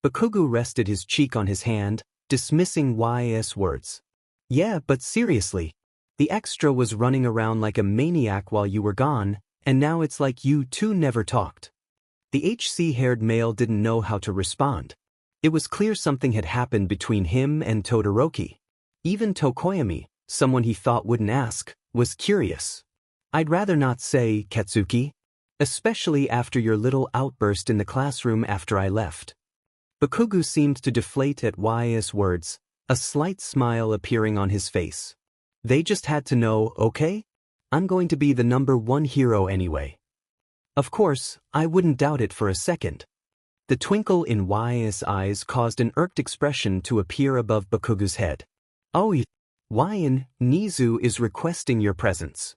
Bakugo rested his cheek on his hand, dismissing YS words. Yeah, but seriously. The extra was running around like a maniac while you were gone, and now it's like you two never talked. The HC-haired male didn't know how to respond. It was clear something had happened between him and Todoroki. Even Tokoyami, someone he thought wouldn't ask, was curious. I'd rather not say, Katsuki. Especially after your little outburst in the classroom after I left. Bakugo seemed to deflate at YS words, a slight smile appearing on his face. They just had to know, okay? I'm going to be the #1 hero anyway. Of course, I wouldn't doubt it for a second. The twinkle in YS' eyes caused an irked expression to appear above Bakugo's head. Oh, YN, Nizu is requesting your presence.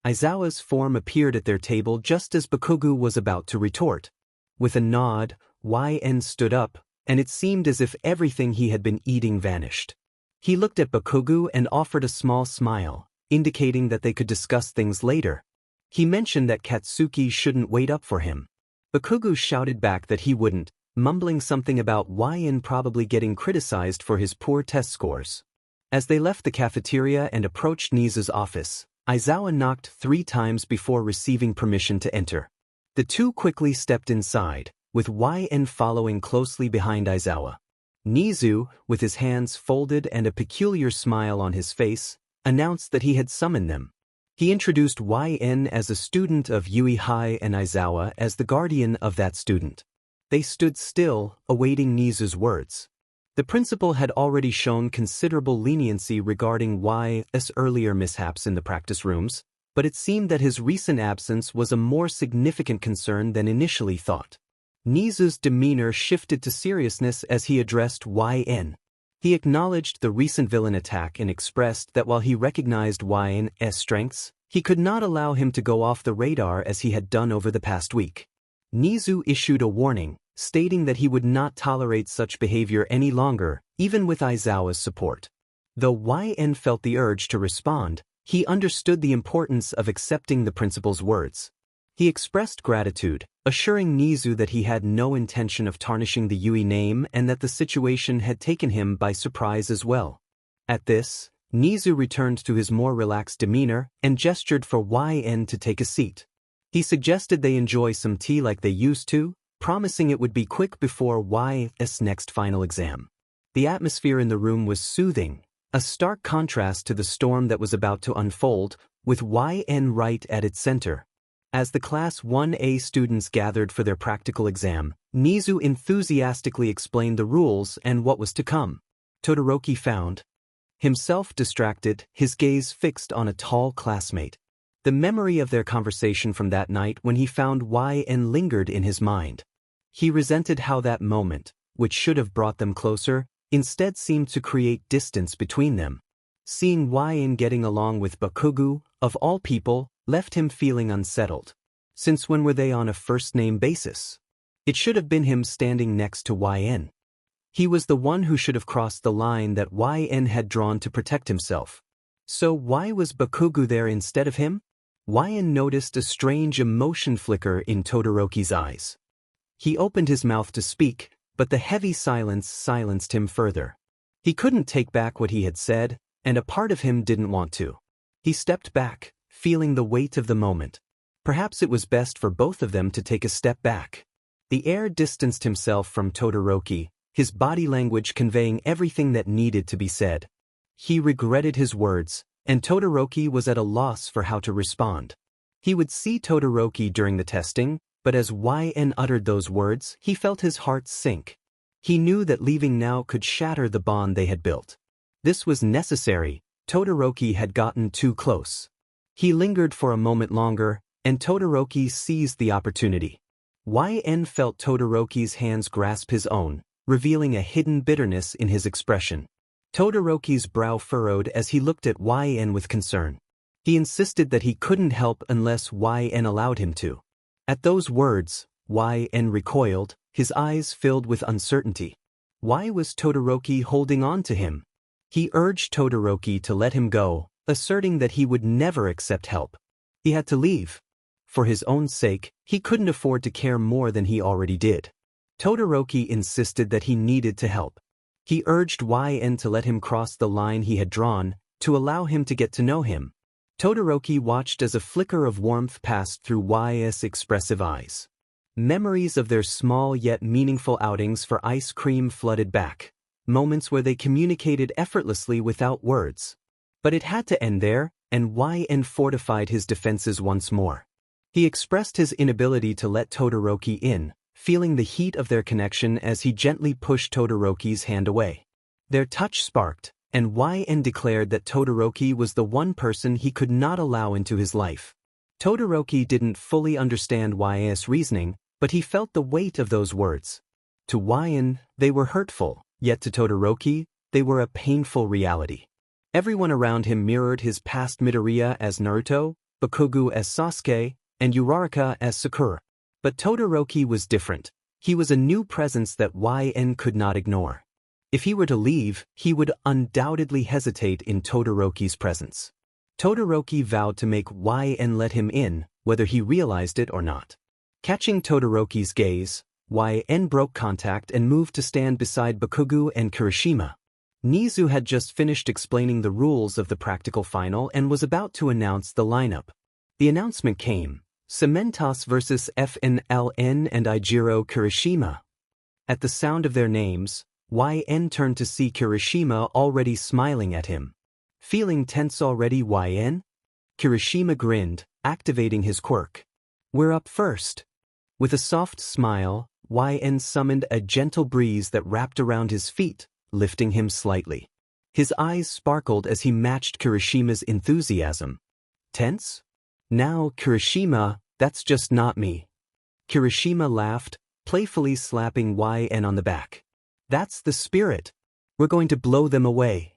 Aizawa's form appeared at their table just as Bakugo was about to retort. With a nod, YN stood up, and it seemed as if everything he had been eating vanished. He looked at Bakugo and offered a small smile, indicating that they could discuss things later. He mentioned that Katsuki shouldn't wait up for him. Bakugo shouted back that he wouldn't, mumbling something about YN probably getting criticized for his poor test scores. As they left the cafeteria and approached Nizu's office, Aizawa knocked 3 times before receiving permission to enter. The two quickly stepped inside, with YN following closely behind Aizawa. Nizu, with his hands folded and a peculiar smile on his face, announced that he had summoned them. He introduced YN as a student of Yui High and Aizawa as the guardian of that student. They stood still, awaiting Nizu's words. The principal had already shown considerable leniency regarding YS' earlier mishaps in the practice rooms, but it seemed that his recent absence was a more significant concern than initially thought. Nizu's demeanor shifted to seriousness as he addressed YN. He acknowledged the recent villain attack and expressed that while he recognized YN's strengths, he could not allow him to go off the radar as he had done over the past week. Nizu issued a warning, stating that he would not tolerate such behavior any longer, even with Aizawa's support. Though YN felt the urge to respond, he understood the importance of accepting the principal's words. He expressed gratitude, assuring Nizu that he had no intention of tarnishing the Yui name and that the situation had taken him by surprise as well. At this, Nizu returned to his more relaxed demeanor and gestured for YN to take a seat. He suggested they enjoy some tea like they used to, promising it would be quick before YS' next final exam. The atmosphere in the room was soothing, a stark contrast to the storm that was about to unfold, with YN right at its center. As the Class 1A students gathered for their practical exam, Nizu enthusiastically explained the rules and what was to come. Todoroki found himself distracted, his gaze fixed on a tall classmate. The memory of their conversation from that night when he found YN lingered in his mind. He resented how that moment, which should have brought them closer, instead seemed to create distance between them. Seeing YN getting along with Bakugo, of all people, left him feeling unsettled. Since when were they on a first-name basis? It should have been him standing next to YN. He was the one who should have crossed the line that YN had drawn to protect himself. So why was Bakugo there instead of him? YN noticed a strange emotion flicker in Todoroki's eyes. He opened his mouth to speak, but the heavy silence silenced him further. He couldn't take back what he had said, and a part of him didn't want to. He stepped back, feeling the weight of the moment. Perhaps it was best for both of them to take a step back. The heir distanced himself from Todoroki, his body language conveying everything that needed to be said. He regretted his words, and Todoroki was at a loss for how to respond. He would see Todoroki during the testing, but as YN uttered those words, he felt his heart sink. He knew that leaving now could shatter the bond they had built. This was necessary. Todoroki had gotten too close. He lingered for a moment longer, and Todoroki seized the opportunity. YN felt Todoroki's hands grasp his own, revealing a hidden bitterness in his expression. Todoroki's brow furrowed as he looked at YN with concern. He insisted that he couldn't help unless YN allowed him to. At those words, YN recoiled, his eyes filled with uncertainty. Why was Todoroki holding on to him? He urged Todoroki to let him go, asserting that he would never accept help. He had to leave. For his own sake, he couldn't afford to care more than he already did. Todoroki insisted that he needed to help. He urged YN to let him cross the line he had drawn, to allow him to get to know him. Todoroki watched as a flicker of warmth passed through YS' expressive eyes. Memories of their small yet meaningful outings for ice cream flooded back, moments where they communicated effortlessly without words. But it had to end there, and YN fortified his defenses once more. He expressed his inability to let Todoroki in, feeling the heat of their connection as he gently pushed Todoroki's hand away. Their touch sparked, and YN declared that Todoroki was the one person he could not allow into his life. Todoroki didn't fully understand YS' reasoning, but he felt the weight of those words. To YN, they were hurtful, yet to Todoroki, they were a painful reality. Everyone around him mirrored his past Midoriya as Naruto, Bakugo as Sasuke, and Uraraka as Sakura. But Todoroki was different. He was a new presence that YN could not ignore. If he were to leave, he would undoubtedly hesitate in Todoroki's presence. Todoroki vowed to make YN let him in, whether he realized it or not. Catching Todoroki's gaze, YN broke contact and moved to stand beside Bakugo and Kirishima. Nizu had just finished explaining the rules of the practical final and was about to announce the lineup. The announcement came: Cementos vs FNLN and Ijiro Kirishima. At the sound of their names, YN turned to see Kirishima already smiling at him. Feeling tense already, YN? Kirishima grinned, activating his quirk. We're up first. With a soft smile, YN summoned a gentle breeze that wrapped around his feet, lifting him slightly. His eyes sparkled as he matched Kirishima's enthusiasm. Tense? Now, Kirishima, that's just not me. Kirishima laughed, playfully slapping YN on the back. That's the spirit. We're going to blow them away.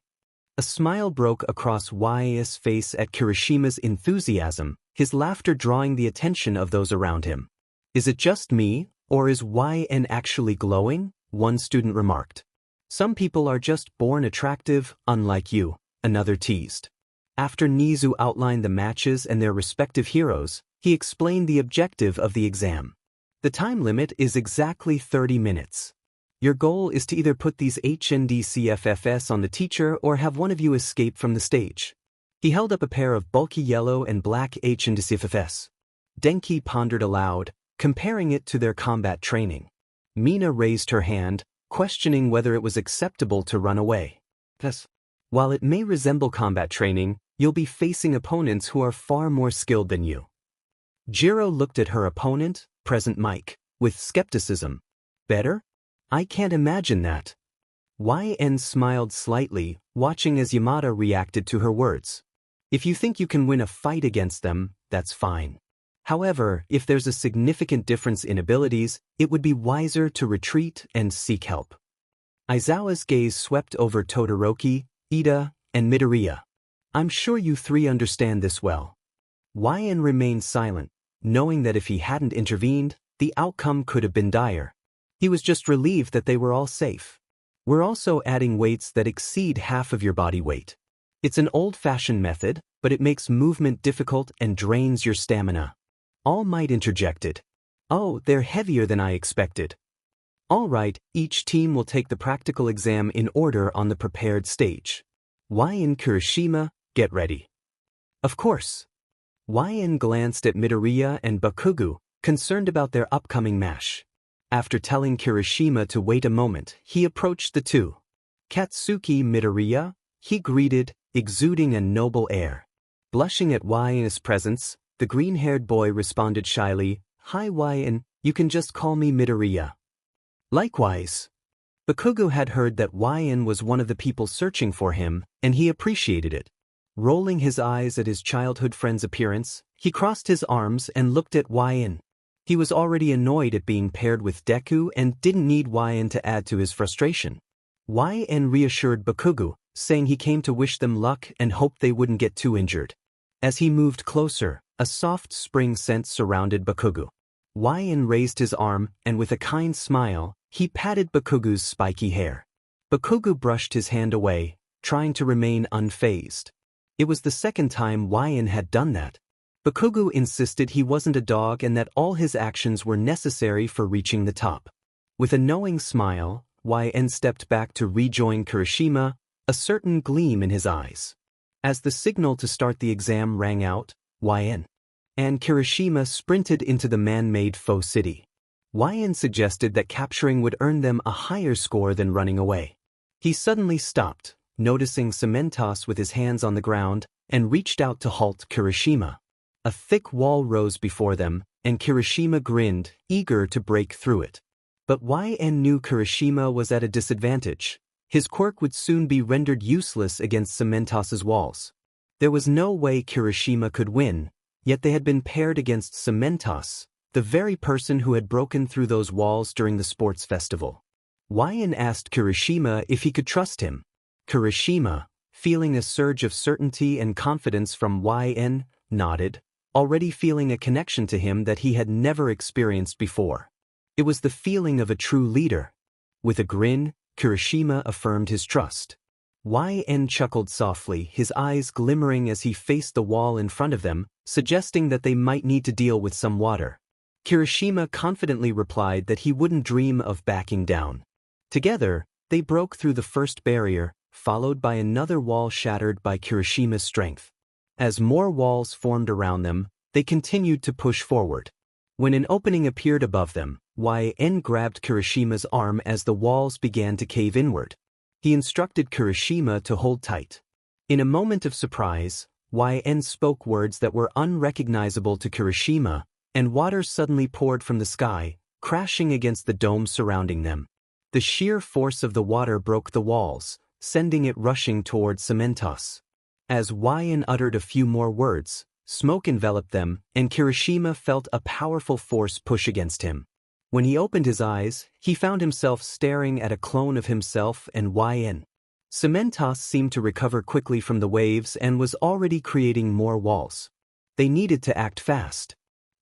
A smile broke across YS' face at Kirishima's enthusiasm, his laughter drawing the attention of those around him. Is it just me, or is YN actually glowing? One student remarked. Some people are just born attractive, unlike you, another teased. After Nizu outlined the matches and their respective heroes, he explained the objective of the exam. The time limit is exactly 30 minutes. Your goal is to either put these HNDCFFS on the teacher or have one of you escape from the stage. He held up a pair of bulky yellow and black HNDCFFS. Denki pondered aloud, comparing it to their combat training. Mina raised her hand, questioning whether it was acceptable to run away. Thus, while it may resemble combat training, you'll be facing opponents who are far more skilled than you. Jiro looked at her opponent, present Mike, with skepticism. Better? I can't imagine that. YN smiled slightly, watching as Yamada reacted to her words. If you think you can win a fight against them, that's fine. However, if there's a significant difference in abilities, it would be wiser to retreat and seek help. Aizawa's gaze swept over Todoroki, Ida, and Midoriya. I'm sure you three understand this well. YN remained silent, knowing that if he hadn't intervened, the outcome could have been dire. He was just relieved that they were all safe. We're also adding weights that exceed half of your body weight. It's an old-fashioned method, but it makes movement difficult and drains your stamina. All Might interjected. Oh, they're heavier than I expected. All right, each team will take the practical exam in order on the prepared stage. YN Kirishima, get ready. Of course. YN glanced at Midoriya and Bakugo, concerned about their upcoming match. After telling Kirishima to wait a moment, he approached the two. Katsuki Midoriya, he greeted, exuding a noble air. Blushing at 𝐓𝐑𝐀's presence, the green-haired boy responded shyly, "Hi 𝐓𝐑𝐀, you can just call me Midoriya." Likewise, Bakugo had heard that 𝐓𝐑𝐀 was one of the people searching for him, and he appreciated it. Rolling his eyes at his childhood friend's appearance, he crossed his arms and looked at 𝐓𝐑𝐀. He was already annoyed at being paired with Deku and didn't need 𝐓𝐑𝐀 to add to his frustration. 𝐓𝐑𝐀 reassured Bakugo, saying he came to wish them luck and hoped they wouldn't get too injured. As he moved closer, a soft spring scent surrounded Bakugo. 𝐓𝐑𝐀 raised his arm, and with a kind smile, he patted Bakugo's spiky hair. Bakugo brushed his hand away, trying to remain unfazed. It was the second time 𝐓𝐑𝐀 had done that. Bakugo insisted he wasn't a dog and that all his actions were necessary for reaching the top. With a knowing smile, 𝐓𝐑𝐀 stepped back to rejoin Kirishima, a certain gleam in his eyes. As the signal to start the exam rang out, 𝐓𝐑𝐀 and Kirishima sprinted into the man-made faux city. 𝐓𝐑𝐀 suggested that capturing would earn them a higher score than running away. He suddenly stopped, noticing 𝐓𝐑𝐻 with his hands on the ground, and reached out to halt Kirishima. A thick wall rose before them, and Kirishima grinned, eager to break through it. But 𝐓𝐑𝐀 knew Kirishima was at a disadvantage. His quirk would soon be rendered useless against 𝐓𝐑𝐻's walls. There was no way Kirishima could win, yet they had been paired against 𝐓𝐶𝐶, the very person who had broken through those walls during the sports festival. 𝐓𝐑𝐀 asked Kirishima if he could trust him. Kirishima, feeling a surge of certainty and confidence from 𝐓𝐑𝐀, nodded, already feeling a connection to him that he had never experienced before. It was the feeling of a true leader. With a grin, Kirishima affirmed his trust. 𝐓𝐑𝐀 chuckled softly, his eyes glimmering as he faced the wall in front of them, suggesting that they might need to deal with some water. Kirishima confidently replied that he wouldn't dream of backing down. Together, they broke through the first barrier, followed by another wall shattered by Kirishima's strength. As more walls formed around them, they continued to push forward. When an opening appeared above them, 𝐓𝐑𝐀 grabbed Kirishima's arm as the walls began to cave inward. He instructed Kirishima to hold tight. In a moment of surprise, 𝐓𝐑𝐀 spoke words that were unrecognizable to Kirishima, and water suddenly poured from the sky, crashing against the dome surrounding them. The sheer force of the water broke the walls, sending it rushing towards 𝐓𝐶𝐶. As 𝐓𝐑𝐀 uttered a few more words, smoke enveloped them, and Kirishima felt a powerful force push against him. When he opened his eyes, he found himself staring at a clone of himself and 𝐓𝐑𝐀. 𝐓𝐶𝐶 seemed to recover quickly from the waves and was already creating more walls. They needed to act fast.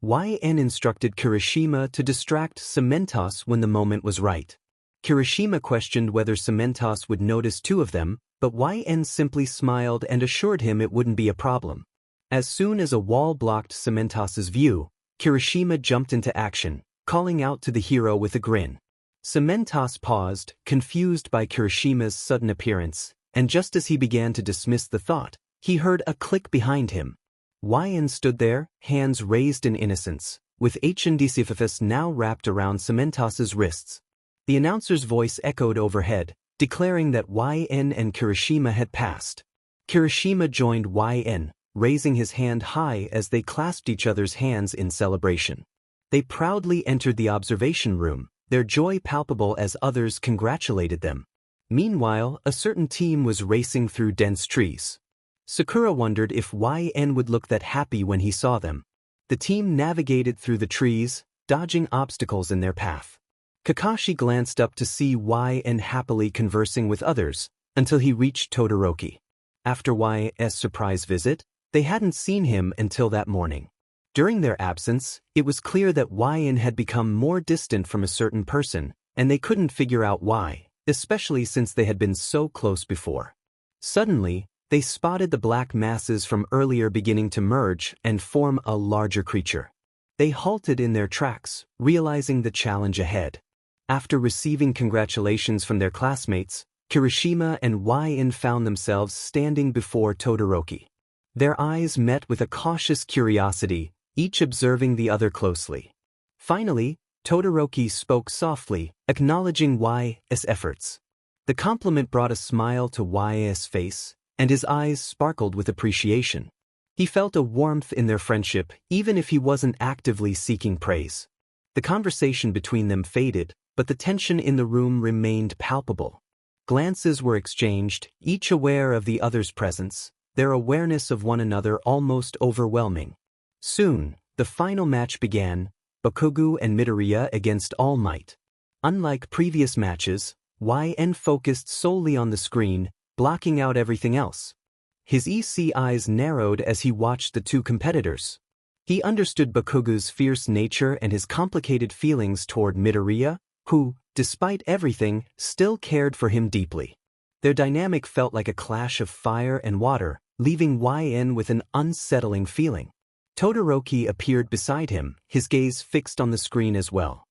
𝐓𝐑𝐀 instructed Kirishima to distract 𝐓𝐶𝐶 when the moment was right. Kirishima questioned whether 𝐓𝐶𝐶 would notice two of them, but 𝐓𝐑𝐀 simply smiled and assured him it wouldn't be a problem. As soon as a wall blocked 𝐓𝐶𝐶's view, Kirishima jumped into action, calling out to the hero with a grin. 𝐓𝐶𝐶 paused, confused by Kirishima's sudden appearance, and just as he began to dismiss the thought, he heard a click behind him. 𝐓𝐑𝐀 stood there, hands raised in innocence, with 𝐓𝐑𝐻 now wrapped around 𝐓𝐶𝐶's wrists. The announcer's voice echoed overhead, declaring that 𝐓𝐑𝐀 and Kirishima had passed. Kirishima joined 𝐓𝐑𝐀, raising his hand high as they clasped each other's hands in celebration. They proudly entered the observation room, their joy palpable as others congratulated them. Meanwhile, a certain team was racing through dense trees. Sakura wondered if 𝐓𝐑𝐀 would look that happy when he saw them. The team navigated through the trees, dodging obstacles in their path. Kakashi glanced up to see 𝐓𝐑𝐀 happily conversing with others, until he reached Todoroki. After 𝐓�𝐾's surprise visit, they hadn't seen him until that morning. During their absence, it was clear that 𝐓𝐑𝐀 had become more distant from a certain person, and they couldn't figure out why, especially since they had been so close before. Suddenly, they spotted the black masses from earlier beginning to merge and form a larger creature. They halted in their tracks, realizing the challenge ahead. After receiving congratulations from their classmates, Kirishima and 𝐓𝐑𝐀 found themselves standing before Todoroki. Their eyes met with a cautious curiosity, each observing the other closely. Finally, Todoroki spoke softly, acknowledging 𝐓𝐾's efforts. The compliment brought a smile to YA's face, and his eyes sparkled with appreciation. He felt a warmth in their friendship, even if he wasn't actively seeking praise. The conversation between them faded, but the tension in the room remained palpable. Glances were exchanged, each aware of the other's presence, their awareness of one another almost overwhelming. Soon, the final match began, Bakugo and Midoriya against All Might. Unlike previous matches, YN focused solely on the screen, blocking out everything else. His EC eyes narrowed as he watched the two competitors. He understood Bakugo's fierce nature and his complicated feelings toward Midoriya, who, despite everything, still cared for him deeply. Their dynamic felt like a clash of fire and water, leaving YN with an unsettling feeling. Todoroki appeared beside him, his gaze fixed on the screen as well.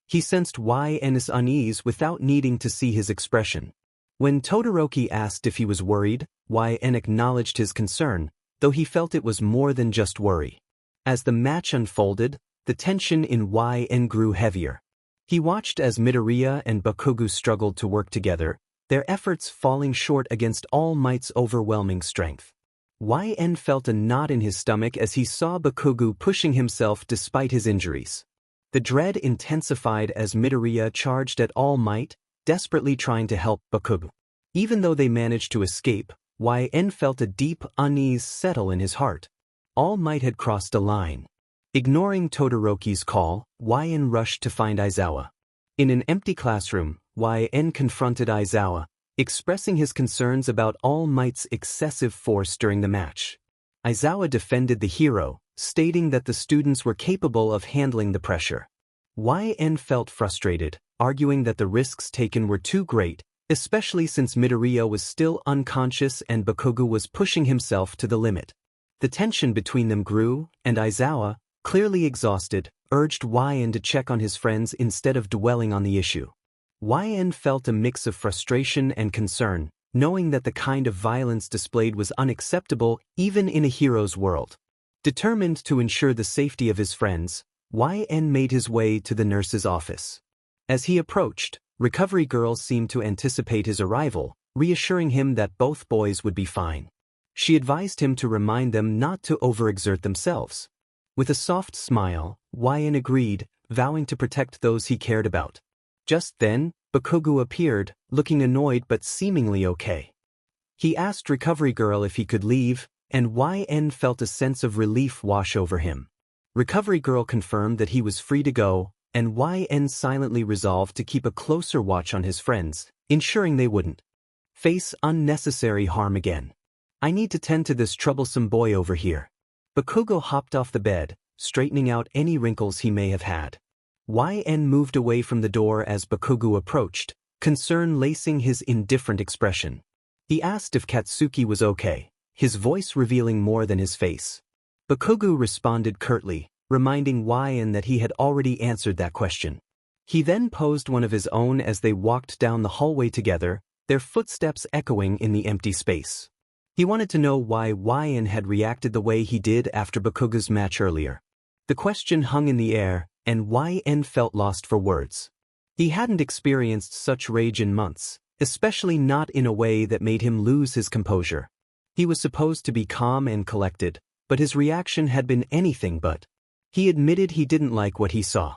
He sensed YN's unease without needing to see his expression. When Todoroki asked if he was worried, YN acknowledged his concern, though he felt it was more than just worry. As the match unfolded, the tension in YN grew heavier. He watched as Midoriya and Bakugo struggled to work together, their efforts falling short against All Might's overwhelming strength. YN felt a knot in his stomach as he saw Bakugo pushing himself despite his injuries. The dread intensified as Midoriya charged at All Might, desperately trying to help Bakugo. Even though they managed to escape, YN felt a deep unease settle in his heart. All Might had crossed a line. Ignoring Todoroki's call, YN rushed to find Aizawa. In an empty classroom, YN confronted Aizawa, expressing his concerns about All Might's excessive force during the match. Aizawa defended the hero, stating that the students were capable of handling the pressure. YN felt frustrated, arguing that the risks taken were too great, especially since Midoriya was still unconscious and Bakugo was pushing himself to the limit. The tension between them grew, and Aizawa, clearly exhausted, urged YN to check on his friends instead of dwelling on the issue. YN felt a mix of frustration and concern, knowing that the kind of violence displayed was unacceptable even in a hero's world. Determined to ensure the safety of his friends, YN made his way to the nurse's office. As he approached, Recovery Girl seemed to anticipate his arrival, reassuring him that both boys would be fine. She advised him to remind them not to overexert themselves. With a soft smile, YN agreed, vowing to protect those he cared about. Just then, Bakugo appeared, looking annoyed but seemingly okay. He asked Recovery Girl if he could leave, and YN felt a sense of relief wash over him. Recovery Girl confirmed that he was free to go, and YN silently resolved to keep a closer watch on his friends, ensuring they wouldn't face unnecessary harm again. I need to tend to this troublesome boy over here. Bakugo hopped off the bed, straightening out any wrinkles he may have had. YN moved away from the door as Bakugo approached, concern lacing his indifferent expression. He asked if Katsuki was okay, his voice revealing more than his face. Bakugo responded curtly, reminding YN that he had already answered that question. He then posed one of his own as they walked down the hallway together, their footsteps echoing in the empty space. He wanted to know why YN had reacted the way he did after Bakugo's match earlier. The question hung in the air, and YN felt lost for words. He hadn't experienced such rage in months, especially not in a way that made him lose his composure. He was supposed to be calm and collected, but his reaction had been anything but. He admitted he didn't like what he saw.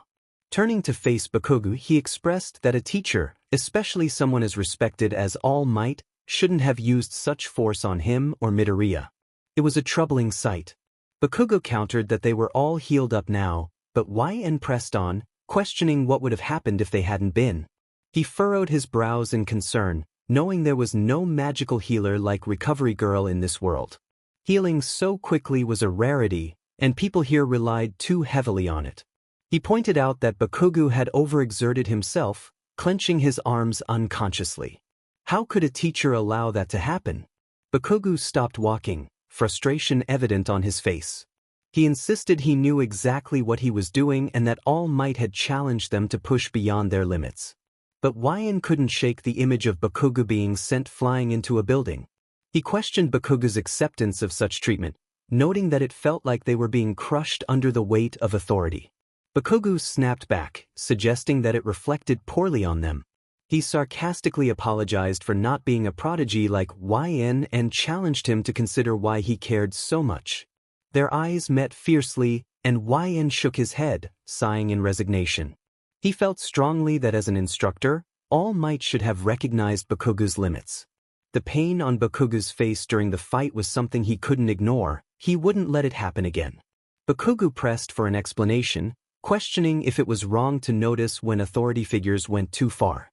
Turning to face Bakugo, he expressed that a teacher, especially someone as respected as All Might, shouldn't have used such force on him or Midoriya. It was a troubling sight. Bakugo countered that they were all healed up now, but YN pressed on, questioning what would have happened if they hadn't been. He furrowed his brows in concern, knowing there was no magical healer like Recovery Girl in this world. Healing so quickly was a rarity, and people here relied too heavily on it. He pointed out that Bakugo had overexerted himself, clenching his arms unconsciously. How could a teacher allow that to happen? Bakugo stopped walking, frustration evident on his face. He insisted he knew exactly what he was doing and that All Might had challenged them to push beyond their limits. But YN couldn't shake the image of Bakugo being sent flying into a building. He questioned Bakugo's acceptance of such treatment, noting that it felt like they were being crushed under the weight of authority. Bakugo snapped back, suggesting that it reflected poorly on them. He sarcastically apologized for not being a prodigy like YN and challenged him to consider why he cared so much. Their eyes met fiercely, and YN shook his head, sighing in resignation. He felt strongly that as an instructor, All Might should have recognized Bakugu's limits. The pain on Bakugu's face during the fight was something he couldn't ignore. He wouldn't let it happen again. Bakugu pressed for an explanation, questioning if it was wrong to notice when authority figures went too far.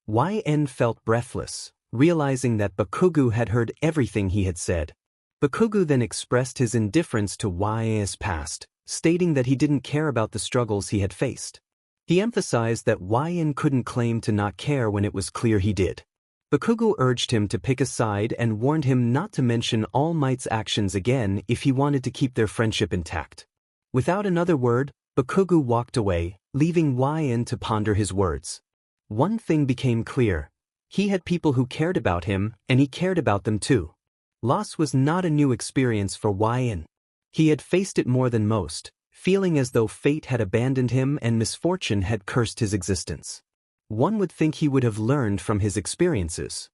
YN felt breathless, realizing that Bakugu had heard everything he had said. Bakugu then expressed his indifference to YN's past, stating that he didn't care about the struggles he had faced. He emphasized that YN couldn't claim to not care when it was clear he did. Bakugu urged him to pick a side and warned him not to mention All Might's actions again if he wanted to keep their friendship intact. Without another word, Bakugu walked away, leaving YN to ponder his words. One thing became clear. He had people who cared about him, and he cared about them too. Loss was not a new experience for YN. He had faced it more than most, feeling as though fate had abandoned him and misfortune had cursed his existence. One would think he would have learned from his experiences.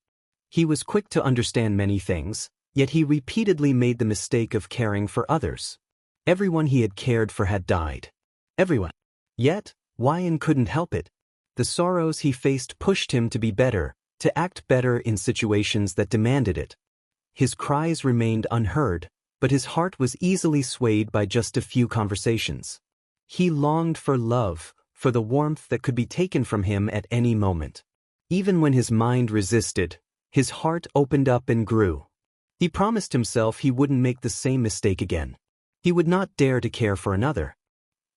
He was quick to understand many things, yet he repeatedly made the mistake of caring for others. Everyone he had cared for had died. Everyone. Yet, YN couldn't help it. The sorrows he faced pushed him to be better, to act better in situations that demanded it. His cries remained unheard, but his heart was easily swayed by just a few conversations. He longed for love, for the warmth that could be taken from him at any moment. Even when his mind resisted, his heart opened up and grew. He promised himself he wouldn't make the same mistake again. He would not dare to care for another.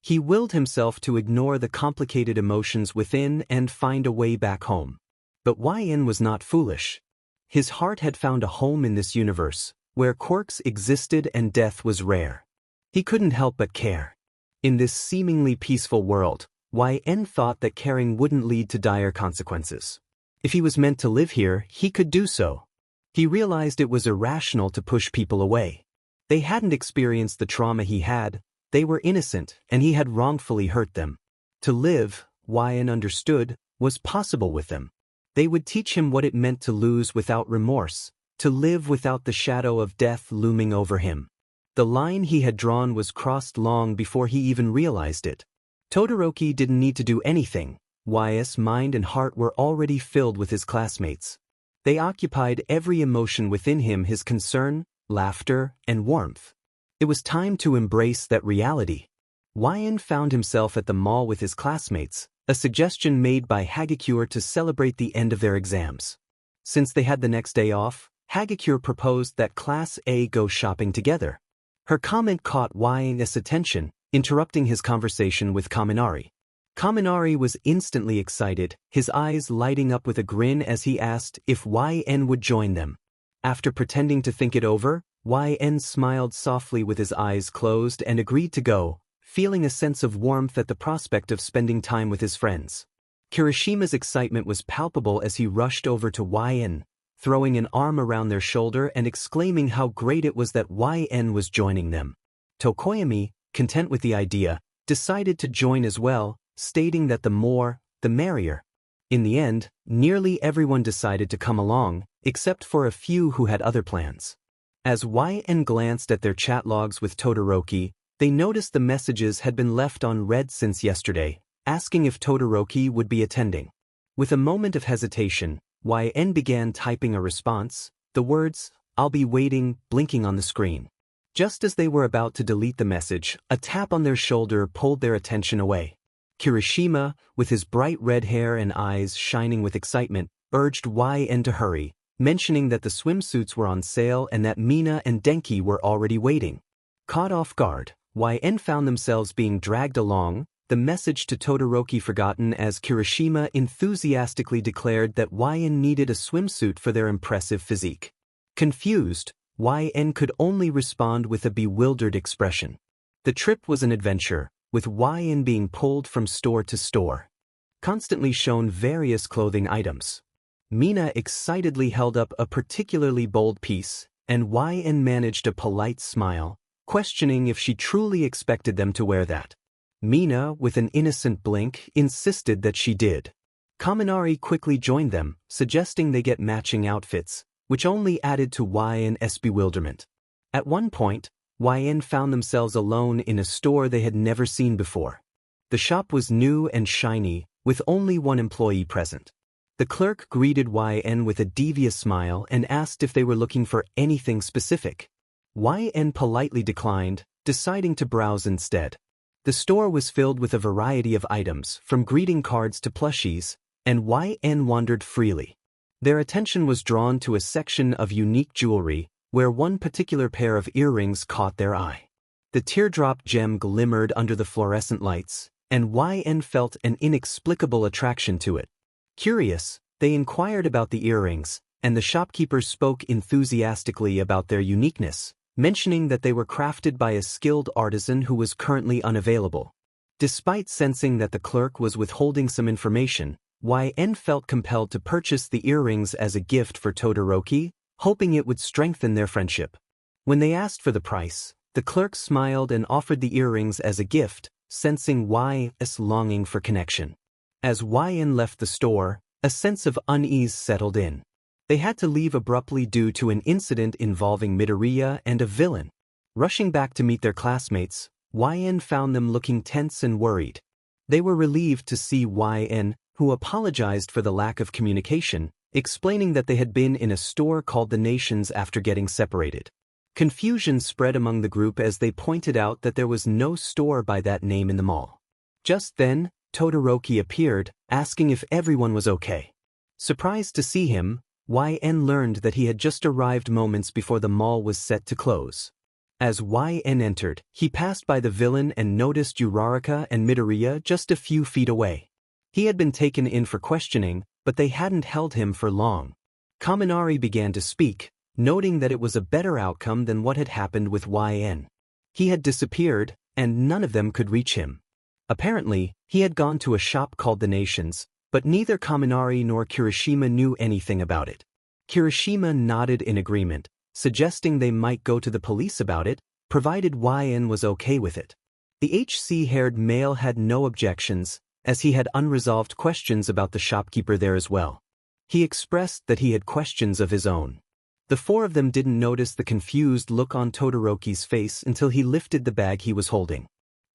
He willed himself to ignore the complicated emotions within and find a way back home. But YN was not foolish. His heart had found a home in this universe, where quirks existed and death was rare. He couldn't help but care. In this seemingly peaceful world, YN thought that caring wouldn't lead to dire consequences. If he was meant to live here, he could do so. He realized it was irrational to push people away. They hadn't experienced the trauma he had. They were innocent, and he had wrongfully hurt them. To live, YN understood, was possible with them. They would teach him what it meant to lose without remorse, to live without the shadow of death looming over him. The line he had drawn was crossed long before he even realized it. Todoroki didn't need to do anything. YN's mind and heart were already filled with his classmates. They occupied every emotion within him: his concern, laughter, and warmth. It was time to embrace that reality. YN found himself at the mall with his classmates, a suggestion made by 𝐓𝐑𝐀𝐔𝐌𝐀 to celebrate the end of their exams. Since they had the next day off, 𝐓𝐑𝐀𝐔𝐌𝐀 proposed that Class A go shopping together. Her comment caught YN's attention, interrupting his conversation with Kaminari. Kaminari was instantly excited, his eyes lighting up with a grin as he asked if YN would join them. After pretending to think it over, YN smiled softly with his eyes closed and agreed to go, feeling a sense of warmth at the prospect of spending time with his friends. Kirishima's excitement was palpable as he rushed over to YN, throwing an arm around their shoulder and exclaiming how great it was that YN was joining them. Tokoyami, content with the idea, decided to join as well, stating that the more, the merrier. In the end, nearly everyone decided to come along, except for a few who had other plans. As YN glanced at their chat logs with Todoroki, they noticed the messages had been left on read since yesterday, asking if Todoroki would be attending. With a moment of hesitation, YN began typing a response, the words, "I'll be waiting," blinking on the screen. Just as they were about to delete the message, a tap on their shoulder pulled their attention away. Kirishima, with his bright red hair and eyes shining with excitement, urged YN to hurry, mentioning that the swimsuits were on sale and that Mina and Denki were already waiting. Caught off guard, YN found themselves being dragged along, the message to Todoroki forgotten as Kirishima enthusiastically declared that YN needed a swimsuit for their impressive physique. Confused, YN could only respond with a bewildered expression. The trip was an adventure, with YN being pulled from store to store, constantly shown various clothing items. Mina excitedly held up a particularly bold piece, and YN managed a polite smile, questioning if she truly expected them to wear that. Mina, with an innocent blink, insisted that she did. Kaminari quickly joined them, suggesting they get matching outfits, which only added to YN's bewilderment. At one point, YN found themselves alone in a store they had never seen before. The shop was new and shiny, with only one employee present. The clerk greeted YN with a devious smile and asked if they were looking for anything specific. YN politely declined, deciding to browse instead. The store was filled with a variety of items, from greeting cards to plushies, and YN wandered freely. Their attention was drawn to a section of unique jewelry, where one particular pair of earrings caught their eye. The teardrop gem glimmered under the fluorescent lights, and YN felt an inexplicable attraction to it. Curious, they inquired about the earrings, and the shopkeeper spoke enthusiastically about their uniqueness, mentioning that they were crafted by a skilled artisan who was currently unavailable. Despite sensing that the clerk was withholding some information, YN felt compelled to purchase the earrings as a gift for Todoroki, hoping it would strengthen their friendship. When they asked for the price, the clerk smiled and offered the earrings as a gift, sensing YN's longing for connection. As YN left the store, a sense of unease settled in. They had to leave abruptly due to an incident involving Midoriya and a villain. Rushing back to meet their classmates, YN found them looking tense and worried. They were relieved to see YN, who apologized for the lack of communication, explaining that they had been in a store called The Nations after getting separated. Confusion spread among the group as they pointed out that there was no store by that name in the mall. Just then, Todoroki appeared, asking if everyone was okay. Surprised to see him, YN learned that he had just arrived moments before the mall was set to close. As YN entered, he passed by the villain and noticed Uraraka and Midoriya just a few feet away. He had been taken in for questioning, but they hadn't held him for long. Kaminari began to speak, noting that it was a better outcome than what had happened with YN. He had disappeared, and none of them could reach him. Apparently, he had gone to a shop called The Nations, but neither Kaminari nor Kirishima knew anything about it. Kirishima nodded in agreement, suggesting they might go to the police about it, provided YN was okay with it. The HC-haired male had no objections, as he had unresolved questions about the shopkeeper there as well. He expressed that he had questions of his own. The four of them didn't notice the confused look on Todoroki's face until he lifted the bag he was holding.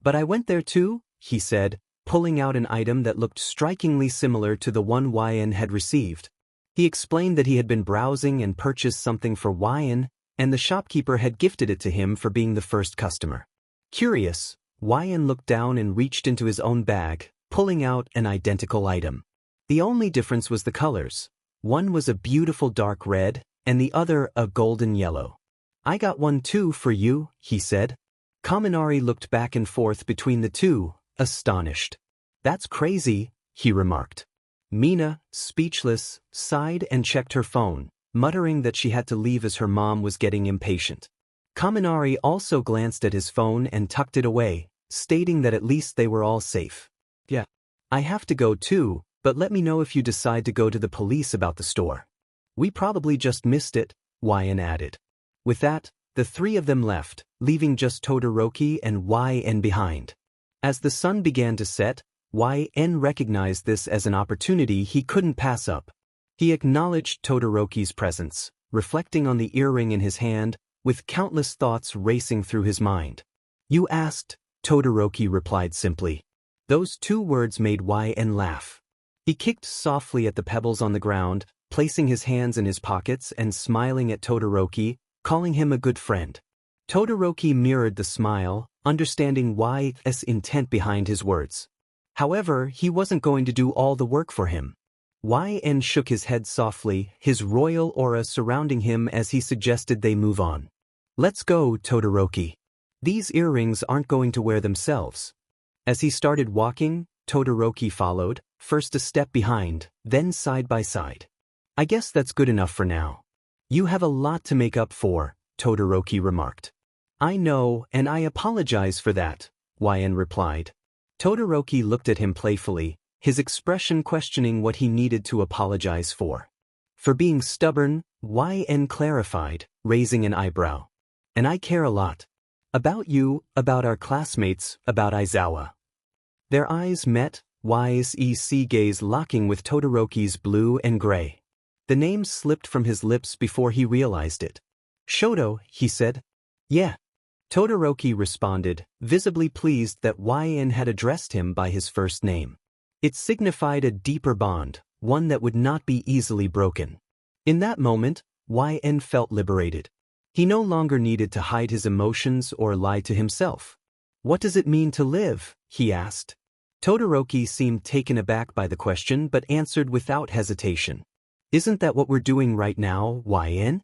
"But I went there too," he said, pulling out an item that looked strikingly similar to the one YN had received. He explained that he had been browsing and purchased something for YN, and the shopkeeper had gifted it to him for being the first customer. Curious, YN looked down and reached into his own bag, pulling out an identical item. The only difference was the colors. One was a beautiful dark red, and the other a golden yellow. "I got one too for you," he said. Kaminari looked back and forth between the two, astonished. "That's crazy," he remarked. Mina, speechless, sighed and checked her phone, muttering that she had to leave as her mom was getting impatient. Kaminari also glanced at his phone and tucked it away, stating that at least they were all safe. "Yeah, I have to go too, but let me know if you decide to go to the police about the store. We probably just missed it," YN added. With that, the three of them left, leaving just Todoroki and YN behind. As the sun began to set, YN recognized this as an opportunity he couldn't pass up. He acknowledged Todoroki's presence, reflecting on the earring in his hand, with countless thoughts racing through his mind. "You asked," Todoroki replied simply. Those two words made YN laugh. He kicked softly at the pebbles on the ground, placing his hands in his pockets and smiling at Todoroki, calling him a good friend. Todoroki mirrored the smile, understanding YN's intent behind his words. However, he wasn't going to do all the work for him. YN shook his head softly, his royal aura surrounding him as he suggested they move on. "Let's go, Todoroki. These earrings aren't going to wear themselves." As he started walking, Todoroki followed, first a step behind, then side by side. "I guess that's good enough for now." "You have a lot to make up for," Todoroki remarked. "I know, and I apologize for that," YN replied. Todoroki looked at him playfully, his expression questioning what he needed to apologize for. "For being stubborn," YN clarified, raising an eyebrow. "And I care a lot. About you, about our classmates, about Aizawa." Their eyes met, YSEC gaze locking with Todoroki's blue and gray. The name slipped from his lips before he realized it. Shoto, he said. Yeah. Todoroki responded, visibly pleased that YN had addressed him by his first name. It signified a deeper bond, one that would not be easily broken. In that moment, YN felt liberated. He no longer needed to hide his emotions or lie to himself. What does it mean to live? He asked. Todoroki seemed taken aback by the question but answered without hesitation. Isn't that what we're doing right now, YN?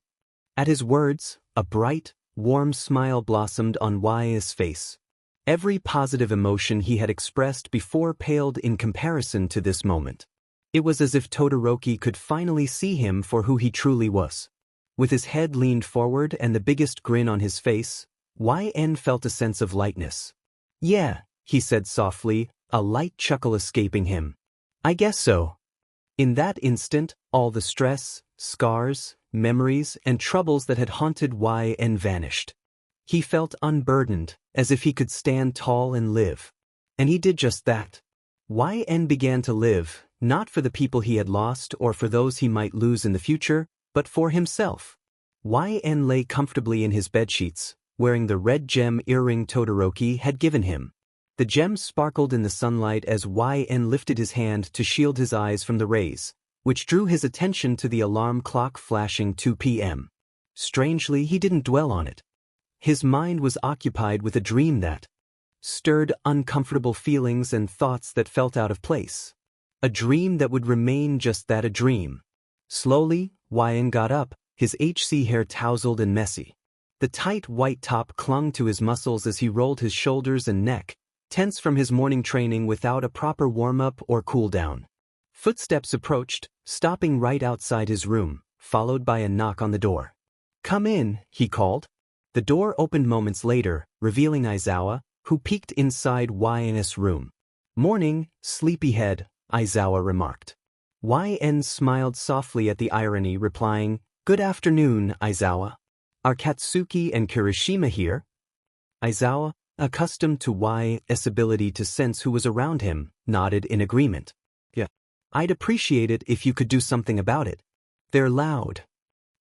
At his words, a bright, warm smile blossomed on YN's face. Every positive emotion he had expressed before paled in comparison to this moment. It was as if Todoroki could finally see him for who he truly was. With his head leaned forward and the biggest grin on his face, YN felt a sense of lightness. Yeah, he said softly, a light chuckle escaping him. I guess so. In that instant, all the stress, scars, memories, and troubles that had haunted YN vanished. He felt unburdened, as if he could stand tall and live. And he did just that. YN began to live, not for the people he had lost or for those he might lose in the future, but for himself. YN lay comfortably in his bedsheets, wearing the red gem earring Todoroki had given him. The gem sparkled in the sunlight as YN lifted his hand to shield his eyes from the rays, which drew his attention to the alarm clock flashing 2 p.m. Strangely, he didn't dwell on it. His mind was occupied with a dream that stirred uncomfortable feelings and thoughts that felt out of place. A dream that would remain just that, a dream. Slowly, YN got up, his HC hair tousled and messy. The tight white top clung to his muscles as he rolled his shoulders and neck, tense from his morning training without a proper warm-up or cool-down. Footsteps approached, stopping right outside his room, followed by a knock on the door. Come in, he called. The door opened moments later, revealing Aizawa, who peeked inside YN's room. Morning, sleepyhead, Aizawa remarked. YN smiled softly at the irony, replying, Good afternoon, Aizawa. Are Katsuki and Kirishima here? Aizawa, accustomed to YN's ability to sense who was around him, nodded in agreement. Yeah. I'd appreciate it if you could do something about it. They're loud.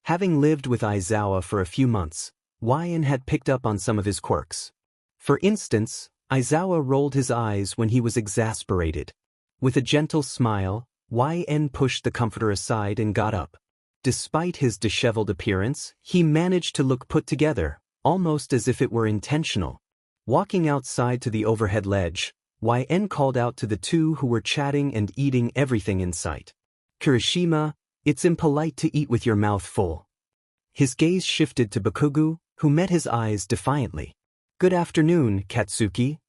Having lived with Aizawa for a few months, YN had picked up on some of his quirks. For instance, Aizawa rolled his eyes when he was exasperated. With a gentle smile, YN pushed the comforter aside and got up. Despite his disheveled appearance, he managed to look put together, almost as if it were intentional. Walking outside to the overhead ledge, YN called out to the two who were chatting and eating everything in sight. Kirishima, it's impolite to eat with your mouth full. His gaze shifted to Bakugo, who met his eyes defiantly. Good afternoon, Katsuki.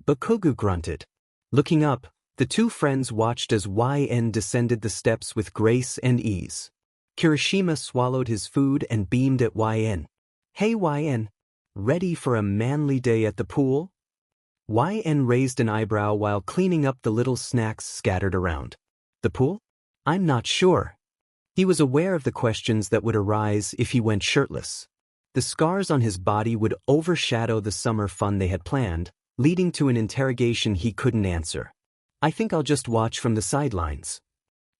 Bakugo grunted. Looking up, the two friends watched as YN descended the steps with grace and ease. Kirishima swallowed his food and beamed at YN. Hey YN, ready for a manly day at the pool? YN raised an eyebrow while cleaning up the little snacks scattered around. The pool? I'm not sure. He was aware of the questions that would arise if he went shirtless. The scars on his body would overshadow the summer fun they had planned, leading to an interrogation he couldn't answer. I think I'll just watch from the sidelines.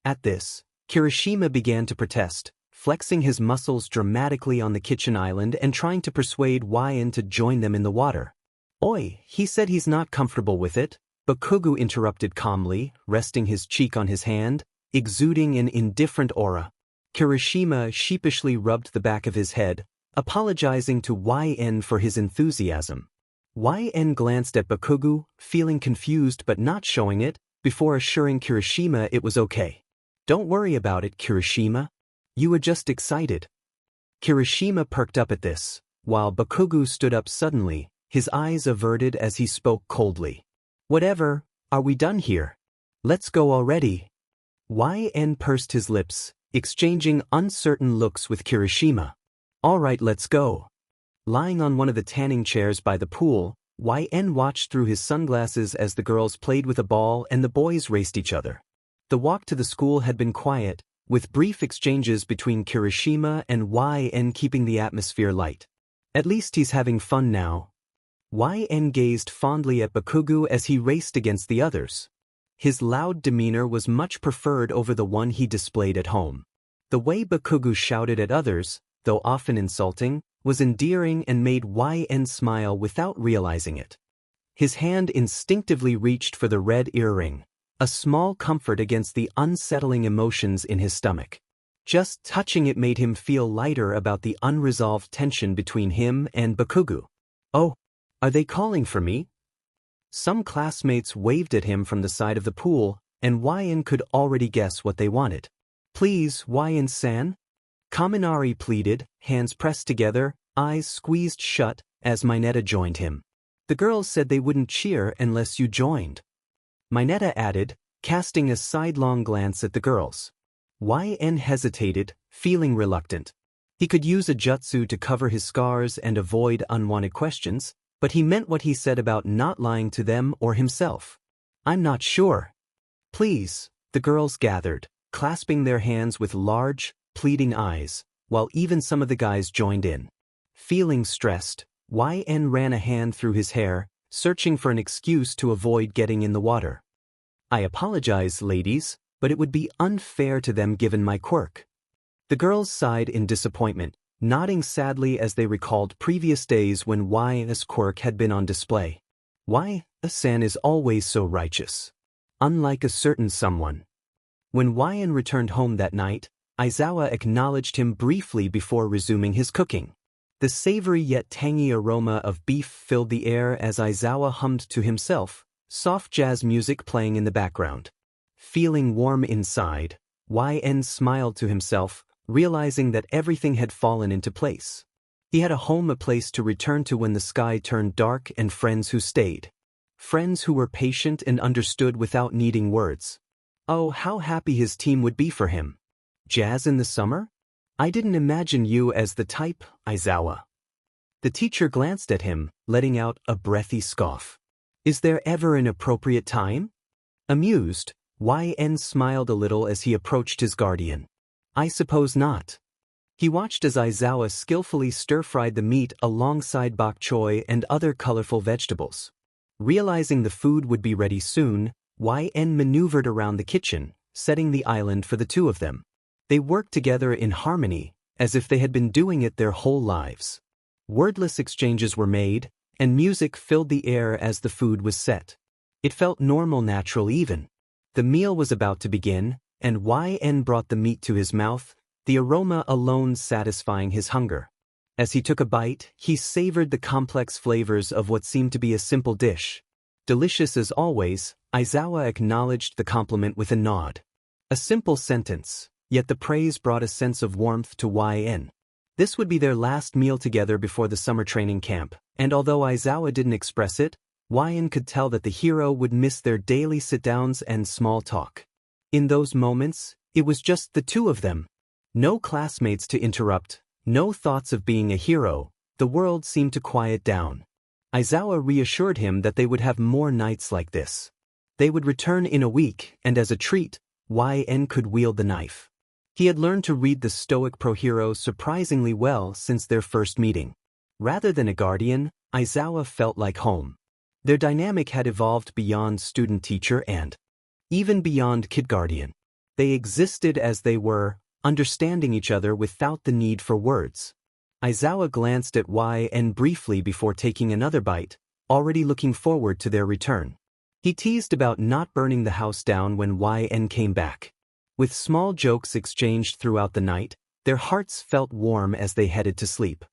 At this, Kirishima began to protest, flexing his muscles dramatically on the kitchen island and trying to persuade YN to join them in the water. Oi, he said he's not comfortable with it, Bakugo interrupted calmly, resting his cheek on his hand, exuding an indifferent aura. Kirishima sheepishly rubbed the back of his head, apologizing to YN for his enthusiasm. YN glanced at Bakugo, feeling confused but not showing it, before assuring Kirishima it was okay. Don't worry about it, Kirishima. You were just excited. Kirishima perked up at this, while Bakugo stood up suddenly, his eyes averted as he spoke coldly. Whatever, are we done here? Let's go already. YN pursed his lips, exchanging uncertain looks with Kirishima. All right, let's go. Lying on one of the tanning chairs by the pool, YN watched through his sunglasses as the girls played with a ball and the boys raced each other. The walk to the school had been quiet, with brief exchanges between Kirishima and YN keeping the atmosphere light. At least he's having fun now. YN gazed fondly at Bakugo as he raced against the others. His loud demeanor was much preferred over the one he displayed at home. The way Bakugo shouted at others, though often insulting, was endearing and made YN smile without realizing it. His hand instinctively reached for the red earring, a small comfort against the unsettling emotions in his stomach. Just touching it made him feel lighter about the unresolved tension between him and Bakugo. "Oh, are they calling for me?" Some classmates waved at him from the side of the pool, and YN could already guess what they wanted. "Please, YN-san?" Kaminari pleaded, hands pressed together, eyes squeezed shut, as Mineta joined him. "The girls said they wouldn't cheer unless you joined," Mineta added, casting a sidelong glance at the girls. YN hesitated, feeling reluctant. He could use a jutsu to cover his scars and avoid unwanted questions, but he meant what he said about not lying to them or himself. "I'm not sure." "Please," the girls gathered, clasping their hands with large, pleading eyes, while even some of the guys joined in. Feeling stressed, YN ran a hand through his hair, searching for an excuse to avoid getting in the water. "I apologize, ladies, but it would be unfair to them given my quirk." The girls sighed in disappointment, nodding sadly as they recalled previous days when YN's quirk had been on display. "YN-san is always so righteous. Unlike a certain someone." When YN returned home that night, Aizawa acknowledged him briefly before resuming his cooking. The savory yet tangy aroma of beef filled the air as Aizawa hummed to himself, soft jazz music playing in the background. Feeling warm inside, YN smiled to himself, realizing that everything had fallen into place. He had a home, a place to return to when the sky turned dark, and friends who stayed. Friends who were patient and understood without needing words. Oh, how happy his team would be for him. "Jazz in the summer? I didn't imagine you as the type, Aizawa." The teacher glanced at him, letting out a breathy scoff. "Is there ever an appropriate time?" Amused, YN smiled a little as he approached his guardian. "I suppose not." He watched as Aizawa skillfully stir-fried the meat alongside bok choy and other colorful vegetables. Realizing the food would be ready soon, YN maneuvered around the kitchen, setting the island for the two of them. They worked together in harmony, as if they had been doing it their whole lives. Wordless exchanges were made, and music filled the air as the food was set. It felt normal, natural even. The meal was about to begin, and YN brought the meat to his mouth, the aroma alone satisfying his hunger. As he took a bite, he savored the complex flavors of what seemed to be a simple dish. Delicious as always, Aizawa acknowledged the compliment with a nod. A simple sentence, yet the praise brought a sense of warmth to YN. This would be their last meal together before the summer training camp, and although Aizawa didn't express it, YN could tell that the hero would miss their daily sit-downs and small talk. In those moments, it was just the two of them. No classmates to interrupt, no thoughts of being a hero. The world seemed to quiet down. Aizawa reassured him that they would have more nights like this. They would return in a week, and as a treat, YN could wield the knife. He had learned to read the stoic pro-hero surprisingly well since their first meeting. Rather than a guardian, Aizawa felt like home. Their dynamic had evolved beyond student-teacher and even beyond kid-guardian. They existed as they were, understanding each other without the need for words. Aizawa glanced at YN briefly before taking another bite, already looking forward to their return. He teased about not burning the house down when YN came back. With small jokes exchanged throughout the night, their hearts felt warm as they headed to sleep.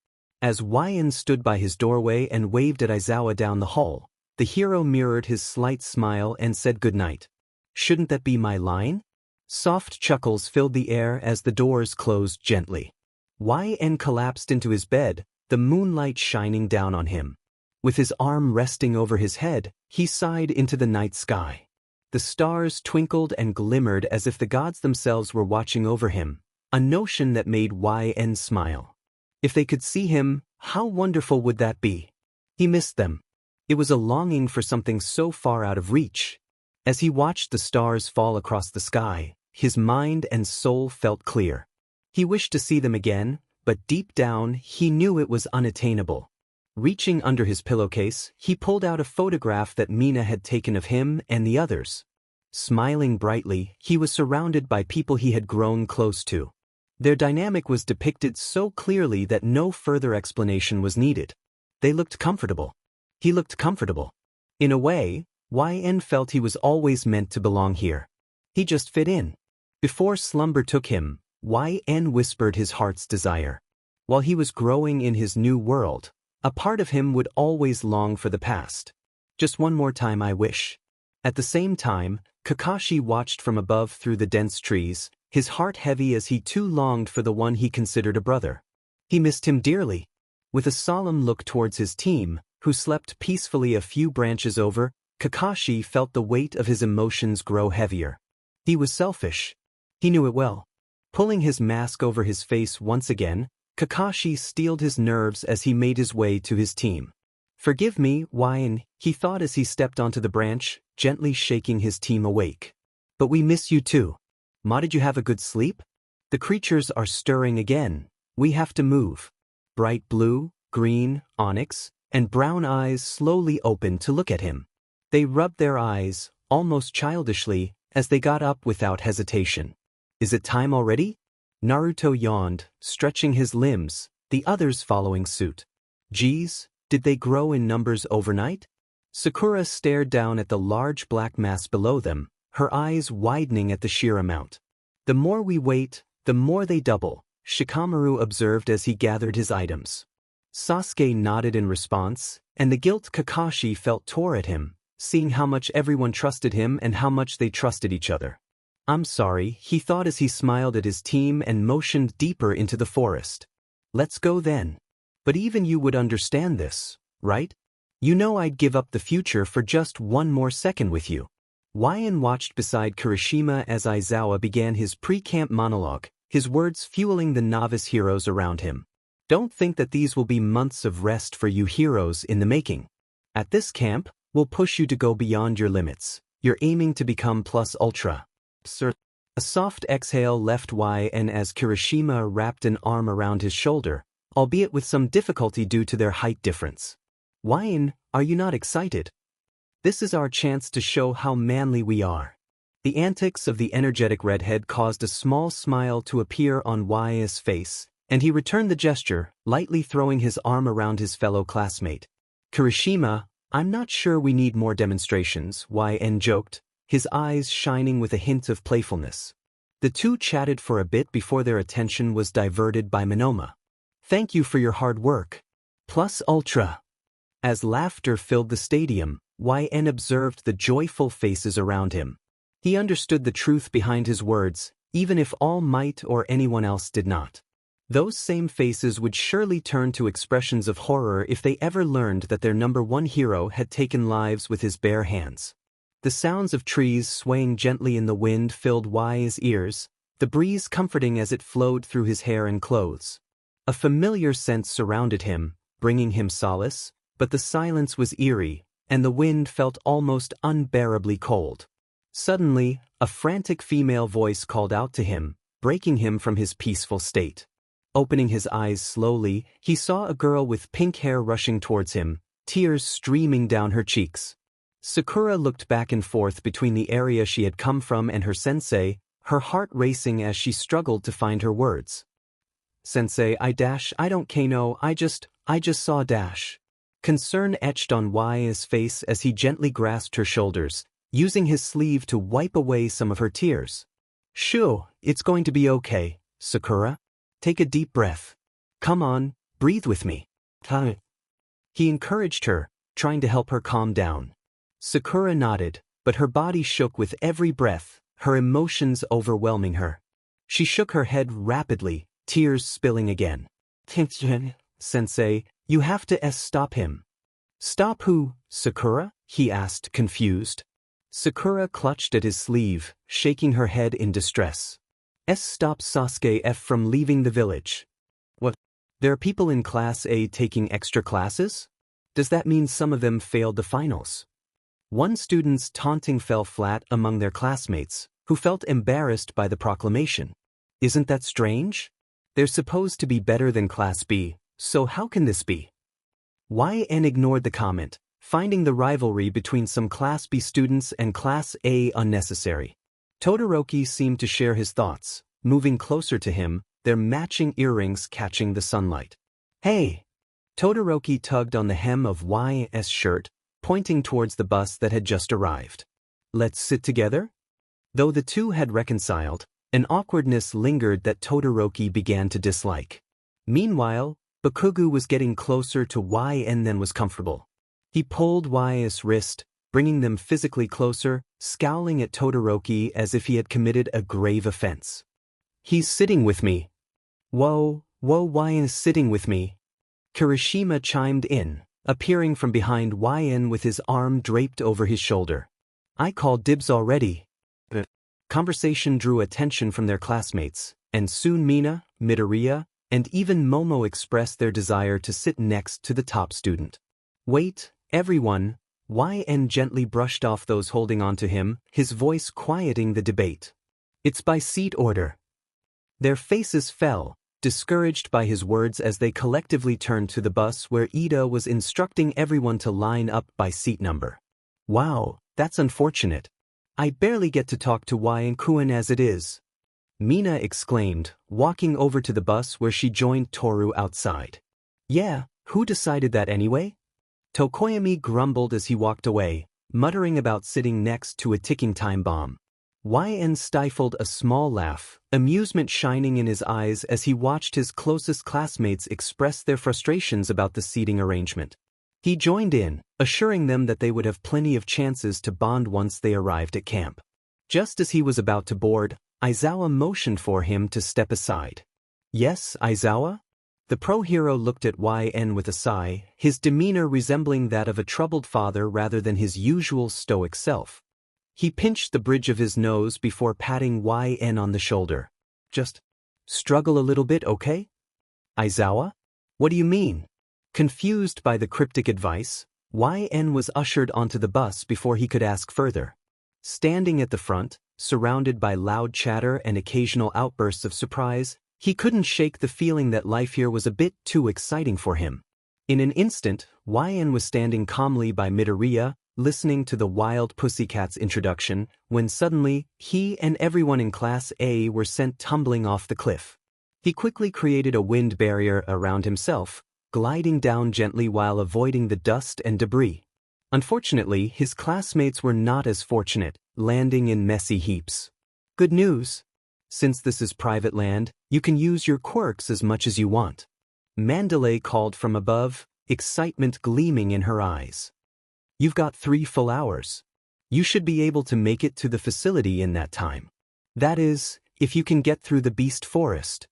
As YN stood by his doorway and waved at Aizawa down the hall, the hero mirrored his slight smile and said goodnight. Shouldn't that be my line? Soft chuckles filled the air as the doors closed gently. YN collapsed into his bed, the moonlight shining down on him. With his arm resting over his head, he sighed into the night sky. The stars twinkled and glimmered as if the gods themselves were watching over him, a notion that made YN smile. If they could see him, how wonderful would that be? He missed them. It was a longing for something so far out of reach. As he watched the stars fall across the sky, his mind and soul felt clear. He wished to see them again, but deep down he knew it was unattainable. Reaching under his pillowcase, he pulled out a photograph that Mina had taken of him and the others. Smiling brightly, he was surrounded by people he had grown close to. Their dynamic was depicted so clearly that no further explanation was needed. They looked comfortable. He looked comfortable. In a way, YN felt he was always meant to belong here. He just fit in. Before slumber took him, YN whispered his heart's desire. While he was growing in his new world, a part of him would always long for the past. Just one more time, I wish. At the same time, Kakashi watched from above through the dense trees, his heart heavy as he too longed for the one he considered a brother. He missed him dearly. With a solemn look towards his team, who slept peacefully a few branches over, Kakashi felt the weight of his emotions grow heavier. He was selfish. He knew it well. Pulling his mask over his face once again, Kakashi steeled his nerves as he made his way to his team. Forgive me, YN, he thought as he stepped onto the branch, gently shaking his team awake. But we miss you too. Ma, did you have a good sleep? The creatures are stirring again. We have to move. Bright blue, green, onyx, and brown eyes slowly opened to look at him. They rubbed their eyes, almost childishly, as they got up without hesitation. Is it time already? Naruto yawned, stretching his limbs, the others following suit. Geez, did they grow in numbers overnight? Sakura stared down at the large black mass below them, her eyes widening at the sheer amount. The more we wait, the more they double, Shikamaru observed as he gathered his items. Sasuke nodded in response, and the guilt Kakashi felt tore at him, seeing how much everyone trusted him and how much they trusted each other. I'm sorry, he thought as he smiled at his team and motioned deeper into the forest. Let's go then. But even you would understand this, right? You know I'd give up the future for just one more second with you. YN watched beside Kirishima as Aizawa began his pre-camp monologue, his words fueling the novice heroes around him. Don't think that these will be months of rest for you heroes in the making. At this camp, we'll push you to go beyond your limits. You're aiming to become plus ultra. Sir. A soft exhale left YN as Kirishima wrapped an arm around his shoulder, albeit with some difficulty due to their height difference. YN, are you not excited? This is our chance to show how manly we are. The antics of the energetic redhead caused a small smile to appear on YN's face, and he returned the gesture, lightly throwing his arm around his fellow classmate. Kirishima, I'm not sure we need more demonstrations, YN joked, his eyes shining with a hint of playfulness. The two chatted for a bit before their attention was diverted by Monoma. Thank you for your hard work. Plus ultra. As laughter filled the stadium, YN observed the joyful faces around him. He understood the truth behind his words, even if All Might or anyone else did not. Those same faces would surely turn to expressions of horror if they ever learned that their number one hero had taken lives with his bare hands. The sounds of trees swaying gently in the wind filled Y's ears, the breeze comforting as it flowed through his hair and clothes. A familiar sense surrounded him, bringing him solace, but the silence was eerie, and the wind felt almost unbearably cold. Suddenly, a frantic female voice called out to him, breaking him from his peaceful state. Opening his eyes slowly, he saw a girl with pink hair rushing towards him, tears streaming down her cheeks. Sakura looked back and forth between the area she had come from and her sensei, her heart racing as she struggled to find her words. Sensei, I don't know, I just saw dash. Concern etched on Y's face as he gently grasped her shoulders, using his sleeve to wipe away some of her tears. Shoo, it's going to be okay, Sakura. Take a deep breath. Come on, breathe with me. He encouraged her, trying to help her calm down. Sakura nodded, but her body shook with every breath, her emotions overwhelming her. She shook her head rapidly, tears spilling again. Sensei, you have to stop him. Stop who, Sakura? He asked, confused. Sakura clutched at his sleeve, shaking her head in distress. Stop Sasuke from leaving the village. What? There are people in Class A taking extra classes? Does that mean some of them failed the finals? One student's taunting fell flat among their classmates, who felt embarrassed by the proclamation. Isn't that strange? They're supposed to be better than Class B, so how can this be? YN ignored the comment, finding the rivalry between some Class B students and Class A unnecessary. Todoroki seemed to share his thoughts, moving closer to him, their matching earrings catching the sunlight. "Hey!" Todoroki tugged on the hem of YN's shirt, pointing towards the bus that had just arrived. "Let's sit together?" Though the two had reconciled, an awkwardness lingered that Todoroki began to dislike. Meanwhile, Bakugo was getting closer to YN than was comfortable. He pulled YN's wrist, bringing them physically closer, scowling at Todoroki as if he had committed a grave offense. "He's sitting with me." Whoa, YN's sitting with me." Kirishima chimed in, appearing from behind YN with his arm draped over his shoulder. "I called dibs already." The conversation drew attention from their classmates, and soon Mina, Midoriya, and even Momo expressed their desire to sit next to the top student. "Wait, everyone," YN gently brushed off those holding on to him, his voice quieting the debate. "It's by seat order." Their faces fell, discouraged by his words as they collectively turned to the bus where Ida was instructing everyone to line up by seat number. "Wow, that's unfortunate. I barely get to talk to YN-kun as it is," Mina exclaimed, walking over to the bus where she joined Toru outside. "Yeah, who decided that anyway?" Tokoyami grumbled as he walked away, muttering about sitting next to a ticking time bomb. YN stifled a small laugh, amusement shining in his eyes as he watched his closest classmates express their frustrations about the seating arrangement. He joined in, assuring them that they would have plenty of chances to bond once they arrived at camp. Just as he was about to board, Aizawa motioned for him to step aside. "Yes, Aizawa?" The pro-hero looked at YN with a sigh, his demeanor resembling that of a troubled father rather than his usual stoic self. He pinched the bridge of his nose before patting YN on the shoulder. "Just struggle a little bit, okay?" "Aizawa? What do you mean?" Confused by the cryptic advice, YN was ushered onto the bus before he could ask further. Standing at the front, surrounded by loud chatter and occasional outbursts of surprise, he couldn't shake the feeling that life here was a bit too exciting for him. In an instant, YN was standing calmly by Midoriya, listening to the Wild Pussycats introduction, when suddenly, he and everyone in Class A were sent tumbling off the cliff. He quickly created a wind barrier around himself, gliding down gently while avoiding the dust and debris. Unfortunately, his classmates were not as fortunate, landing in messy heaps. "Good news. Since this is private land, you can use your quirks as much as you want," Mandalay called from above, excitement gleaming in her eyes. "You've got 3 full hours. You should be able to make it to the facility in that time. That is, if you can get through the beast forest."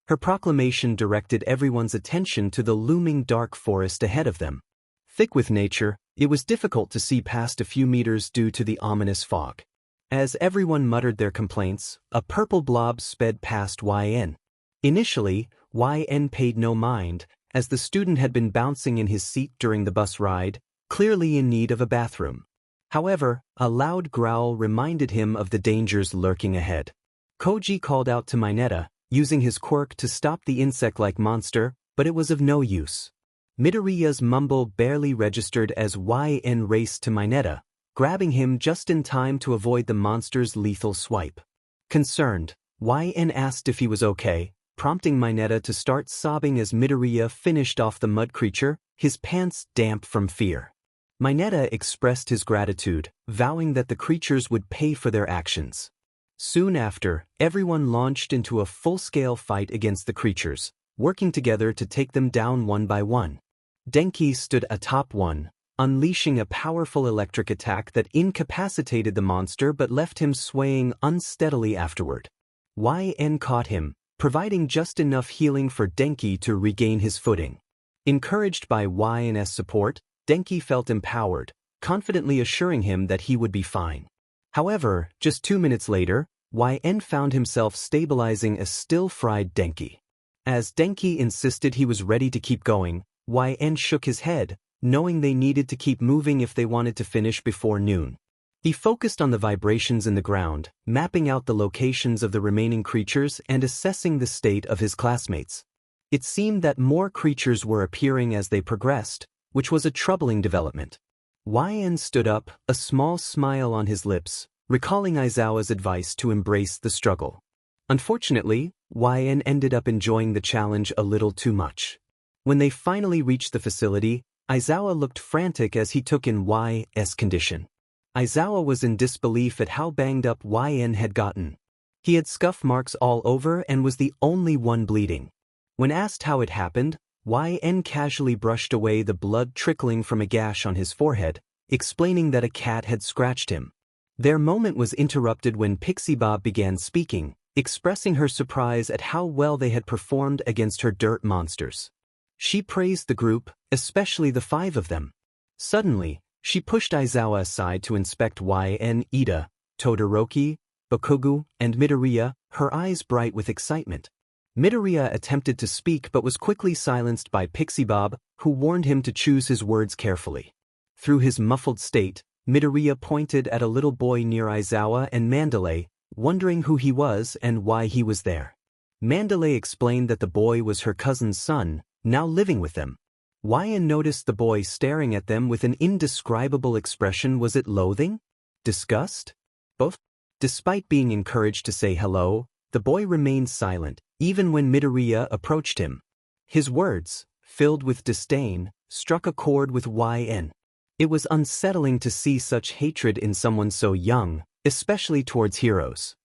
Her proclamation directed everyone's attention to the looming dark forest ahead of them. Thick with nature, it was difficult to see past a few meters due to the ominous fog. As everyone muttered their complaints, a purple blob sped past YN. Initially, YN paid no mind, as the student had been bouncing in his seat during the bus ride, clearly in need of a bathroom. However, a loud growl reminded him of the dangers lurking ahead. Koji called out to Mineta, using his quirk to stop the insect-like monster, but it was of no use. Midoriya's mumble barely registered as YN raced to Mineta, grabbing him just in time to avoid the monster's lethal swipe. Concerned, YN asked if he was okay, prompting Mineta to start sobbing as Midoriya finished off the mud creature, his pants damp from fear. Mineta expressed his gratitude, vowing that the creatures would pay for their actions. Soon after, everyone launched into a full-scale fight against the creatures, working together to take them down one by one. Denki stood atop one, unleashing a powerful electric attack that incapacitated the monster but left him swaying unsteadily afterward. YN caught him, providing just enough healing for Denki to regain his footing. Encouraged by YN's support, Denki felt empowered, confidently assuring him that he would be fine. However, just 2 minutes later, YN found himself stabilizing a still-fried Denki. As Denki insisted he was ready to keep going, YN shook his head, knowing they needed to keep moving if they wanted to finish before noon. He focused on the vibrations in the ground, mapping out the locations of the remaining creatures and assessing the state of his classmates. It seemed that more creatures were appearing as they progressed, which was a troubling development. YN stood up, a small smile on his lips, recalling Aizawa's advice to embrace the struggle. Unfortunately, YN ended up enjoying the challenge a little too much. When they finally reached the facility, Aizawa looked frantic as he took in Y's condition. Aizawa was in disbelief at how banged up YN had gotten. He had scuff marks all over and was the only one bleeding. When asked how it happened, YN casually brushed away the blood trickling from a gash on his forehead, explaining that a cat had scratched him. Their moment was interrupted when Pixie Bob began speaking, expressing her surprise at how well they had performed against her dirt monsters. She praised the group, especially the 5 of them. Suddenly, she pushed Aizawa aside to inspect YN, Ida, Todoroki, Bakugo, and Midoriya, her eyes bright with excitement. Midoriya attempted to speak but was quickly silenced by Pixie Bob, who warned him to choose his words carefully. Through his muffled state, Midoriya pointed at a little boy near Aizawa and Mandalay, wondering who he was and why he was there. Mandalay explained that the boy was her cousin's son, now living with them. YN noticed the boy staring at them with an indescribable expression. Was it loathing? Disgust? Both? Despite being encouraged to say hello, the boy remained silent, even when Midoriya approached him. His words, filled with disdain, struck a chord with YN. It was unsettling to see such hatred in someone so young, especially towards heroes.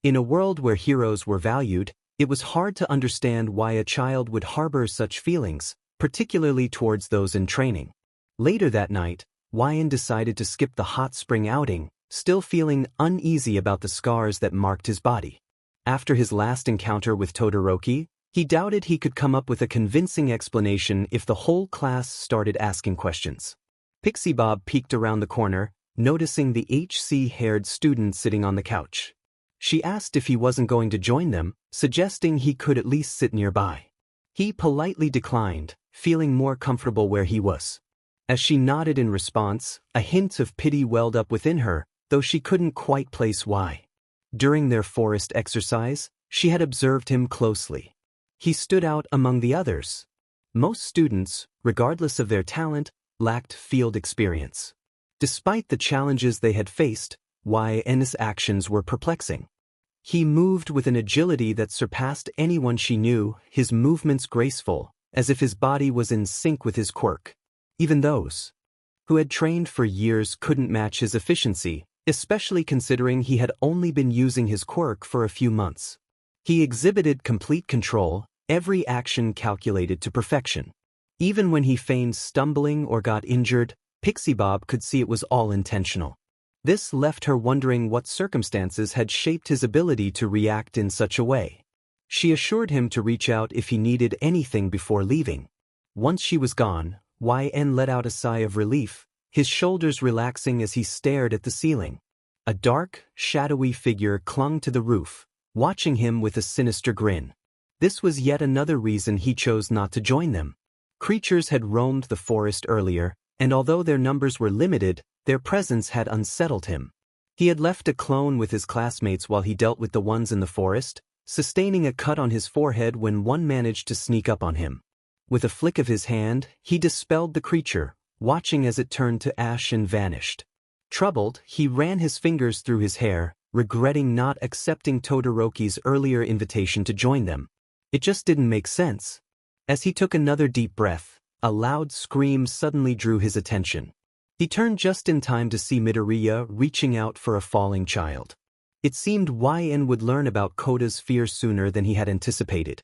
In a world where heroes were valued, it was hard to understand why a child would harbor such feelings, particularly towards those in training. Later that night, YN decided to skip the hot spring outing, still feeling uneasy about the scars that marked his body. After his last encounter with Todoroki, he doubted he could come up with a convincing explanation if the whole class started asking questions. Pixie Bob peeked around the corner, noticing the HC-haired student sitting on the couch. She asked if he wasn't going to join them, suggesting he could at least sit nearby. He politely declined, feeling more comfortable where he was. As she nodded in response, a hint of pity welled up within her, though she couldn't quite place why. During their forest exercise, she had observed him closely. He stood out among the others. Most students, regardless of their talent, lacked field experience. Despite the challenges they had faced, YN's actions were perplexing. He moved with an agility that surpassed anyone she knew, his movements graceful, as if his body was in sync with his quirk. Even those who had trained for years couldn't match his efficiency, especially considering he had only been using his quirk for a few months. He exhibited complete control, every action calculated to perfection. Even when he feigned stumbling or got injured, Pixie Bob could see it was all intentional. This left her wondering what circumstances had shaped his ability to react in such a way. She assured him to reach out if he needed anything before leaving. Once she was gone, YN let out a sigh of relief, his shoulders relaxing as he stared at the ceiling. A dark, shadowy figure clung to the roof, watching him with a sinister grin. This was yet another reason he chose not to join them. Creatures had roamed the forest earlier, and although their numbers were limited, their presence had unsettled him. He had left a clone with his classmates while he dealt with the ones in the forest, sustaining a cut on his forehead when one managed to sneak up on him. With a flick of his hand, he dispelled the creature, watching as it turned to ash and vanished. Troubled, he ran his fingers through his hair, regretting not accepting Todoroki's earlier invitation to join them. It just didn't make sense. As he took another deep breath, a loud scream suddenly drew his attention. He turned just in time to see Midoriya reaching out for a falling child. It seemed YN would learn about Koda's fear sooner than he had anticipated.